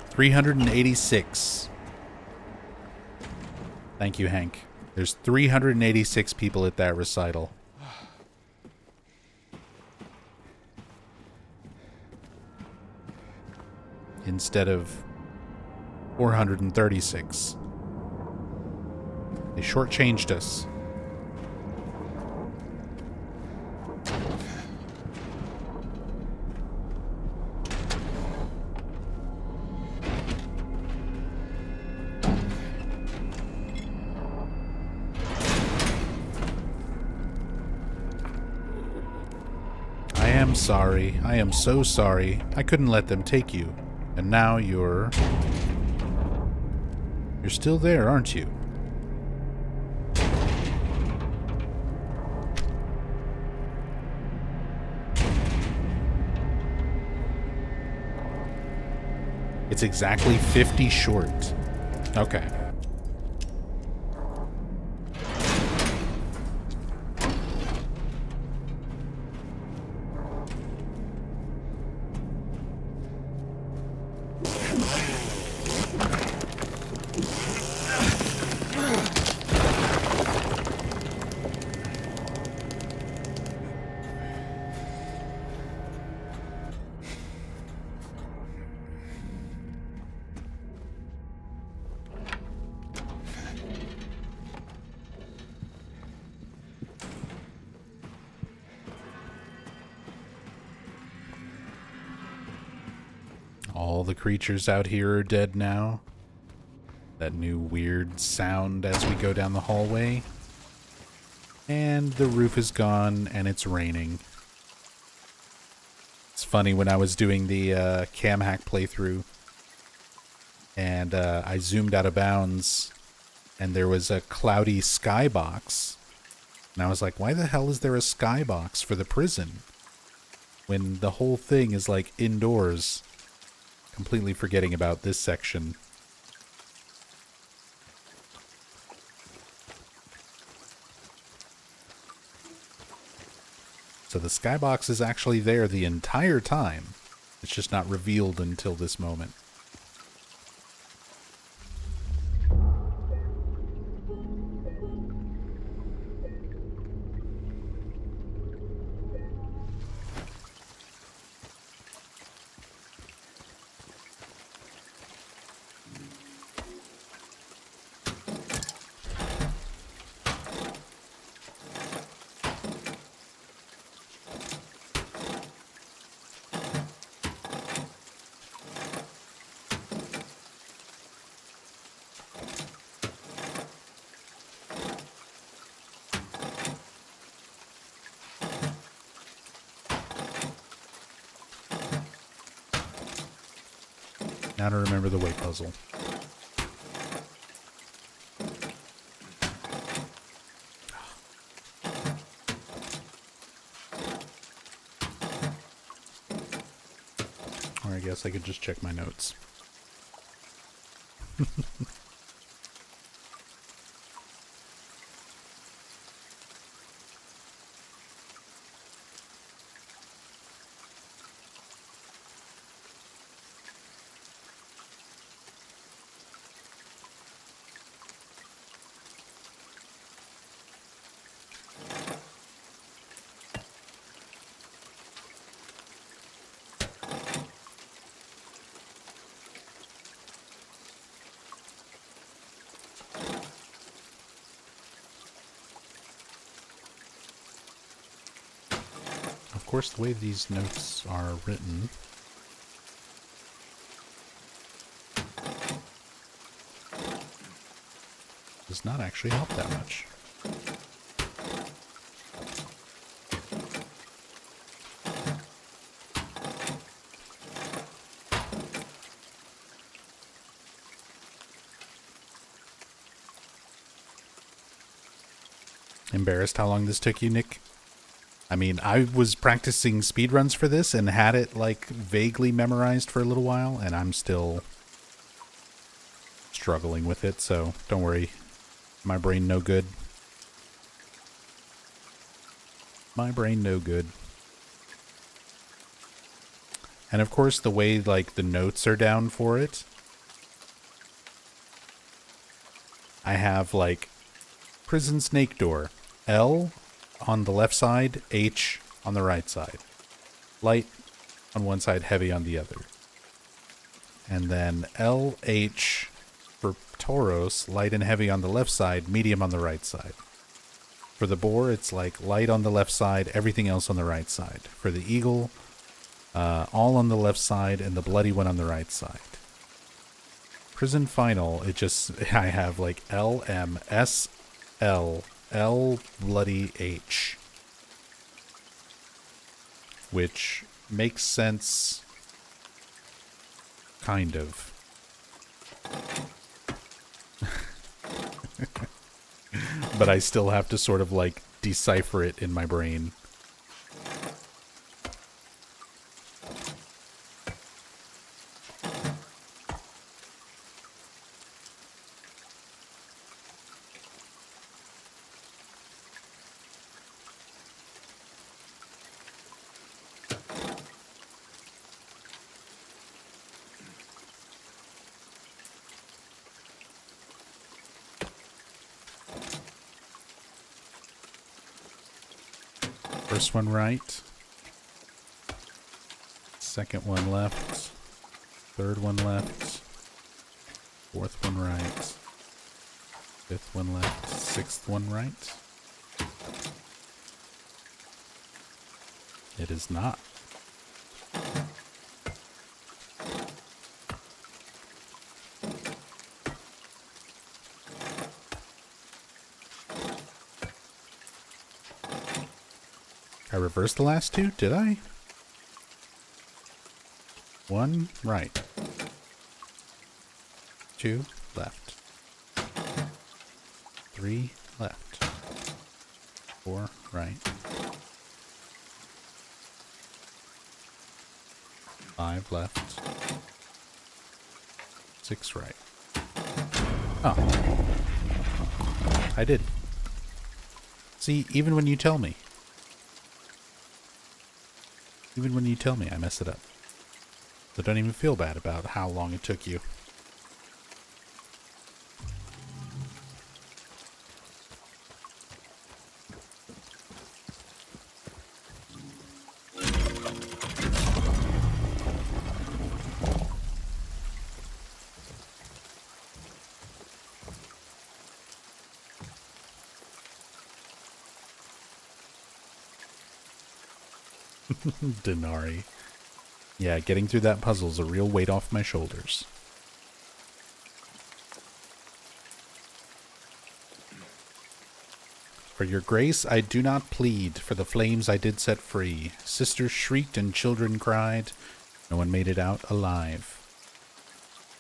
$386. Thank you, Hank. There's 386 people at that recital. Instead of 436. They shortchanged us. I am sorry. I am so sorry. I couldn't let them take you. And now you're still there, aren't you? It's exactly 50 short. Okay. All the creatures out here are dead now. That new weird sound as we go down the hallway. And the roof is gone and it's raining. It's funny, when I was doing the cam hack playthrough and I zoomed out of bounds and there was a cloudy skybox. And I was like, why the hell is there a skybox for the prison when the whole thing is like indoors? Completely forgetting about this section. So the skybox is actually there the entire time. It's just not revealed until this moment. Now to remember the weight puzzle. Or I guess I could just check my notes. Of course, the way these notes are written, does not actually help that much. Embarrassed how long this took you, Nick? I mean, I was practicing speedruns for this and had it like vaguely memorized for a little while, and I'm still struggling with it, so don't worry. My brain no good. My brain no good. And of course, the way like the notes are down for it, I have like prison snake door, L on the left side, H on the right side. Light on one side, heavy on the other. And then LH for Tauros, light and heavy on the left side, medium on the right side. For the boar, it's like light on the left side, everything else on the right side. For the eagle, all on the left side and the bloody one on the right side. Prison final, it just, I have like L, M, S, L, L, bloody H. Which makes sense, kind of. But I still have to sort of like decipher it in my brain. First one right. Second one left. Third one left. Fourth one right. Fifth one left. Sixth one right. It is not. I reversed the last two, did I? One right. Two left. Three left. Four right. Five left. Six right. Oh. I did. See, even when you tell me. Even when you tell me, I mess it up. So don't even feel bad about how long it took you. Denari. Yeah, getting through that puzzle's a real weight off my shoulders. For your grace I do not plead, for the flames I did set free. Sisters shrieked and children cried, no one made it out alive.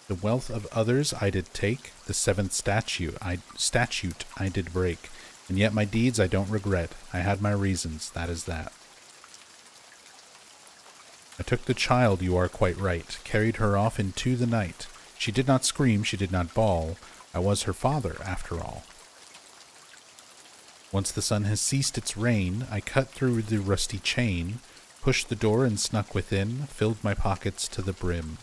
The wealth of others I did take, the seventh statute I did break, and yet my deeds I don't regret. I had my reasons, that is that. I took the child, you are quite right, carried her off into the night. She did not scream, she did not bawl. I was her father, after all. Once the sun has ceased its reign, I cut through the rusty chain, pushed the door and snuck within, filled my pockets to the brim.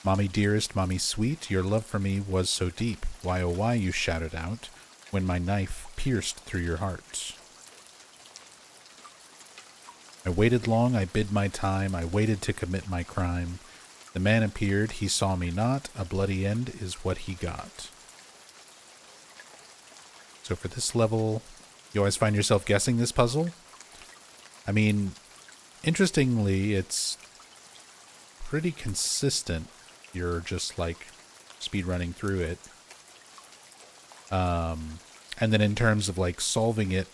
Mommy dearest, mommy sweet, your love for me was so deep. Why, oh why, you shouted out, when my knife pierced through your heart. I waited long, I bid my time, I waited to commit my crime. The man appeared, he saw me not, a bloody end is what he got. So for this level, you always find yourself guessing this puzzle? I mean, interestingly, it's pretty consistent. You're just like speedrunning through it. And then in terms of like solving it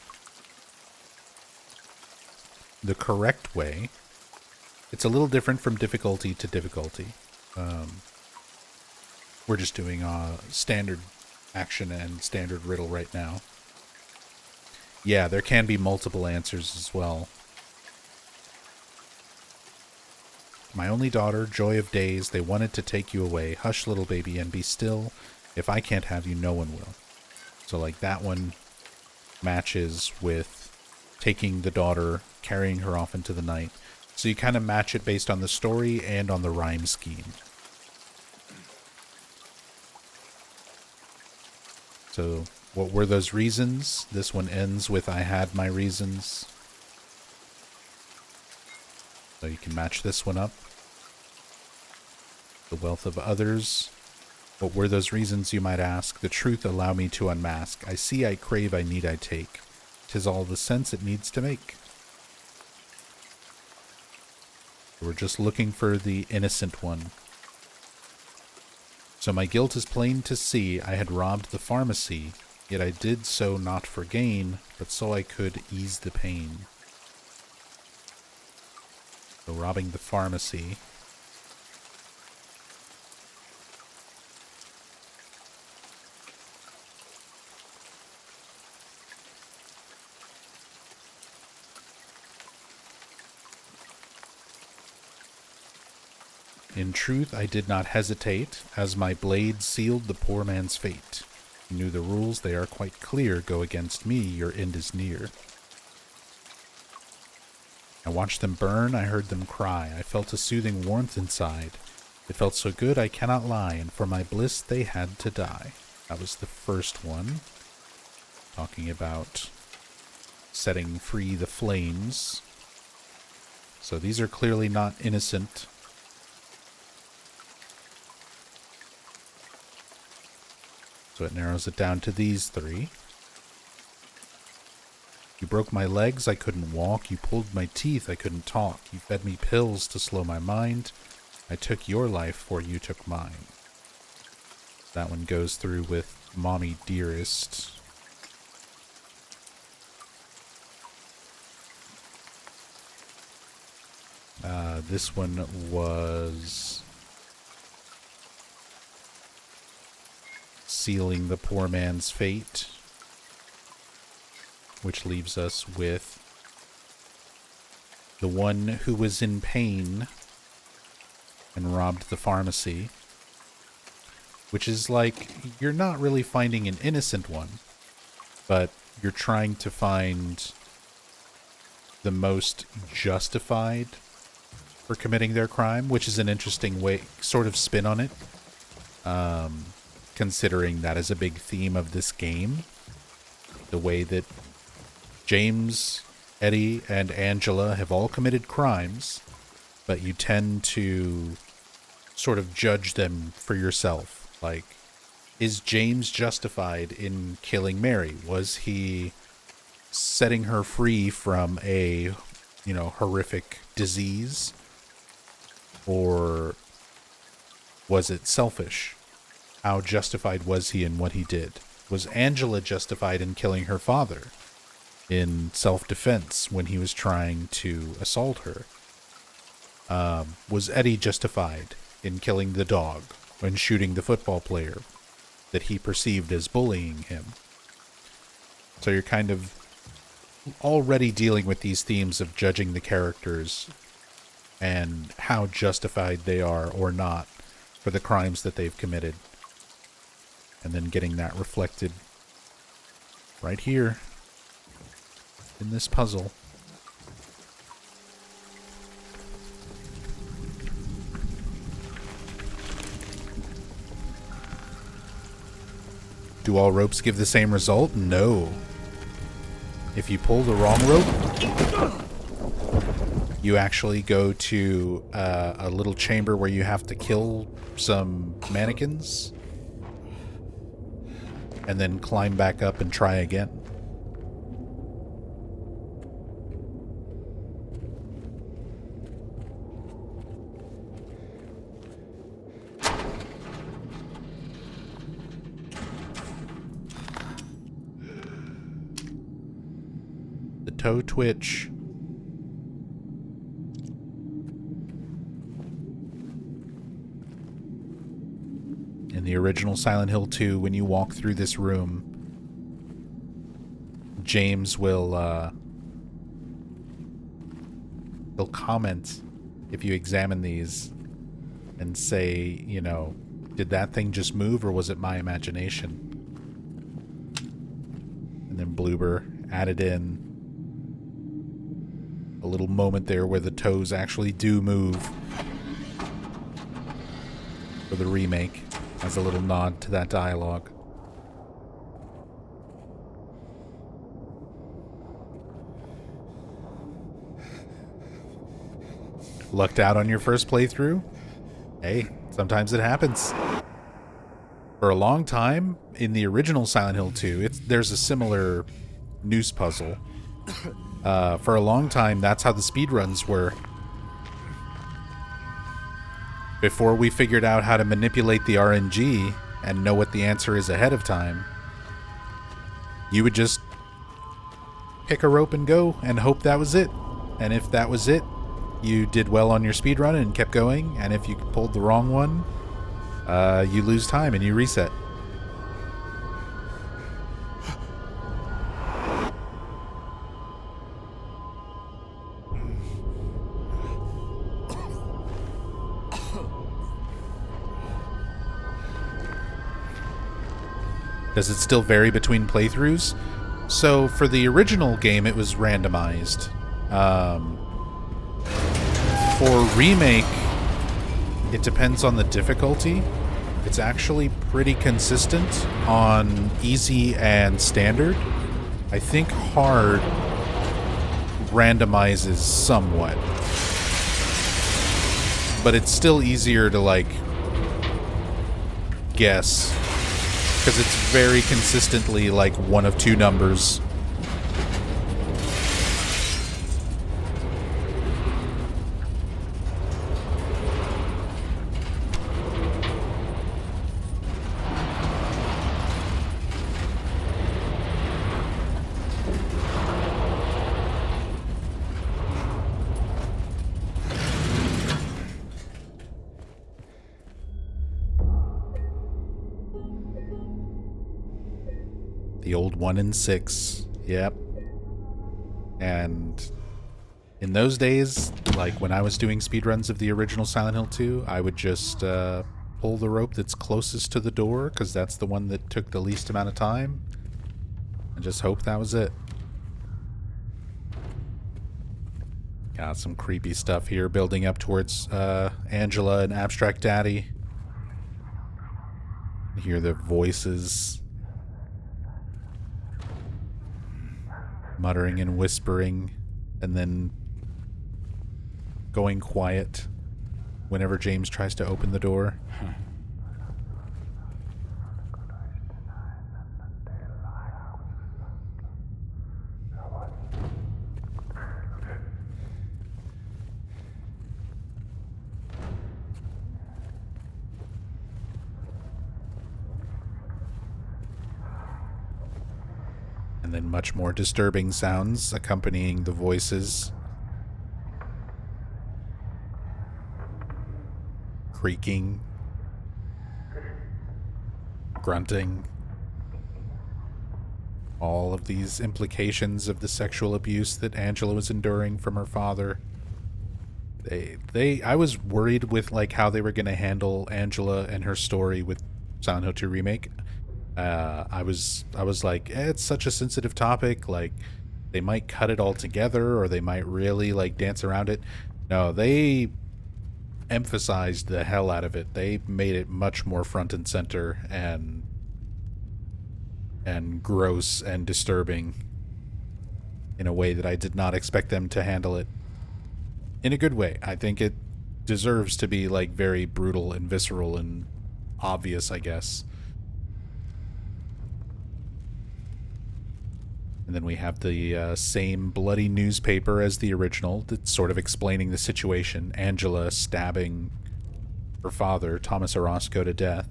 the correct way, it's a little different from difficulty to difficulty. We're just doing standard action and standard riddle right now. Yeah, there can be multiple answers as well. My only daughter, joy of days, they wanted to take you away. Hush, little baby, and be still. If I can't have you, no one will. So, like, that one matches with taking the daughter, carrying her off into the night. So you kind of match it based on the story and on the rhyme scheme. So, what were those reasons? This one ends with I had my reasons. So you can match this one up. The wealth of others. What were those reasons, you might ask? The truth allow me to unmask. I see, I crave, I need, I take. 'Tis all the sense it needs to make. We're just looking for the innocent one. So my guilt is plain to see. I had robbed the pharmacy, yet I did so not for gain, but so I could ease the pain. So robbing the pharmacy. In truth, I did not hesitate, as my blade sealed the poor man's fate. You knew the rules, they are quite clear. Go against me, your end is near. I watched them burn, I heard them cry. I felt a soothing warmth inside. It felt so good, I cannot lie, and for my bliss they had to die. That was the first one. Talking about setting free the flames. So these are clearly not innocent. So it narrows it down to these three. You broke my legs, I couldn't walk. You pulled my teeth, I couldn't talk. You fed me pills to slow my mind. I took your life, for you took mine. That one goes through with Mommy Dearest. This one was sealing the poor man's fate, which leaves us with the one who was in pain and robbed the pharmacy, which is like, you're not really finding an innocent one, but you're trying to find the most justified for committing their crime, which is an interesting way, sort of spin on it, considering that is a big theme of this game. The way that James, Eddie, and Angela have all committed crimes, but you tend to sort of judge them for yourself. Like, is James justified in killing Mary? Was he setting her free from a, horrific disease? Or was it selfish? How justified was he in what he did? Was Angela justified in killing her father in self-defense when he was trying to assault her? Was Eddie justified in killing the dog when shooting the football player that he perceived as bullying him? So you're kind of already dealing with these themes of judging the characters and how justified they are or not for the crimes that they've committed. And then getting that reflected right here in this puzzle. Do all ropes give the same result? No. If you pull the wrong rope, you actually go to a little chamber where you have to kill some mannequins and then climb back up and try again. The toe twitch. In the original Silent Hill 2, when you walk through this room, James will he'll comment if you examine these and say, you know, did that thing just move or was it my imagination? And then Bloober added in a little moment there where the toes actually do move for the remake as a little nod to that dialogue. Lucked out on your first playthrough? Hey, sometimes it happens. For a long time, in the original Silent Hill 2, there's a similar noose puzzle. For a long time, that's how the speedruns were. Before we figured out how to manipulate the RNG and know what the answer is ahead of time, you would just pick a rope and go and hope that was it. And if that was it, you did well on your speedrun and kept going. And if you pulled the wrong one, you lose time and you reset. Does it still vary between playthroughs? So for the original game, it was randomized. For Remake, it depends on the difficulty. It's actually pretty consistent on easy and standard. I think hard randomizes somewhat. But it's still easier to, like, guess. Because it's very consistently, like, one of two numbers. The old 1 and 6. Yep. And in those days, like when I was doing speedruns of the original Silent Hill 2, I would just pull the rope that's closest to the door, because that's the one that took the least amount of time, and just hope that was it. Got some creepy stuff here building up towards Angela and Abstract Daddy. You hear the voices muttering and whispering, and then going quiet whenever James tries to open the door. And then much more disturbing sounds accompanying the voices. Creaking. Grunting. All of these implications of the sexual abuse that Angela was enduring from her father. I was worried with, like, how they were going to handle Angela and her story with Silent Hill 2 Remake. I was like, it's such a sensitive topic, like they might cut it all together or they might really, like, dance around it. No, they emphasized the hell out of it. They made it much more front and center and gross and disturbing in a way that I did not expect them to handle it. In a good way. I think it deserves to be, like, very brutal and visceral and obvious, I guess. And then we have the same bloody newspaper as the original that's sort of explaining the situation. Angela stabbing her father, Thomas Orozco, to death.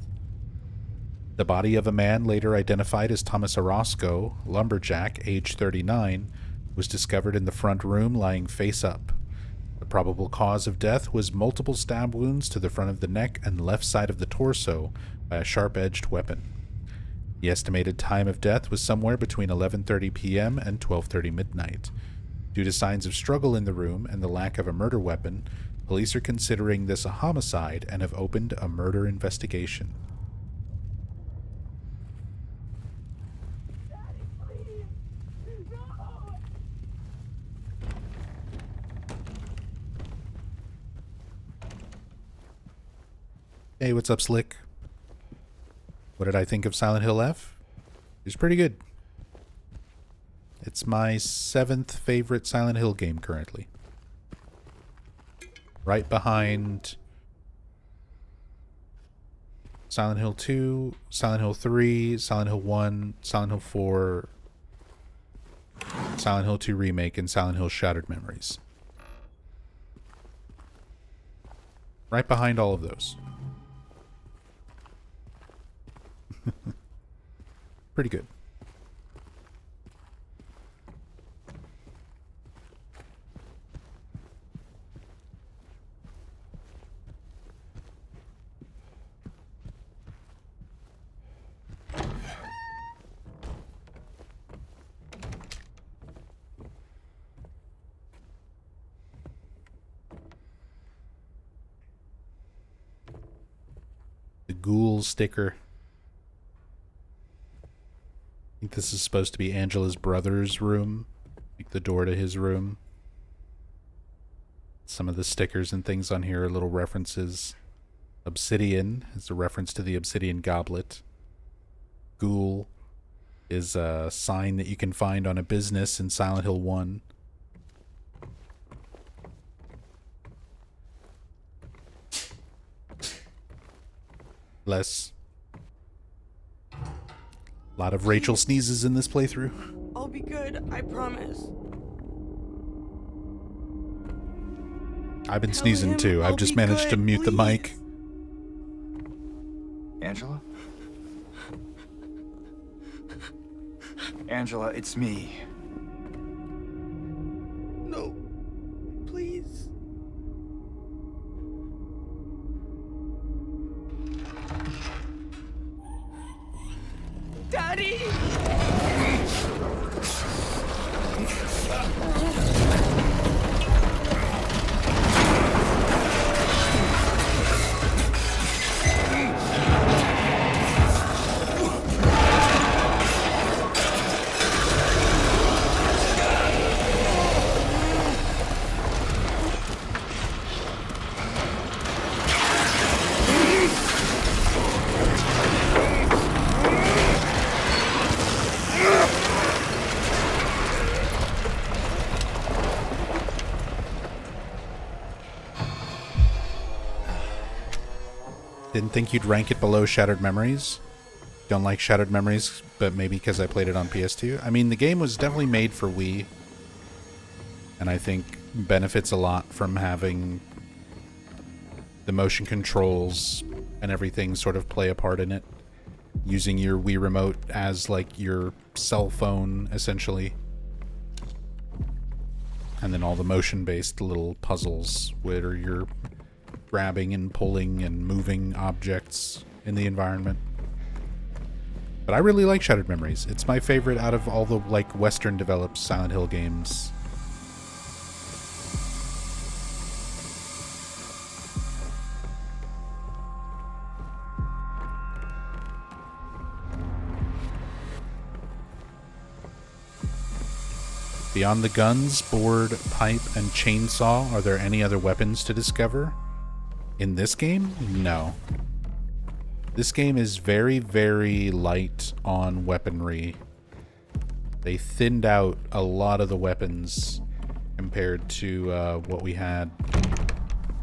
The body of a man later identified as Thomas Orozco, lumberjack, age 39, was discovered in the front room lying face up. The probable cause of death was multiple stab wounds to the front of the neck and left side of the torso by a sharp-edged weapon. The estimated time of death was somewhere between 11:30 p.m. and 12:30 midnight. Due to signs of struggle in the room and the lack of a murder weapon, police are considering this a homicide and have opened a murder investigation. Hey, what's up, Slick? What did I think of Silent Hill F? It was pretty good. It's my 7th favorite Silent Hill game currently. Right behind Silent Hill 2, Silent Hill 3, Silent Hill 1, Silent Hill 4, Silent Hill 2 Remake, and Silent Hill Shattered Memories. Right behind all of those. Pretty good. The ghoul sticker. I think this is supposed to be Angela's brother's room, like the door to his room. Some of the stickers and things on here are little references. Obsidian is a reference to the obsidian goblet. Ghoul is a sign that you can find on a business in Silent Hill 1. Less. A lot of Rachel sneezes in this playthrough. I'll be good, I promise. I've been sneezing too. I've just managed to mute the mic. Angela? Angela, it's me. No, please. Daddy! Didn't think you'd rank it below Shattered Memories. Don't like Shattered Memories, but maybe because I played it on PS2. I mean, the game was definitely made for Wii, and I think benefits a lot from having the motion controls and everything sort of play a part in it. Using your Wii remote as like your cell phone, essentially. And then all the motion-based little puzzles where you're grabbing and pulling and moving objects in the environment. But I really like Shattered Memories. It's my favorite out of all the like Western developed Silent Hill games. Beyond the guns, board, pipe, and chainsaw, are there any other weapons to discover? In this game? No. This game is very, very light on weaponry. They thinned out a lot of the weapons compared to what we had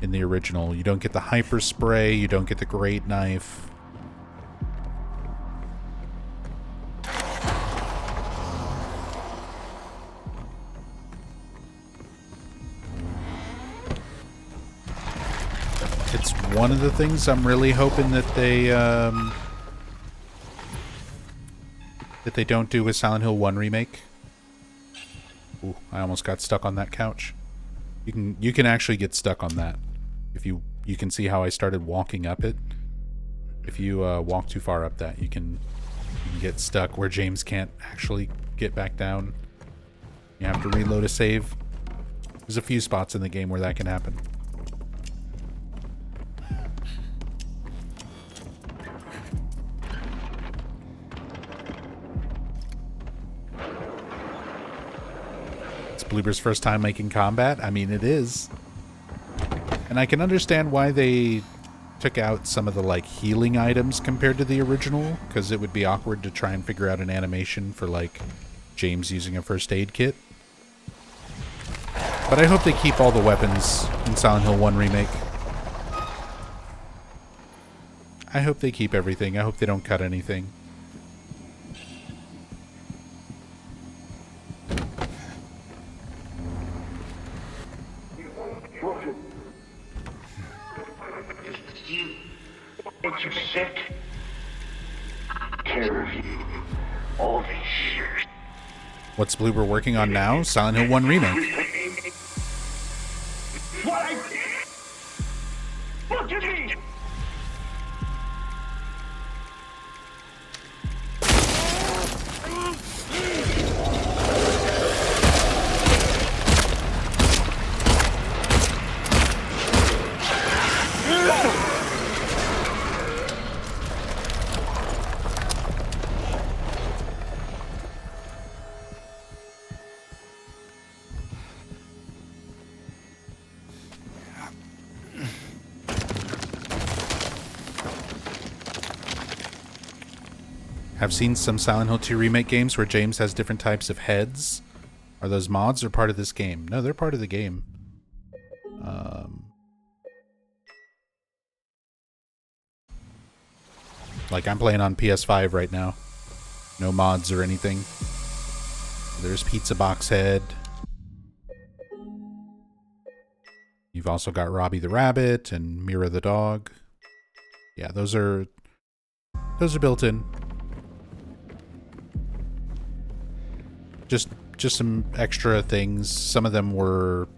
in the original. You don't get the hyper spray, you don't get the great knife. It's one of the things I'm really hoping that they don't do with Silent Hill 1 Remake. Ooh, I almost got stuck on that couch. You can actually get stuck on that. If you can see how I started walking up it. If you walk too far up that, you can You get stuck where James can't actually get back down. You have to reload a save. There's a few spots in the game where that can happen. It's Bloober's first time making combat. I mean, it is. And I can understand why they took out some of the like healing items compared to the original, because it would be awkward to try and figure out an animation for like James using a first aid kit. But I hope they keep all the weapons in Silent Hill 1 Remake. I hope they keep everything. I hope they don't cut anything. Makes you sick. Care of you all these years. What's Bloober working on now? Silent Hill 1 Remake. What I did? What you mean? I've seen some Silent Hill 2 Remake games where James has different types of heads. Are those mods or part of this game? No, they're part of the game. Like, I'm playing on PS5 right now. No mods or anything. There's Pizza Box Head. You've also got Robbie the Rabbit and Mira the Dog. Yeah, those are built in. Just some extra things. Some of them were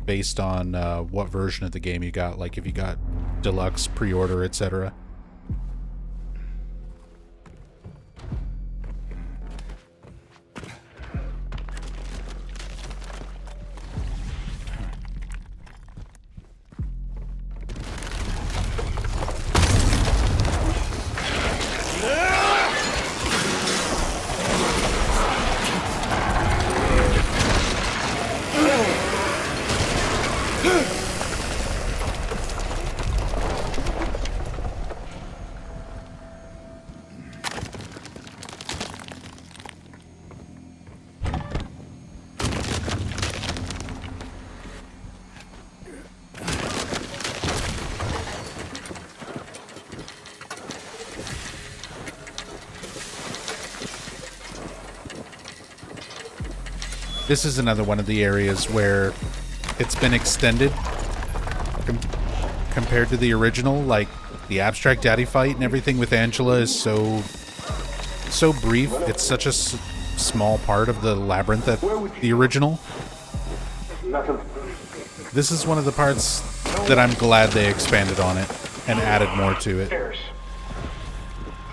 based on what version of the game you got, like if you got deluxe, pre-order, etc. This is another one of the areas where it's been extended compared to the original. Like, the abstract daddy fight and everything with Angela is so brief. It's such a small part of the labyrinth at the original. This is one of the parts that I'm glad they expanded on it and added more to it.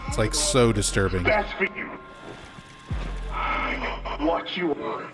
It's like so disturbing. That's for you. What you want.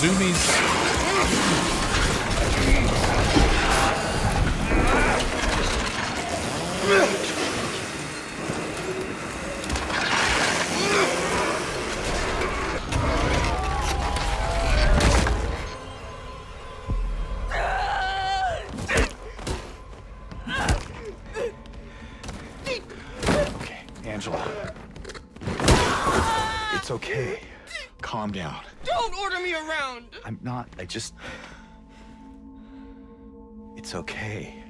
zoomies. Okay, Angela. It's okay. Calm down. Don't order me around! I'm not. It's okay.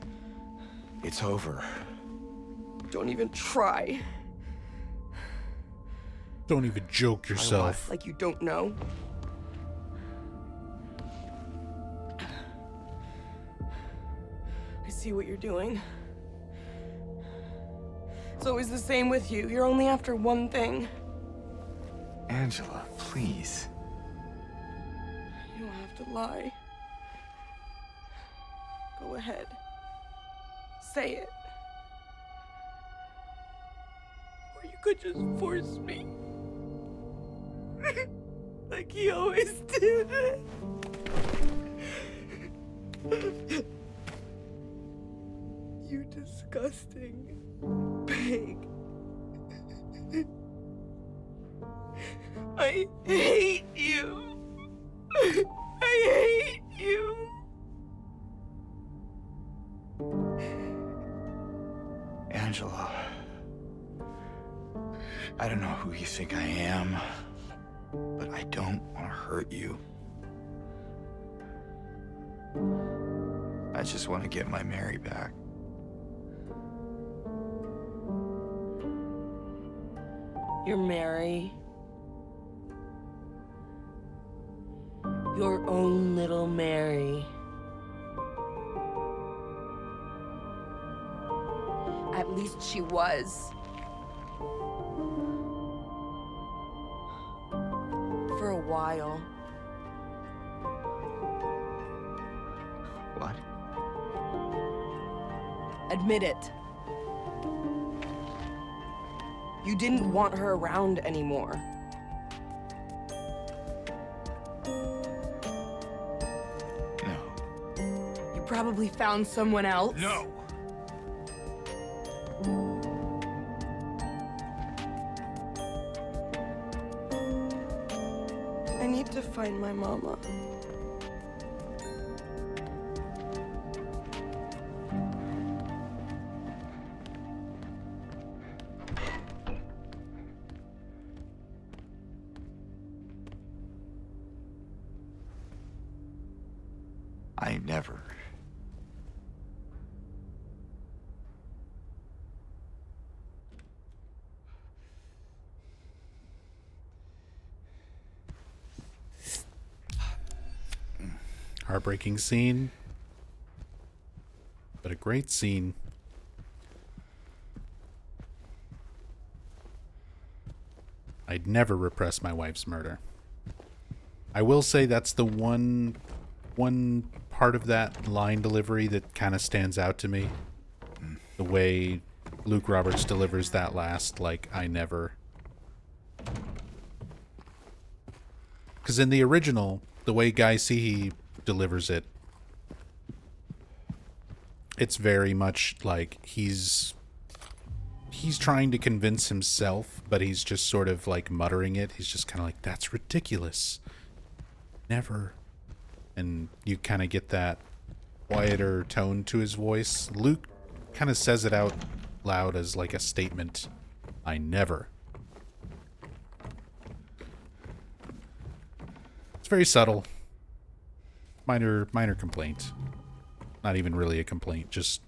It's over. Don't even try. Don't even joke yourself. Like you don't know. I see what you're doing. It's always the same with you. You're only after one thing. Angela, please. You don't have to lie. Go ahead. Say it. Or you could just force me. Like he always did. You disgusting pig. I hate you. I hate you. Angela. I don't know who you think I am, but I don't want to hurt you. I just want to get my Mary back. You're Mary. Your own little Mary. At least she was. For a while. What? Admit it. You didn't want her around anymore. No. You probably found someone else. No! I need to find my mama. I never. Heartbreaking scene, but a great scene. I'd never repress my wife's murder. I will say that's the one part of that line delivery that kind of stands out to me. The way Luke Roberts delivers that last, like, I never. Because in the original, the way Guy Seehee delivers it, it's very much like he's trying to convince himself, but he's just sort of like muttering it. He's just kind of like, that's ridiculous. Never. And you kind of get that quieter tone to his voice. Luke kind of says it out loud as like a statement. I never. It's very subtle. Minor complaint. Not even really a complaint, just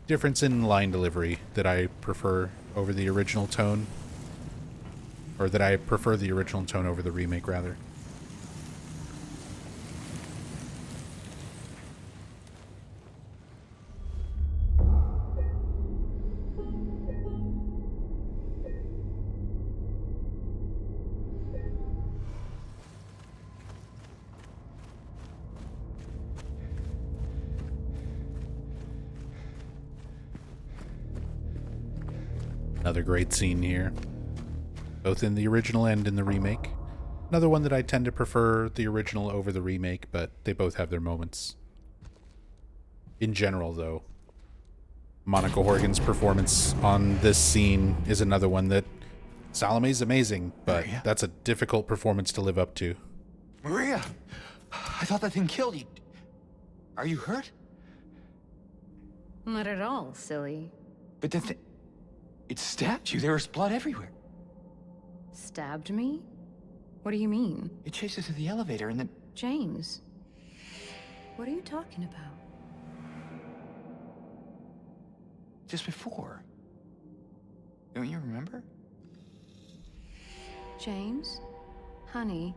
difference in line delivery that I prefer over the original tone. Or that I prefer the original tone over the remake, rather. Another great scene here, both in the original and in the remake. Another one that I tend to prefer the original over the remake, but they both have their moments. In general, though, Monica Horgan's performance on this scene is another one that Salome's amazing, but Maria? that's a difficult performance to live up to. Maria! I thought that thing killed you. Are you hurt? Not at all, silly. But the thing... It stabbed you. There was blood everywhere. Stabbed me? What do you mean? It chased us to the elevator and then... James, what are you talking about? Just before. Don't you remember? James? Honey?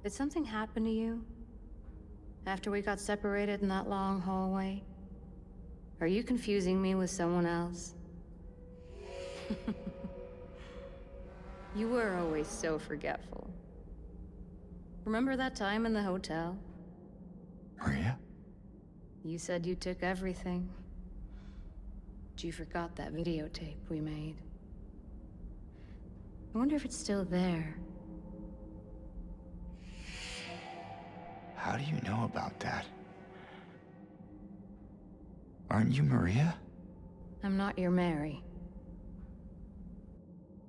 Did something happen to you? After we got separated in that long hallway? Are you confusing me with someone else? You were always so forgetful. Remember that time in the hotel? Maria? You said you took everything. But you forgot that videotape we made. I wonder if it's still there. How do you know about that? Aren't you Maria? I'm not your Mary.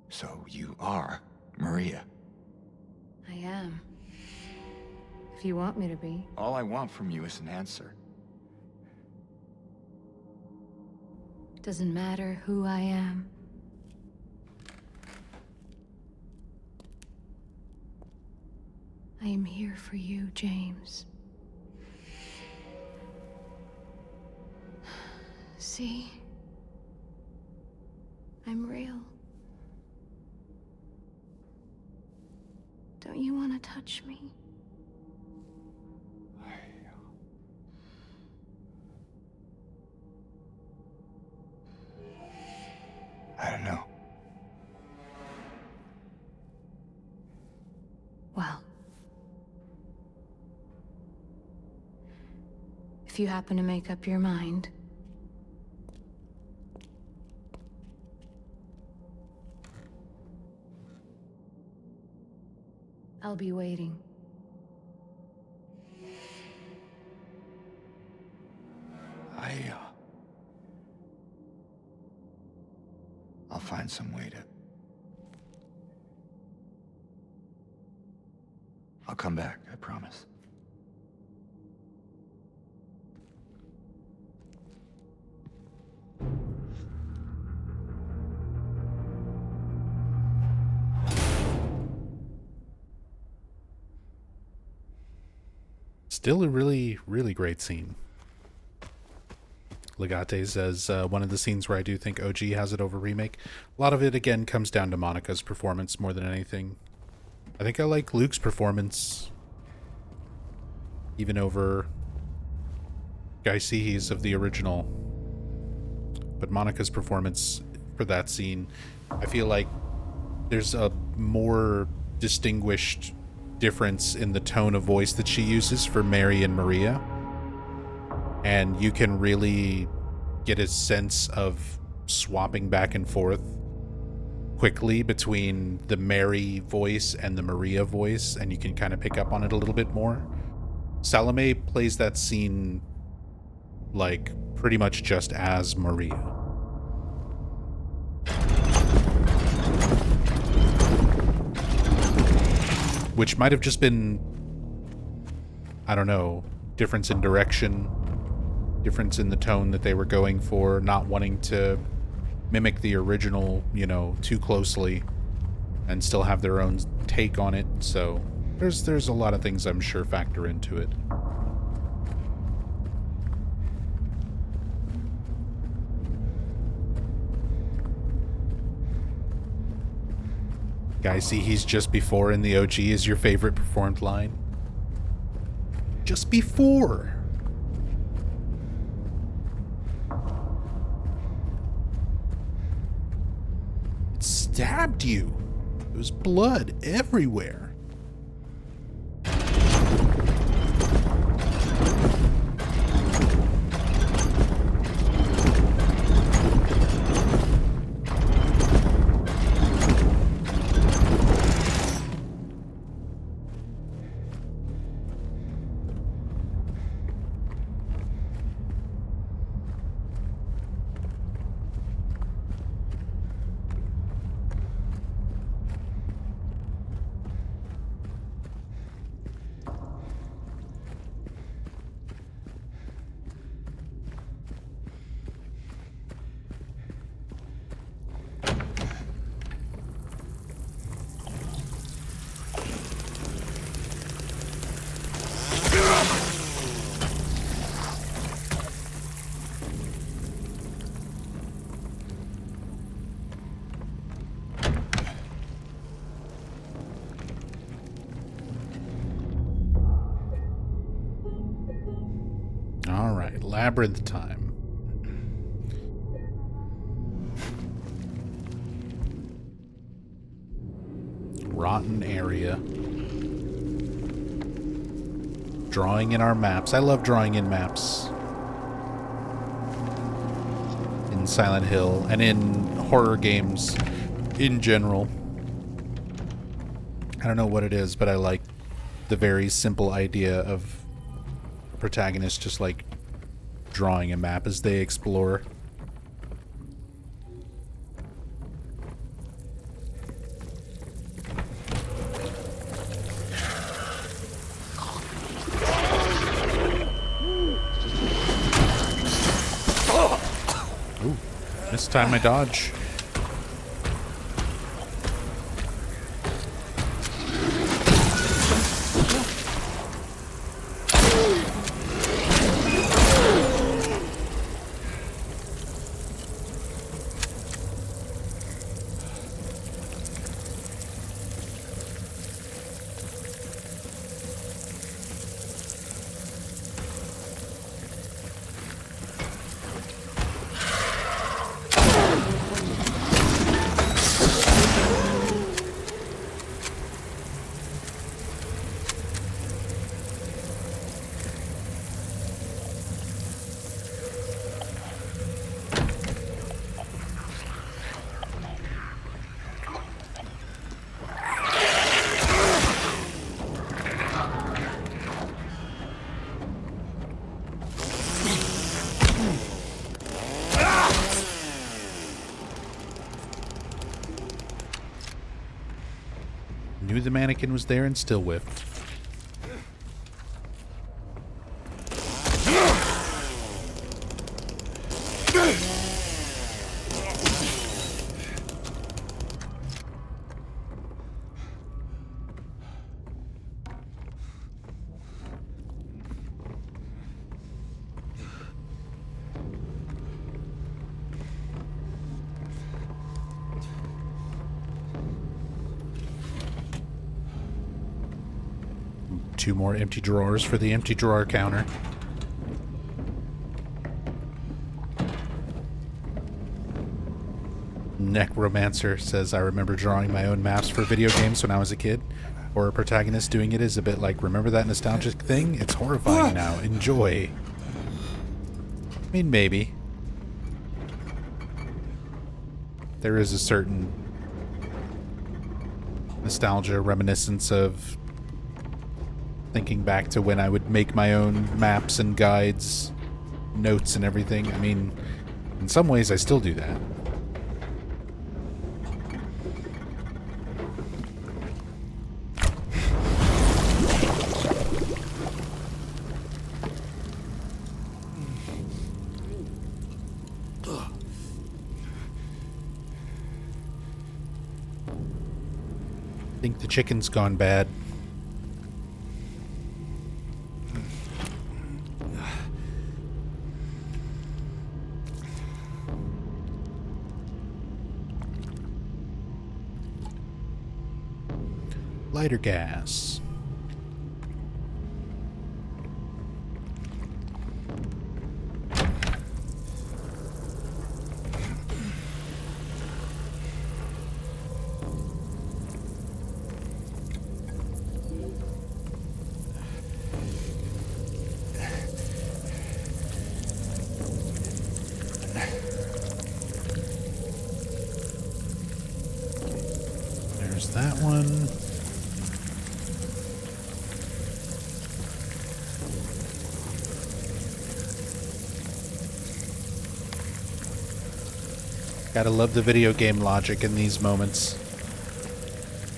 So you are Maria. I am. If you want me to be. All I want from you is an answer. Doesn't matter who I am. I am here for you, James. See? I'm real. Don't you want to touch me? I don't know. Well. If you happen to make up your mind. I'll be waiting. I'll find some way to... I'll come back, I promise. Still a really, really great scene. Legate says, one of the scenes where I do think OG has it over remake. A lot of it, again, comes down to Monica's performance more than anything. I think I like Luke's performance even over Guy Seehe's of the original. But Monica's performance for that scene, I feel like there's a more distinguished difference in the tone of voice that she uses for Mary and Maria. And you can really get a sense of swapping back and forth quickly between the Mary voice and the Maria voice, and you can kind of pick up on it a little bit more. Salome plays that scene like pretty much just as Maria. Which might have just been, I don't know, difference in direction, difference in the tone that they were going for, not wanting to mimic the original, too closely and still have their own take on it. So there's a lot of things I'm sure factor into it. Guys, see, he's just before in the OG is your favorite performed line. Just before. It stabbed you. There was blood everywhere. Alright, labyrinth time. Rotten area. Drawing in our maps. I love drawing in maps. In Silent Hill and in horror games in general. I don't know what it is, but I like the very simple idea of protagonists just like drawing a map as they explore. Ooh, missed time my dodge. Knew the mannequin was there and still whiffed. Two more empty drawers for the empty drawer counter. Necromancer says, I remember drawing my own maps for video games when I was a kid. Or a protagonist doing it is a bit like, remember that nostalgic thing? It's horrifying now. Enjoy. I mean, maybe. There is a certain nostalgia, reminiscence of thinking back to when I would make my own maps and guides, notes and everything. I mean, in some ways I still do that. I think the chicken's gone bad. Lighter gas. There's that one. Gotta love the video game logic in these moments.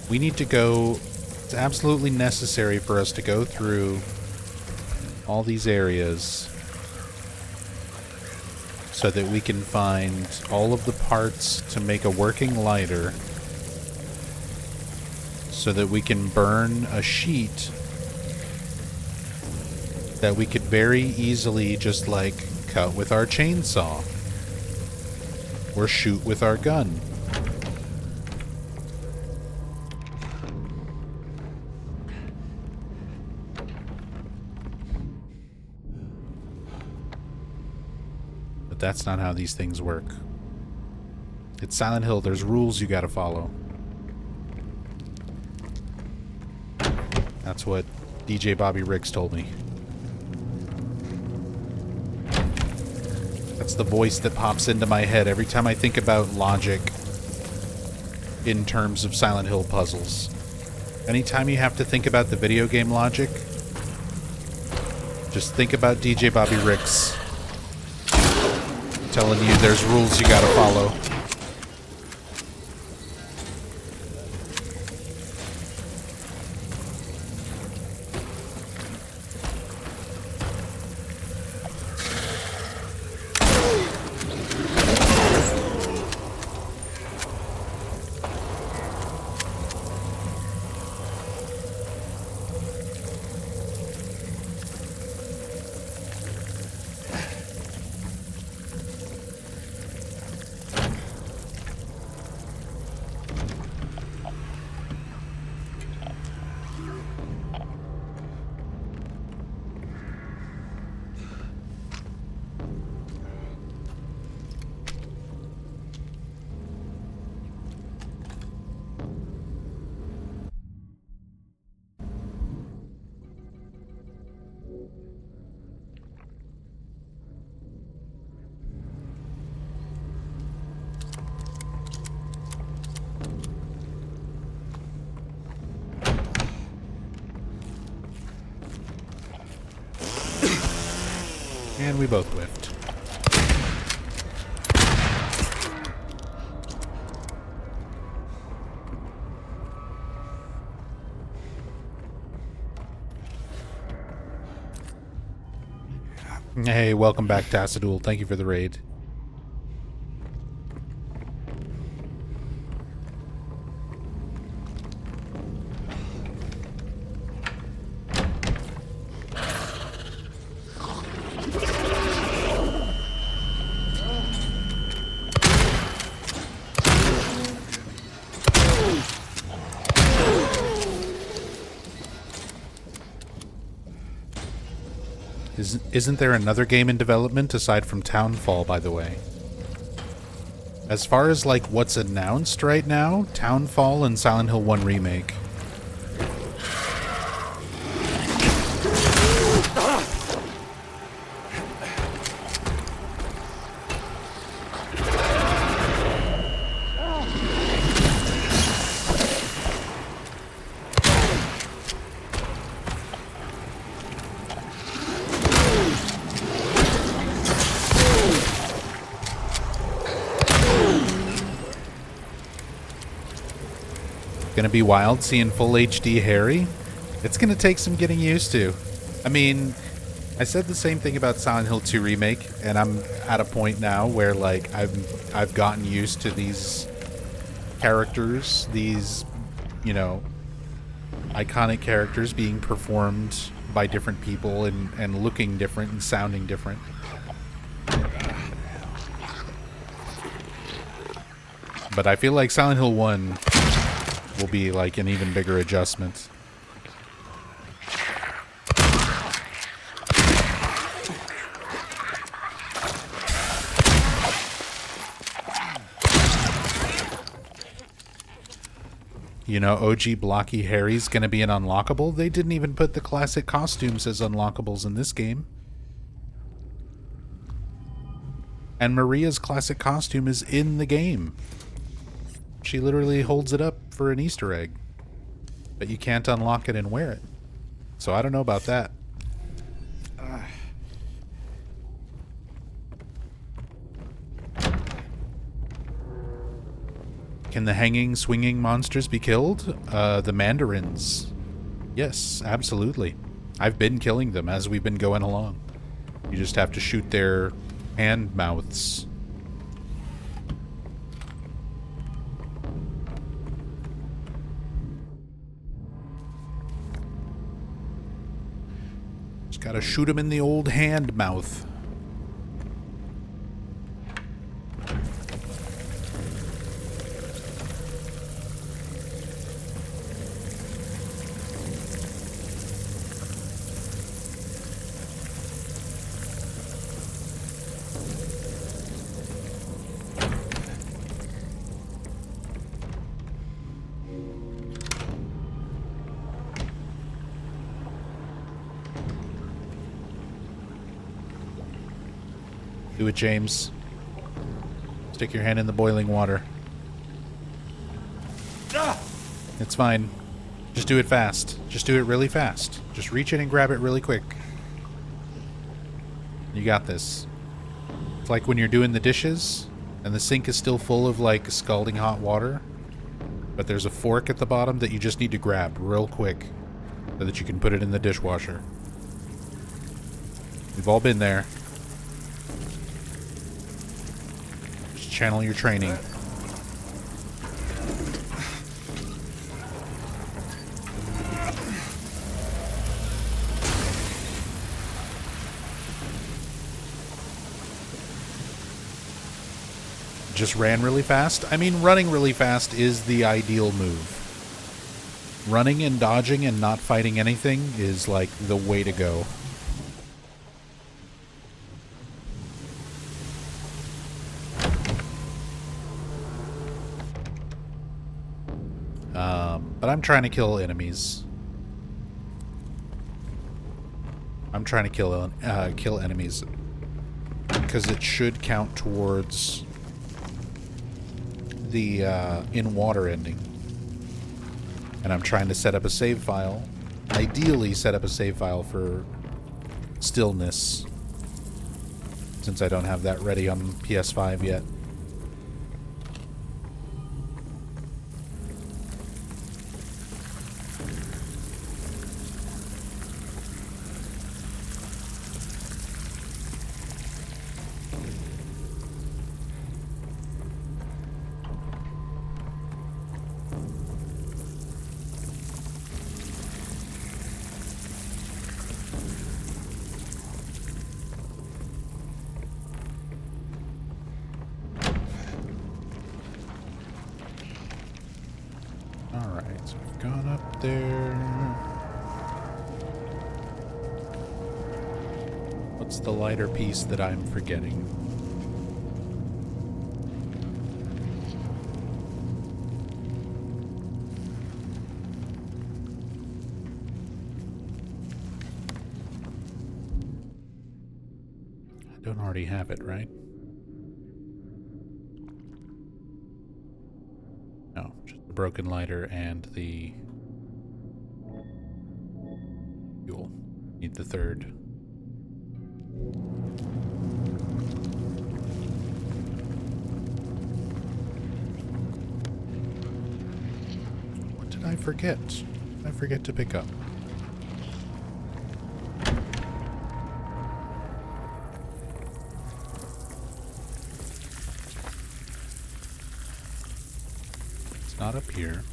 We need to go... It's absolutely necessary for us to go through all these areas so that we can find all of the parts to make a working lighter so that we can burn a sheet that we could very easily just like cut with our chainsaw. Or shoot with our gun. But that's not how these things work. It's Silent Hill. There's rules you gotta follow. That's what DJ Bobby Riggs told me. That's the voice that pops into my head every time I think about logic in terms of Silent Hill puzzles. Anytime you have to think about the video game logic, just think about DJ Bobby Riggs telling you there's rules you gotta follow. And we both whiffed. Hey, welcome back, Tassadul. Thank you for the raid. Isn't there another game in development aside from Townfall, by the way? As far as, like, what's announced right now, Townfall and Silent Hill 1 Remake. Gonna be wild seeing full HD Harry. It's gonna take some getting used to. I mean, I said the same thing about Silent Hill 2 Remake, and I'm at a point now where, like, I've gotten used to these characters, these, you know, iconic characters being performed by different people and looking different and sounding different. But I feel like Silent Hill 1 will be like an even bigger adjustment. You know, OG Blocky Harry's gonna be an unlockable. They didn't even put the classic costumes as unlockables in this game. And Maria's classic costume is in the game. She literally holds it up for an Easter egg. But you can't unlock it and wear it. So I don't know about that. Can the hanging, swinging monsters be killed? The mandarins. Yes, absolutely. I've been killing them as we've been going along. You just have to shoot their hand mouths. Just gotta shoot them in the old hand mouth. Do it, James. Stick your hand in the boiling water. It's fine. Just do it fast. Just do it really fast. Just reach in and grab it really quick. You got this. It's like when you're doing the dishes and the sink is still full of like scalding hot water, but there's a fork at the bottom that you just need to grab real quick so that you can put it in the dishwasher. We've all been there. Just channel your training. Just ran really fast? I mean, running really fast is the ideal move. Running and dodging and not fighting anything is like the way to go. But I'm trying to kill enemies. I'm trying to kill enemies because it should count towards the in water ending. And I'm trying to set up a save file. Ideally set up a save file for Stillness, since I don't have that ready on PS5 yet. Alright, so we've gone up there. What's the lighter piece that I'm forgetting? I don't already have it, right? No, just the broken lighter and the fuel. Need the third. What did I forget? What did I forget to pick up? Not up here.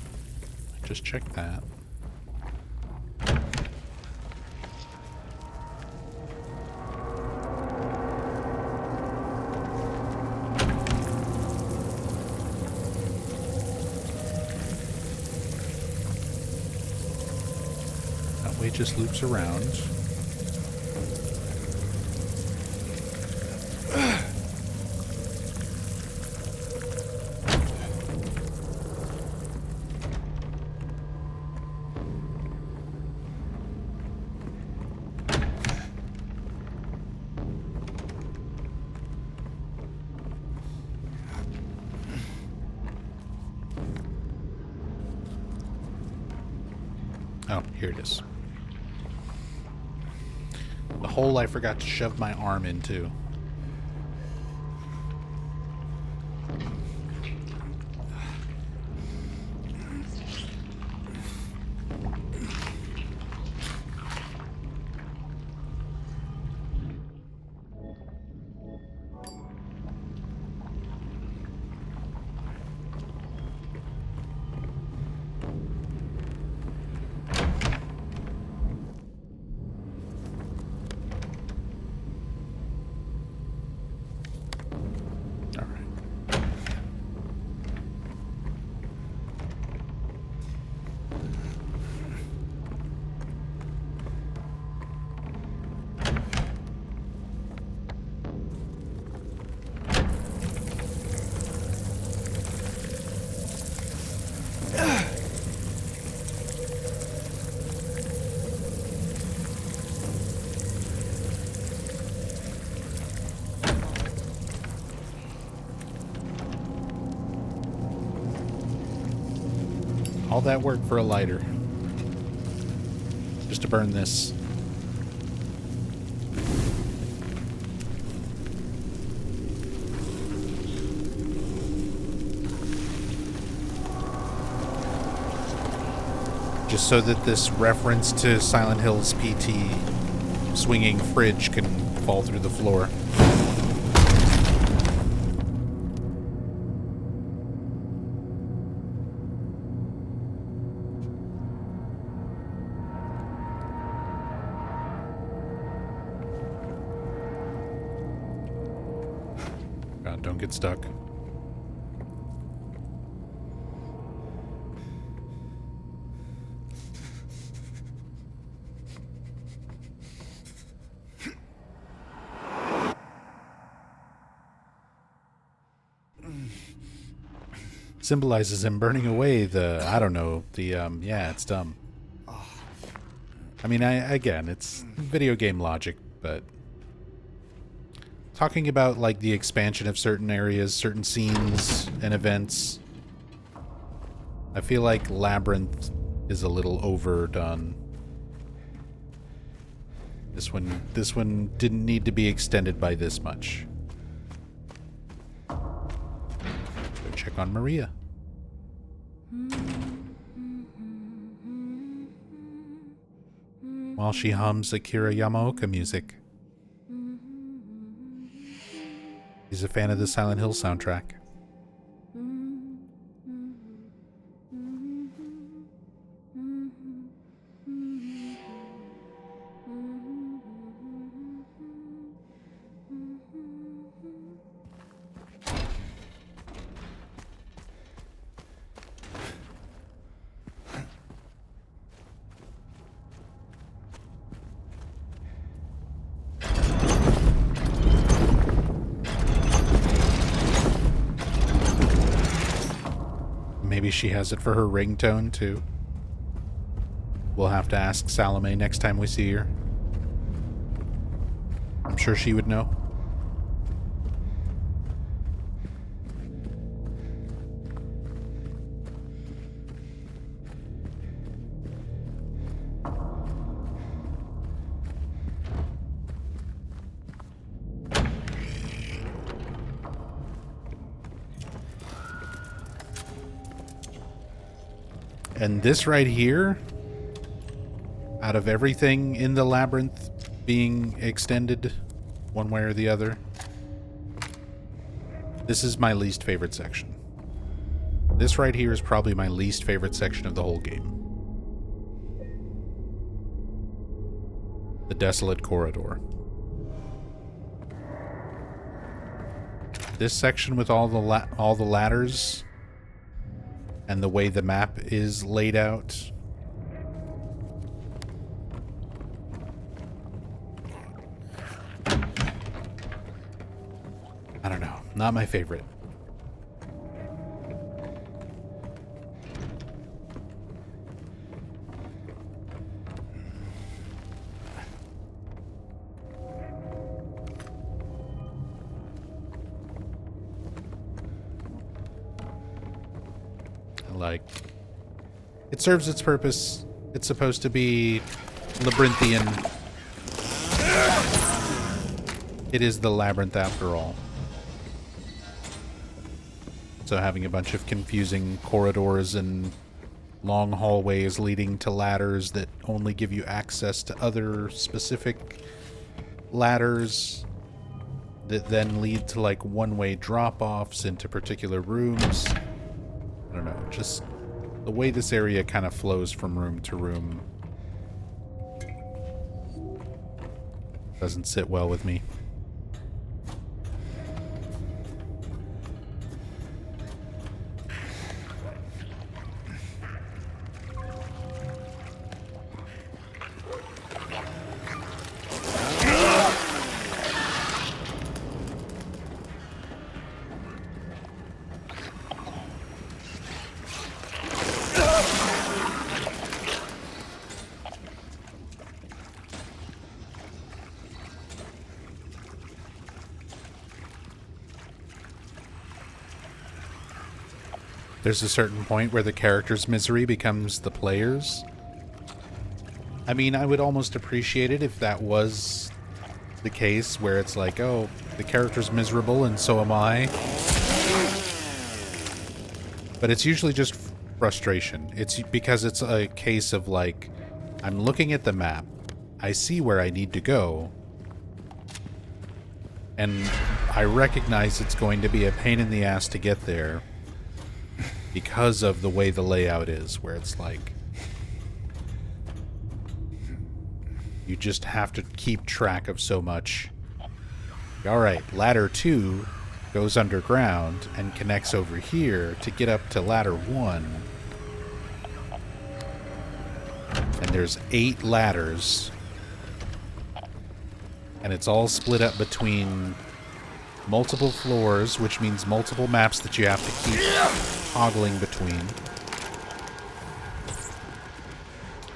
I just checked that. That way just loops around. Oh, here it is. The hole I forgot to shove my arm into. All that work for a lighter. Just to burn this. Just so that this reference to Silent Hill's PT swinging fridge can fall through the floor. God, don't get stuck. Symbolizes him burning away the, I don't know, the, yeah, it's dumb. I mean, again, it's video game logic, but talking about, like, the expansion of certain areas, certain scenes and events, I feel like Labyrinth is a little overdone. This one didn't need to be extended by this much. Go check on Maria. While she hums Akira Yamaoka music. He's a fan of the Silent Hill soundtrack. Maybe she has it for her ringtone, too. We'll have to ask Salome next time we see her. I'm sure she would know. And this right here, out of everything in the labyrinth being extended one way or the other, this is my least favorite section. This right here is probably my least favorite section of the whole game. The desolate corridor. This section with all the ladders and the way the map is laid out. I don't know. Not my favorite. Like, it serves its purpose. It's supposed to be labyrinthian. It is the labyrinth after all. So having a bunch of confusing corridors and long hallways leading to ladders that only give you access to other specific ladders that then lead to like one-way drop-offs into particular rooms. I don't know, just the way this area kind of flows from room to room doesn't sit well with me. there's a certain point where the character's misery becomes the player's. I mean, I would almost appreciate it if that was the case, where it's like, oh, the character's miserable and so am I. But it's usually just frustration. It's because it's a case of like, I'm looking at the map, I see where I need to go, and I recognize it's going to be a pain in the ass to get there because of the way the layout is, where it's like, you just have to keep track of so much. Alright, ladder 2 goes underground and connects over here to get up to ladder 1. And there's 8 ladders. And it's all split up between multiple floors, which means multiple maps that you have to keep toggling between.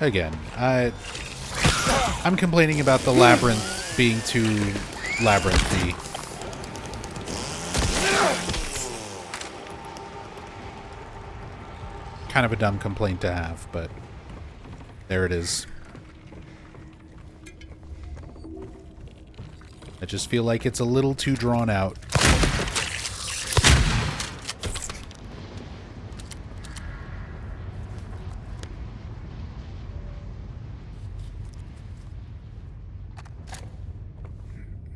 Again, I'm complaining about the labyrinth being too labyrinthy. Kind of a dumb complaint to have, but there it is. I just feel like it's a little too drawn out.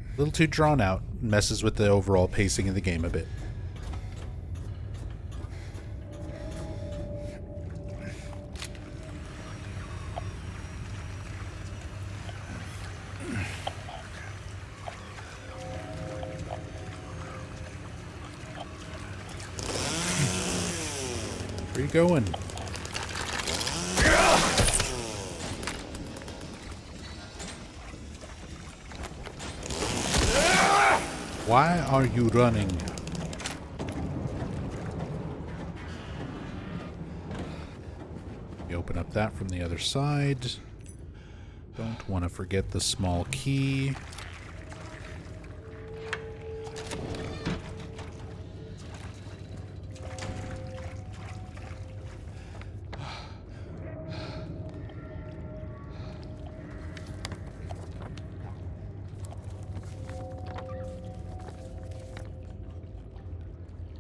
A little too drawn out. Messes with the overall pacing of the game a bit. Where are you going? Why are you running? You open up that from the other side. Don't want to forget the small key.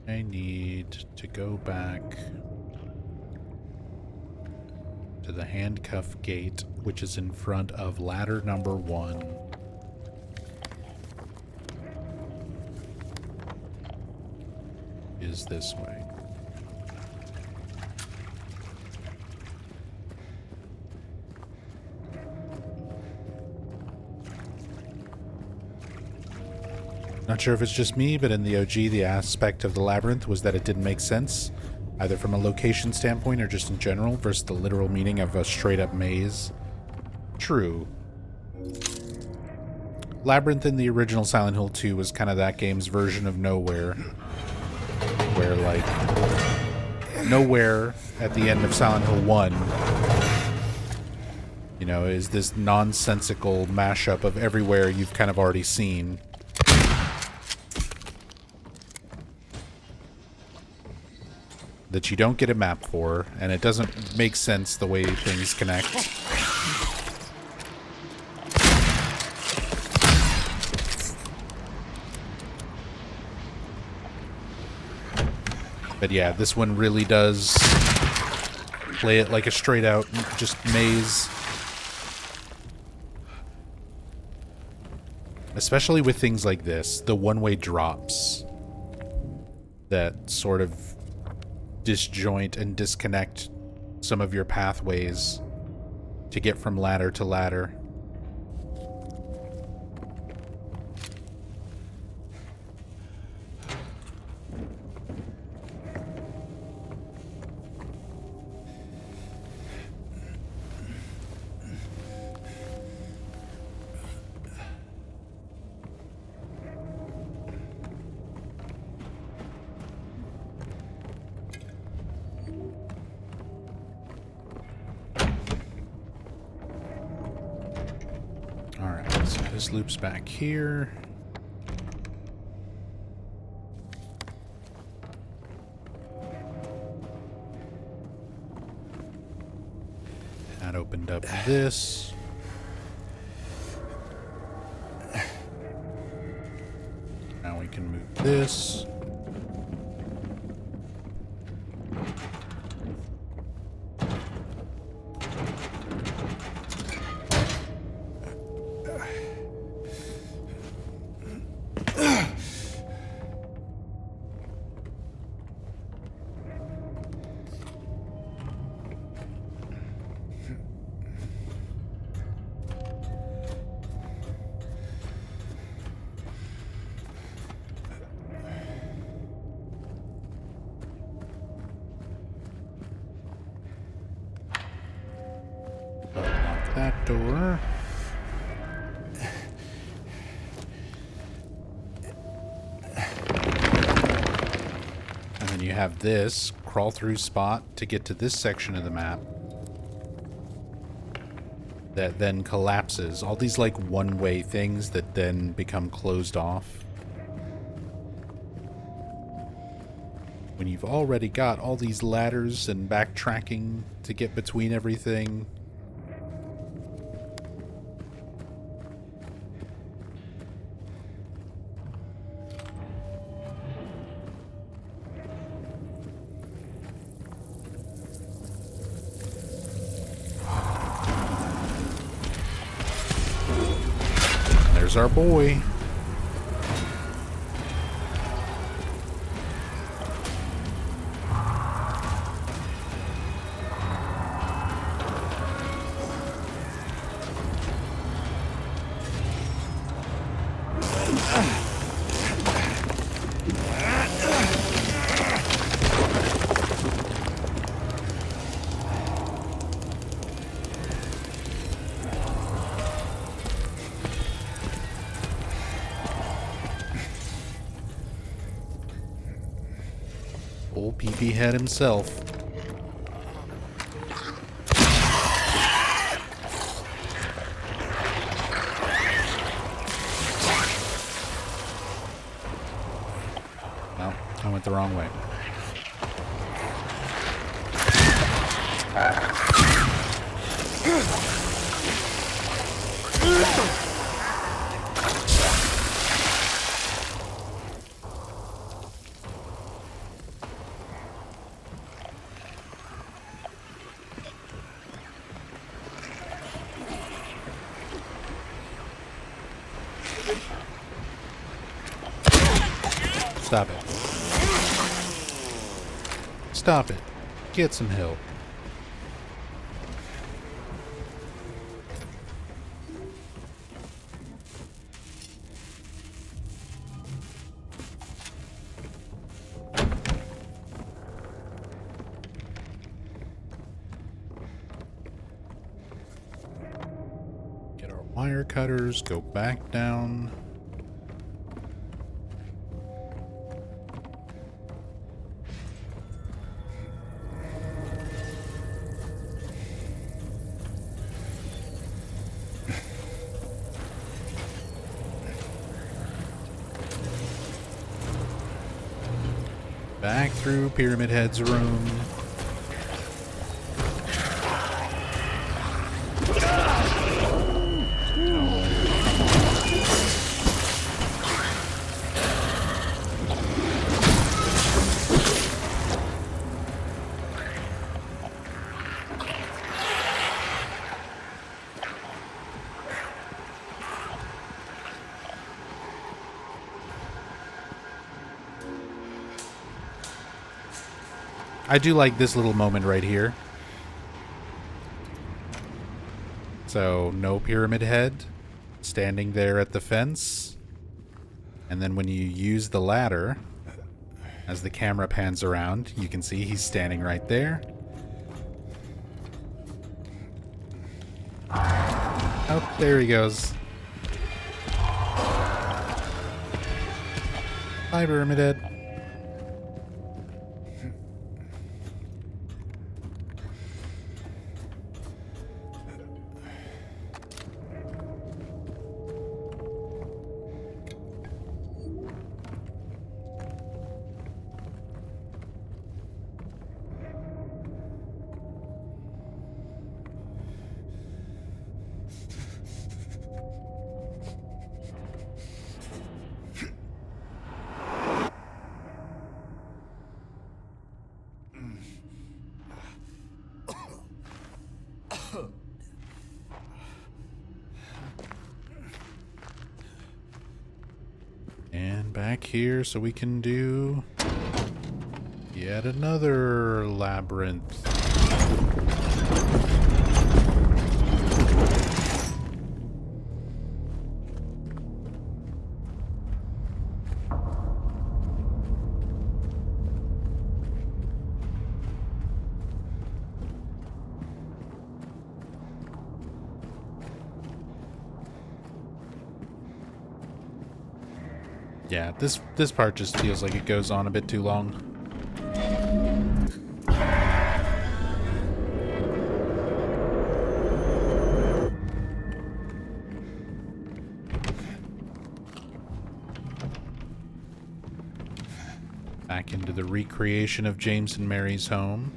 I need to go back to the handcuff gate, which is in front of ladder number 1. Is this way. Not sure if it's just me, but in the OG, the aspect of the labyrinth was that it didn't make sense, either from a location standpoint or just in general, versus the literal meaning of a straight-up maze. True. Labyrinth in the original Silent Hill 2 was kind of that game's version of Nowhere, where, like, Nowhere at the end of Silent Hill 1, you know, is this nonsensical mashup of everywhere you've kind of already seen. That you don't get a map for, and it doesn't make sense the way things connect. But yeah, this one really does play it like a straight out just maze. Especially with things like this, the one-way drops that sort of disjoint and disconnect some of your pathways to get from ladder to ladder. This loops back here. opened up this. Now we can move this. Unlock that door. And then you have this crawl through spot to get to this section of the map that then collapses. All these like one-way things that then become closed off. When you've already got all these ladders and backtracking to get between everything. There's our boy. Old PP head himself. No, I went the wrong way. Stop it. Stop it. Get some help. Get our wire cutters, go back down. Back through Pyramid Head's room. I do like this little moment right here. So, no Pyramid Head standing there at the fence. And then when you use the ladder, as the camera pans around, you can see he's standing right there. Oh, there he goes. Bye, Pyramid Head. back here so we can do yet another labyrinth. Yeah, this part just feels like it goes on a bit too long. Back into the recreation of James and Mary's home.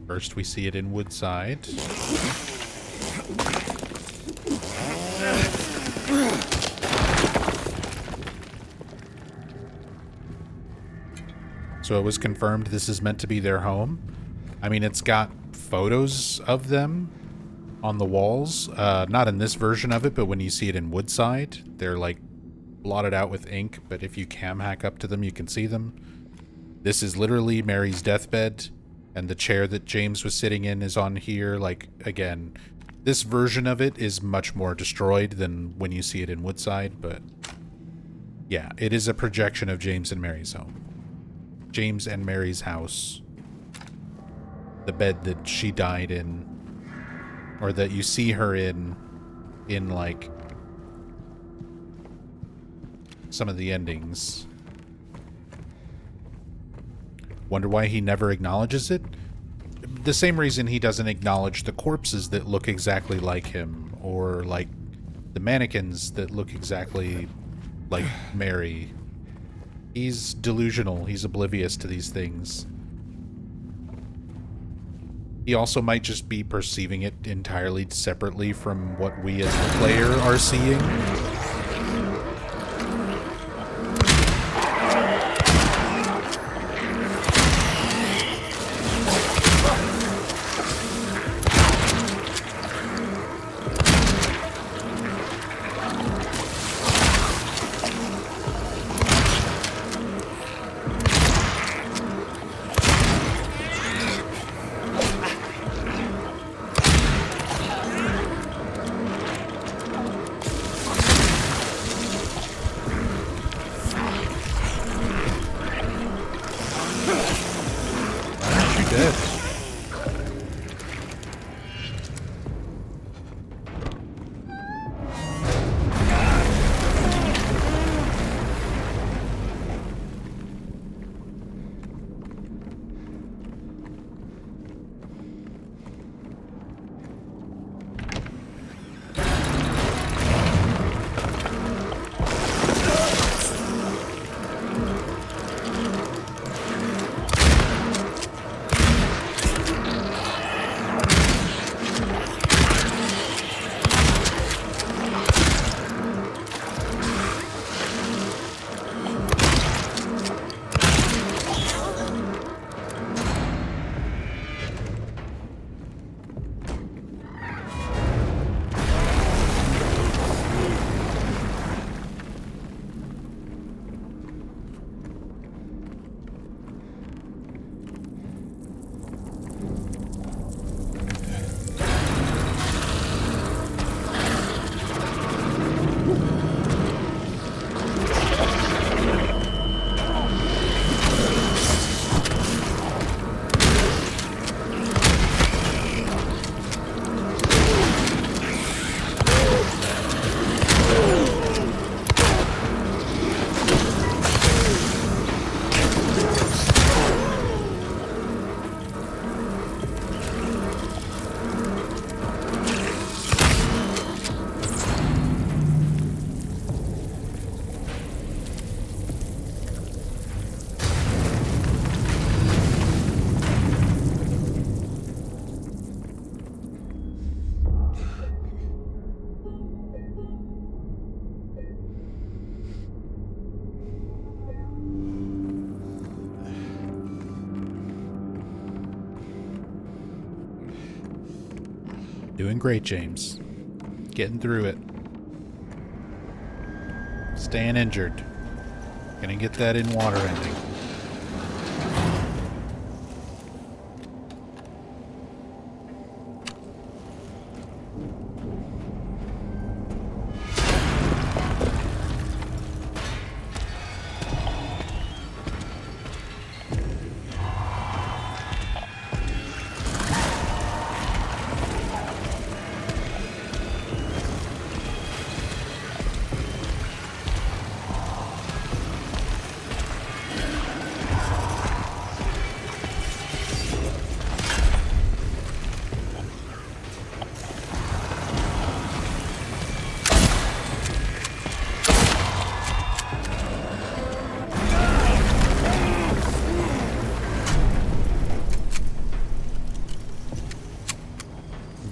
First, we see it in Woodside. So it was confirmed this is meant to be their home. I mean, it's got photos of them on the walls. Not in this version of it, but when you see it in Woodside, they're like blotted out with ink. But if you cam hack up to them, you can see them. This is literally Mary's deathbed. And the chair that James was sitting in is on here. Like, again, this version of it is much more destroyed than when you see it in Woodside. But yeah, it is a projection of James and Mary's home. James and Mary's house. The bed that she died in. Or that you see her in like some of the endings. Wonder why he never acknowledges it? The same reason he doesn't acknowledge the corpses that look exactly like him, or like the mannequins that look exactly like Mary. He's delusional. He's oblivious to these things. He also might just be perceiving it entirely separately from what we as the player are seeing. Doing great, James. Getting through it. Staying injured. Gonna get that in water ending.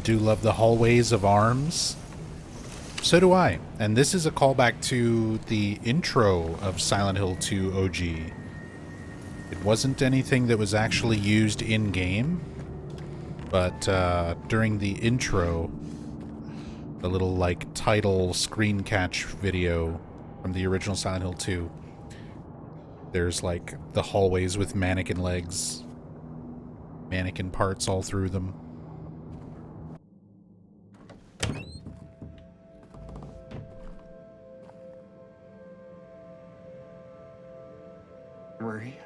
Do love the hallways of arms. So do I. And this is a callback to the intro of Silent Hill 2 OG. It wasn't anything that was actually used in-game, but during the intro, the little, like, title screen catch video from the original Silent Hill 2, there's, like, the hallways with mannequin legs, mannequin parts all through them. Worry.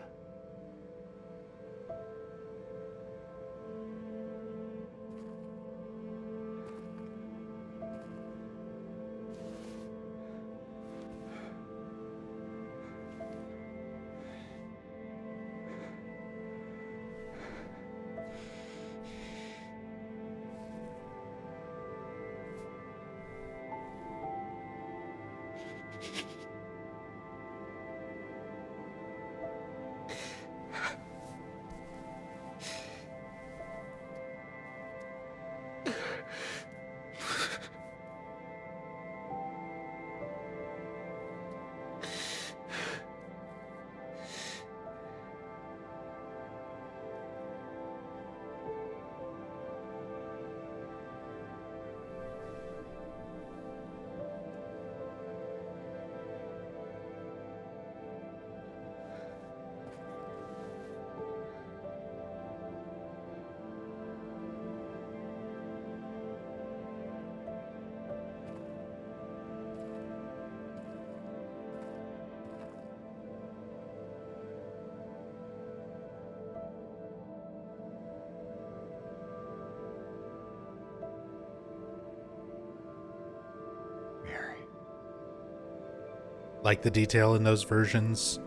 Like the detail in those versions,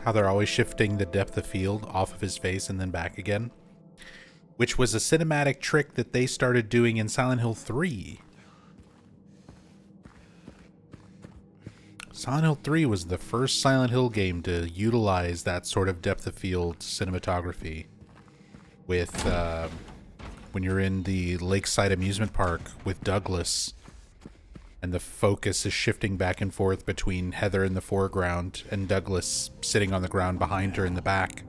how they're always shifting the depth of field off of his face and then back again, which was a cinematic trick that they started doing in Silent Hill 3. Silent Hill 3 was the first Silent Hill game to utilize that sort of depth of field cinematography with when you're in the lakeside amusement park with Douglas, and the focus is shifting back and forth between Heather in the foreground and Douglas sitting on the ground behind her in the back.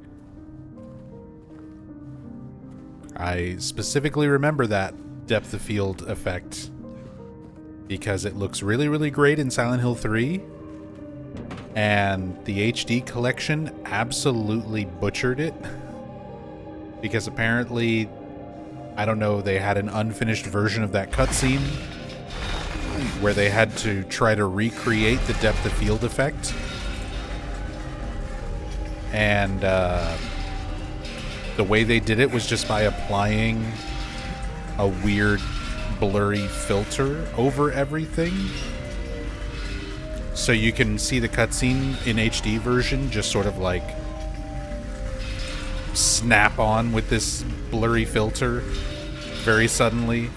I specifically remember that depth of field effect because it looks really, really great in Silent Hill 3, and the HD collection absolutely butchered it because apparently, I don't know, they had an unfinished version of that cutscene where they had to try to recreate the depth of field effect. And the way they did it was just by applying a weird blurry filter over everything. So you can see the cutscene in HD version just sort of like snap on with this blurry filter very suddenly.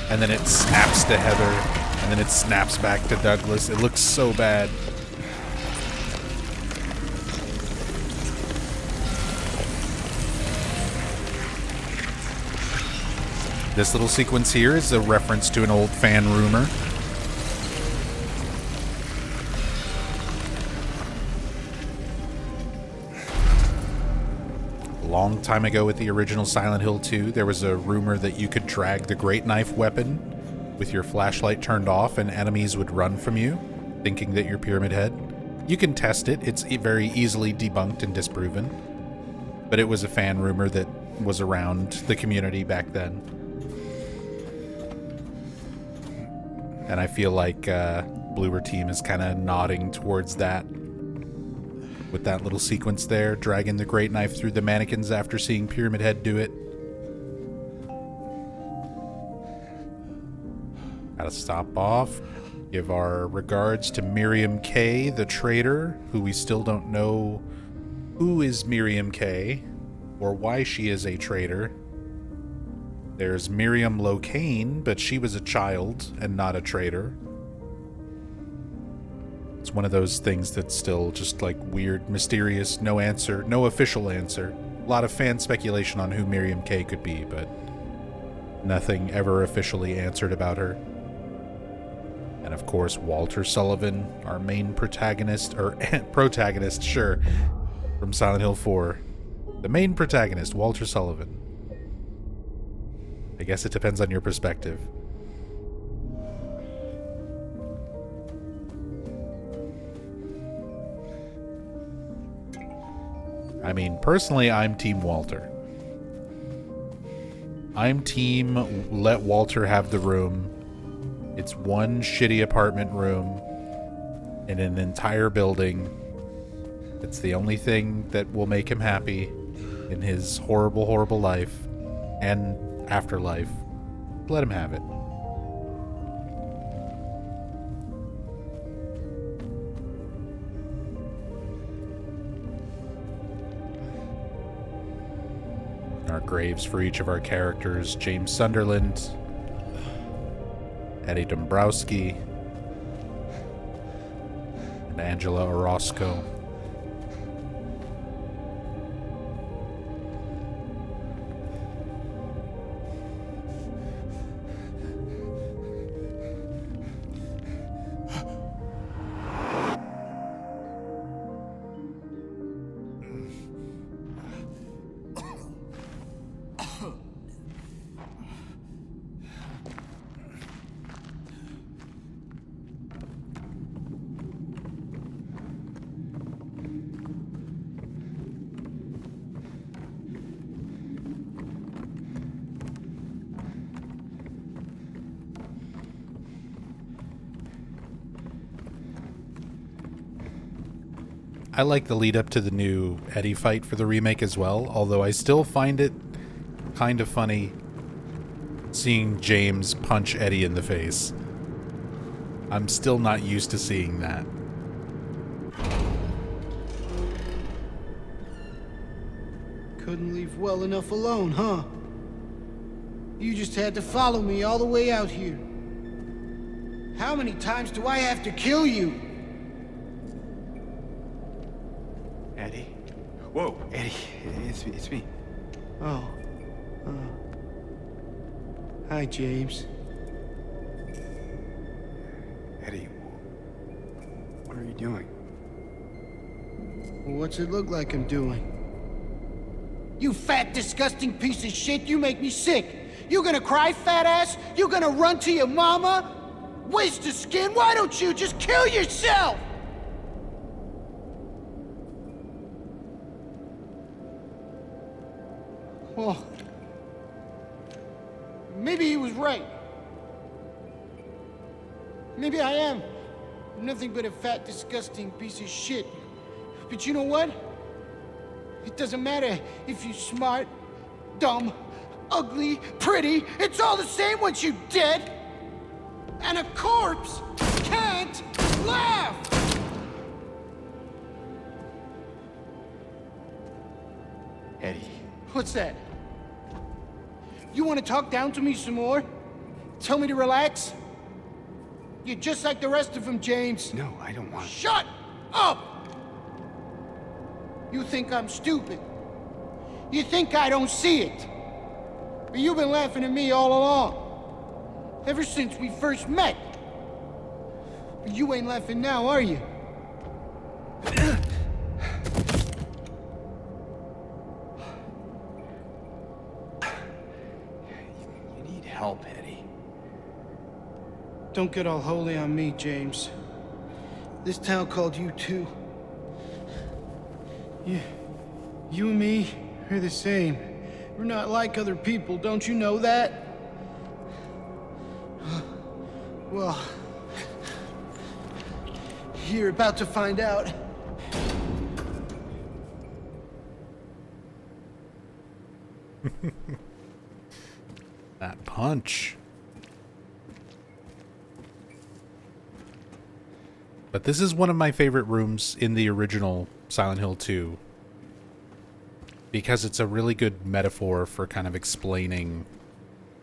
And then it snaps to Heather. And then it snaps back to Douglas. It looks so bad. This little sequence here is a reference to an old fan rumor. long time ago with the original Silent Hill 2, there was a rumor that you could drag the great knife weapon with your flashlight turned off and enemies would run from you, thinking that you're Pyramid Head. You can test it. It's very easily debunked and disproven. But it was a fan rumor that was around the community back then. And I feel like Bloober Team is kind of nodding towards that with that little sequence there, dragging the great knife through the mannequins after seeing Pyramid Head do it. Gotta stop off. Give our regards to Miriam K, the traitor, who we still don't know who is Miriam K or why she is a traitor. There's Miriam Locane, but she was a child and not a traitor. It's one of those things that's still just like weird, mysterious, no answer, no official answer. A lot of fan speculation on who Miriam K could be, but nothing ever officially answered about her. And of course, Walter Sullivan, our main protagonist, or protagonist, sure, from Silent Hill 4. The main protagonist, Walter Sullivan. I guess it depends on your perspective. I mean, personally, I'm Team Walter. I'm team let Walter have the room. It's one shitty apartment room in an entire building. It's the only thing that will make him happy in his horrible, horrible life and afterlife. Let him have it. Our graves for each of our characters: James Sunderland, Eddie Dombrowski, and Angela Orozco. I like the lead up to the new Eddie fight for the remake as well, although I still find it kind of funny seeing James punch Eddie in the face. I'm still not used to seeing that. Couldn't leave well enough alone, huh? You just had to follow me all the way out here. How many times do I have to kill you? Eddie? Whoa, Eddie, it's me. Oh. Hi, James. Eddie, what are you doing? Well, what's it look like I'm doing? You fat, disgusting piece of shit, you make me sick. You gonna cry, fat ass? You gonna run to your mama? Waste of skin, why don't you just kill yourself? Well, maybe he was right. Maybe I am nothing but a fat, disgusting piece of shit. But you know what? It doesn't matter if you're smart, dumb, ugly, pretty. It's all the same once you're dead. And a corpse can't laugh! Eddie. What's that? You want to talk down to me some more? Tell me to relax? You're just like the rest of them, James. No, I don't want... Shut up! You think I'm stupid. You think I don't see it. But you've been laughing at me all along. Ever since we first met. But you ain't laughing now, are you? help, Eddie. Don't get all holy on me, James. This town called you too. You and me are the same. We're not like other people, don't you know that? Well, you're about to find out. That punch. But this is one of my favorite rooms in the original Silent Hill 2. Because it's a really good metaphor for kind of explaining,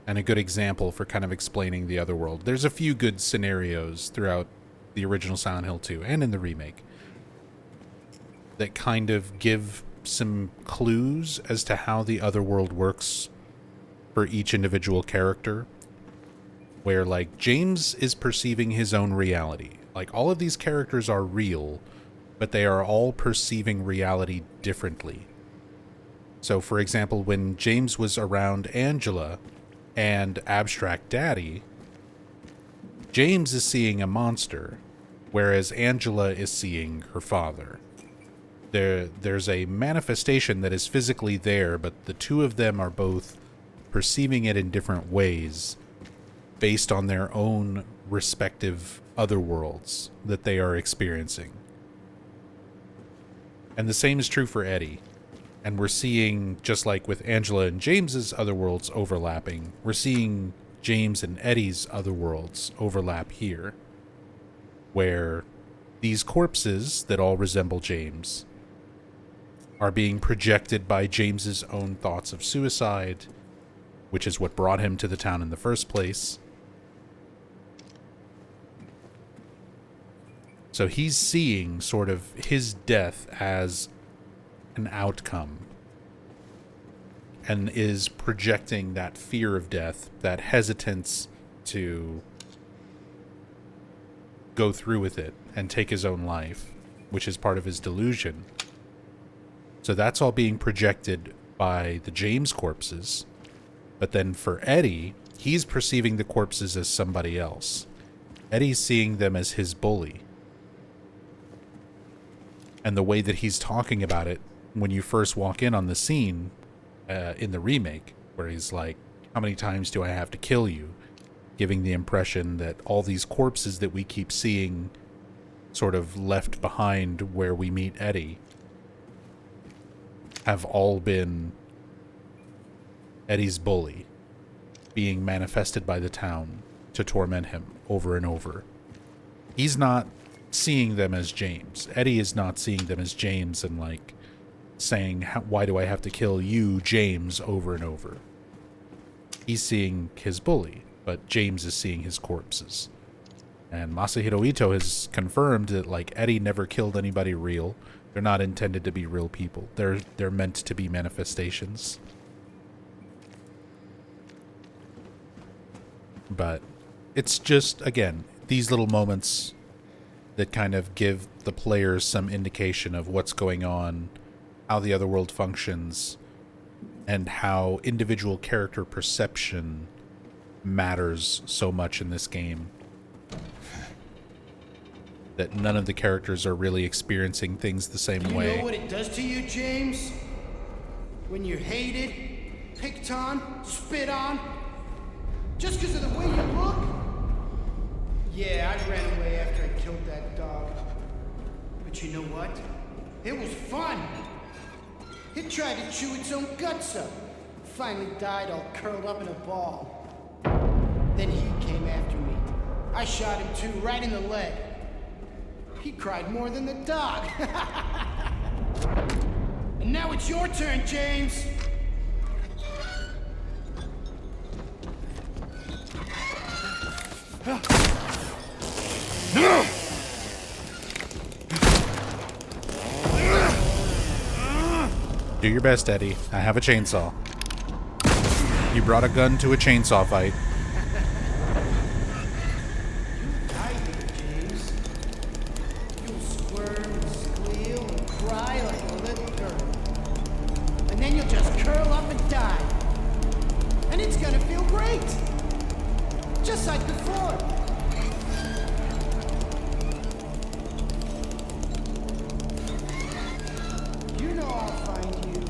and a good example for kind of explaining the other world. There's a few good scenarios throughout the original Silent Hill 2 and in the remake that kind of give some clues as to how the other world works for each individual character. Where, like, James is perceiving his own reality. Like, all of these characters are real, but they are all perceiving reality differently. So, for example, when James was around Angela and Abstract Daddy, James is seeing a monster, whereas Angela is seeing her father. There's a manifestation that is physically there, but the two of them are both perceiving it in different ways based on their own respective other worlds that they are experiencing. And the same is true for Eddie. And we're seeing, just like with Angela and James's other worlds overlapping, we're seeing James and Eddie's other worlds overlap here, where these corpses that all resemble James are being projected by James's own thoughts of suicide, which is what brought him to the town in the first place. So he's seeing sort of his death as an outcome, and is projecting that fear of death, that hesitance to go through with it and take his own life, which is part of his delusion. So that's all being projected by the James corpses. But then for Eddie, he's perceiving the corpses as somebody else. Eddie's seeing them as his bully. And the way that he's talking about it when you first walk in on the scene in the remake, where he's like, how many times do I have to kill you? Giving the impression that all these corpses that we keep seeing sort of left behind where we meet Eddie have all been Eddie's bully, being manifested by the town to torment him over and over. He's not seeing them as James. Eddie is not seeing them as James and, like, saying, why do I have to kill you, James, over and over? He's seeing his bully, but James is seeing his corpses. And Masahiro Ito has confirmed that, like, Eddie never killed anybody real. They're not intended to be real people. They're meant to be manifestations. But it's just, again, these little moments that kind of give the players some indication of what's going on, how the other world functions, and how individual character perception matters so much in this game. That none of the characters are really experiencing things the same way. You know what it does to you, James? When you're hated, picked on, spit on, just because of the way you look? Yeah, I ran away after I killed that dog. But you know what? It was fun. It tried to chew its own guts up. Finally died all curled up in a ball. Then he came after me. I shot him too, right in the leg. He cried more than the dog. And now it's your turn, James. Do your best, Eddie. I have a chainsaw. You brought a gun to a chainsaw fight. And then you'll just curl up and die. And it's gonna feel great. just like before. You know I'll find you.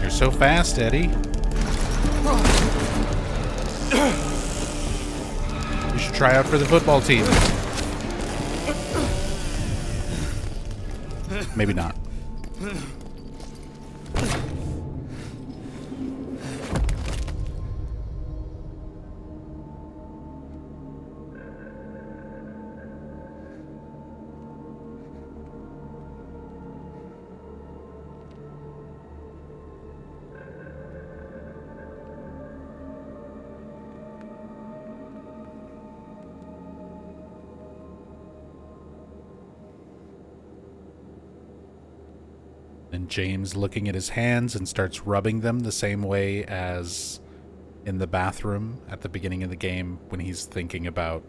So fast, Eddie. You should try out for the football team. Maybe not. And James looking at his hands and starts rubbing them the same way as in the bathroom at the beginning of the game when he's thinking about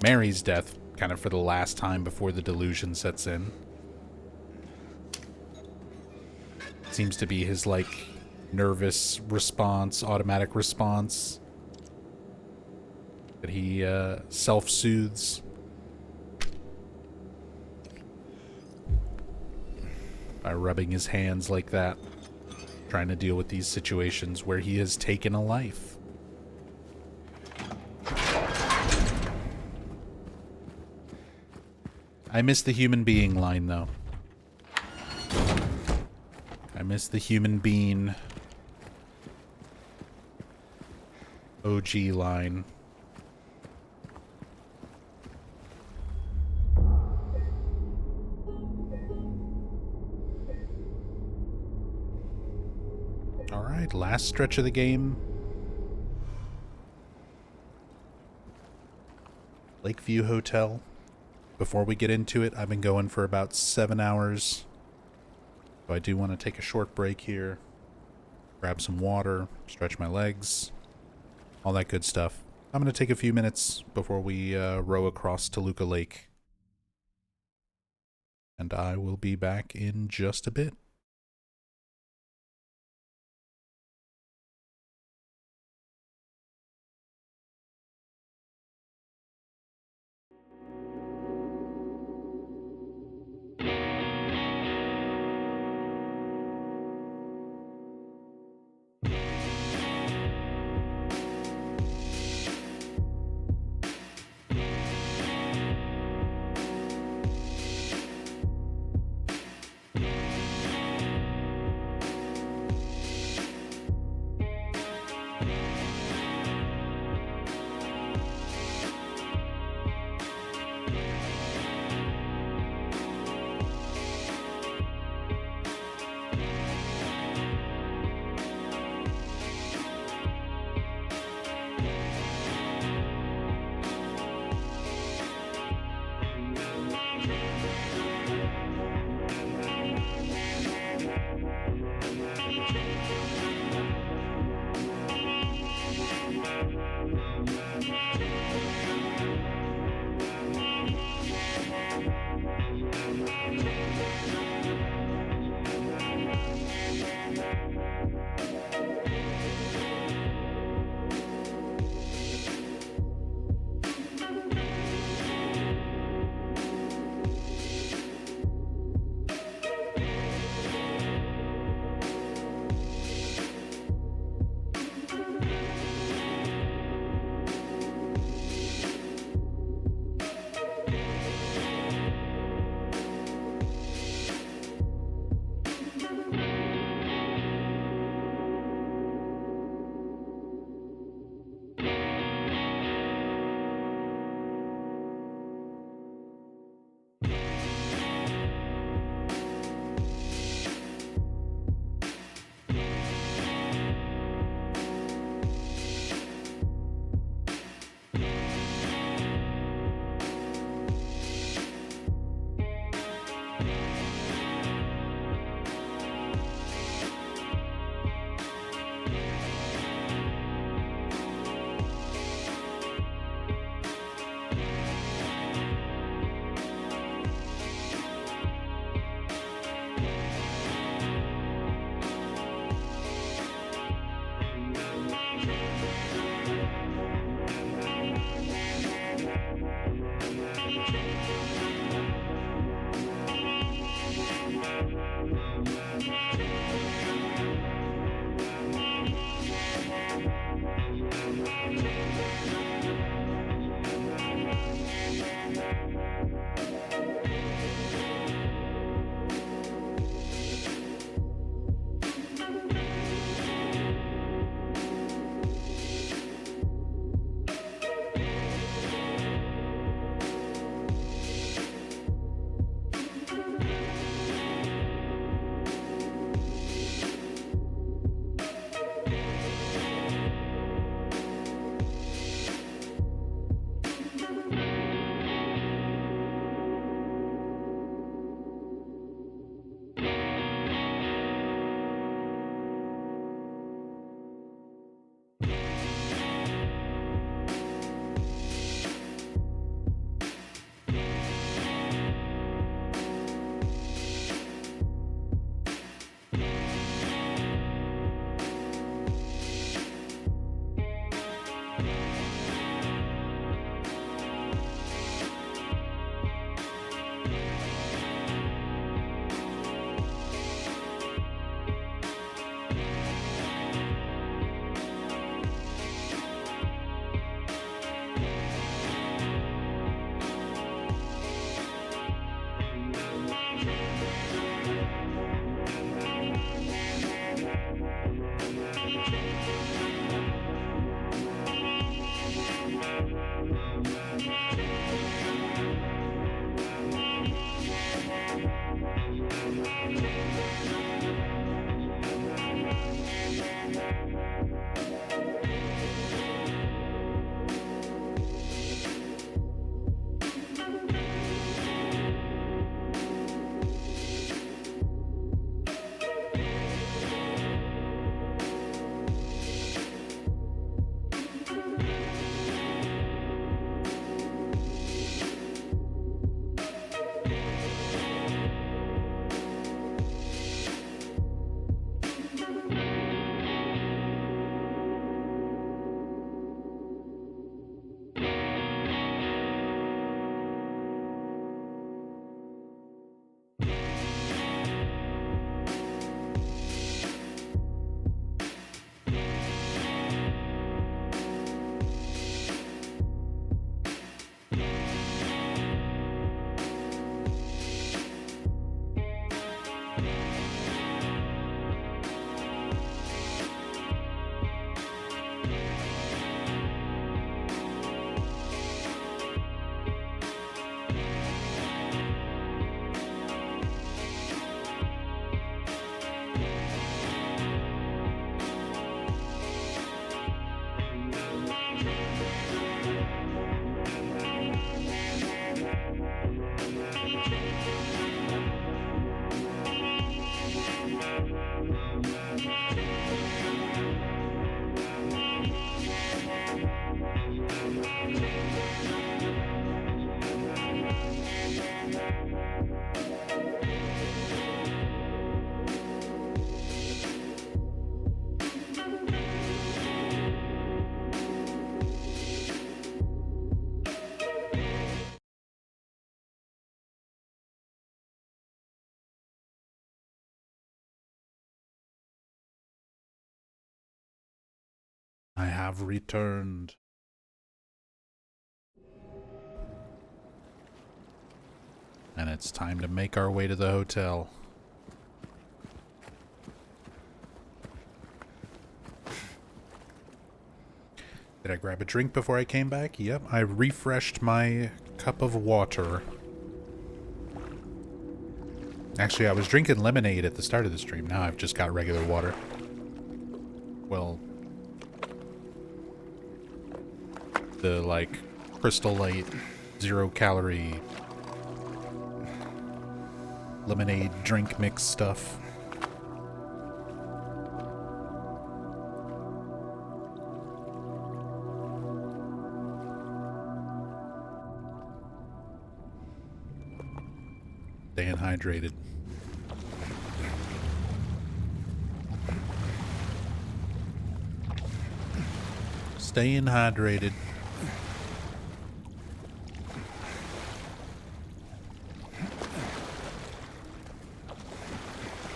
Mary's death, kind of for the last time before the delusion sets in. Seems to be his, like, nervous response, automatic response that he self-soothes. By rubbing his hands like that, trying to deal with these situations where he has taken a life. I miss the human being line, though. I miss the human being OG line. Alright, last stretch of the game. Lakeview Hotel. Before we get into it, I've been going for about 7 hours. So I do want to take a short break here. Grab some water, stretch my legs, all that good stuff. I'm going to take a few minutes before we row across Toluca Lake. And I will be back in just a bit. have returned. And it's time to make our way to the hotel. Did I grab a drink before I came back? Yep, I refreshed my cup of water. Actually, I was drinking lemonade at the start of the stream. Now I've just got regular water. Well, the, like, Crystal Light, 0-calorie lemonade drink mix stuff. Staying hydrated. Staying hydrated.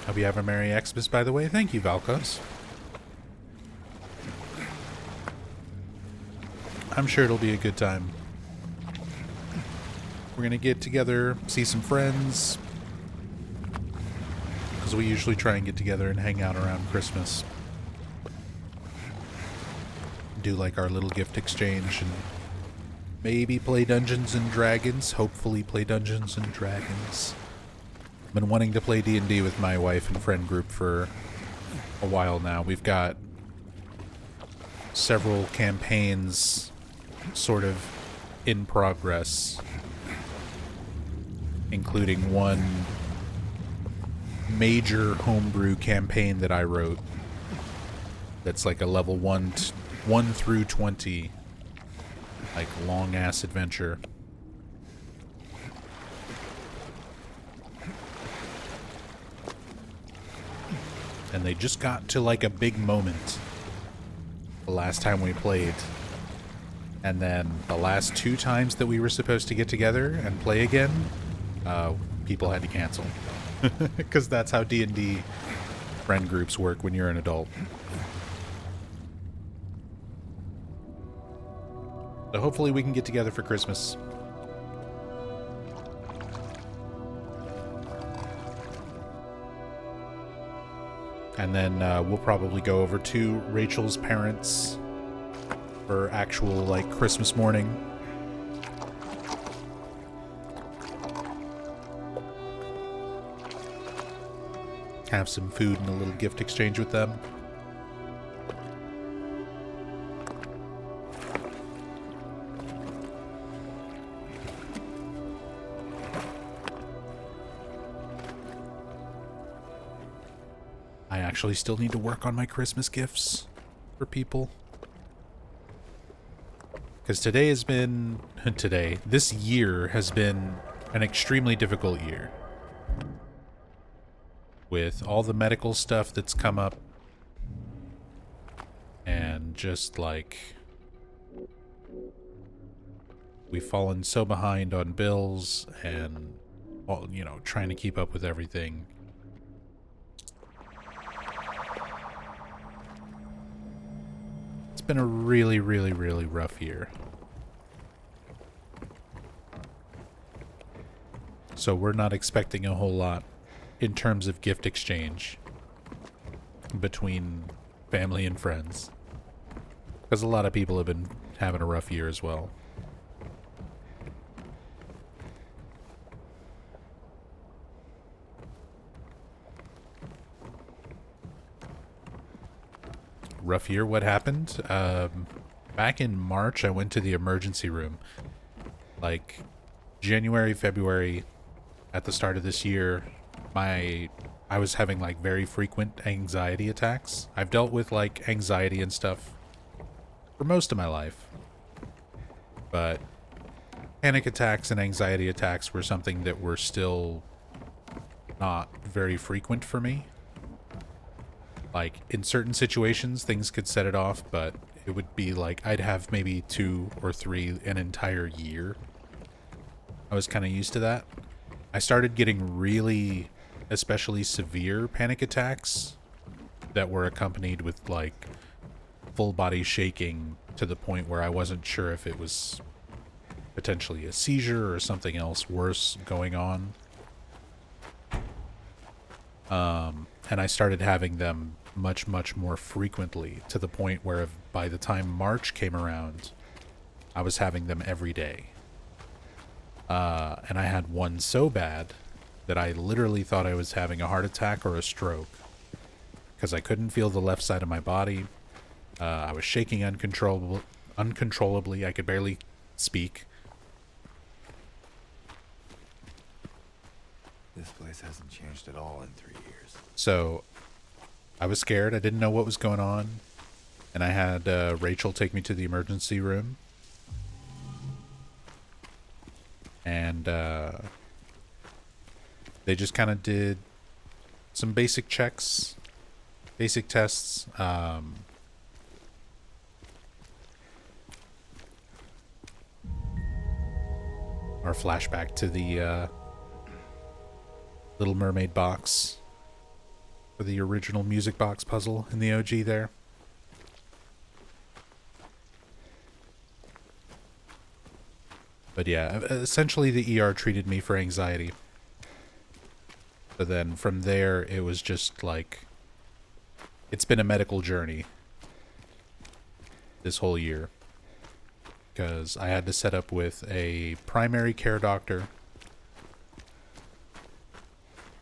Hope you have a Merry Xmas, by the way. Thank you, Valkos. I'm sure it'll be a good time. We're gonna get together, see some friends, because we usually try and get together and hang out around Christmas. Do like our little gift exchange and maybe play Dungeons and Dragons. Hopefully play Dungeons and Dragons. Been wanting to play D&D with my wife and friend group for a while now. We've got several campaigns sort of in progress, including one major homebrew campaign that I wrote that's like a level 1 through 20, like, long ass adventure. And they just got to like a big moment the last time we played. And then the last 2 times that we were supposed to get together and play again, people had to cancel. Because that's how D&D friend groups work when you're an adult. So hopefully we can get together for Christmas. And then we'll probably go over to Rachel's parents for actual, like, Christmas morning. Have some food and a little gift exchange with them. I actually still need to work on my Christmas gifts for people. Because this year has been an extremely difficult year. With all the medical stuff that's come up. And just like, we've fallen so behind on bills and, all, you know, trying to keep up with everything. It's been a really, really, really rough year. So we're not expecting a whole lot in terms of gift exchange between family and friends. Because a lot of people have been having a rough year as well. Rough year, what happened? Back in March, I went to the emergency room. Like, January, February, at the start of this year, I was having, like, very frequent anxiety attacks. I've dealt with, like, anxiety and stuff for most of my life. But panic attacks and anxiety attacks were something that were still not very frequent for me. Like, in certain situations, things could set it off, but it would be like, I'd have maybe 2 or 3 an entire year. I was kind of used to that. I started getting really, especially severe panic attacks that were accompanied with, like, full body shaking to the point where I wasn't sure if it was potentially a seizure or something else worse going on. And I started having them much, much more frequently, to the point where by the time March came around, I was having them every day. And I had one so bad that I literally thought I was having a heart attack or a stroke, because I couldn't feel the left side of my body. I was shaking uncontrollably. I could barely speak. This place hasn't changed at all in 3 years. So I was scared. I didn't know what was going on. And I had Rachel take me to the emergency room. And they just kind of did some basic checks, basic tests. Our flashback to the Little Mermaid box for the original music box puzzle in the OG there. But yeah, essentially the ER treated me for anxiety. But then from there, it was just like, it's been a medical journey this whole year. Because I had to set up with a primary care doctor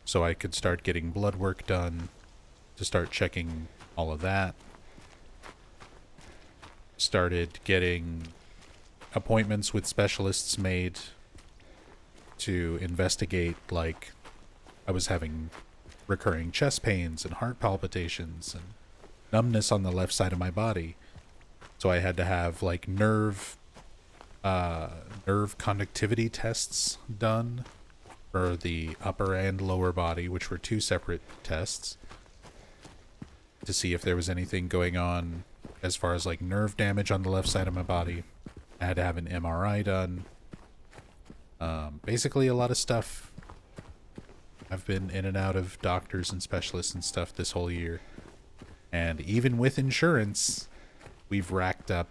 so I could start getting blood work done, to start checking all of that. Started getting appointments with specialists made to investigate, like, I was having recurring chest pains and heart palpitations and numbness on the left side of my body. So I had to have, like, nerve conductivity tests done for the upper and lower body, which were two separate tests, to see if there was anything going on as far as, like, nerve damage on the left side of my body. I had to have an MRI done. Basically a lot of stuff. I've been in and out of doctors and specialists and stuff this whole year. And even with insurance, we've racked up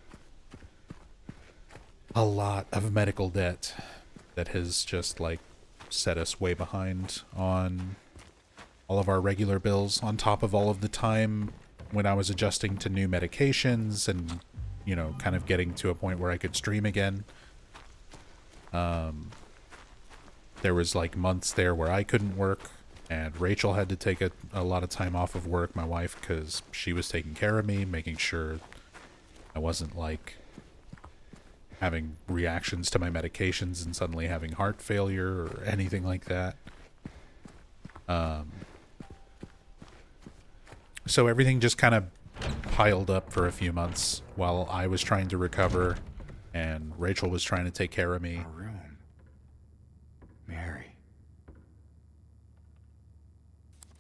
a lot of medical debt that has just, like, set us way behind on all of our regular bills, on top of all of the time when I was adjusting to new medications and, you know, kind of getting to a point where I could stream again. There was, like, months there where I couldn't work, and Rachel had to take a lot of time off of work, my wife, because she was taking care of me, making sure I wasn't, like, having reactions to my medications and suddenly having heart failure or anything like that. So everything just kind of piled up for a few months while I was trying to recover and Rachel was trying to take care of me. Our room. Mary.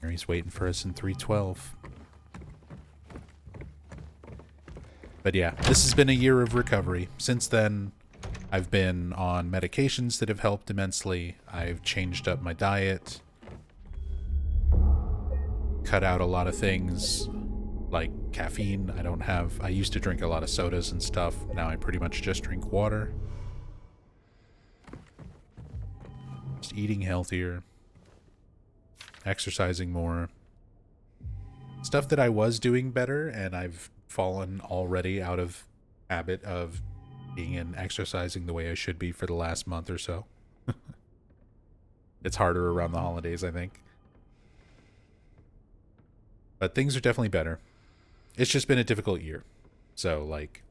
Mary's waiting for us in 312. But yeah, this has been a year of recovery. Since then, I've been on medications that have helped immensely. I've changed up my diet, cut out a lot of things like caffeine. I used to drink a lot of sodas and stuff. Now I pretty much just drink water. Just eating healthier, exercising more. Stuff that I was doing better, and I've fallen already out of habit of being and exercising the way I should be for the last month or so. It's harder around the holidays, I think. But things are definitely better. It's just been a difficult year. So, like,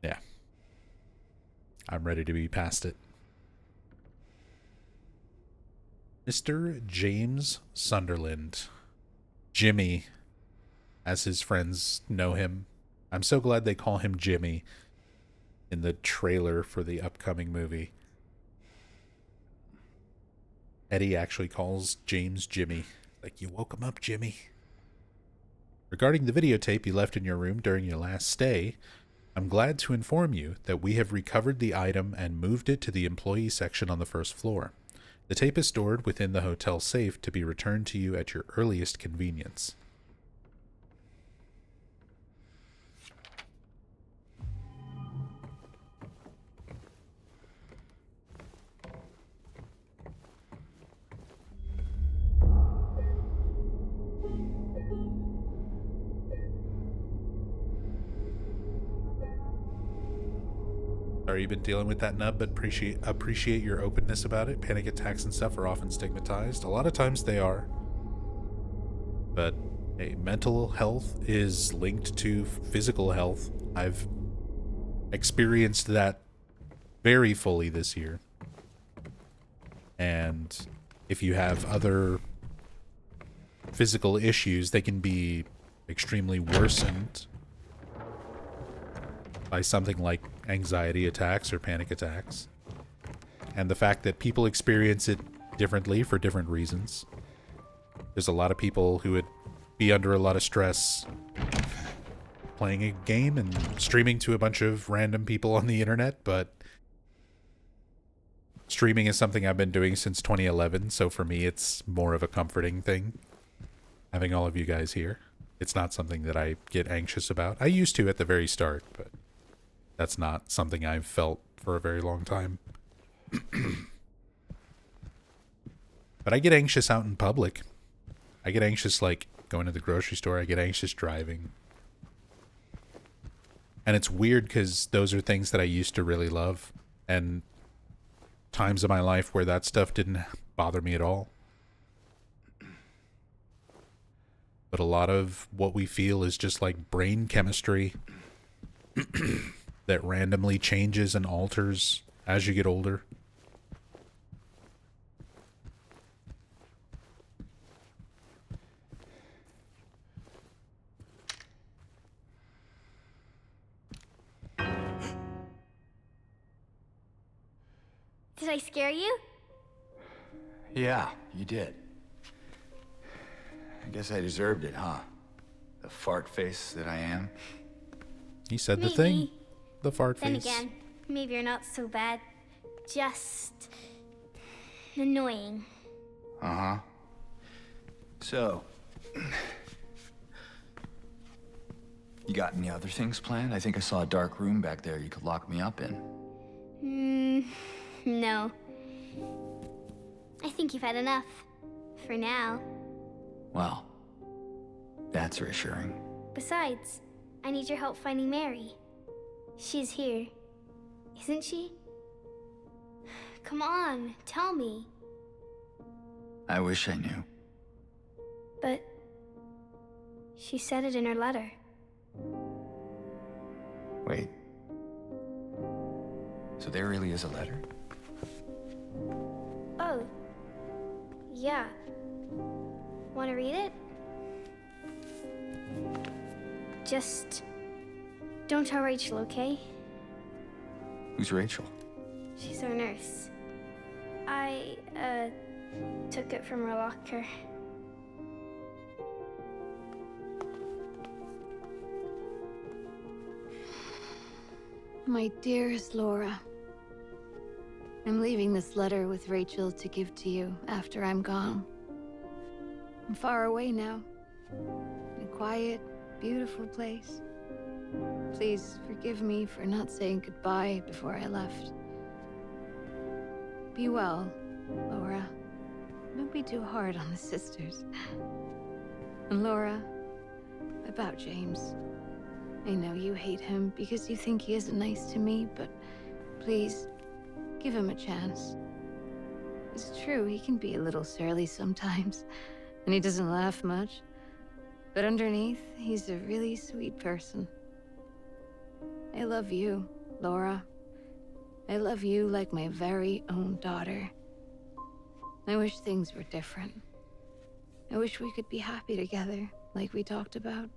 yeah. I'm ready to be past it. Mr. James Sunderland. Jimmy, as his friends know him. I'm so glad they call him Jimmy in the trailer for the upcoming movie. Eddie actually calls James Jimmy. Like, you woke him up, Jimmy. Regarding the videotape you left in your room during your last stay, I'm glad to inform you that we have recovered the item and moved it to the employee section on the first floor. The tape is stored within the hotel safe to be returned to you at your earliest convenience. Sorry you've been dealing with that, Nub, but appreciate your openness about it. Panic attacks and stuff are often stigmatized. A lot of times they are. But hey, mental health is linked to physical health. I've experienced that very fully this year. And if you have other physical issues, they can be extremely worsened by something like anxiety attacks or panic attacks. And the fact that people experience it differently for different reasons. There's a lot of people who would be under a lot of stress playing a game and streaming to a bunch of random people on the internet, but streaming is something I've been doing since 2011, so for me it's more of a comforting thing, having all of you guys here. It's not something that I get anxious about. I used to at the very start, but that's not something I've felt for a very long time. But I get anxious out in public. I get anxious, like, going to the grocery store. I get anxious driving. And it's weird because those are things that I used to really love. And times of my life where that stuff didn't bother me at all. But a lot of what we feel is just like brain chemistry that randomly changes and alters as you get older. Did I scare you? Yeah, you did. I guess I deserved it, huh? The fart face that I am. He said the Maybe. thing. The fart Then face. again, maybe you're not so bad. Just annoying. Uh-huh. So, you got any other things planned? I think I saw a dark room back there you could lock me up in. No. I think you've had enough. For now. Well, that's reassuring. Besides, I need your help finding Mary. She's here. Isn't she? Come on, tell me. I wish I knew. But she said it in her letter. Wait. So there really is a letter? Oh. Yeah. Want to read it? Just don't tell Rachel, okay? Who's Rachel? She's our nurse. I, took it from her locker. My dearest Laura, I'm leaving this letter with Rachel to give to you after I'm gone. I'm far away now, in a quiet, beautiful place. Please forgive me for not saying goodbye before I left. Be well, Laura. Don't be too hard on the sisters. And Laura, about James. I know you hate him because you think he isn't nice to me, but please, give him a chance. It's true, he can be a little surly sometimes, and he doesn't laugh much. But underneath, he's a really sweet person. I love you, Laura. I love you like my very own daughter. I wish things were different. I wish we could be happy together, like we talked about.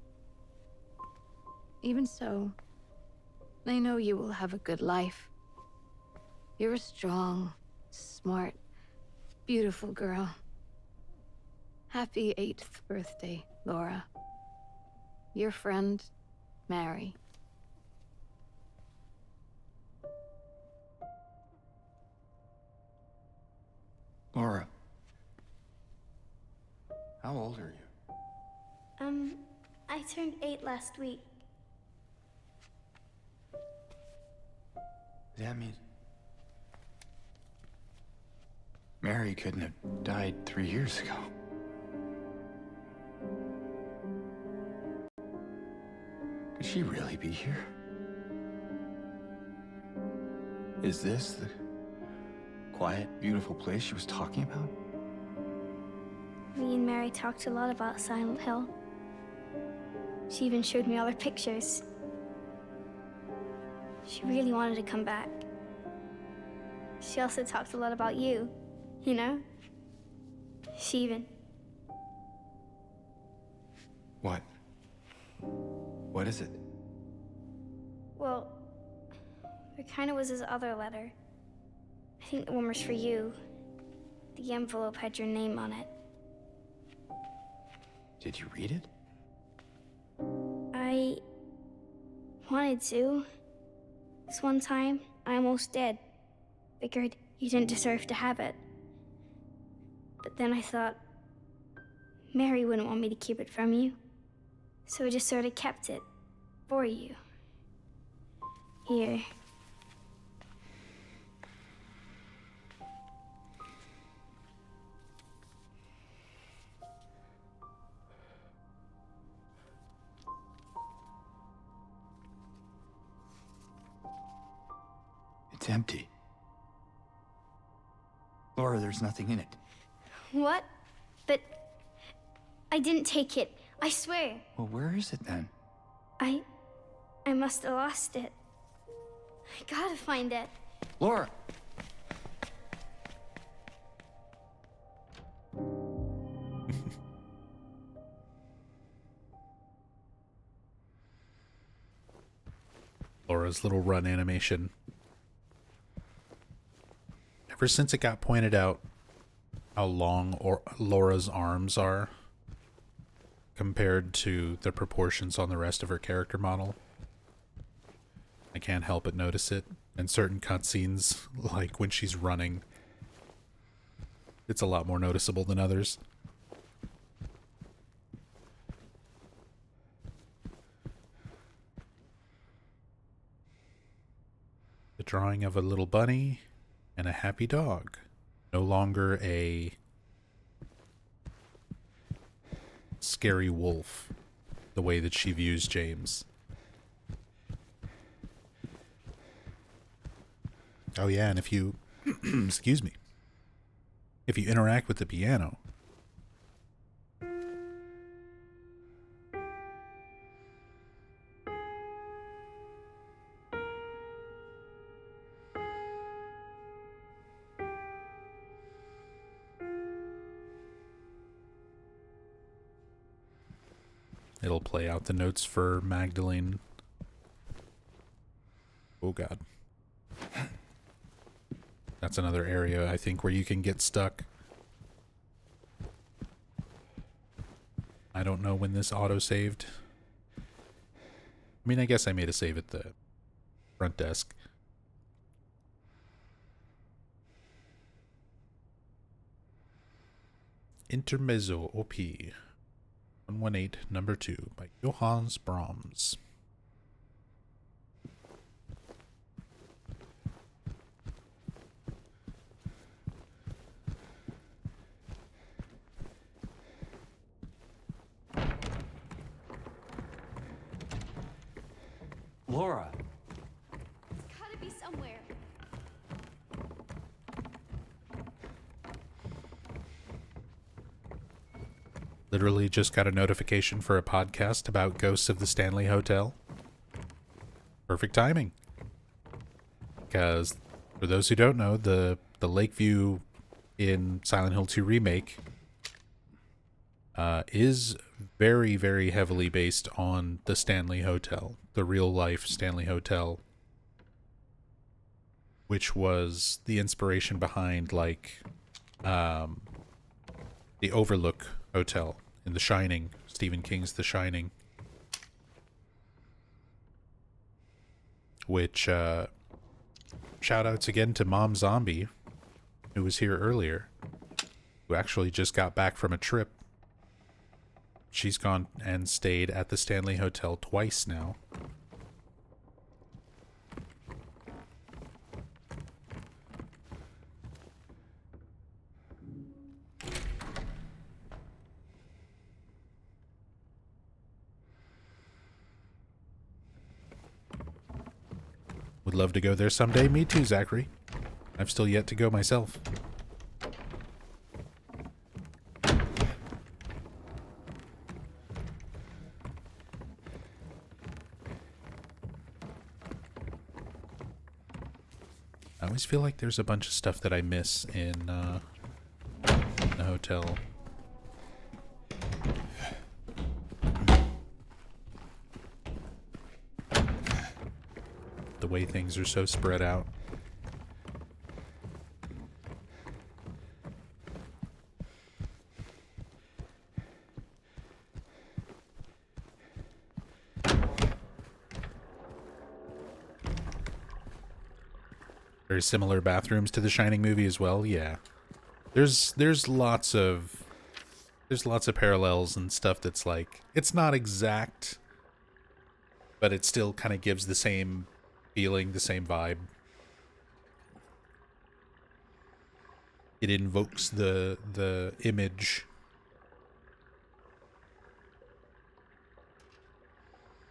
Even so, I know you will have a good life. You're a strong, smart, beautiful girl. Happy 8th birthday, Laura. Your friend, Mary. Laura. How old are you? I turned 8 last week. Does that mean Mary couldn't have died 3 years ago? Could she really be here? Is this the quiet, beautiful place she was talking about? Me and Mary talked a lot about Silent Hill. She even showed me all her pictures. She really wanted to come back. She also talked a lot about you, you know? She even... What? What is it? Well, there kind of was this other letter. I think the one was for you. The envelope had your name on it. Did you read it? I wanted to. This one time, I almost did. Figured you didn't deserve to have it. But then I thought, Mary wouldn't want me to keep it from you. So I just sort of kept it for you. Here. It's empty. Laura, there's nothing in it. What? But I didn't take it. I swear. Well, where is it then? I must have lost it. I gotta find it. Laura! Laura's little run animation. Ever since it got pointed out how long Laura's arms are compared to the proportions on the rest of her character model, I can't help but notice it. In certain cutscenes, like when she's running, it's a lot more noticeable than others. The drawing of a little bunny and a happy dog. No longer a scary wolf, the way that she views James. Oh yeah, and if you, excuse me, if you interact with the piano, it'll play out the notes for Magdalene. Oh God. That's another area, I think, where you can get stuck. I don't know when this auto-saved. I mean, I guess I made a save at the front desk. Intermezzo OP 118 number 2 by Johannes Brahms. Laura. It's gotta be somewhere. Literally just got a notification for a podcast about Ghosts of the Stanley Hotel. Perfect timing. Because, for those who don't know, the Lakeview in Silent Hill 2 Remake is very, very heavily based on the Stanley Hotel, the real-life Stanley Hotel, which was the inspiration behind, like, the Overlook Hotel in The Shining, Stephen King's The Shining, which, shout-outs again to Mom Zombie, who was here earlier, who actually just got back from a trip. She's gone and stayed at the Stanley Hotel twice now. Would love to go there someday. Me too, Zachary. I've still yet to go myself. I always feel like there's a bunch of stuff that I miss in the hotel. The way things are so spread out. Very similar bathrooms to the Shining movie as well. Yeah, there's lots of parallels and stuff that's like, it's not exact, but it still kind of gives the same feeling, the same vibe. It invokes the image.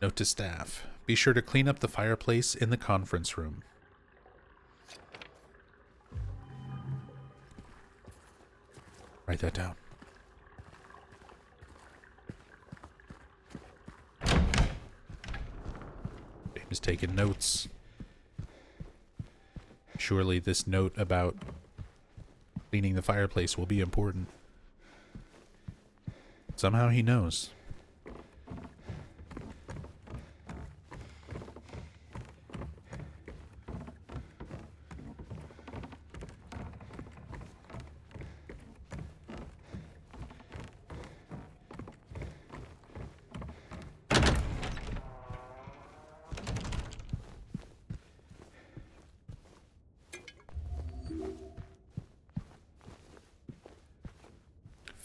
Note to staff: be sure to clean up the fireplace in the conference room. Write that down. James taking notes. Surely this note about cleaning the fireplace will be important. Somehow he knows.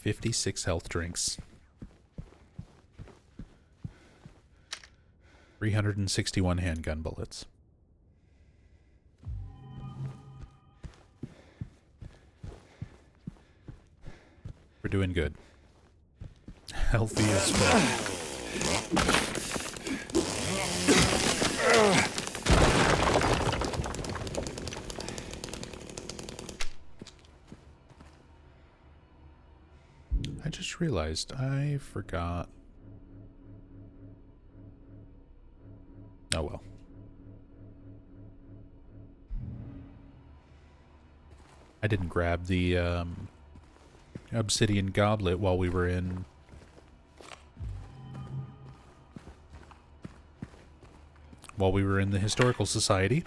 $56 health drinks. 361 handgun bullets. We're doing good. Healthy as fuck. I just realized I forgot. Oh well. I didn't grab the obsidian goblet while we were in the Historical Society.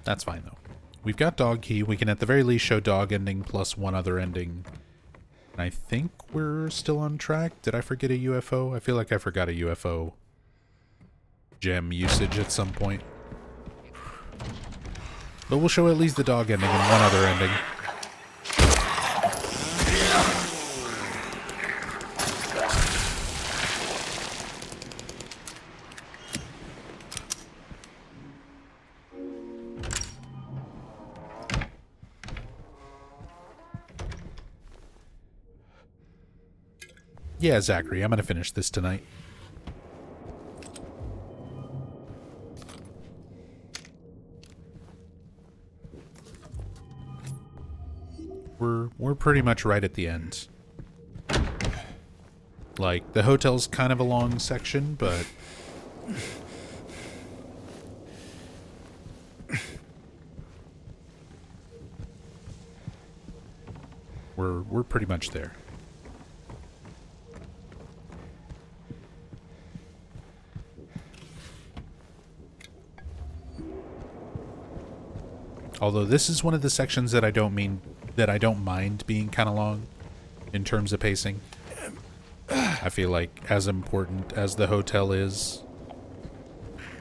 That's fine though. We've got dog key. We can at the very least show dog ending plus one other ending. And I think we're still on track. Did I forget a UFO? I feel like I forgot a UFO gem usage at some point. But we'll show at least the dog ending and one other ending. Yeah, Zachary, I'm gonna finish this tonight. We're pretty much right at the end. Like, the hotel's kind of a long section, but we're pretty much there. Although this is one of the sections that I don't mind being kind of long in terms of pacing. I feel like as important as the hotel is,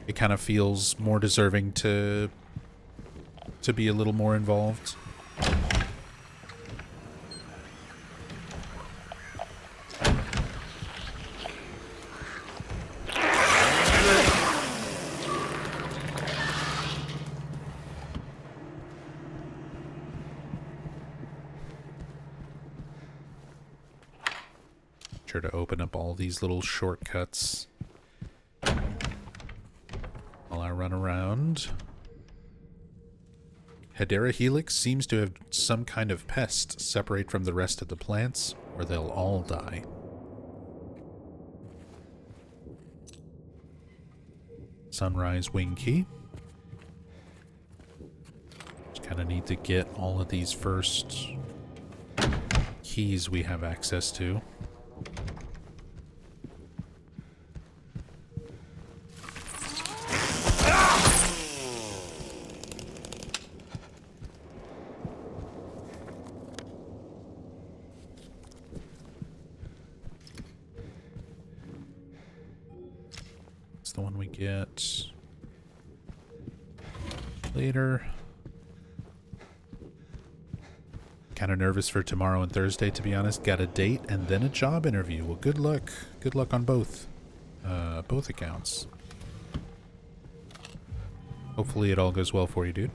it kind of feels more deserving to be a little more involved. Sure to open up all these little shortcuts while I run around. Hedera Helix seems to have some kind of pest. Separate from the rest of the plants, or they'll all die. Sunrise wing key. Just kind of need to get all of these first keys we have access to. The one we get later. Kind of nervous for tomorrow and Thursday, to be honest. Got a date and then a job interview. Well, good luck. Good luck on both accounts. Hopefully it all goes well for you, dude.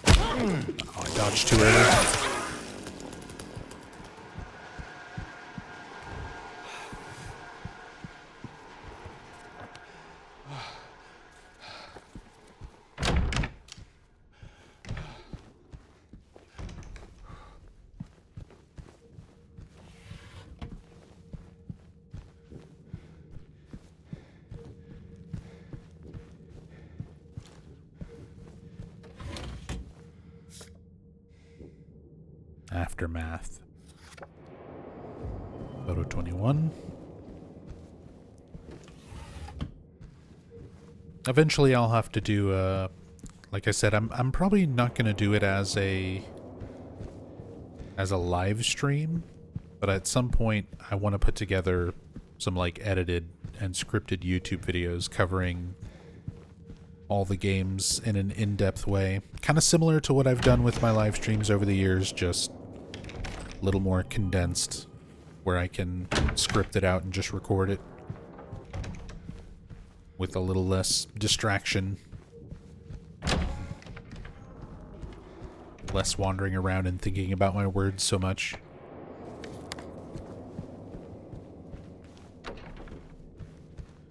Oh, I dodged too early. Aftermath. Photo 21. Eventually I'll have to do like I said, I'm probably not going to do it as a live stream, but at some point I want to put together some like edited and scripted YouTube videos covering all the games in an in-depth way. Kind of similar to what I've done with my live streams over the years, just a little more condensed, where I can script it out and just record it with a little less distraction. Less wandering around and thinking about my words so much.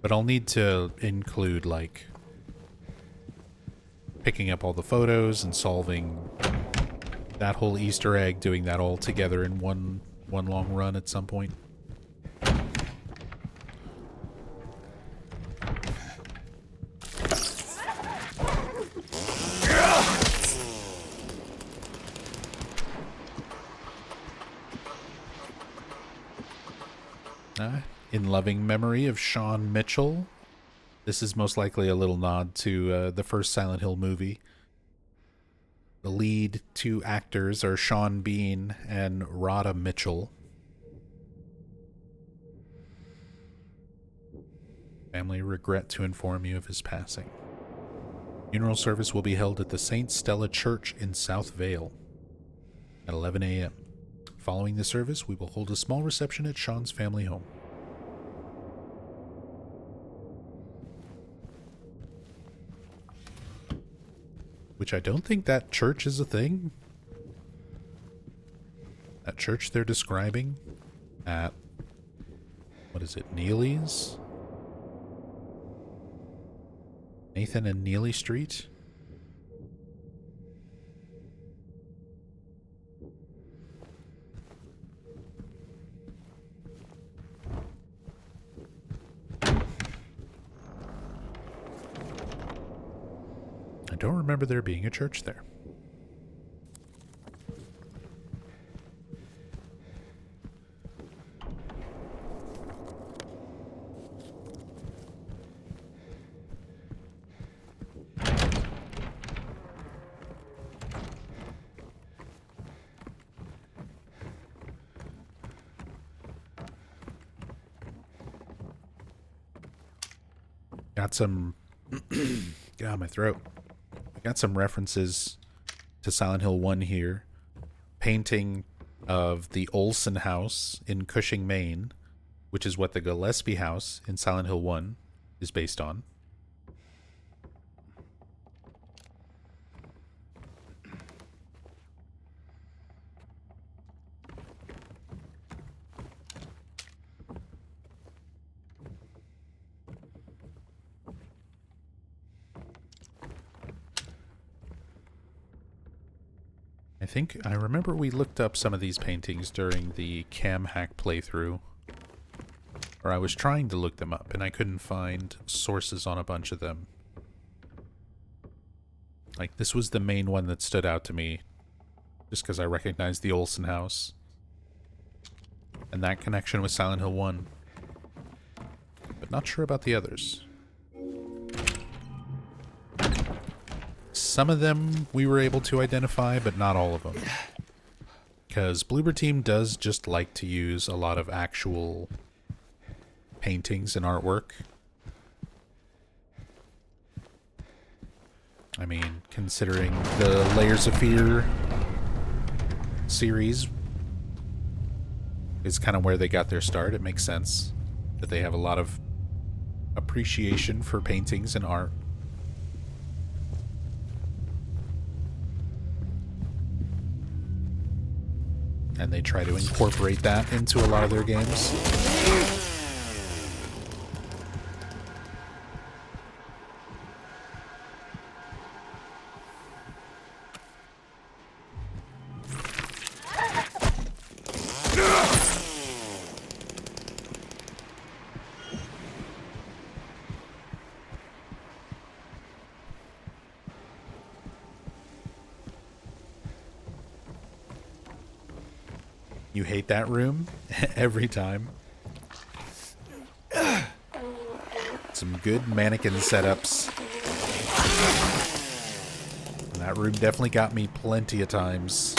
But I'll need to include, like, picking up all the photos and solving that whole Easter egg, doing that all together in one long run at some point. In loving memory of Sean Mitchell. This is most likely a little nod to the first Silent Hill movie. The lead two actors are Sean Bean and Rhoda Mitchell. Family regret to inform you of his passing. Funeral service will be held at the St. Stella Church in South Vale at 11 a.m. Following the service, we will hold a small reception at Sean's family home. Which I don't think that church is a thing. That church they're describing at, what is it, Neely's? Nathan and Neely Street? I don't remember there being a church there. Got some... Get out of my throat. Got some references to Silent Hill 1 here. Painting of the Olsen house in Cushing, Maine, which is what the Gillespie house in Silent Hill 1 is based on. I think I remember we looked up some of these paintings during the cam hack playthrough. Or I was trying to look them up and I couldn't find sources on a bunch of them. Like, this was the main one that stood out to me, just because I recognized the Olsen house. And that connection with Silent Hill 1. But not sure about the others. Some of them we were able to identify, but not all of them. Because Bloober Team does just like to use a lot of actual paintings and artwork. I mean, considering the Layers of Fear series is kind of where they got their start, it makes sense that they have a lot of appreciation for paintings and art. And they try to incorporate that into a lot of their games. You hate that room every time. Some good mannequin setups. And that room definitely got me plenty of times.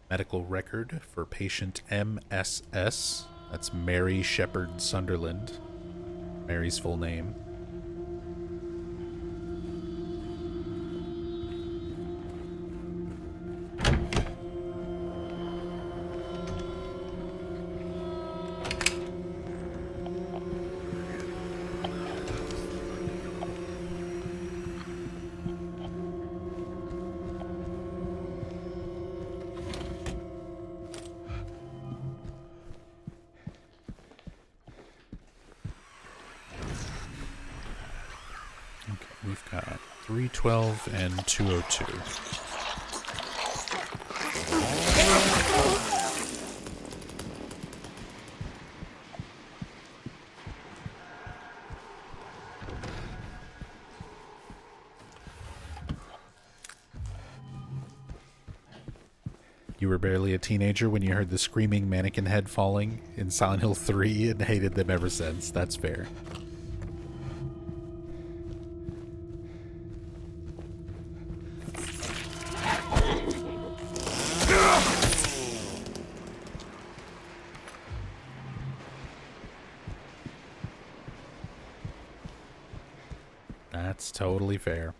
Medical record for patient MSS. That's Mary Shepherd Sunderland. Mary's full name. We've got 312 and 202. You were barely a teenager when you heard the screaming mannequin head falling in Silent Hill 3 and hated them ever since. That's fair. That's totally fair.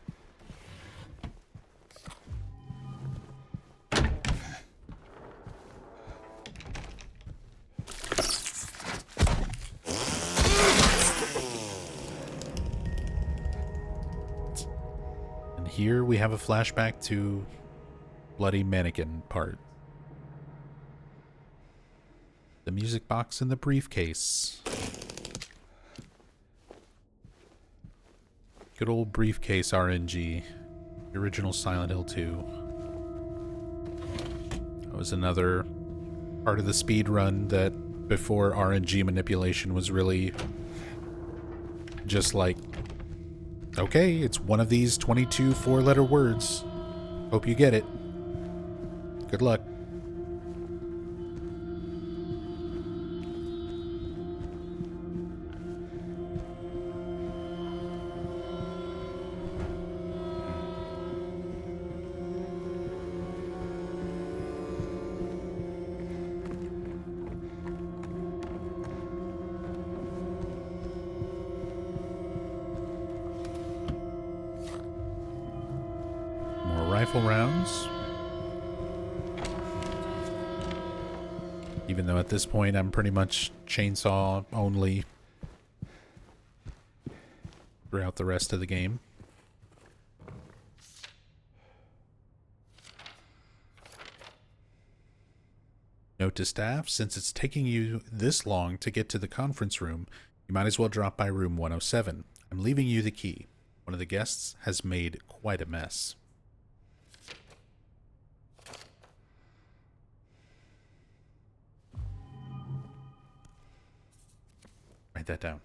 And here we have a flashback to Bloody Mannequin part. The music box in the briefcase. Good old briefcase RNG. The original Silent Hill 2. That was another part of the speed run that before RNG manipulation was really just like, okay, it's one of these 22 four-letter words. Hope you get it. Good luck. Rifle rounds. Even though at this point I'm pretty much chainsaw only throughout the rest of the game. Note to staff, since it's taking you this long to get to the conference room, you might as well drop by room 107. I'm leaving you the key. One of the guests has made quite a mess. Write that down.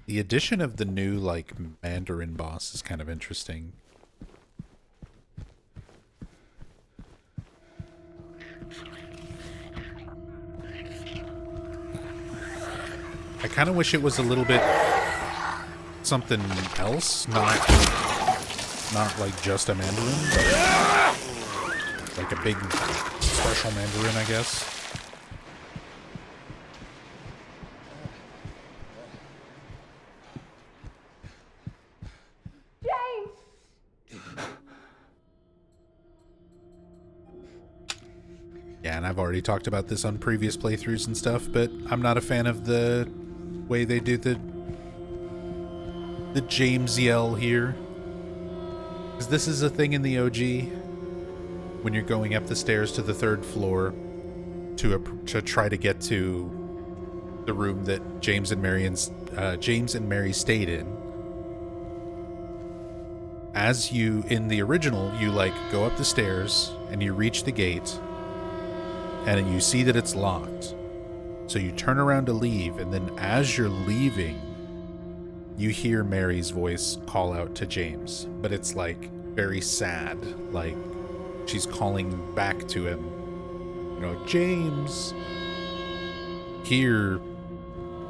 The addition of the new, like, Mandarin boss is kind of interesting. I kind of wish it was a little bit something else, not like just a Mandarin, but like a big special Mandarin, I guess. Yeah, and I've already talked about this on previous playthroughs and stuff, but I'm not a fan of the way they do the James yell here. Because this is a thing in the OG when you're going up the stairs to the 3rd floor to try to get to the room that James and Mary stayed in. As you, in the original, you like go up the stairs and you reach the gate and you see that it's locked. So you turn around to leave, and then as you're leaving, you hear Mary's voice call out to James. But it's like very sad, like she's calling back to him. You know, James. Here,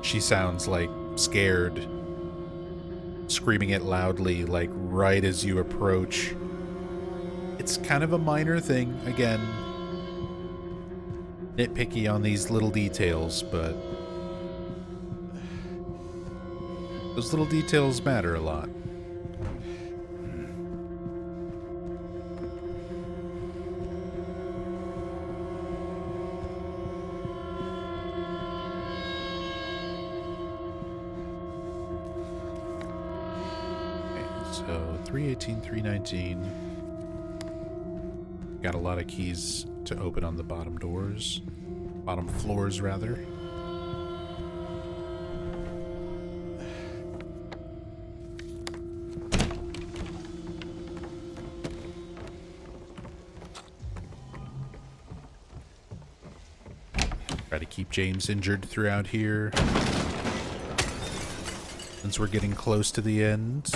she sounds like scared, screaming it loudly, like right as you approach. It's kind of a minor thing, again. Nitpicky on these little details, but those little details matter a lot. Okay, so 318, 319. Got a lot of keys to open on the bottom doors. Bottom floors, rather. Try to keep James injured throughout here. Since we're getting close to the end.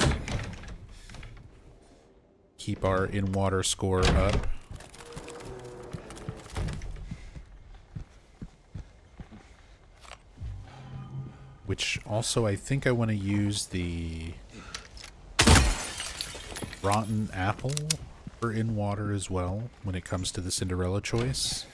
Keep our in-water score up. Which also, I think I want to use the rotten apple for in water as well when it comes to the Cinderella choice.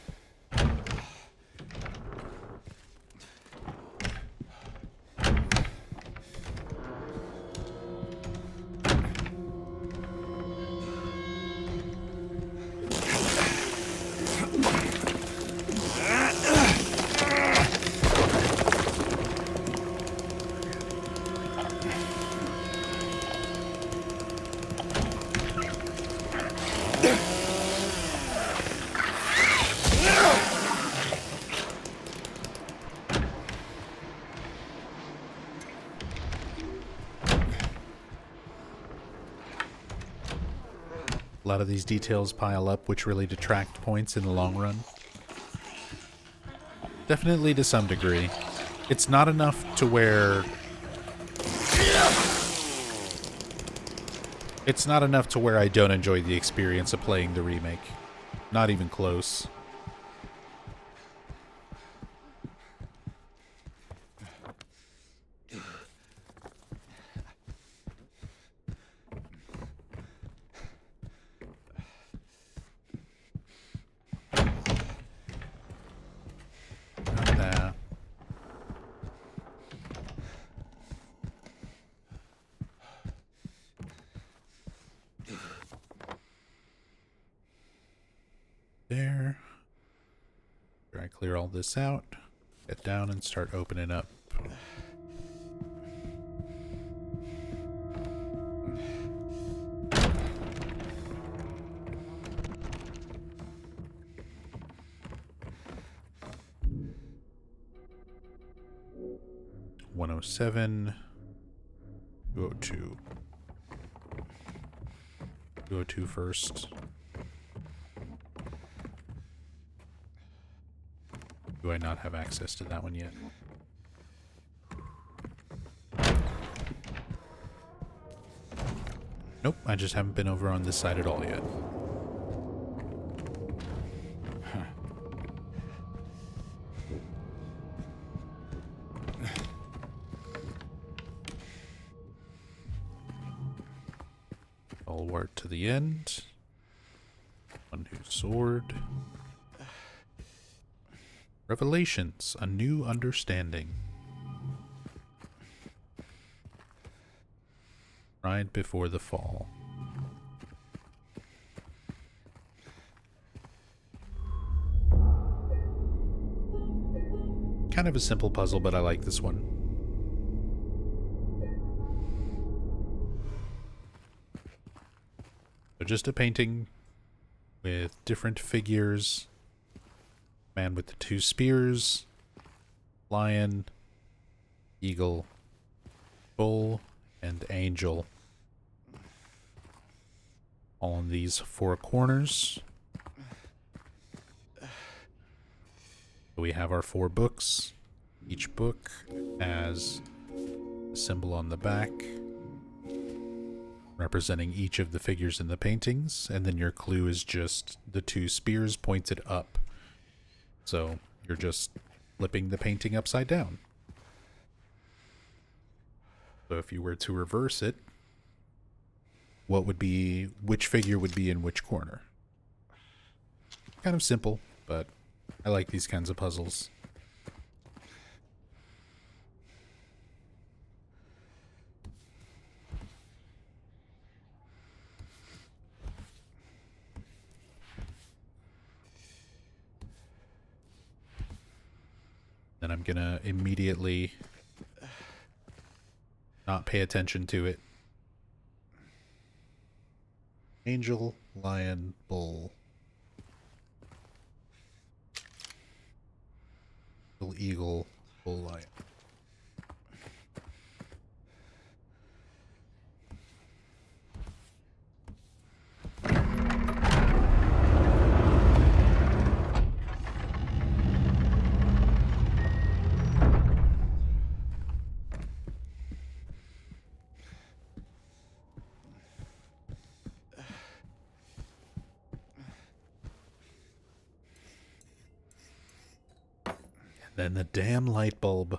A lot of these details pile up, which really detract points in the long run. Definitely to some degree. It's not enough to where... It's not enough to where I don't enjoy the experience of playing the remake. Not even close. there. After I clear all this out, get down and start opening up. $107, 202. 202 first. Do I not have access to that one yet? Nope, I just haven't been over on this side at all yet. All word to the end. One new sword. Revelations, a new understanding. Right before the fall. Kind of a simple puzzle, but I like this one. So just a painting with different figures. Man with the two spears, lion, eagle, bull, and angel. All in these four corners. We have our 4 books. Each book has a symbol on the back representing each of the figures in the paintings, and then your clue is just the 2 spears pointed up. So you're just flipping the painting upside down. So if you were to reverse it, which figure would be in which corner? Kind of simple, but I like these kinds of puzzles. Then I'm gonna immediately not pay attention to it. Angel, lion, bull. Eagle, bull, lion. Then the damn light bulb.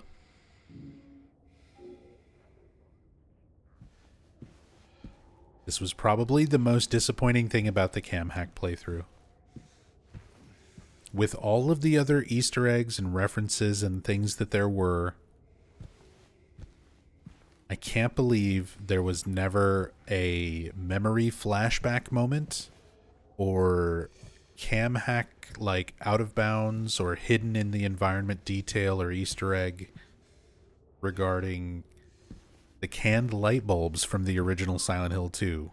This was probably the most disappointing thing about the cam hack playthrough. With all of the other Easter eggs and references and things that there were, I can't believe there was never a memory flashback moment or cam hack like out of bounds or hidden in the environment detail or Easter egg regarding the canned light bulbs from the original Silent Hill 2.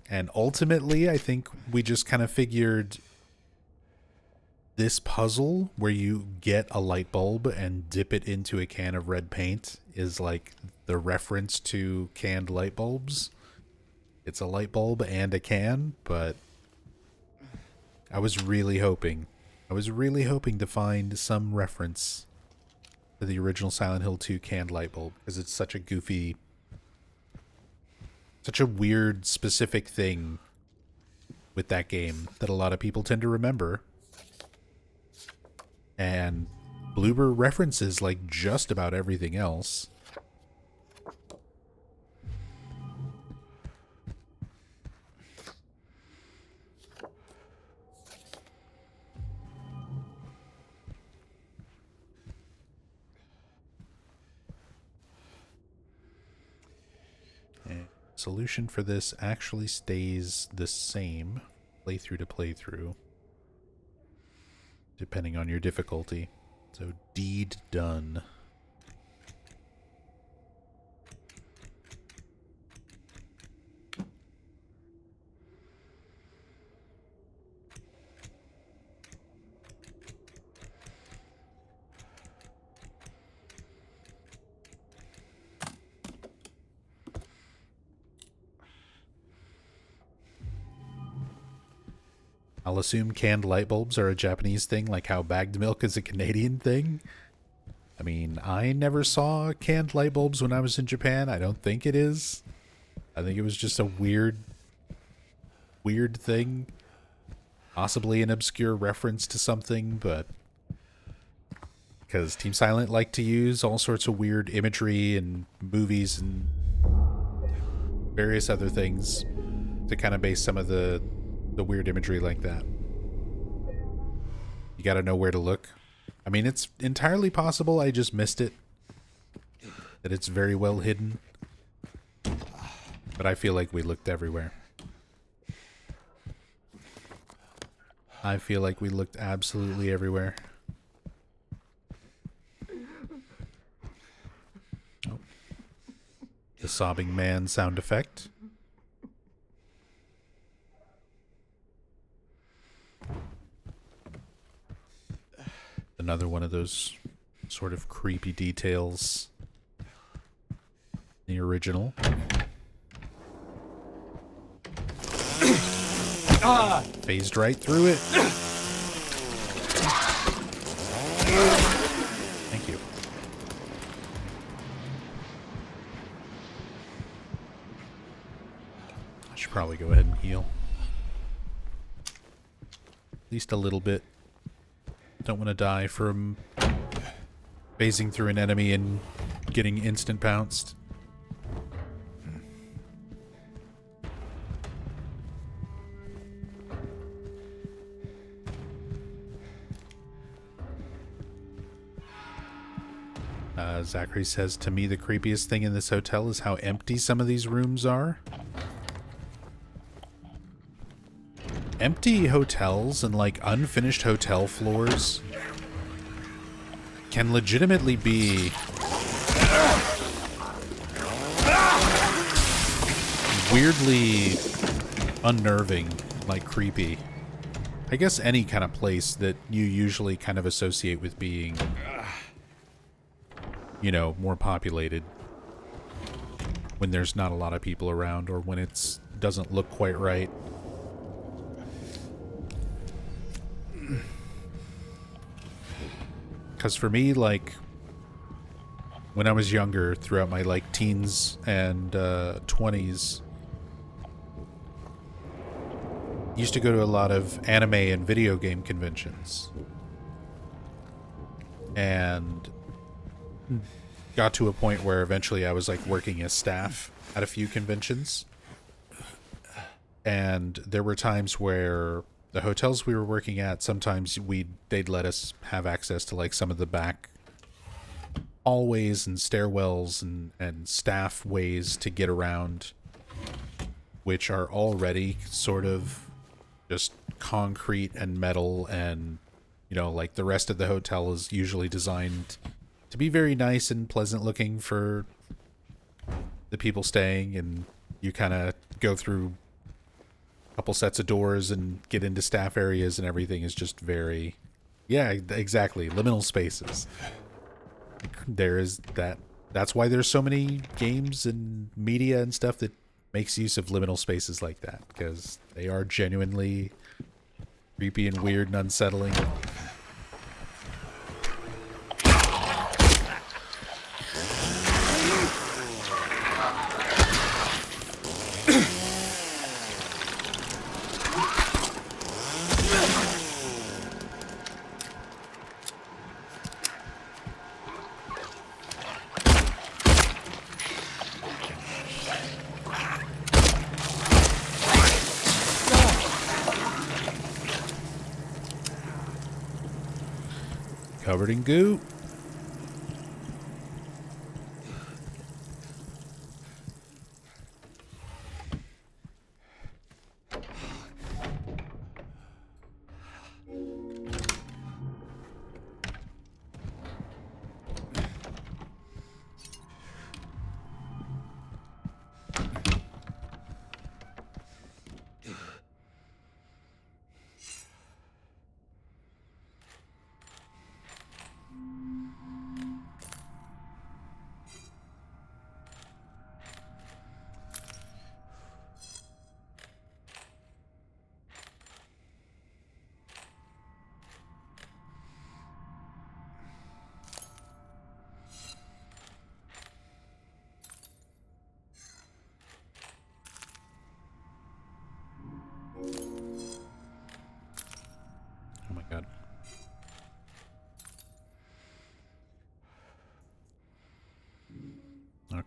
And ultimately, I think we just kind of figured this puzzle where you get a light bulb and dip it into a can of red paint is like the reference to canned light bulbs. It's a light bulb and a can, but I was really hoping to find some reference to the original Silent Hill 2 canned light bulb, because it's such a goofy, such a weird, specific thing with that game that a lot of people tend to remember. And Bloober references like just about everything else. And solution for this actually stays the same. playthrough to playthrough, depending on your difficulty. So, deed done. I'll assume canned light bulbs are a Japanese thing, like how bagged milk is a Canadian thing. I mean, I never saw canned light bulbs when I was in Japan. I don't think it is. I think it was just a weird thing. Possibly an obscure reference to something, but... because Team Silent like to use all sorts of weird imagery and movies and various other things to kind of base some of the weird imagery like that. You gotta know where to look. I mean, it's entirely possible I just missed it. That it's very well hidden. But I feel like we looked everywhere. I feel like we looked absolutely everywhere. Oh. The sobbing man sound effect. Another one of those sort of creepy details. The original. Phased right through it. Thank you. I should probably go ahead and heal. At least a little bit. Don't want to die from phasing through an enemy and getting instant pounced. Zachary says, to me the creepiest thing in this hotel is how empty some of these rooms are. Empty hotels and like unfinished hotel floors can legitimately be weirdly unnerving, like creepy. I guess any kind of place that you usually kind of associate with being, you know, more populated, when there's not a lot of people around or when it doesn't look quite right. Because for me, like, when I was younger, throughout my, like, teens and 20s, used to go to a lot of anime and video game conventions. And got to a point where eventually I was, like, working as staff at a few conventions. And there were times where the hotels we were working at, sometimes they'd let us have access to like some of the back hallways and stairwells and staff ways to get around, which are already sort of just concrete and metal, and you know, like the rest of the hotel is usually designed to be very nice and pleasant looking for the people staying, and you kind of go through couple sets of doors and get into staff areas, and everything is just very, yeah, exactly, liminal spaces. There is that. That's why there's so many games and media and stuff that makes use of liminal spaces like that, because they are genuinely creepy and weird and unsettling. Covered in goo.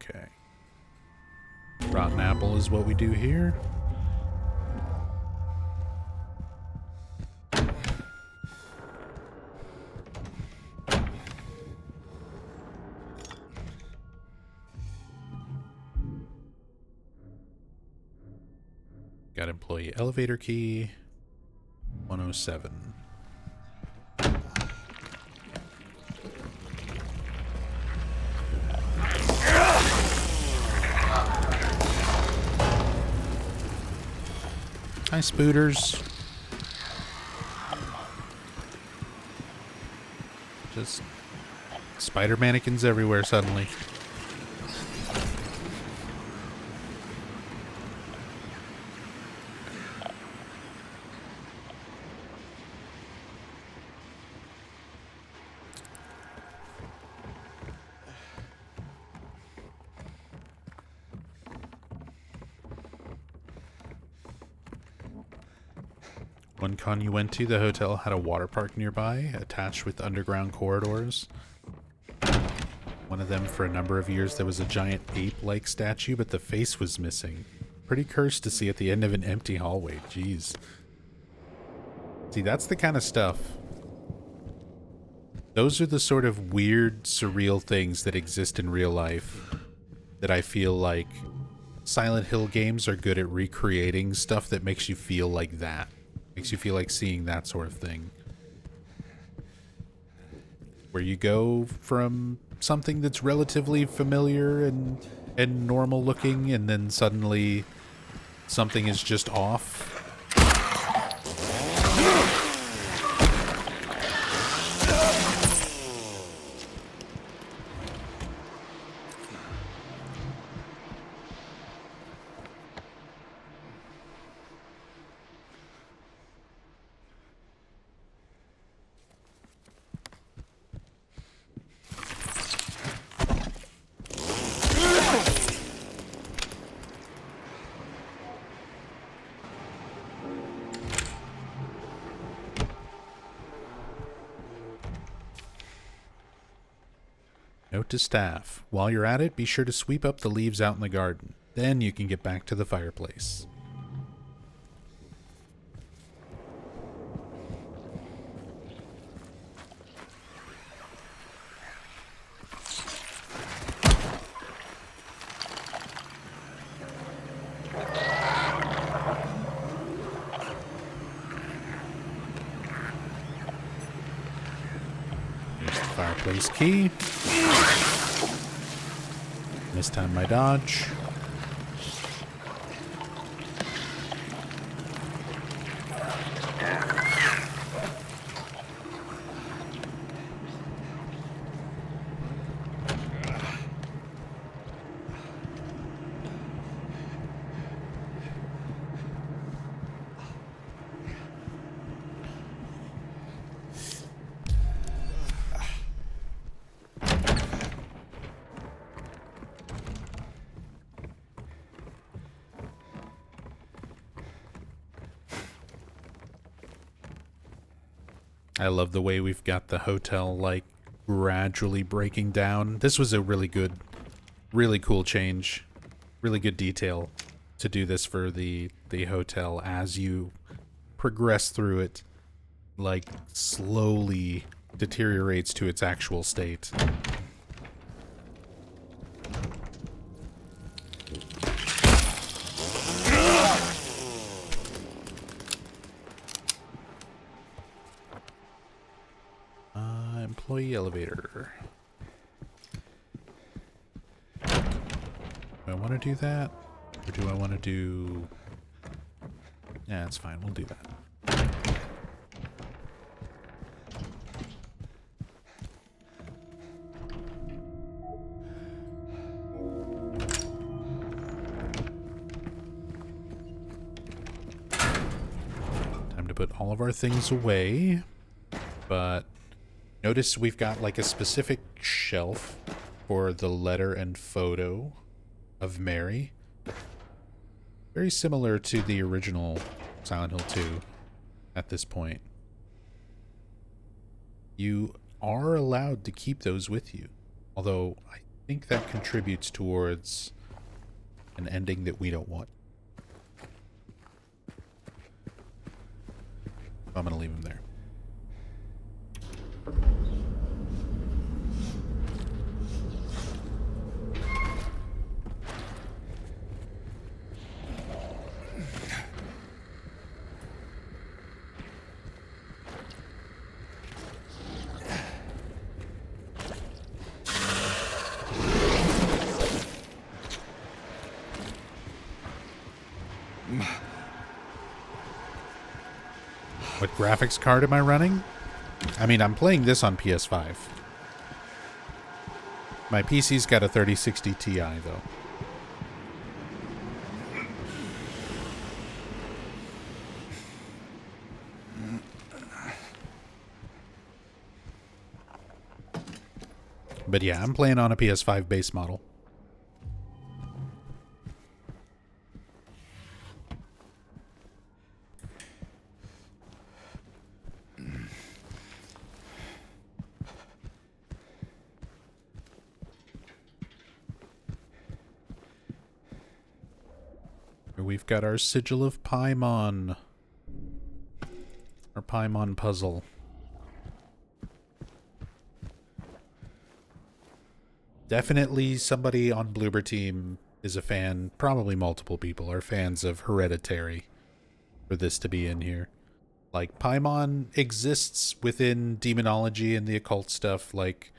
Okay. Rotten apple is what we do here. Got employee elevator key. 107. Hi, spooters. Just spider mannequins everywhere suddenly. One con you went to, the hotel had a water park nearby, attached with underground corridors. One of them, for a number of years, there was a giant ape-like statue, but the face was missing. Pretty cursed to see at the end of an empty hallway. Jeez. See, that's the kind of stuff. Those are the sort of weird, surreal things that exist in real life that I feel like Silent Hill games are good at recreating stuff that makes you feel like that. Makes you feel like seeing that sort of thing. Where you go from something that's relatively familiar and normal looking, and then suddenly something is just off. Note to staff, while you're at it, be sure to sweep up the leaves out in the garden. Then you can get back to the fireplace. Here's the fireplace key. Mistime my dodge. I love the way we've got the hotel, like, gradually breaking down. This was a really good, really cool change. Really good detail to do this for the hotel as you progress through it. Like, slowly deteriorates to its actual state. Employee elevator. Do I want to do that? Or do I want to do... Yeah, that's fine. We'll do that. Time to put all of our things away. But... notice we've got like a specific shelf for the letter and photo of Mary. Very similar to the original Silent Hill 2 at this point. You are allowed to keep those with you. Although I think that contributes towards an ending that we don't want. I'm gonna leave him there. What graphics card am I running? I mean, I'm playing this on PS5. My PC's got a 3060 Ti, though. But yeah, I'm playing on a PS5 base model. We've got our Sigil of Paimon. Our Paimon puzzle. Definitely somebody on Bloober Team is a fan. Probably multiple people are fans of Hereditary for this to be in here. Like, Paimon exists within demonology and the occult stuff, like,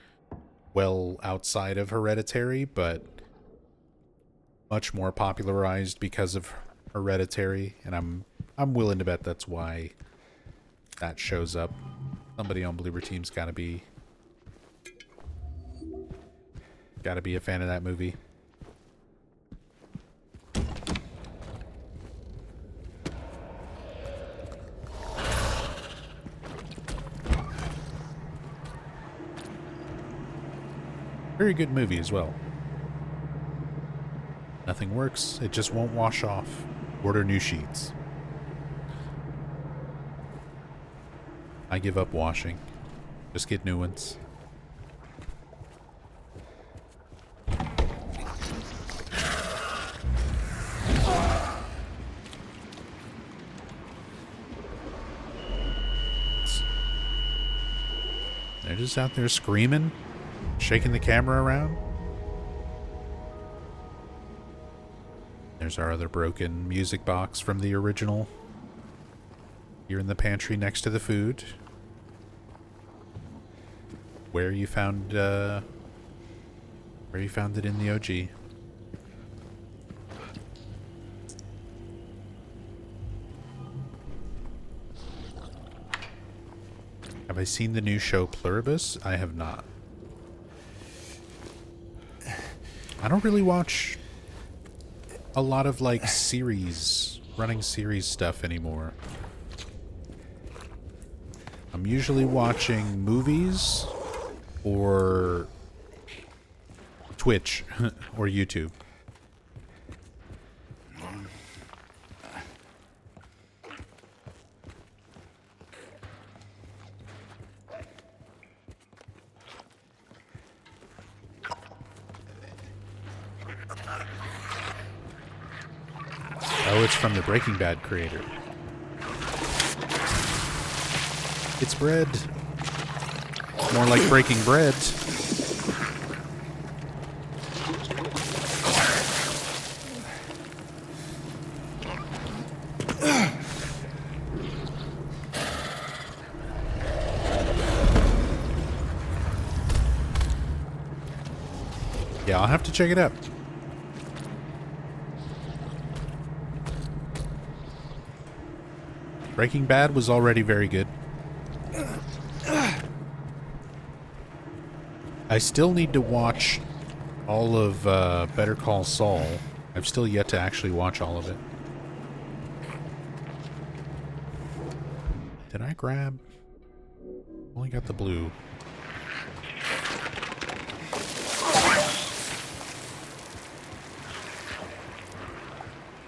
well outside of Hereditary, but much more popularized because of Hereditary, and I'm willing to bet that's why that shows up. Somebody on Bloober Team's gotta be a fan of that movie. Very good movie as well. Nothing works, it just won't wash off. Order new sheets. I give up washing. Just get new ones. They're just out there screaming, shaking the camera around. There's our other broken music box from the original. Here in the pantry next to the food. Where you found it in the OG. Have I seen the new show Pluribus? I have not. I don't really watch a lot of like running series stuff anymore. I'm usually watching movies or Twitch or YouTube. Oh, it's from the Breaking Bad creator. It's bread. More like breaking bread. Yeah, I'll have to check it out. Breaking Bad was already very good. I still need to watch all of Better Call Saul. I've still yet to actually watch all of it. Did I grab? Only got the blue.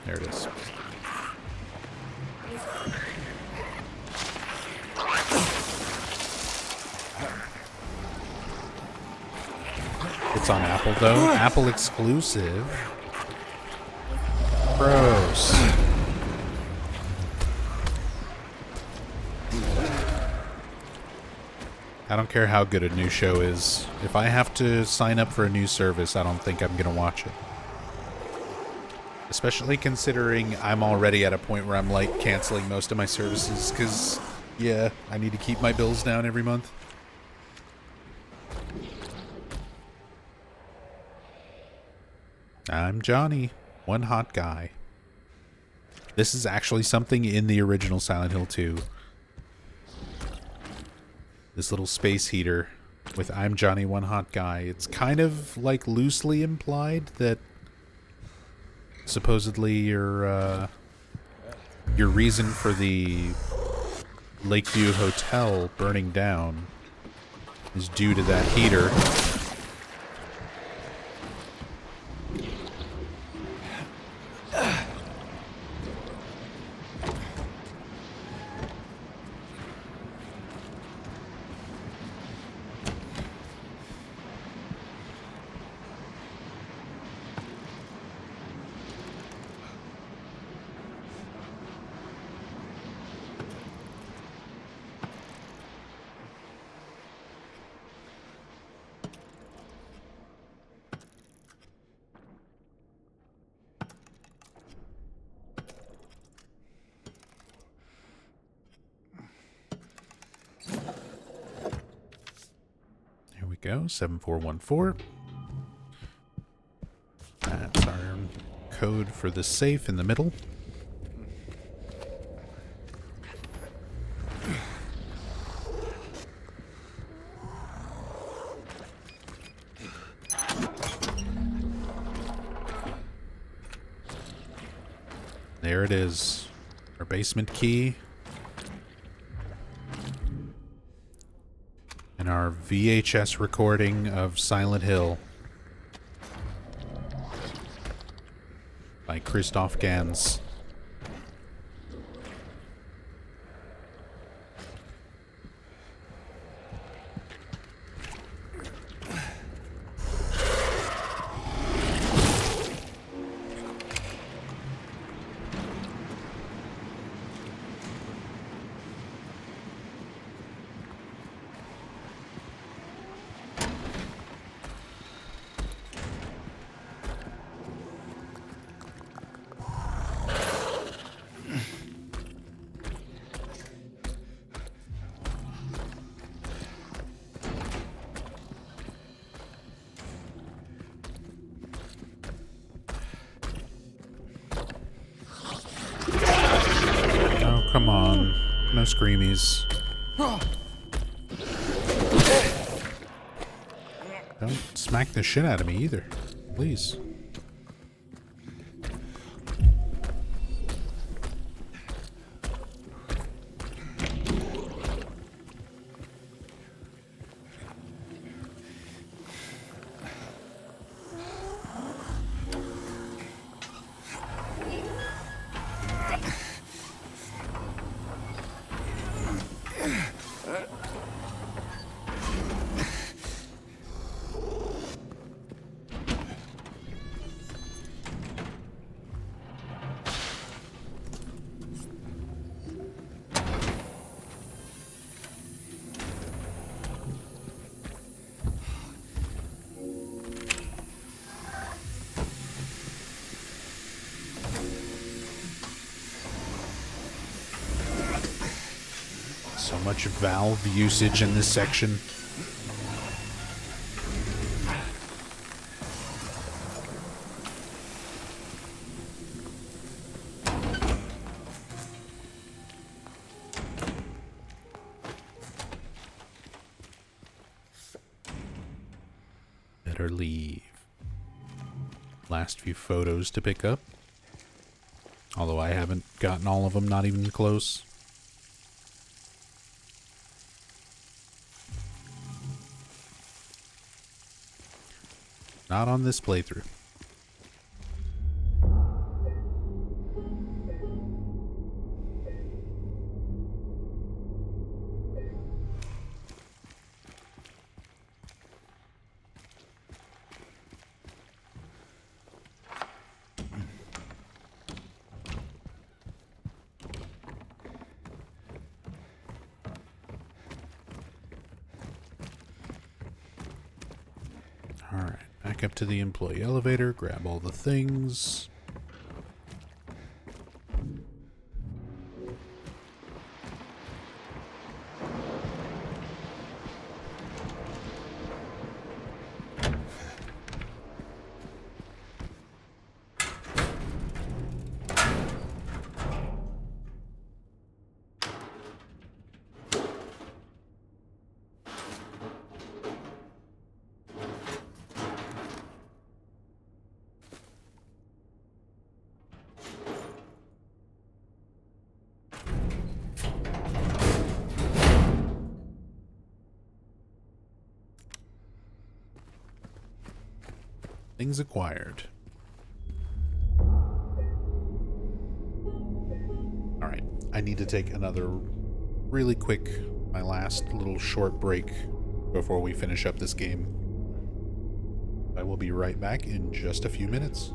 There it is. It's That's on Apple, though. Apple exclusive. Gross. I don't care how good a new show is. If I have to sign up for a new service, I don't think I'm going to watch it. Especially considering I'm already at a point where I'm like canceling most of my services because, yeah, I need to keep my bills down every month. I'm Johnny, one hot guy. This is actually something in the original Silent Hill 2. This little space heater with I'm Johnny, one hot guy. It's kind of like loosely implied that supposedly your reason for the Lakeview Hotel burning down is due to that heater. Go 7414. That's our code for the safe in the middle. There it is. Our basement key. And our VHS recording of Silent Hill by Christoph Gans. Come on. No screamies. Don't smack the shit out of me either. Please. So much valve usage in this section. Better leave. Last few photos to pick up. Although I haven't gotten all of them, not even close. Not on this playthrough. Alright, back up to the employee elevator, grab all the things. Things acquired. Alright, I need to take another really quick, my last little short break before we finish up this game. I will be right back in just a few minutes.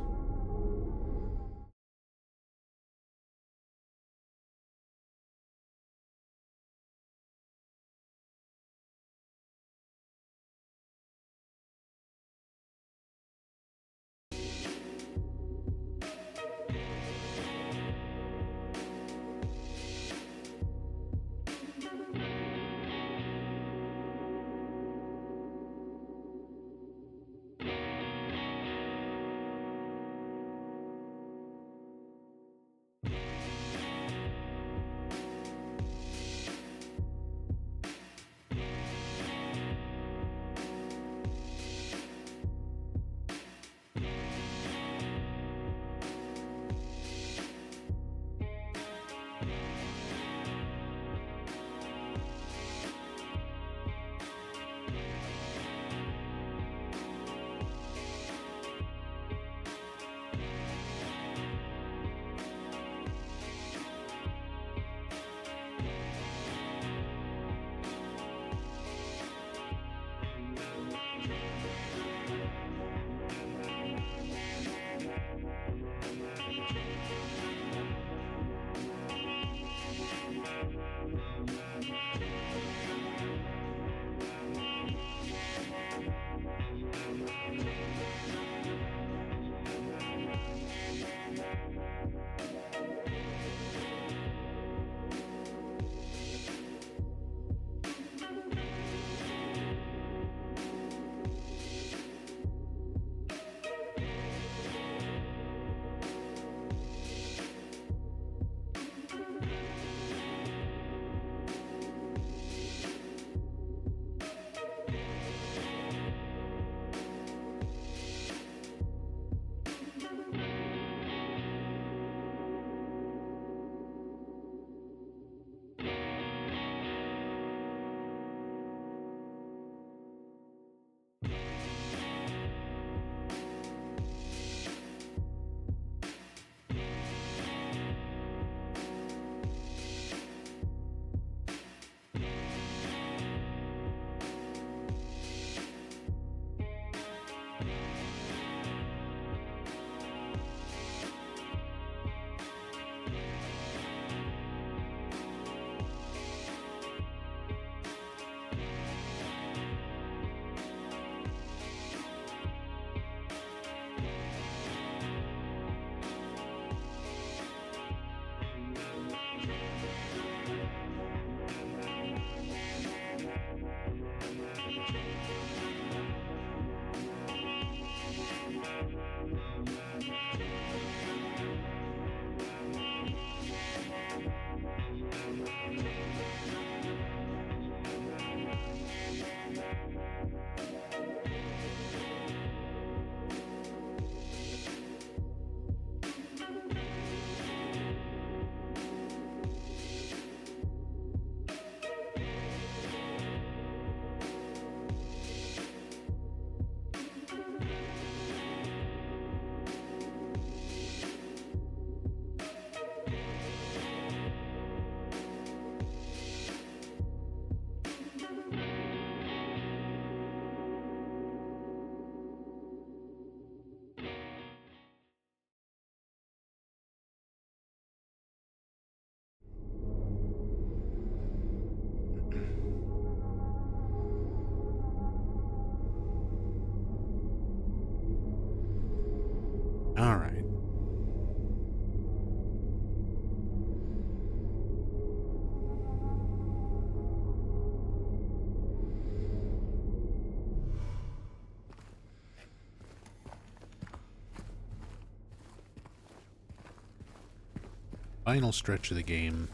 Final stretch of the game.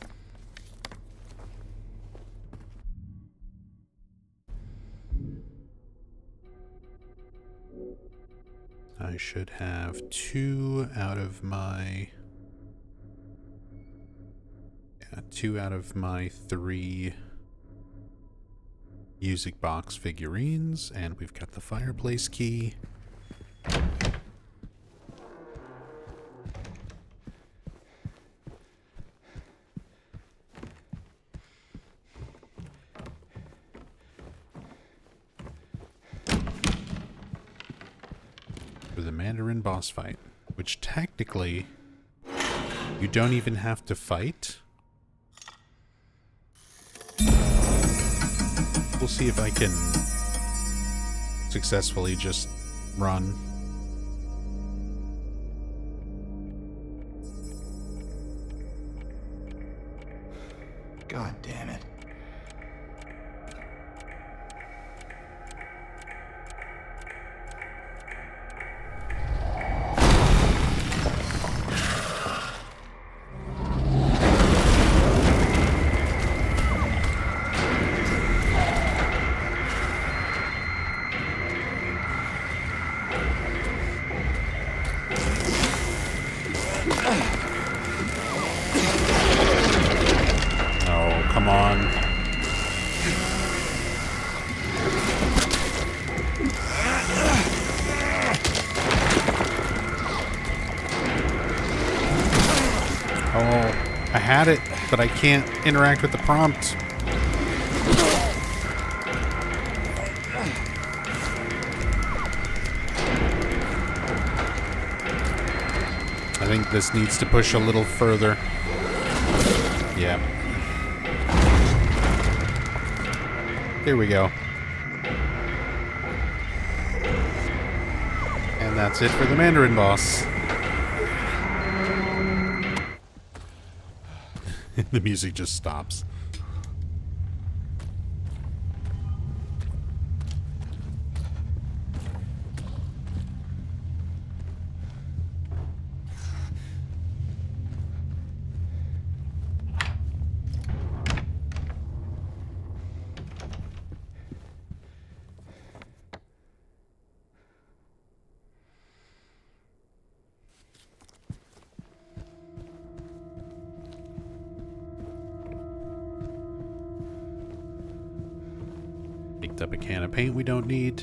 I should have 2 out of my... Yeah, 2 out of my 3 music box figurines, and we've got the fireplace key. For the Mandarin boss fight, which technically you don't even have to fight. We'll see if I can successfully just run. God damn it. Oh, come on. Oh, I had it, but I can't interact with the prompt. I think this needs to push a little further. Yeah. Here we go. And that's it for the Mandarin boss. The music just stops. Picked up a can of paint we don't need.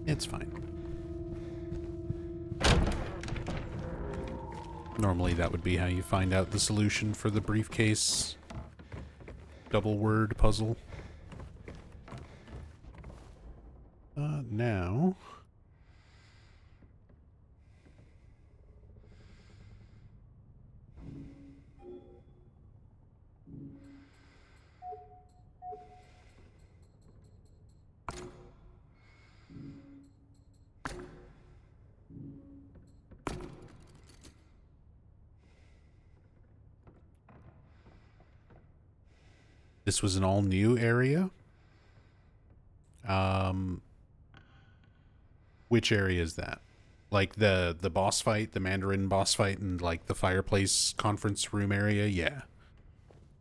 It's fine. Normally that would be how you find out the solution for the briefcase double word puzzle. Now... This was an all-new area. Which area is that? Like the boss fight, the Mandarin boss fight, and like the fireplace conference room area? Yeah.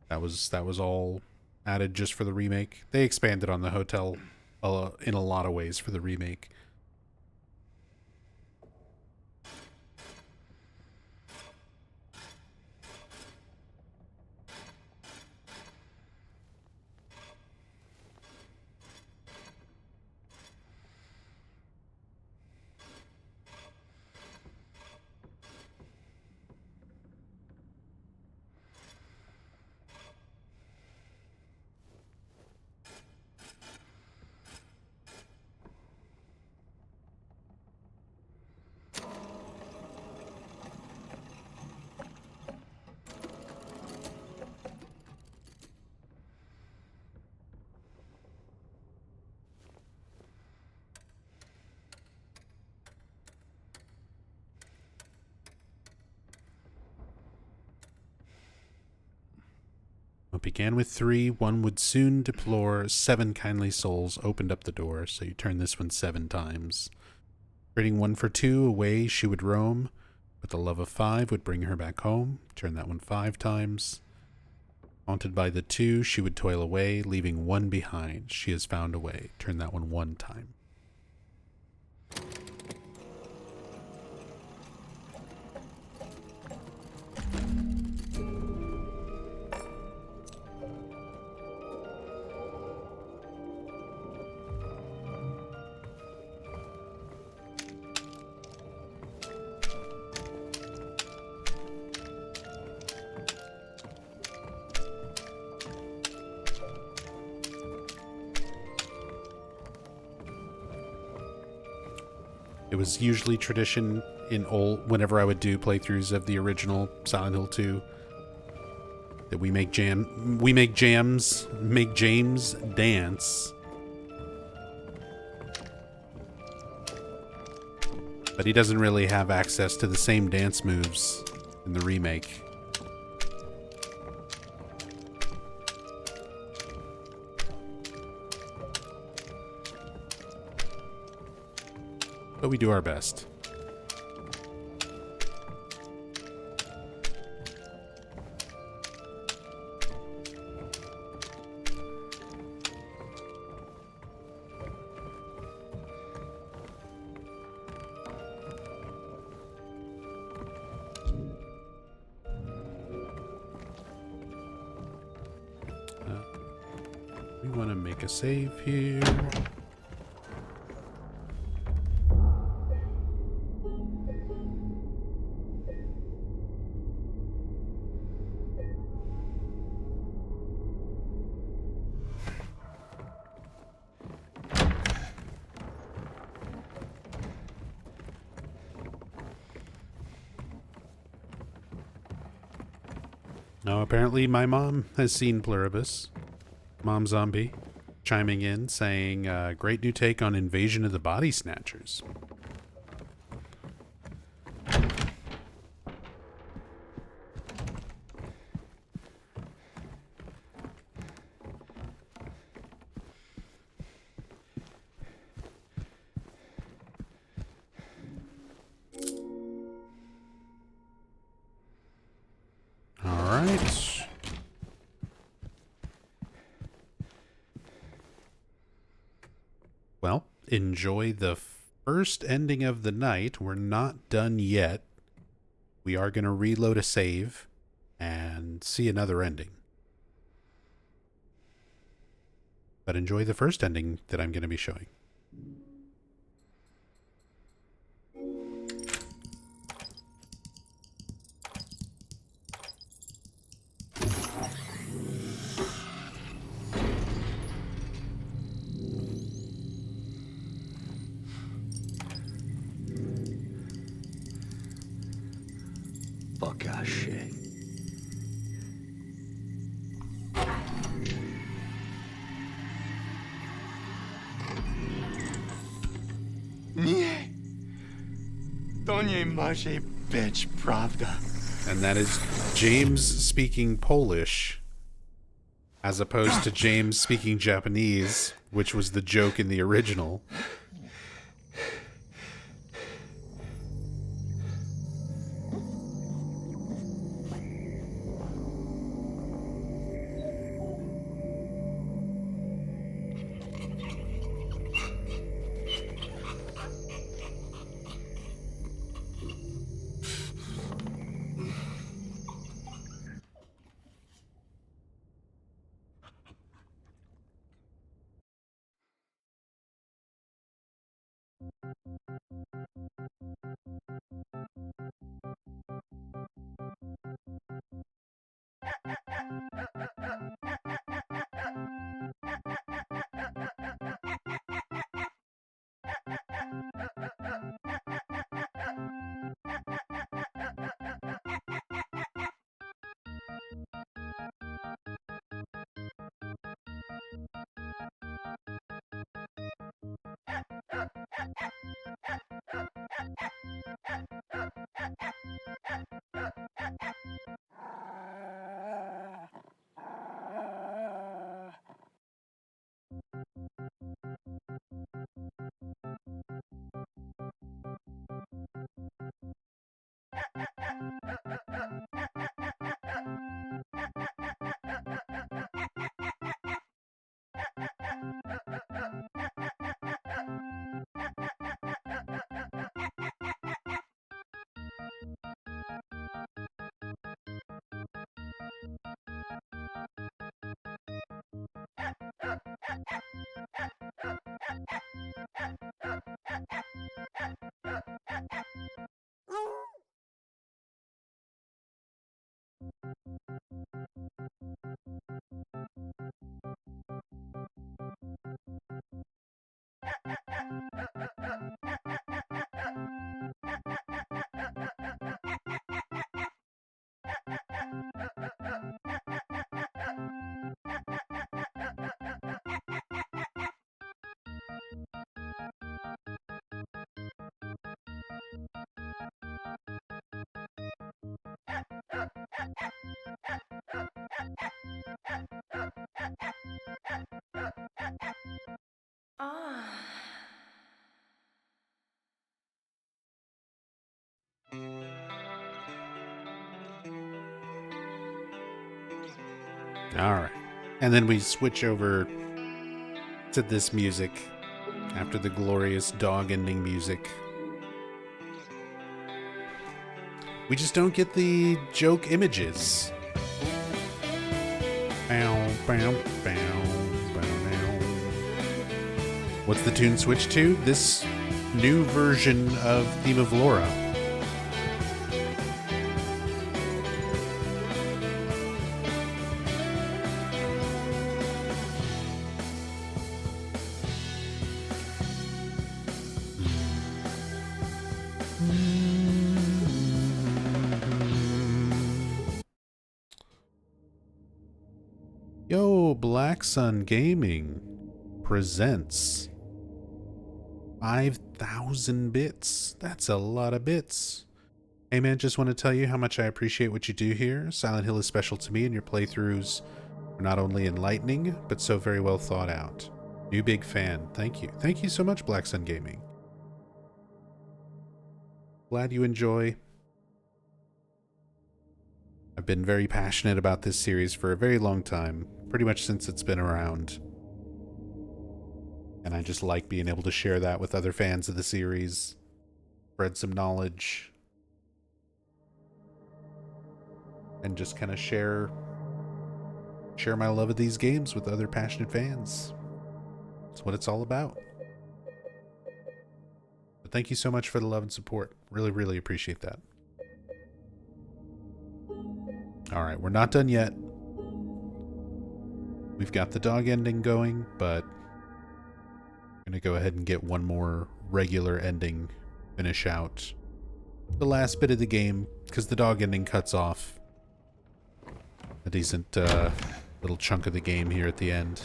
That was all added just for the remake. They expanded on the hotel in a lot of ways for the remake. What began with 3, one would soon deplore, 7 kindly souls opened up the door, so you turn this one 7 times. Trading 1 for 2, away she would roam, But the love of 5 would bring her back home. Turn that one 5 times. Haunted by the 2, she would toil away, leaving 1 behind. She has found a way. Turn that one 1 time. It was usually tradition whenever I would do playthroughs of the original Silent Hill 2 that we make James dance. But he doesn't really have access to the same dance moves in the remake. But we do our best. We want to make a save here. Now, apparently my mom has seen Pluribus. Mom Zombie chiming in saying, great new take on Invasion of the Body Snatchers. Well, enjoy the first ending of the night. We're not done yet. We are going to reload a save and see another ending. But enjoy the first ending that I'm going to be showing. Fuck ass shit. Nie. To nie może być prawda. And that is James speaking Polish as opposed to James speaking Japanese, which was the joke in the original. All right. And then we switch over to this music after the glorious dog ending music. We just don't get the joke images. Bow, bow, bow, bow, bow. What's the tune switch to? This new version of Theme of Laura. Yo, Black Sun Gaming presents 5,000 bits. That's a lot of bits. Hey man, just want to tell you how much I appreciate what you do here. Silent Hill is special to me, and your playthroughs are not only enlightening, but so very well thought out. New big fan. Thank you. Thank you so much, Black Sun Gaming. Glad you enjoy. I've been very passionate about this series for a very long time, pretty much since it's been around. And I just like being able to share that with other fans of the series, spread some knowledge, and just kind of share my love of these games with other passionate fans. That's what it's all about. But thank you so much for the love and support. Really, really appreciate that. All right, we're not done yet. We've got the dog ending going, but I'm going to go ahead and get one more regular ending, finish out the last bit of the game, because the dog ending cuts off a decent little chunk of the game here at the end.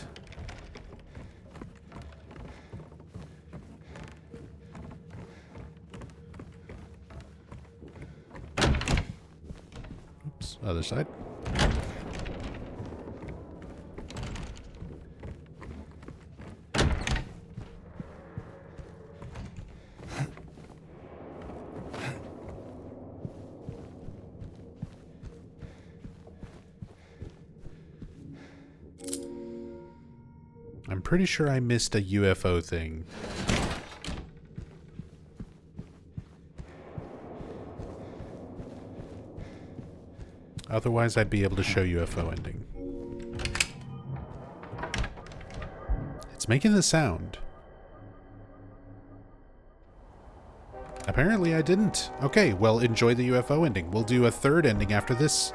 Oops, other side. I'm pretty sure I missed a UFO thing. Otherwise, I'd be able to show UFO ending. It's making the sound. Apparently I didn't. Okay, well, enjoy the UFO ending. We'll do a third ending after this.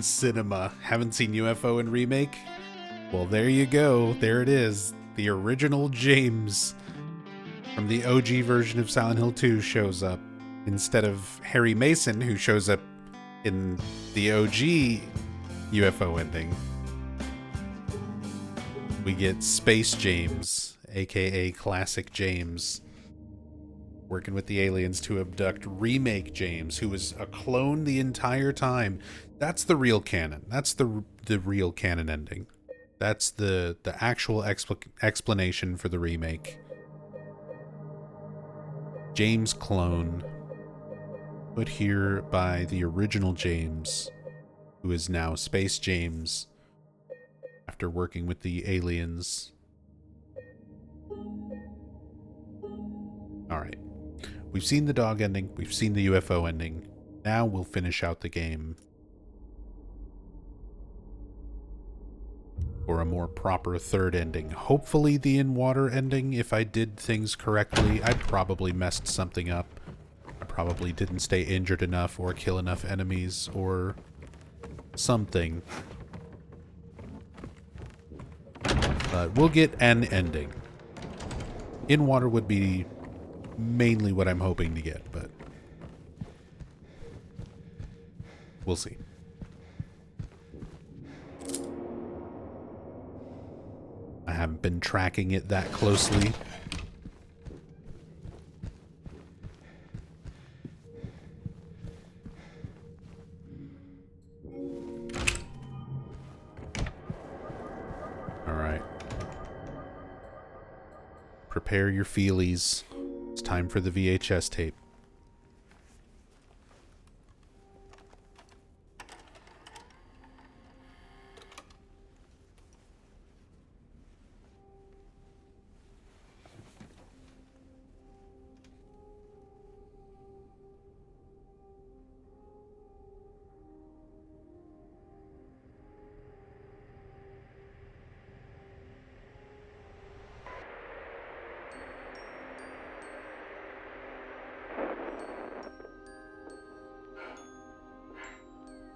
cinema. Haven't seen UFO in Remake? Well, there you go. There it is. The original James from the OG version of Silent Hill 2 shows up instead of Harry Mason, who shows up in the OG UFO ending. We get Space James, aka Classic James, working with the aliens to abduct Remake James, who was a clone the entire time. That's the real canon. That's the real canon ending. That's the actual explanation for the remake. James clone, put here by the original James, who is now Space James, after working with the aliens. Alright. We've seen the dog ending. We've seen the UFO ending. Now we'll finish out the game for a more proper third ending. Hopefully the in-water ending. If I did things correctly, I probably messed something up. I probably didn't stay injured enough or kill enough enemies or something. But we'll get an ending. In-water would be mainly what I'm hoping to get, but we'll see. I haven't been tracking it that closely. All right. Prepare your feelies. It's time for the VHS tape.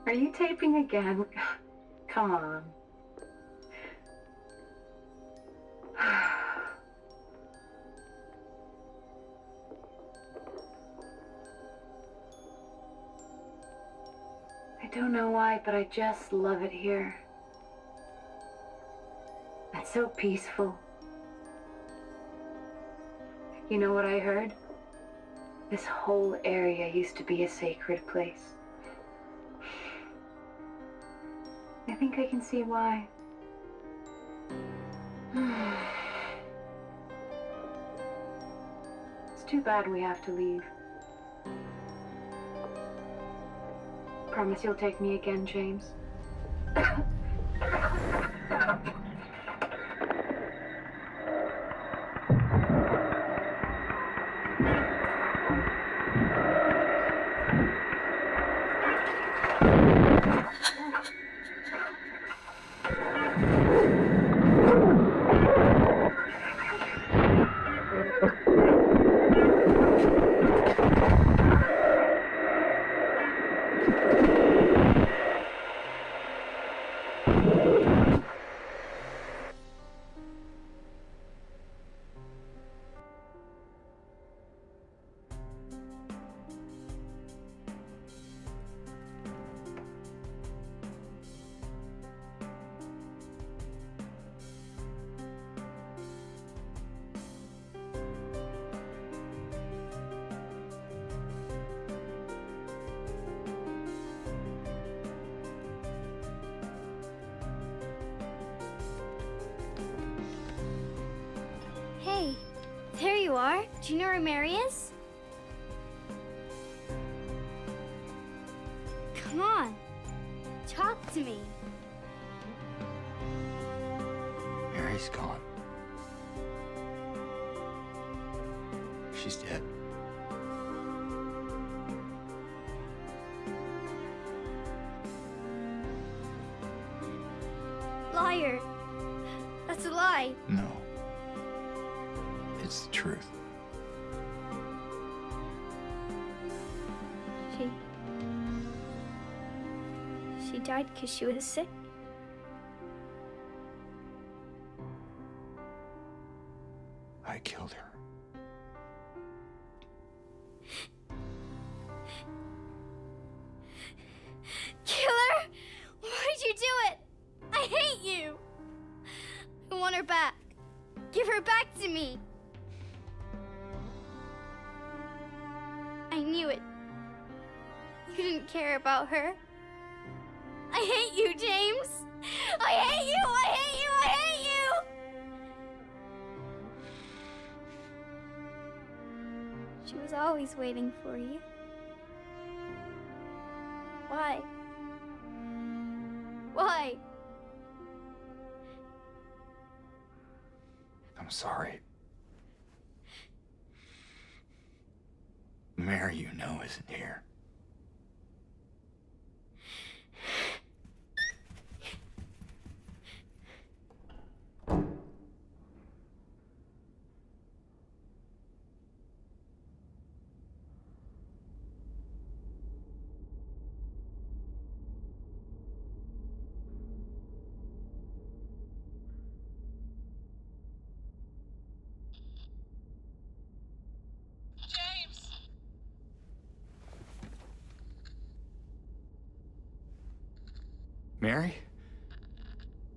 Are you taping again? Come on. I don't know why, but I just love it here. It's so peaceful. You know what I heard? This whole area used to be a sacred place. I think I can see why. It's too bad we have to leave. Promise you'll take me again, James. Hey, there you are. Do you know where Mary is? Come on, talk to me. Mary's gone. She's dead. Liar. That's a lie. No. It's the truth. She died because she was sick? I killed her. Killer! Why'd you do it? I hate you! I want her back. Give her back to me. I knew it. You didn't care about her. I hate you, James! I hate you! I hate you! I hate you! She was always waiting for you. Why? Why? I'm sorry. Mary, you know, isn't here. Mary?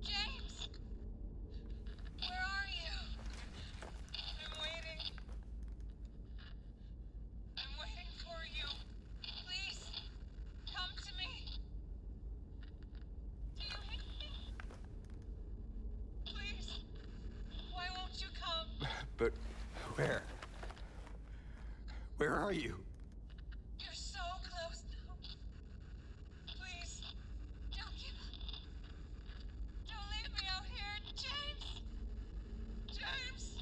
James! Where are you? I'm waiting. I'm waiting for you. Please, come to me. Do you hear me? Please, why won't you come? But where? Where are you? You're so close now. Please, don't give up. Don't leave me out here, James! James!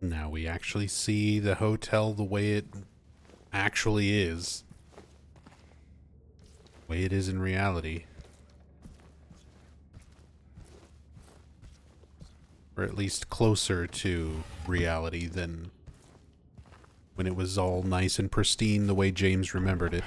Now we actually see the hotel the way it actually is. The way it is in reality. Or at least closer to reality than when it was all nice and pristine the way James remembered it.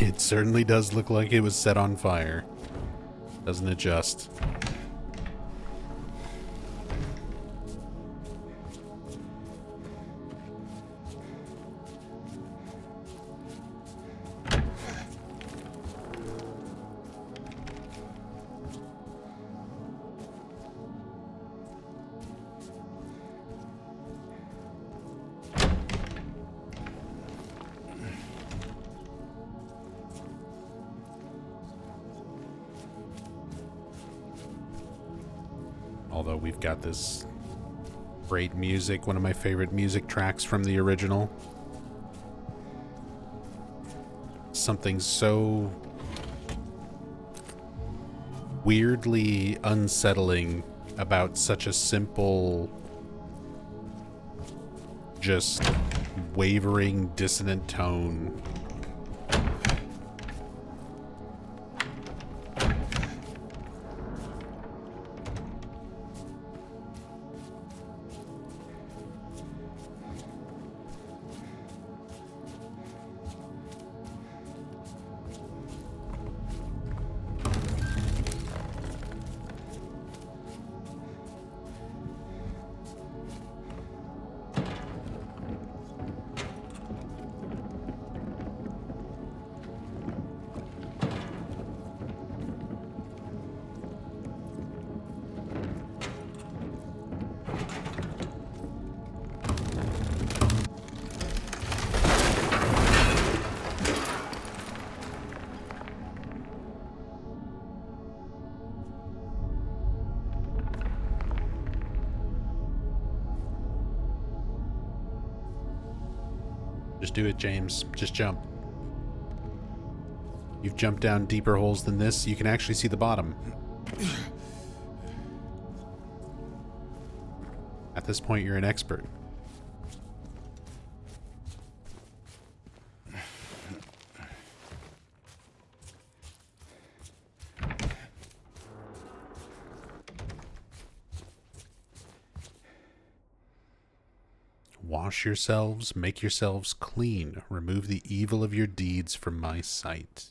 It certainly does look like it was set on fire. Doesn't it just? Although we've got this great music, one of my favorite music tracks from the original. Something so weirdly unsettling about such a simple, just wavering, dissonant tone. Just do it, James. Just jump. You've jumped down deeper holes than this. You can actually see the bottom. At this point, you're an expert. Wash yourselves, make yourselves clean. Remove the evil of your deeds from my sight.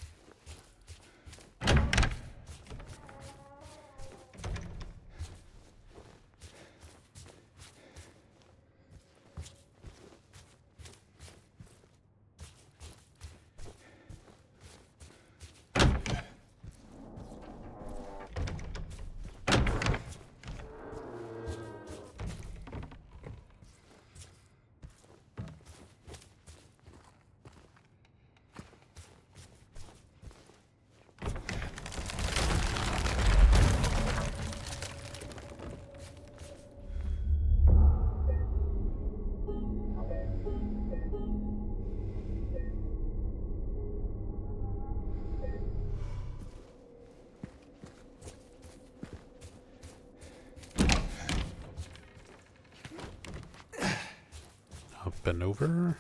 Up and over.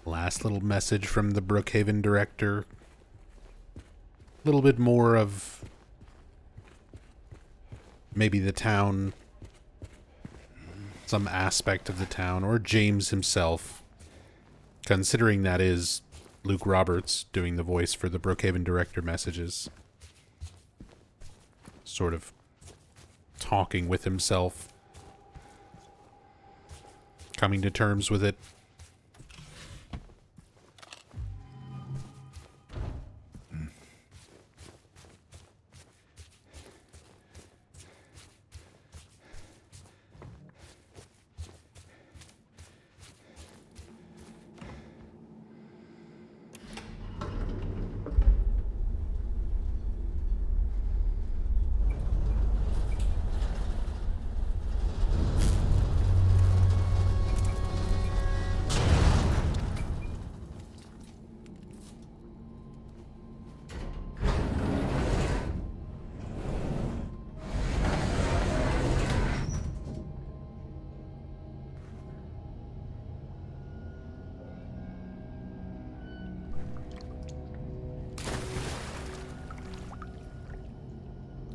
Last little message from the Brookhaven director. A little bit more of maybe the town, some aspect of the town, or James himself, considering that is Luke Roberts doing the voice for the Brookhaven director messages. Sort of talking with himself, coming to terms with it.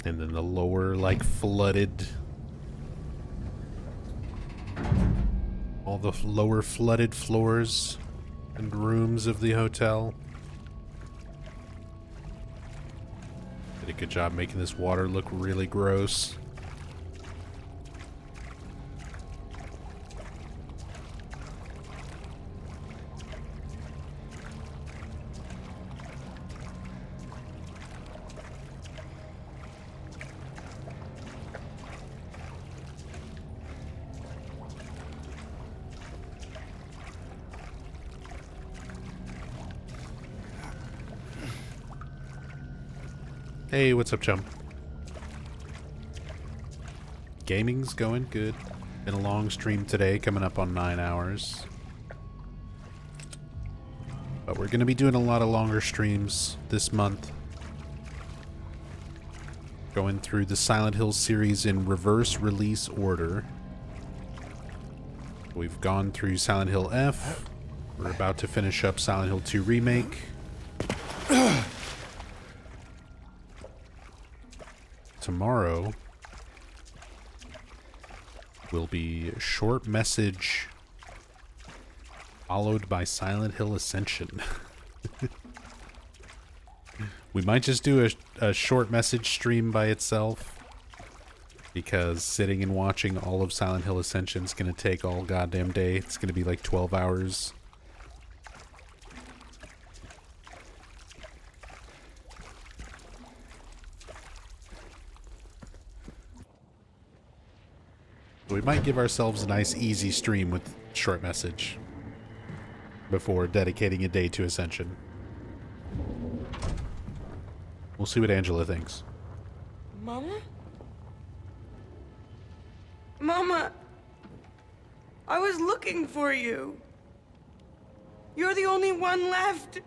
And then the lower, like, flooded... all the lower flooded floors and rooms of the hotel. Did a good job making this water look really gross. Hey, what's up, chum? Gaming's going good. Been a long stream today, coming up on 9 hours. But we're going to be doing a lot of longer streams this month. Going through the Silent Hill series in reverse release order. We've gone through Silent Hill F. We're about to finish up Silent Hill 2 Remake. tomorrow will be Short Message followed by Silent Hill Ascension. We might just do a Short Message stream by itself, because sitting and watching all of Silent Hill Ascension is going to take all goddamn day. It's going to be like 12 hours. We might give ourselves a nice easy stream with Short Message before dedicating a day to Ascension. We'll see what Angela thinks. Mama? Mama! I was looking for you. You're the only one left.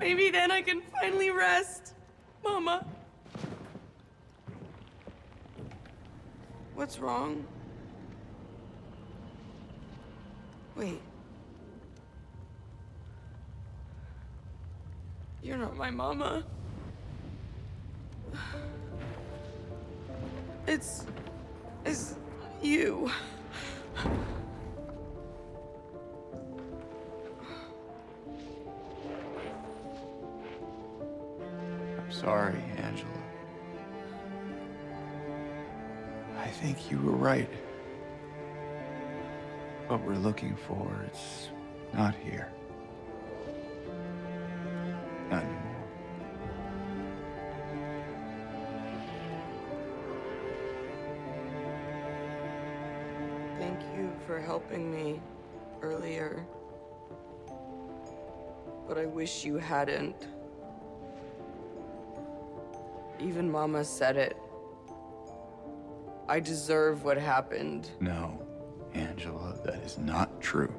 Maybe then I can finally rest. Mama. What's wrong? Wait. You're not my mama. It's you. I'm sorry, Angela. I think you were right. What we're looking for, it's not here. Not anymore. Thank you for helping me earlier. But I wish you hadn't. Even Mama said it. I deserve what happened. No, Angela, that is not true.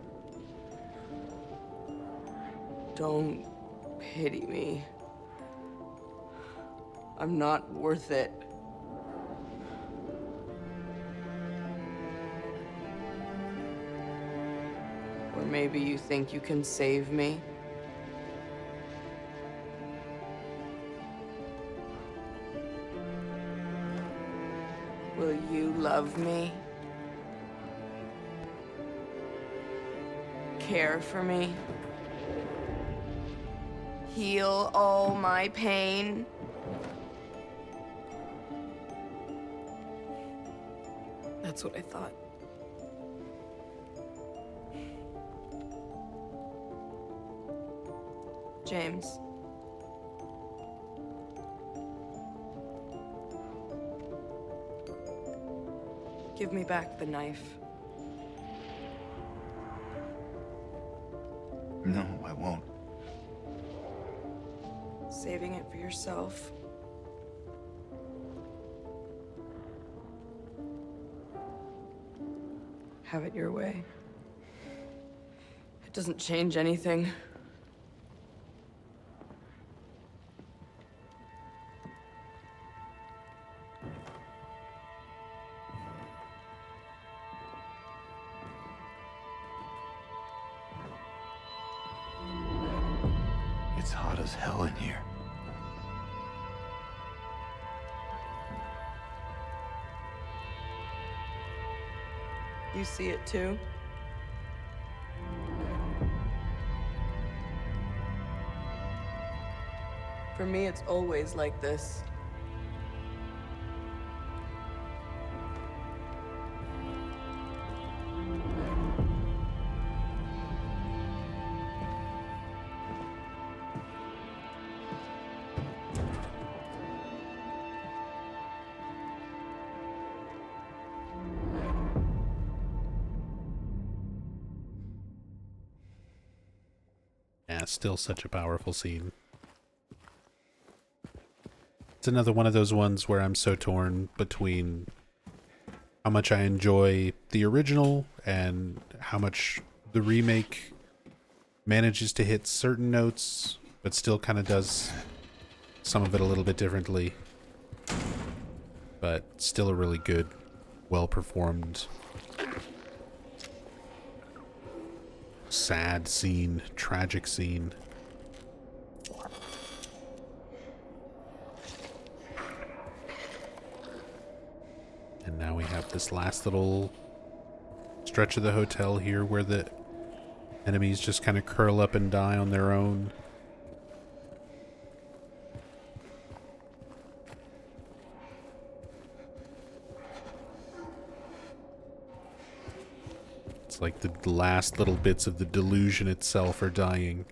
Don't pity me. I'm not worth it. Or maybe you think you can save me? Will you love me? Care for me? Heal all my pain? That's what I thought. James. Give me back the knife. No, I won't. Saving it for yourself. Have it your way. It doesn't change anything. It's hot as hell in here. You see it too? For me, it's always like this. Yeah, still such a powerful scene. It's another one of those ones where I'm so torn between how much I enjoy the original and how much the remake manages to hit certain notes, but still kind of does some of it a little bit differently. But still a really good, well-performed, sad scene, tragic scene. this last little stretch of the hotel here where the enemies just kind of curl up and die on their own. It's like the last little bits of the delusion itself are dying.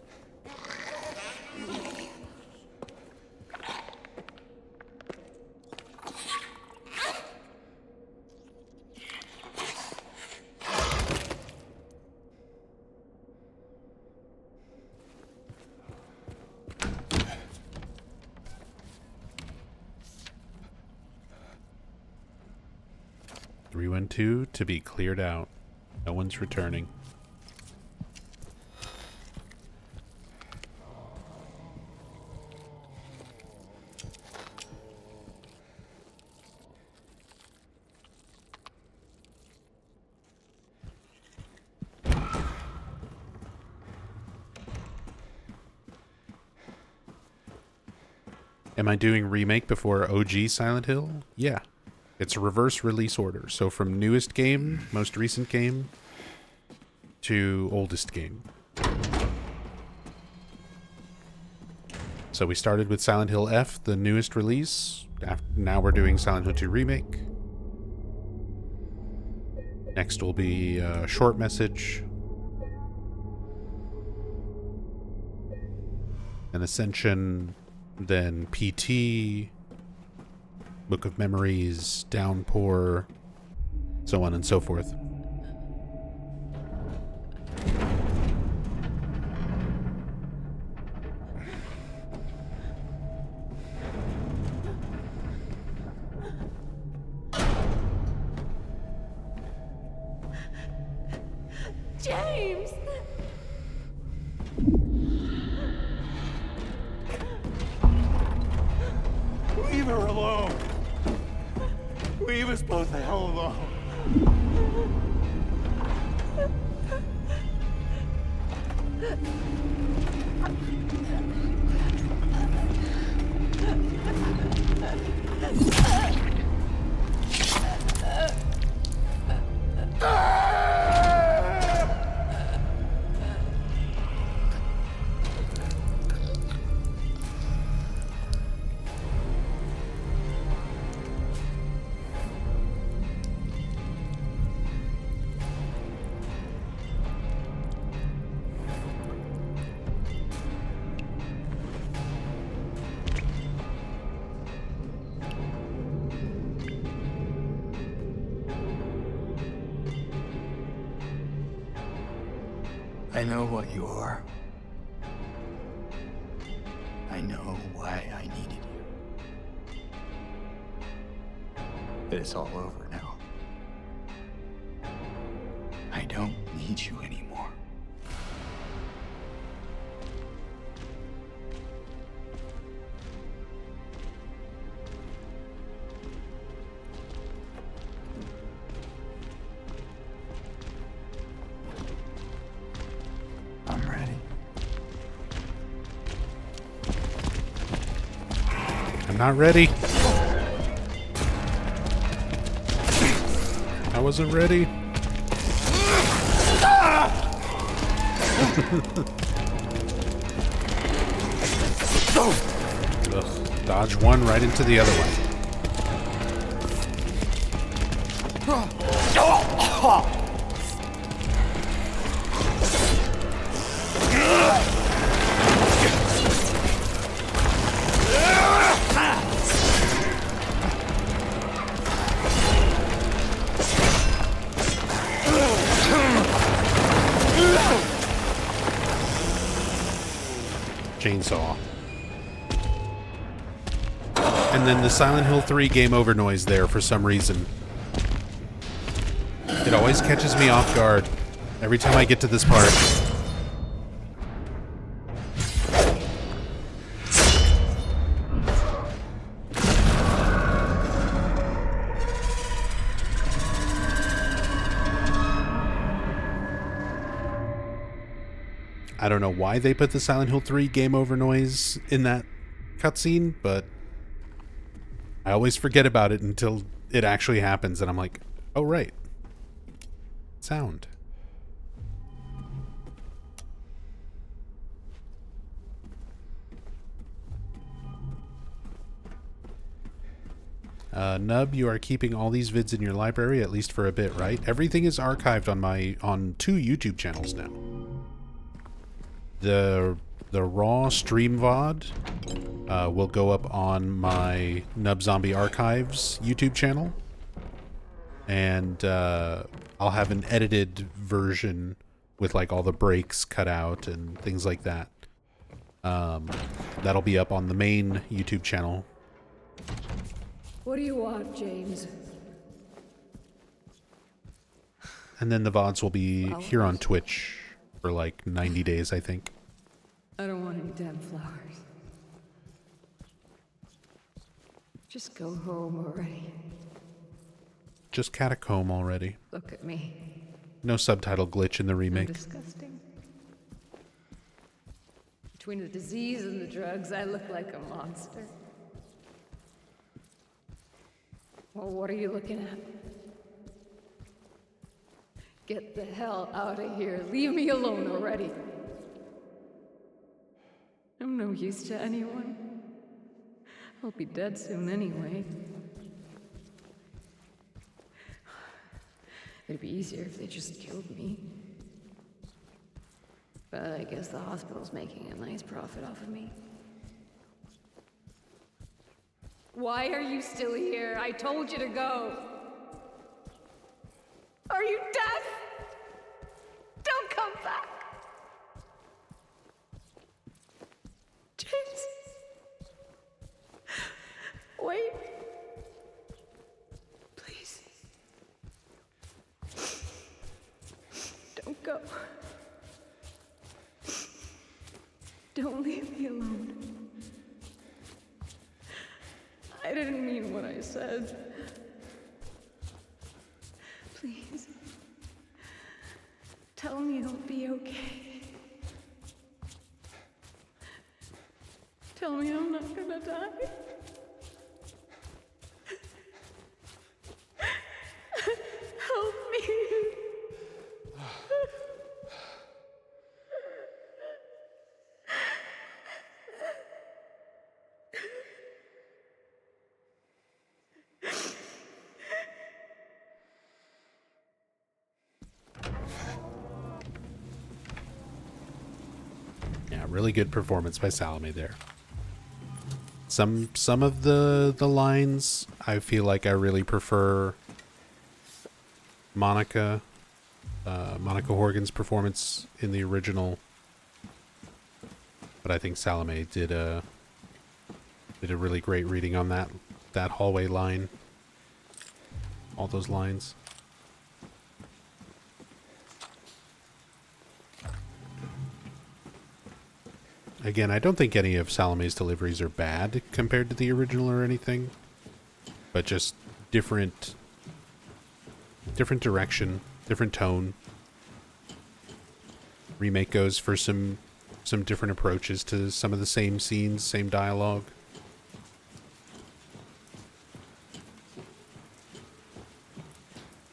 To be cleared out. No one's returning. Am I doing Remake before OG Silent Hill? Yeah. It's a reverse release order. So from newest game, most recent game, to oldest game. So we started with Silent Hill F, the newest release. Now we're doing Silent Hill 2 Remake. Next will be a short message. An Ascension, then PT, Book of Memories, Downpour, so on and so forth. James! Leave her alone! Leave us both the hell alone! I know what you are. I know why I needed you. But it's all over now. I don't need you anymore. I'm ready. I'm not ready. I wasn't ready. Ugh, dodge one right into the other one. Chainsaw. And then the Silent Hill 3 game over noise there for some reason. It always catches me off guard every time I get to this part. I don't know why they put the Silent Hill 3 game over noise in that cutscene, but I always forget about it until it actually happens, and I'm like, Oh, right. Sound. Nub, you are keeping all these vids in your library, at least for a bit, right? Everything is archived on 2 YouTube channels now. The raw stream VOD will go up on my Nub Zombie Archives YouTube channel. And I'll have an edited version with like all the breaks cut out and things like that. That'll be up on the main YouTube channel. What do you want, James? And then the VODs will be here on Twitch for like 90 days, I think. I don't want any damn flowers. Just go home already. Just catacomb already. Look at me. No subtitle glitch in the remake. I'm disgusting. Between the disease and the drugs, I look like a monster. Well, what are you looking at? Get the hell out of here. Leave me alone already. I'm no use to anyone. I'll be dead soon anyway. It'd be easier if they just killed me. But I guess the hospital's making a nice profit off of me. Why are you still here? I told you to go. Are you deaf? Don't come back. James. Wait. Please. Don't go. Don't leave me alone. I didn't mean what I said. Please. Tell me it'll be okay. Tell me I'm not gonna die. Help me. Yeah, really good performance by Salome there. Some of the lines I feel like I really prefer Monica Horgan's performance in the original, but I think Salome did a really great reading on that hallway line, all those lines. Again, I don't think any of Salome's deliveries are bad compared to the original or anything, but just different direction, different tone. Remake goes for some different approaches to some of the same scenes, same dialogue.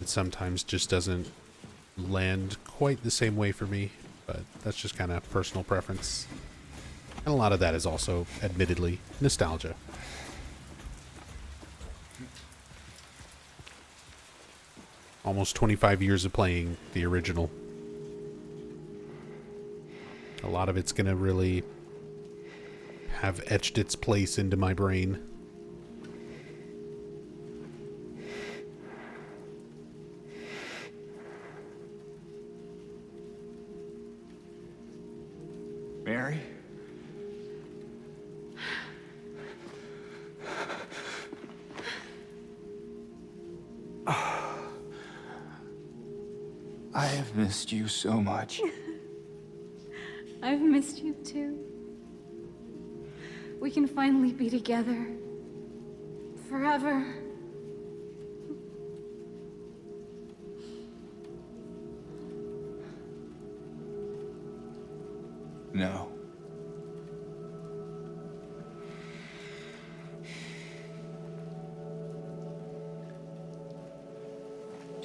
It sometimes just doesn't land quite the same way for me, but that's just kind of personal preference. And a lot of that is also, admittedly, nostalgia. Almost 25 years of playing the original. A lot of it's going to really have etched its place into my brain. Mary? I have missed you so much. I've missed you too. We can finally be together. Forever. No.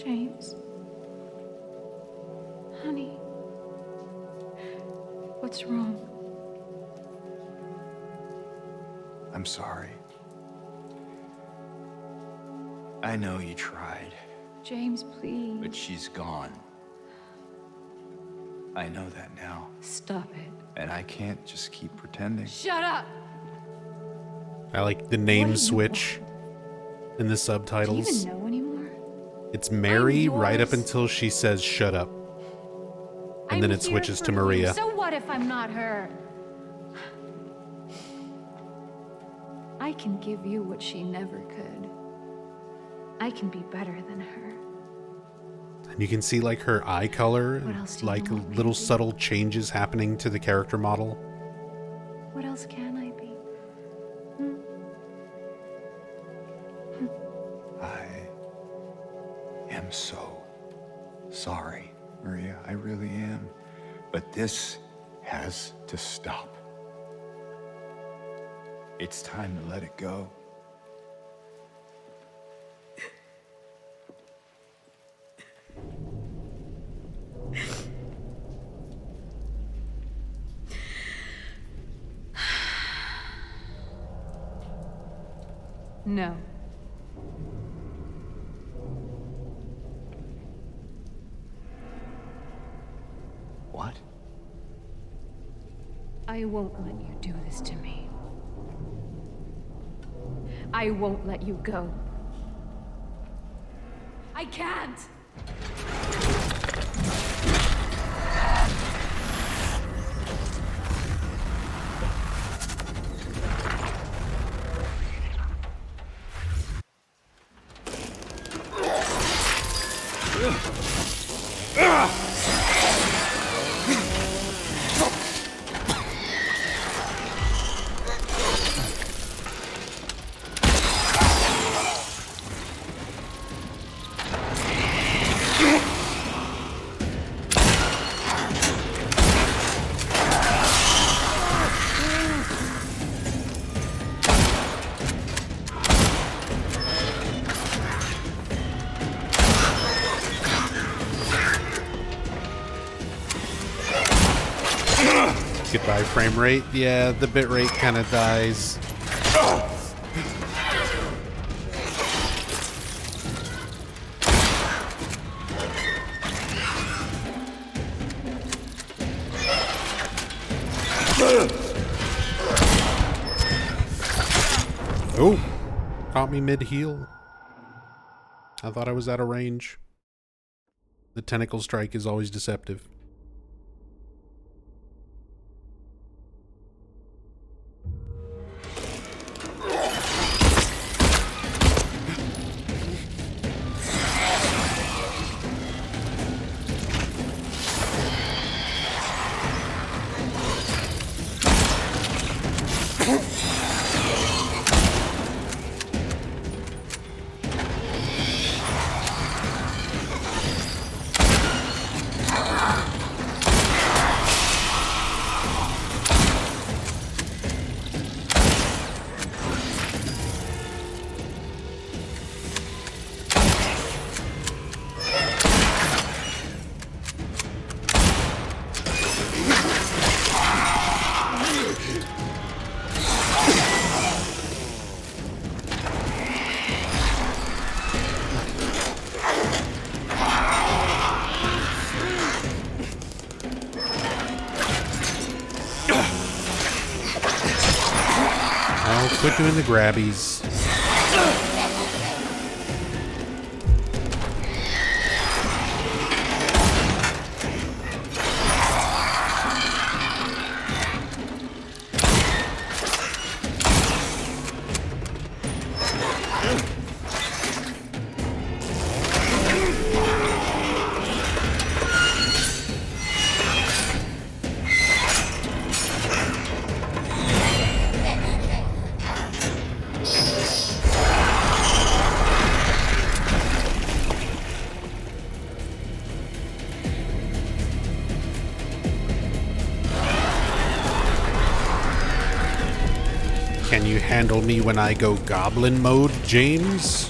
James. Honey. What's wrong? I'm sorry. I know you tried, James, please. but she's gone. I know that now. Stop it. And I can't just keep pretending. Shut up! I like the name switch in the subtitles. Do you even know anymore? It's Mary I'm right up yours. until she says shut up. And then I'm it here switches for to you. Maria. So what if I'm not her? I can give you what she never could. I can be better than her. And you can see like her eye color, What else do you like want me little to be? subtle changes happening to the character model. What else can I be? I am so sorry, Maria. I really am. But this has to stop. It's time to let it go. No. What? I won't let you do this to me. I won't let you go. I can't! Goodbye frame rate. Yeah, the bit rate kind of dies. Oh, caught me mid-heal. I thought I was out of range. The tentacle strike is always deceptive. Oh, quit doing the grabbies. Can you handle me when I go goblin mode, James?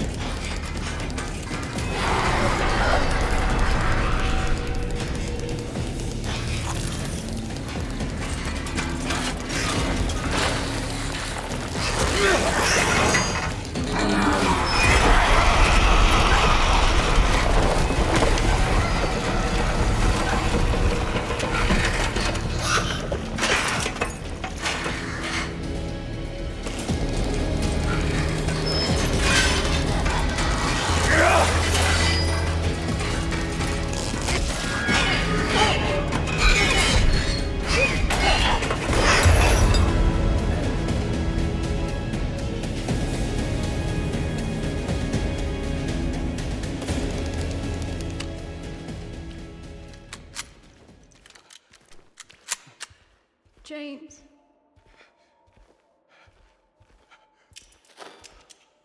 James.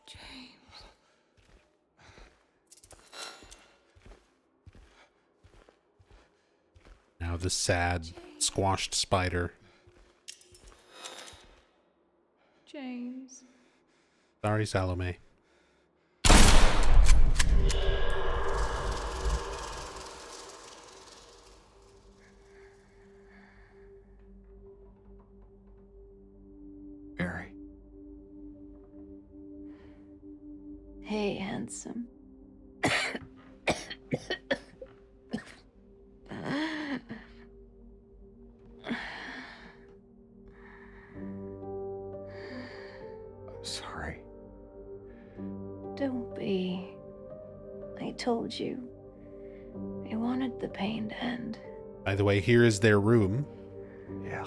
James. Now the sad, squashed spider. James. Sorry, Salome. Mary. Hey, handsome. I'm sorry. Don't be. I told you. I wanted the pain to end. By the way, here is their room, Yeah,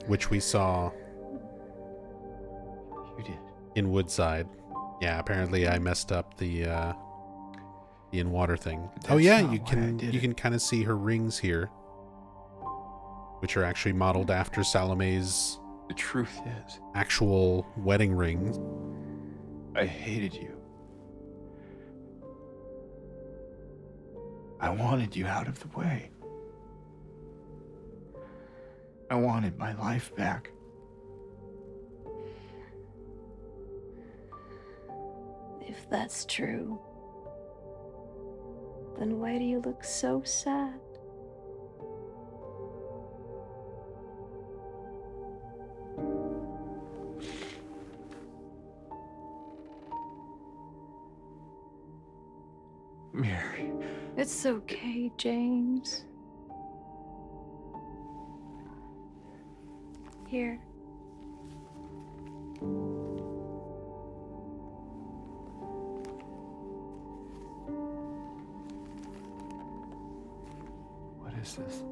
which we saw you did. in Woodside. Yeah, apparently I messed up the in water thing. Oh That's yeah, not you why I can did you it. can kind of see her rings here, which are actually modeled after Salome's The truth is, actual wedding rings. I hated you. I wanted you out of the way. I wanted my life back. If that's true, then why do you look so sad? Mary. It's okay, James. Here. What is this?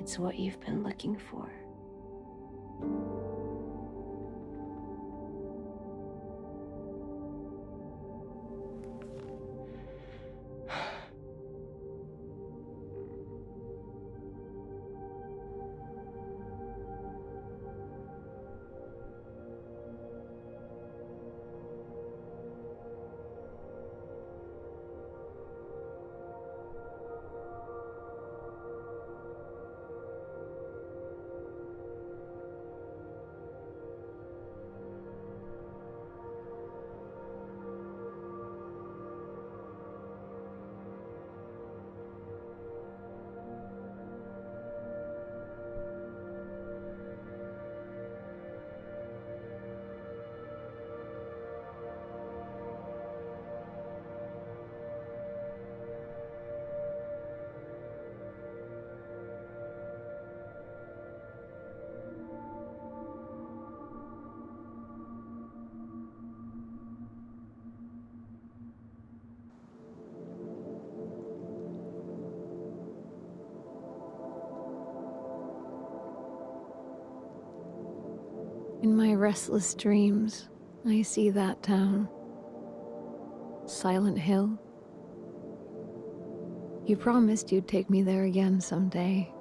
It's what you've been looking for. In my restless dreams, I see that town. Silent Hill. You promised you'd take me there again someday.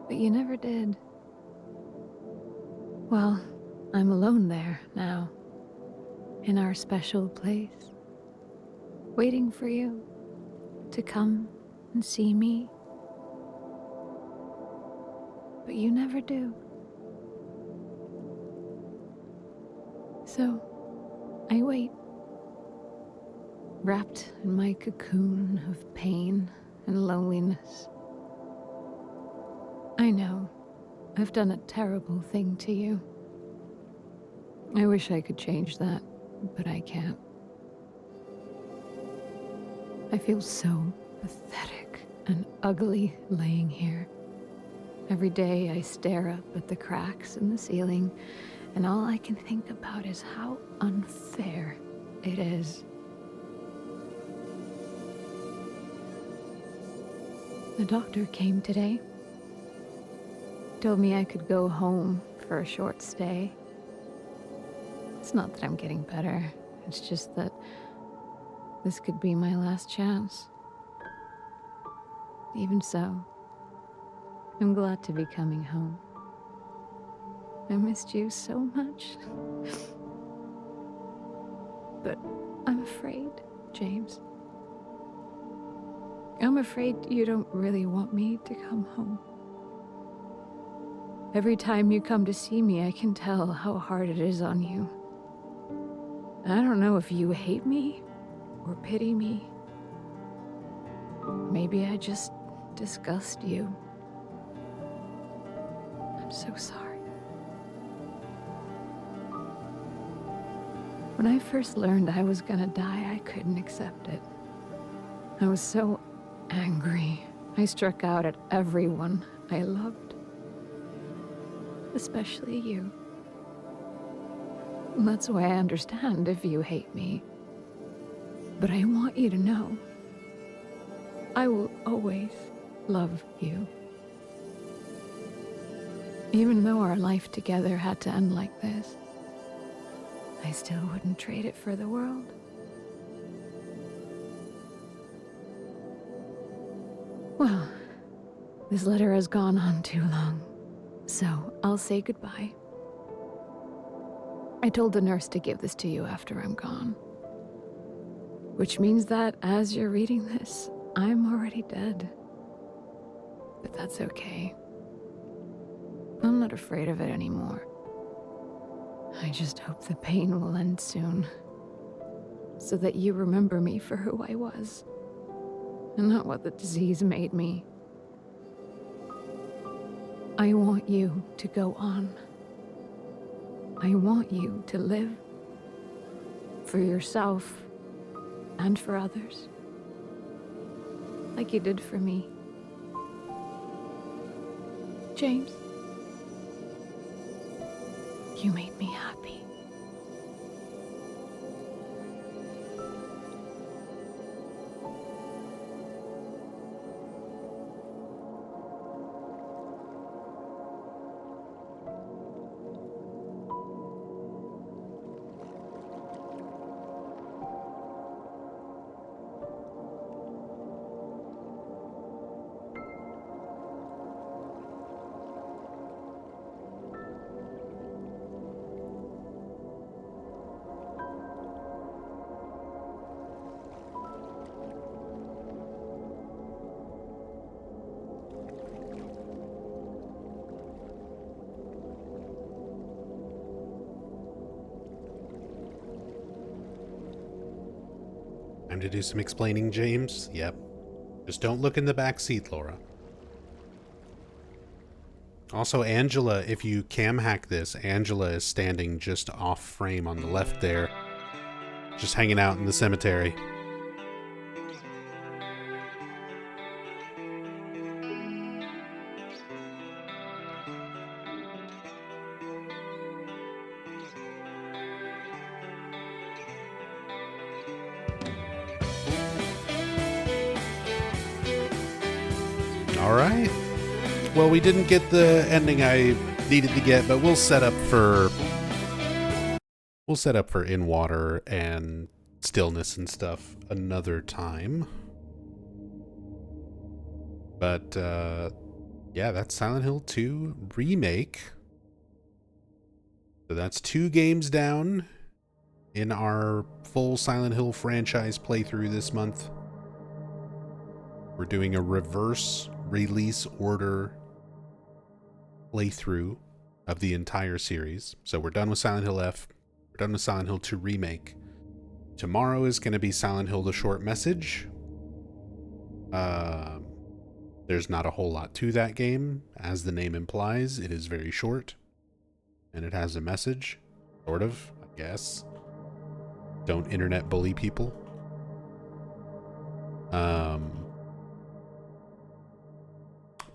But you never did. Well, I'm alone there now. In our special place. Waiting for you to come and see me. But you never do. So, I wait. Wrapped in my cocoon of pain and loneliness. I know, I've done a terrible thing to you. I wish I could change that, but I can't. I feel so pathetic and ugly laying here. Every day I stare up at the cracks in the ceiling, and all I can think about is how unfair it is. The doctor came today. Told me I could go home for a short stay. It's not that I'm getting better. It's just that this could be my last chance. Even so, I'm glad to be coming home. I missed you so much. But I'm afraid, James. I'm afraid you don't really want me to come home. Every time you come to see me, I can tell how hard it is on you. I don't know if you hate me or pity me. Maybe I just disgust you. I'm so sorry. When I first learned I was gonna die, I couldn't accept it. I was so angry. I struck out at everyone I loved. Especially you. That's why I understand if you hate me. But I want you to know, I will always love you. Even though our life together had to end like this, I still wouldn't trade it for the world. Well, this letter has gone on too long, so I'll say goodbye. I told the nurse to give this to you after I'm gone. Which means that as you're reading this, I'm already dead. But that's okay. I'm not afraid of it anymore. I just hope the pain will end soon, so that you remember me for who I was, and not what the disease made me. I want you to go on. I want you to live. For yourself, and for others. Like you did for me. James, you made me happy. Time to do some explaining, James. Yep. Just don't look in the back seat, Laura. Also, Angela, if you cam hack this, Angela is standing just off frame on the left there. Just hanging out in the cemetery. All right. Well, we didn't get the ending I needed to get, but we'll set up for In Water and Stillness and stuff another time. But yeah, that's Silent Hill 2 Remake. So that's 2 games down in our full Silent Hill franchise playthrough this month. We're doing a reverse release order playthrough of the entire series. So we're done with Silent Hill F. We're done with Silent Hill 2 Remake. Tomorrow is going to be Silent Hill The Short Message. There's not a whole lot to that game. As the name implies, it is very short. And it has a message. Sort of, I guess. Don't internet bully people.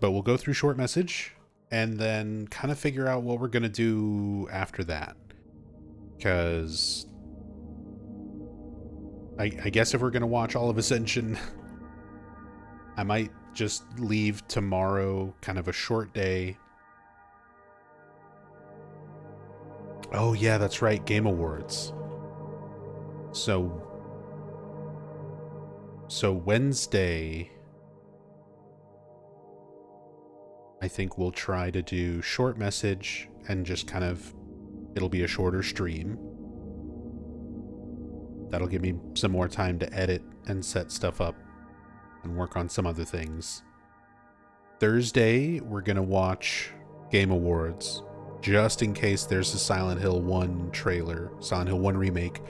But we'll go through Short Message and then kind of figure out what we're going to do after that. Because I guess if we're going to watch all of Ascension, I might just leave tomorrow, kind of a short day. Oh yeah, that's right, Game Awards. So Wednesday, I think we'll try to do short message and just kind of, it'll be a shorter stream. That'll give me some more time to edit and set stuff up and work on some other things. Thursday, we're going to watch Game Awards, just in case there's a Silent Hill 1 trailer, Silent Hill 1 remake,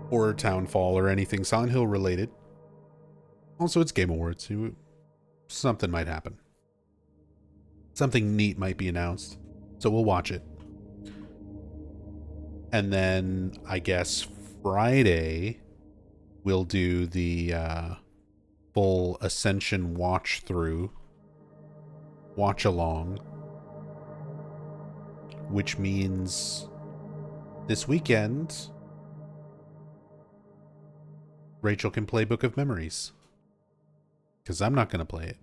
or Townfall, or anything Silent Hill related. Also, it's Game Awards. Something might happen. Something neat might be announced, so we'll watch it. And then, I guess, Friday, we'll do the full Ascension watch-through, watch-along, which means this weekend, Rachel can play Book of Memories, because I'm not going to play it.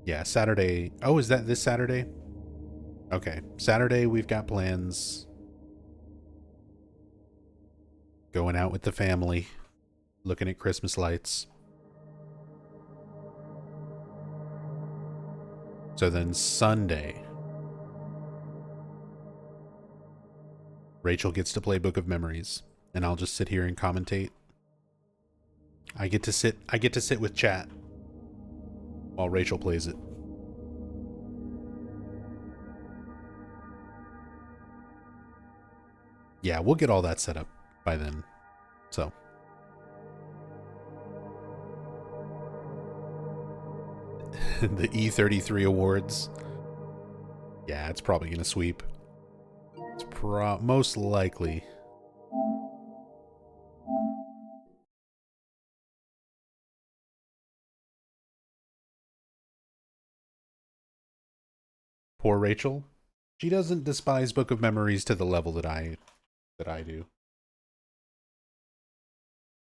Yeah, Saturday. Oh, is that this Saturday? Okay, Saturday we've got plans. Going out with the family, looking at Christmas lights. So then Sunday, Rachel gets to play Book of Memories, and I'll just sit here and commentate. I get to sit with chat while Rachel plays it. Yeah, we'll get all that set up by then. So. The E33 awards. Yeah, it's probably going to sweep. It's most likely. Poor Rachel. She doesn't despise Book of Memories to the level that I do.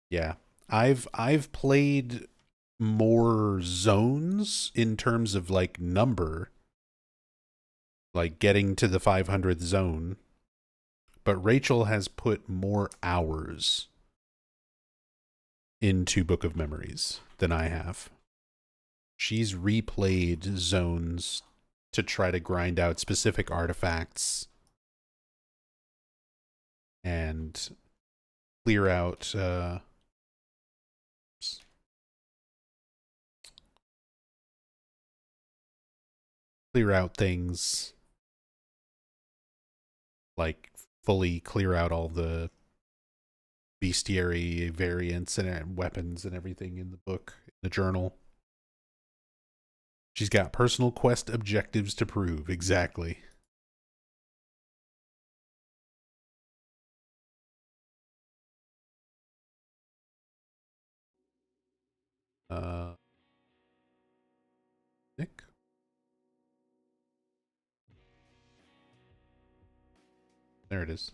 Yeah. I've played more zones in terms of like number, like getting to the 500th zone, but Rachel has put more hours into Book of Memories than I have. She's replayed zones to try to grind out specific artifacts and clear out things, like fully clear out all the bestiary variants and weapons and everything in the book, the journal. She's got personal quest objectives to prove. Exactly. Nick? There it is.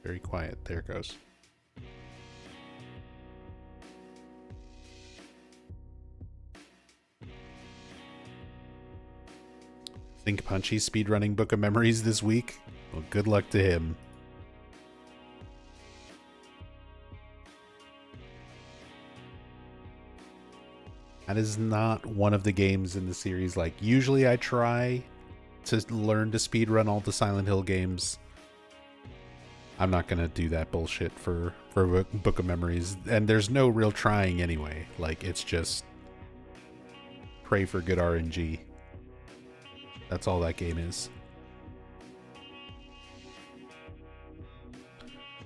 Very quiet. There it goes. Think Punchy speedrunning Book of Memories this week? Well, good luck to him. That is not one of the games in the series. Like, usually I try to learn to speedrun all the Silent Hill games. I'm not gonna do that bullshit for Book of Memories. And there's no real trying anyway. Like, it's just pray for good RNG. That's all that game is.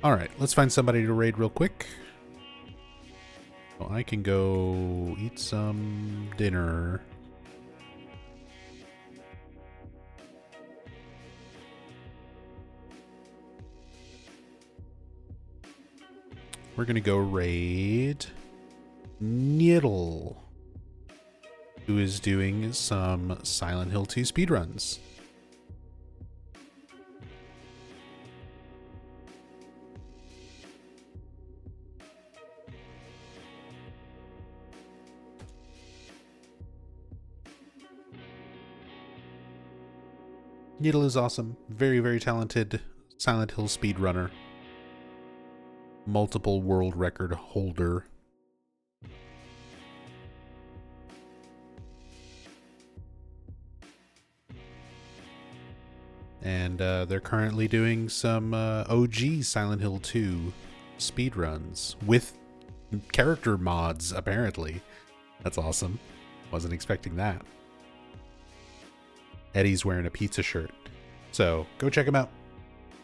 Alright, let's find somebody to raid real quick. Well, I can go eat some dinner. We're gonna go raid Niddle, who is doing some Silent Hill 2 speedruns. Niddle is awesome. Very, very talented Silent Hill speedrunner. Multiple world record holder. And they're currently doing some OG Silent Hill 2 speedruns with character mods, apparently. That's awesome. Wasn't expecting that. Eddie's wearing a pizza shirt. So go check him out.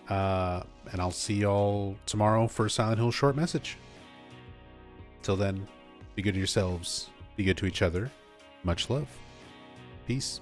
And I'll see y'all tomorrow for Silent Hill short message. Till then, be good to yourselves. Be good to each other. Much love. Peace.